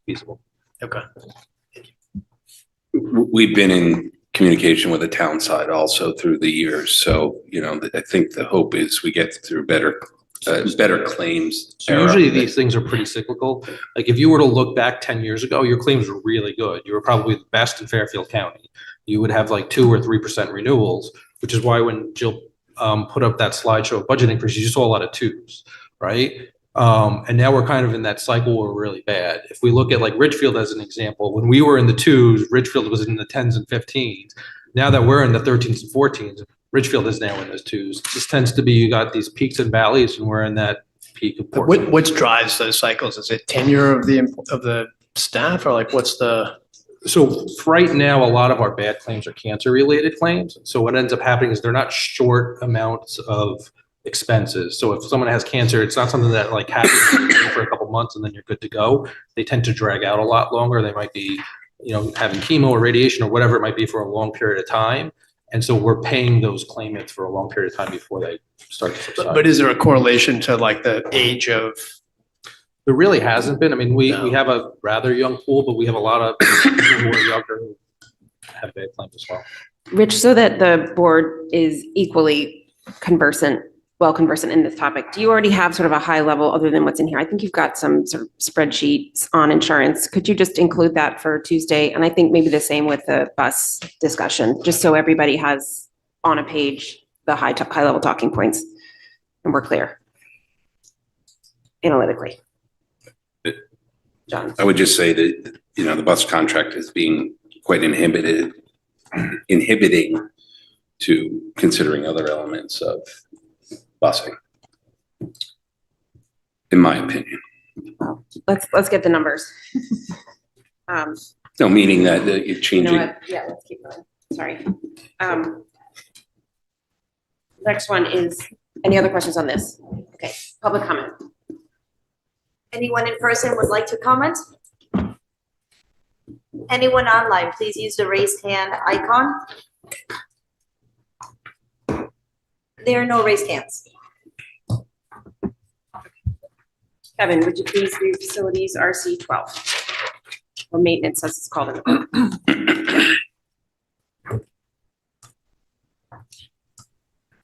feasible. Okay. We've been in communication with the town side also through the years. So, I think the hope is we get through better claims. So usually these things are pretty cyclical. Like if you were to look back 10 years ago, your claims were really good. You were probably the best in Fairfield County. You would have like 2 or 3% renewals, which is why when Jill put up that slideshow of budget increases, you saw a lot of 2s, right? And now we're kind of in that cycle where we're really bad. If we look at like Ridgefield as an example, when we were in the 2s, Ridgefield was in the 10s and 15s. Now that we're in the 13s and 14s, Ridgefield is now in those 2s. It just tends to be, you got these peaks and valleys, and we're in that peak of portion. What drives those cycles? Is it tenure of the staff, or like what's the? So right now, a lot of our bad claims are cancer-related claims. So what ends up happening is they're not short amounts of expenses. So if someone has cancer, it's not something that like happens for a couple months and then you're good to go. They tend to drag out a lot longer. They might be, having chemo or radiation or whatever it might be for a long period of time. And so we're paying those claimants for a long period of time before they start to subside. But is there a correlation to like the age of? There really hasn't been. I mean, we have a rather young pool, but we have a lot of people who are younger who have bad claims as well. Rich, so that the board is equally conversant, well conversant in this topic. Do you already have sort of a high level other than what's in here? I think you've got some sort of spreadsheets on insurance. Could you just include that for Tuesday? And I think maybe the same with the bus discussion, just so everybody has on a page the high level talking points and we're clear analytically. John. I would just say that, you know, the bus contract is being quite inhibiting to considering other elements of busing, in my opinion. Let's get the numbers. No, meaning that you're You know changing. what? Yeah, let's keep going. Sorry. Next one is, any other questions on this? Okay, public comment. Anyone in person would like to comment? Anyone online, please use the raised hand icon. There are no raised hands. Kevin, would you please do facilities RC 12? Or maintenance as it's called in the book.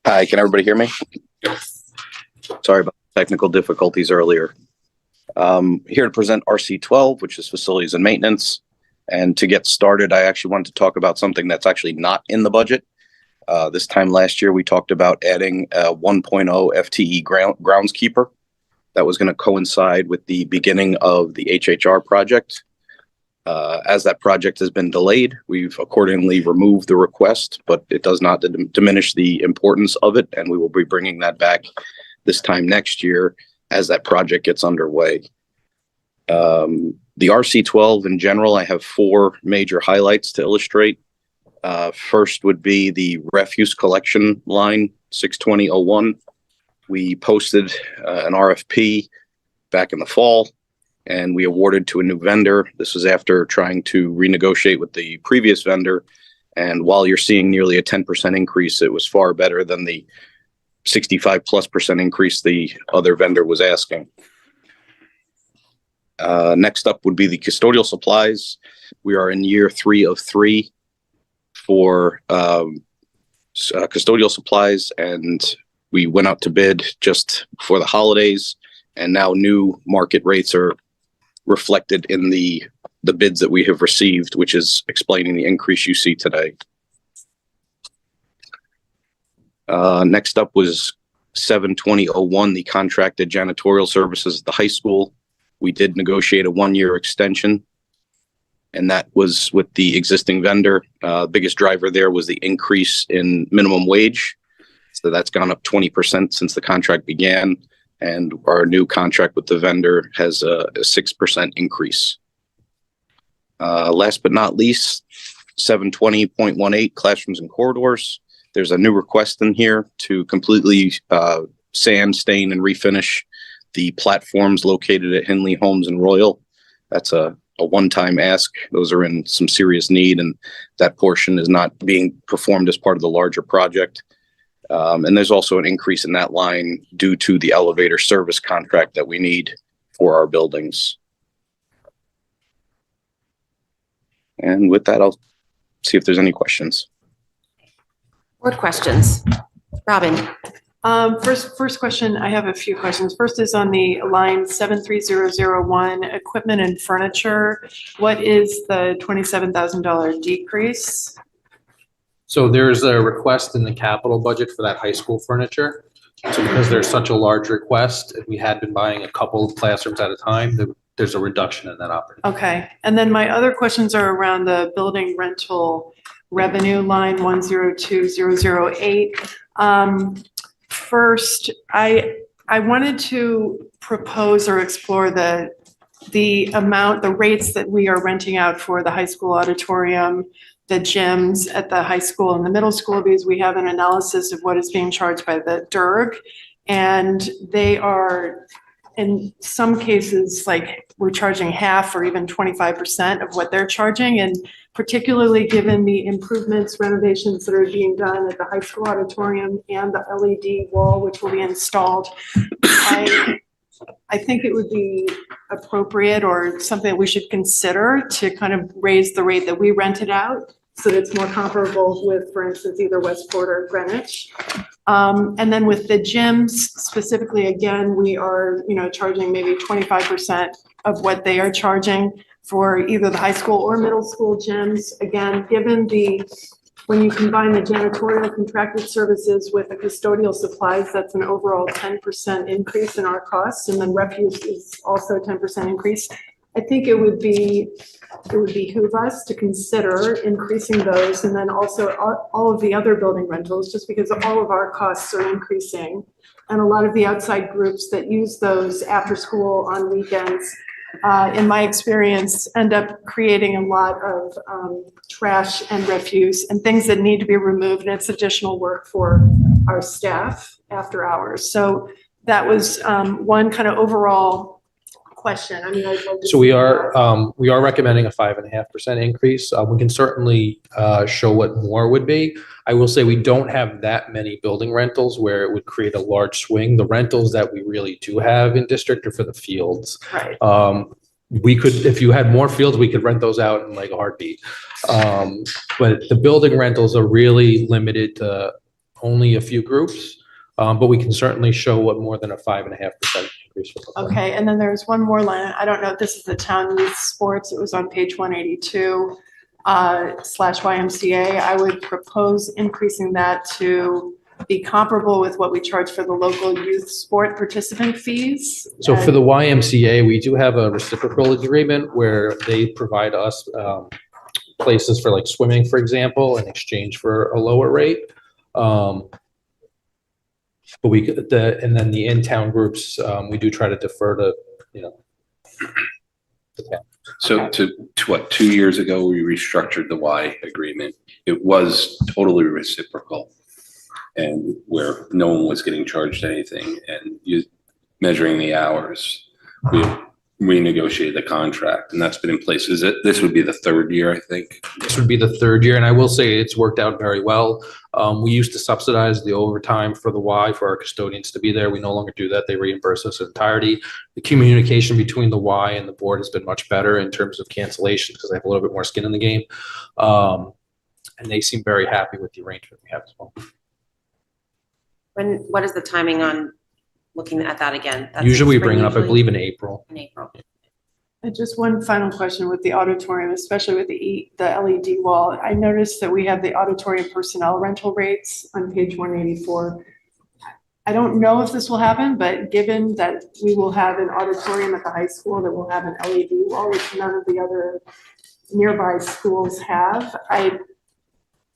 Hi, can everybody hear me? Sorry about technical difficulties earlier. Here to present RC 12, which is facilities and maintenance. And to get started, I actually wanted to talk about something that's actually not in the budget. This time last year, we talked about adding a 1.0 FTE groundskeeper. That was going to coincide with the beginning of the HHR project. As that project has been delayed, we've accordingly removed the request, but it does not diminish the importance of it, and we will be bringing that back this time next year as that project gets underway. The RC12 in general, I have 4 major highlights to illustrate. First would be the refuse collection line, 62001. We posted an RFP back in the fall, and we awarded to a new vendor. This was after trying to renegotiate with the previous vendor. And while you're seeing nearly a 10% increase, it was far better than the 65+% increase the other vendor was asking. Next up would be the custodial supplies. We are in year 3 of 3 for custodial supplies, and we went out to bid just before the holidays, and now new market rates are reflected in the bids that we have received, which is explaining the increase you see today. Next up was 72001, the contracted janitorial services at the high school. We did negotiate a 1-year extension, and that was with the existing vendor. Biggest driver there was the increase in minimum wage. So that's gone up 20% since the contract began, and our new contract with the vendor has a 6% increase. Last but not least, 720.18 classrooms and corridors. There's a new request in here to completely sand, stain, and refinish the platforms located at Henley Homes and Royal. That's a one-time ask. Those are in some serious need, and that portion is not being performed as part of the larger project. And there's also an increase in that line due to the elevator service contract that we need for our buildings. And with that, I'll see if there's any questions. Board questions. Robin. First question, I have a few questions. First is on the line 73001, equipment and furniture. What is the $27,000 decrease? So there's a request in the capital budget for that high school furniture. So because there's such a large request, and we had been buying a couple of classrooms at a time, there's a reduction in that operating. Okay, and then my other questions are around the building rental revenue line 102008. First, I wanted to propose or explore the rates that we are renting out for the high school auditorium, the gyms at the high school and the middle school, because we have an analysis of what is being charged by the DIRG. And they are, in some cases, like we're charging half or even 25% of what they're charging. And particularly given the improvements, renovations that are being done at the high school auditorium and the LED wall, which will be installed, I think it would be appropriate or something that we should consider to kind of raise the rate that we rent it out so that it's more comparable with, for instance, either Westport or Greenwich. And then with the gyms specifically, again, we are, charging maybe 25% of what they are charging for either the high school or middle school gyms. Again, when you combine the janitorial contracted services with the custodial supplies, that's an overall 10% increase in our costs. And then refuse is also a 10% increase. I think it would behoove us to consider increasing those, and then also all of the other building rentals, just because all of our costs are increasing. And a lot of the outside groups that use those after school on weekends, in my experience, end up creating a lot of trash and refuse and things that need to be removed. And it's additional work for our staff after hours. So that was one kind of overall question. I mean, So we are recommending a 5.5% increase. We can certainly show what more would be. I will say we don't have that many building rentals where it would create a large swing. The rentals that we really do have in district are for the fields. Right. We could, if you had more fields, we could rent those out in like a heartbeat. But the building rentals are really limited to only a few groups. But we can certainly show what more than a 5.5% increase would look like. Okay, and then there's one more line. I don't know if this is the town youth sports. It was on page 182 /YMCA. I would propose increasing that to be comparable with what we charge for the local youth sport participant fees. So for the YMCA, we do have a reciprocal agreement where they provide us places for like swimming, for example, in exchange for a lower rate. But we could, and then the in-town groups, we do try to defer to, the town. So to what, 2 years ago, we restructured the Y agreement. It was totally reciprocal, and where no one was getting charged anything, and measuring the hours, we renegotiated the contract, and that's been in place. This would be the third year, I think. This would be the third year, and I will say it's worked out very well. We used to subsidize the overtime for the Y for our custodians to be there. We no longer do that. They reimburse us in entirety. The communication between the Y and the board has been much better in terms of cancellation because they have a little bit more skin in the game. And they seem very happy with the arrangement we have as well. What is the timing on looking at that again? That's Usually we spring bring it up, I usually? believe, in April. In April. And just one final question with the auditorium, especially with the LED wall. I noticed that we have the auditorium personnel rental rates on page 184. I don't know if this will happen, but given that we will have an auditorium at the high school that will have an LED wall, which none of the other nearby schools have,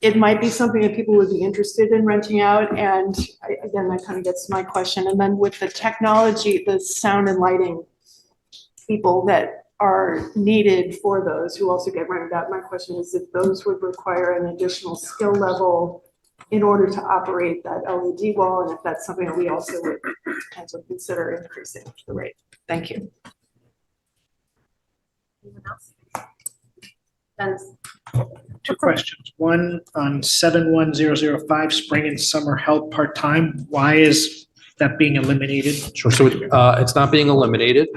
it might be something that people would be interested in renting out. And again, that kind of gets to my question. And then with the technology, the sound and lighting people that are needed for those who also get rented out, my question is if those would require an additional skill level in order to operate that LED wall, and if that's something that we also would potentially consider increasing the rate. Thank you. Anyone else? Dennis? Two questions. One on 71005, spring and summer help part-time. Why is that being eliminated? Sure. So it's not being eliminated.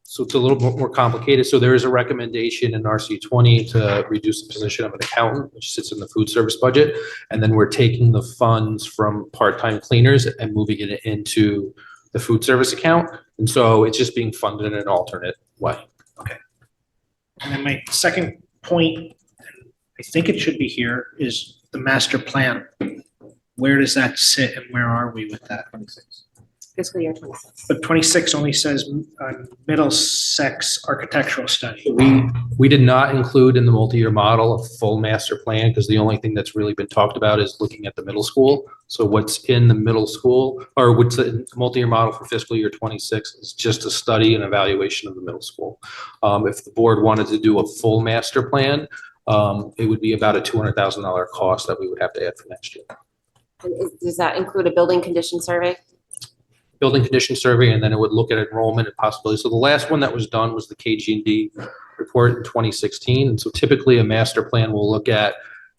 So it's a little bit more complicated. So there is a recommendation in RC 20 to reduce the position of an accountant, which sits in the food service budget. And then we're taking the funds from part-time cleaners and moving it into the food service account. And so it's just being funded in an alternate way. Okay. And then my second point, I think it should be here, is the master plan. Where does that sit and where are we with that? 26. Fiscal year 26. But 26 only says Middlesex architectural study. We did not include in the multi-year model a full master plan because the only thing that's really been talked about is looking at the middle school. So what's in the middle school, or what's the multi-year model for fiscal year 26 is just a study and evaluation of the middle school. If the board wanted to do a full master plan, it would be about a $200,000 cost that we would have to add for next year. And does that include a building condition survey? Building condition survey, and then it would look at enrollment and possibilities. So the last one that was done was the KG&D report in 2016. And so typically a master plan will look at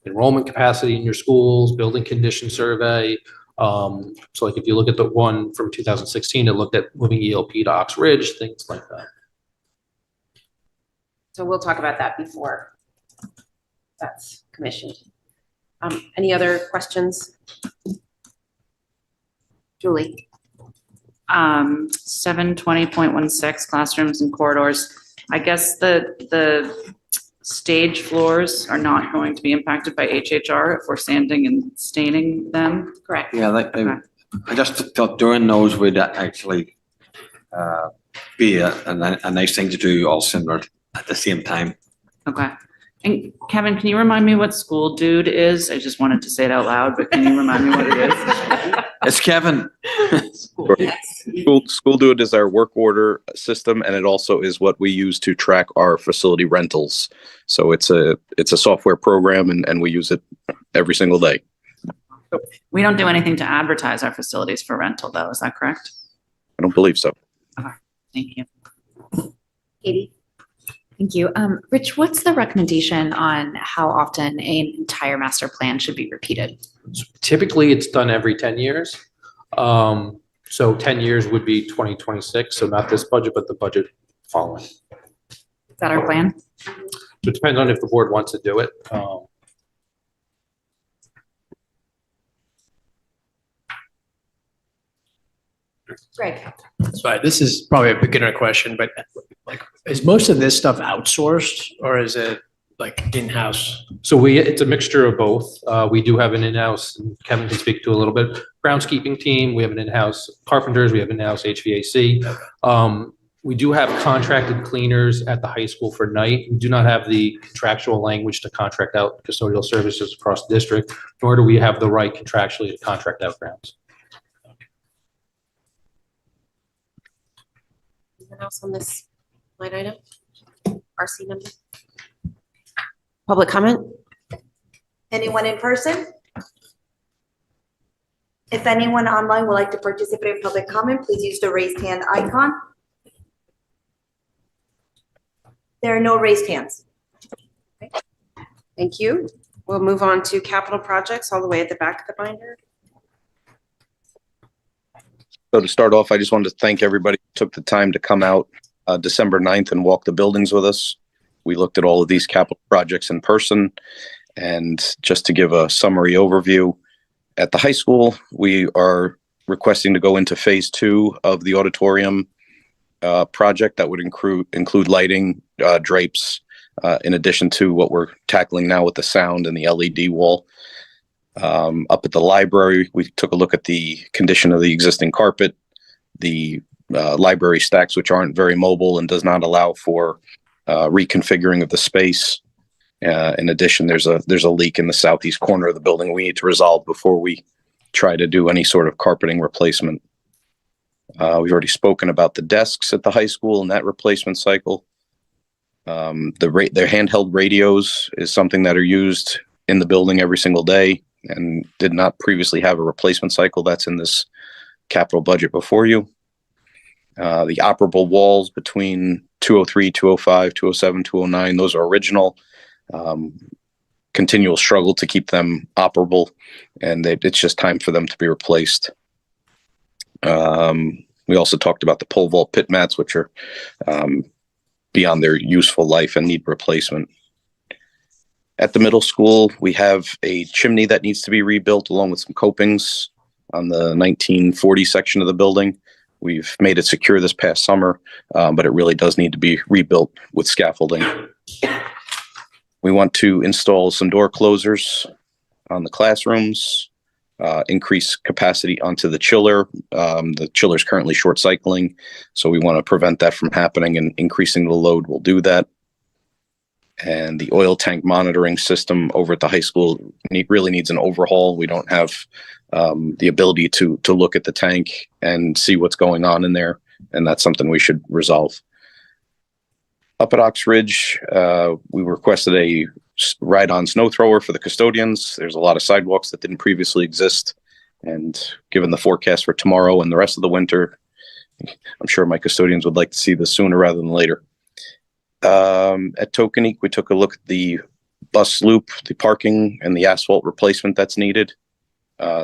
enrollment capacity in your schools, building condition survey. So like if you look at the one from 2016, it looked at moving ELP to Ox Ridge, things like that. So we'll talk about that before that's commissioned. Any other questions? Julie? 720.16 classrooms and corridors. I guess the stage floors are not going to be impacted by HHR if we're sanding and staining them. Correct. Yeah, I just thought doing those would actually be a nice thing to do all similar at the same time. Okay. And Kevin, can you remind me what school dude is? I just wanted to say it out loud, but can you remind me what it is? It's Kevin. School Dude is our work order system, and it also is what we use to track our facility rentals. So it's a software program, and we use it every single day. We don't do anything to advertise our facilities for rental, though. Is that correct? I don't believe so. Okay. Thank you. Katie? Thank you. Rich, what's the recommendation on how often an entire master plan should be repeated? Typically, it's done every 10 years. So 10 years would be 2026. So not this budget, but the budget following. Is that our plan? So it depends on if the board wants to do it. Greg? Sorry, this is probably a beginner question, but like, is most of this stuff outsourced or is it like in-house? So it's a mixture of both. We do have an in-house, and Kevin can speak to a little bit, groundskeeping team. We have an in-house carpenters. We have in-house HVAC. We do have contracted cleaners at the high school for night. We do not have the contractual language to contract out custodial services across the district, nor do we have the right contractually to contract out grounds. Anyone else on this line item? RC number? Public comment? Anyone in person? If anyone online would like to participate in public comment, please use the raised hand icon. There are no raised hands. Thank you. We'll move on to capital projects all the way at the back of the binder. So to start off, I just wanted to thank everybody who took the time to come out December 9th and walk the buildings with us. We looked at all of these capital projects in person. And just to give a summary overview, at the high school, we are requesting to go into phase 2 of the auditorium project that would include lighting, drapes, in addition to what we're tackling now with the sound and the LED wall. Up at the library, we took a look at the condition of the existing carpet, the library stacks, which aren't very mobile and does not allow for reconfiguring of the space. In addition, there's a leak in the southeast corner of the building we need to resolve before we try to do any sort of carpeting replacement. We've already spoken about the desks at the high school and that replacement cycle. Their handheld radios is something that are used in the building every single day and did not previously have a replacement cycle. That's in this capital budget before you. The operable walls between 203, 205, 207, 209, those are original. Continual struggle to keep them operable, and it's just time for them to be replaced. We also talked about the pole vault pit mats, which are beyond their useful life and need replacement. At the middle school, we have a chimney that needs to be rebuilt along with some copings on the 1940 section of the building. We've made it secure this past summer, but it really does need to be rebuilt with scaffolding. We want to install some door closers on the classrooms, increase capacity onto the chiller. The chiller is currently short cycling, so we want to prevent that from happening, and increasing the load will do that. And the oil tank monitoring system over at the high school really needs an overhaul. We don't have the ability to look at the tank and see what's going on in there, and that's something we should resolve. Up at Ox Ridge, we requested a ride-on snow thrower for the custodians. There's a lot of sidewalks that didn't previously exist, and given the forecast for tomorrow and the rest of the winter, I'm sure my custodians would like to see this sooner rather than later. At Tokenique, we took a look at the bus loop, the parking, and the asphalt replacement that's needed.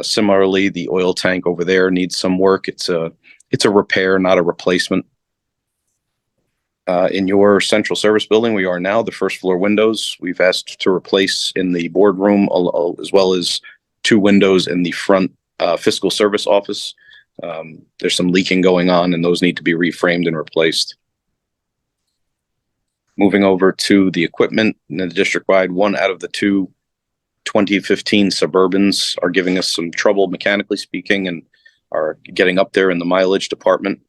Similarly, the oil tank over there needs some work. It's a repair, not a replacement. In your central service building, we are now the first floor windows. We've asked to replace in the boardroom as well as 2 windows in the front fiscal service office. There's some leaking going on and those need to be reframed and replaced. Moving over to the equipment in the district-wide, one out of the two 2015 Suburbans are giving us some trouble mechanically speaking and are getting up there in the mileage department.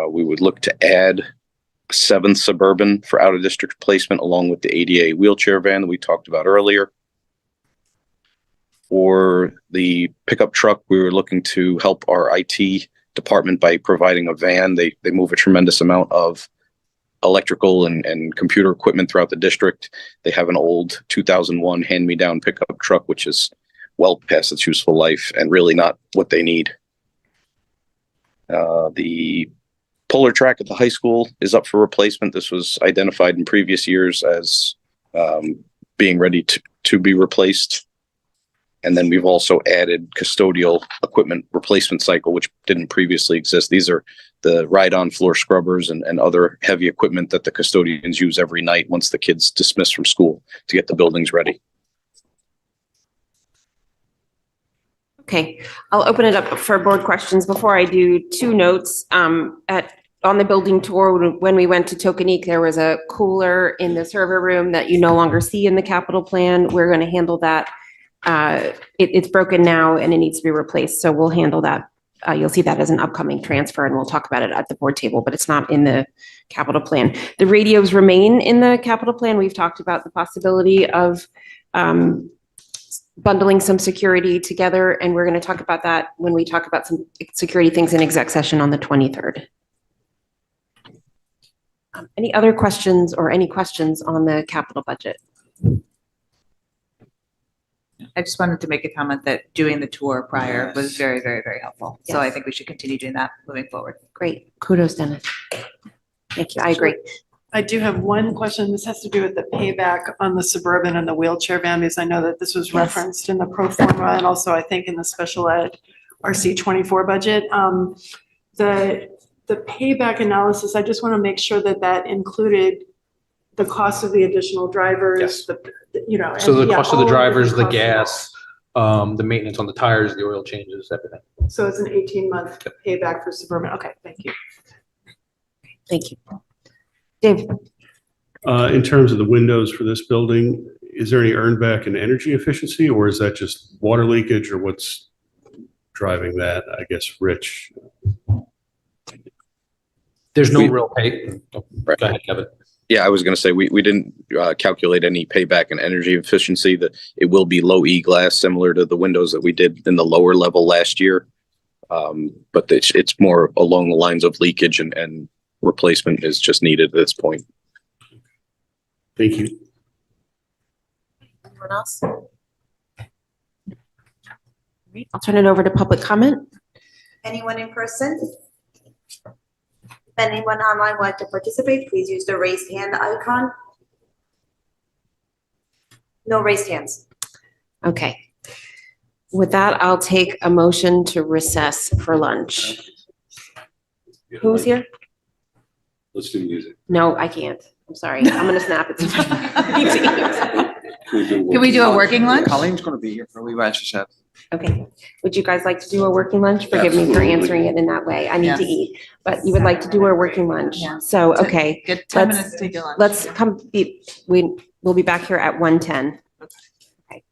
We would look to add a 7th Suburban for out-of-district placement along with the ADA wheelchair van that we talked about earlier. For the pickup truck, we were looking to help our IT department by providing a van. They move a tremendous amount of electrical and computer equipment throughout the district. They have an old 2001 hand-me-down pickup truck, which is well past its useful life and really not what they need. The puller track at the high school is up for replacement. This was identified in previous years as being ready to be replaced. And then we've also added custodial equipment replacement cycle, which didn't previously exist. These are the ride-on floor scrubbers and other heavy equipment that the custodians use every night once the kids dismiss from school to get the buildings ready. Okay, I'll open it up for board questions. Before I do, 2 notes. On the building tour, when we went to Tokenique, there was a cooler in the server room that you no longer see in the capital plan. We're going to handle that. It's broken now and it needs to be replaced. So we'll handle that. You'll see that as an upcoming transfer and we'll talk about it at the board table, but it's not in the capital plan. The radios remain in the capital plan. We've talked about the possibility of bundling some security together, and we're going to talk about that when we talk about some security things in exec session on the 23rd. Any other questions or any questions on the capital budget? I just wanted to make a comment that doing the tour prior was very, very, very helpful. So I think we should continue doing that moving forward. Great. Kudos, Dennis. Thank you. I agree. I do have one question. This has to do with the payback on the Suburban and the wheelchair van, because I know that this was referenced in the pro forma and also I think in the special ed RC 24 budget. The payback analysis, I just want to make sure that that included the cost of the additional drivers, Yes. you know. So and, the yeah, cost of the all drivers, the costs gas, the maintenance on the tires, the oil changes, everything. So it's an 18-month payback for Suburban. Okay, thank you. Thank you. Dave? In terms of the windows for this building, is there any earn back in energy efficiency or is that just water leakage or what's driving that? I guess, Rich. There's no real pay. Oh, Right. Go ahead, Kevin. Yeah, I was going to say, we didn't calculate any payback in energy efficiency. That it will be low E glass, similar to the windows that we did in the lower level last year. But it's more along the lines of leakage and replacement is just needed at this point. Thank you. Anyone else? I'll turn it over to public comment. Anyone in person? If anyone online would like to participate, please use the raised hand icon. No raised hands. Okay. With that, I'll take a motion to recess for lunch. Who's here? Let's do music. No, I can't. I'm sorry. I'm going to snap it. Can we do a working lunch? Colleen's going to be here for a wee while, she said. Okay. Would you guys like to do a working lunch? Forgive me for Absolutely. answering it in that way. I need to Yes. eat, but you would like to do a working lunch. Yeah. So, okay. Get 10 Let's- minutes to take your lunch. Let's we'll be back here at 1:10. Okay.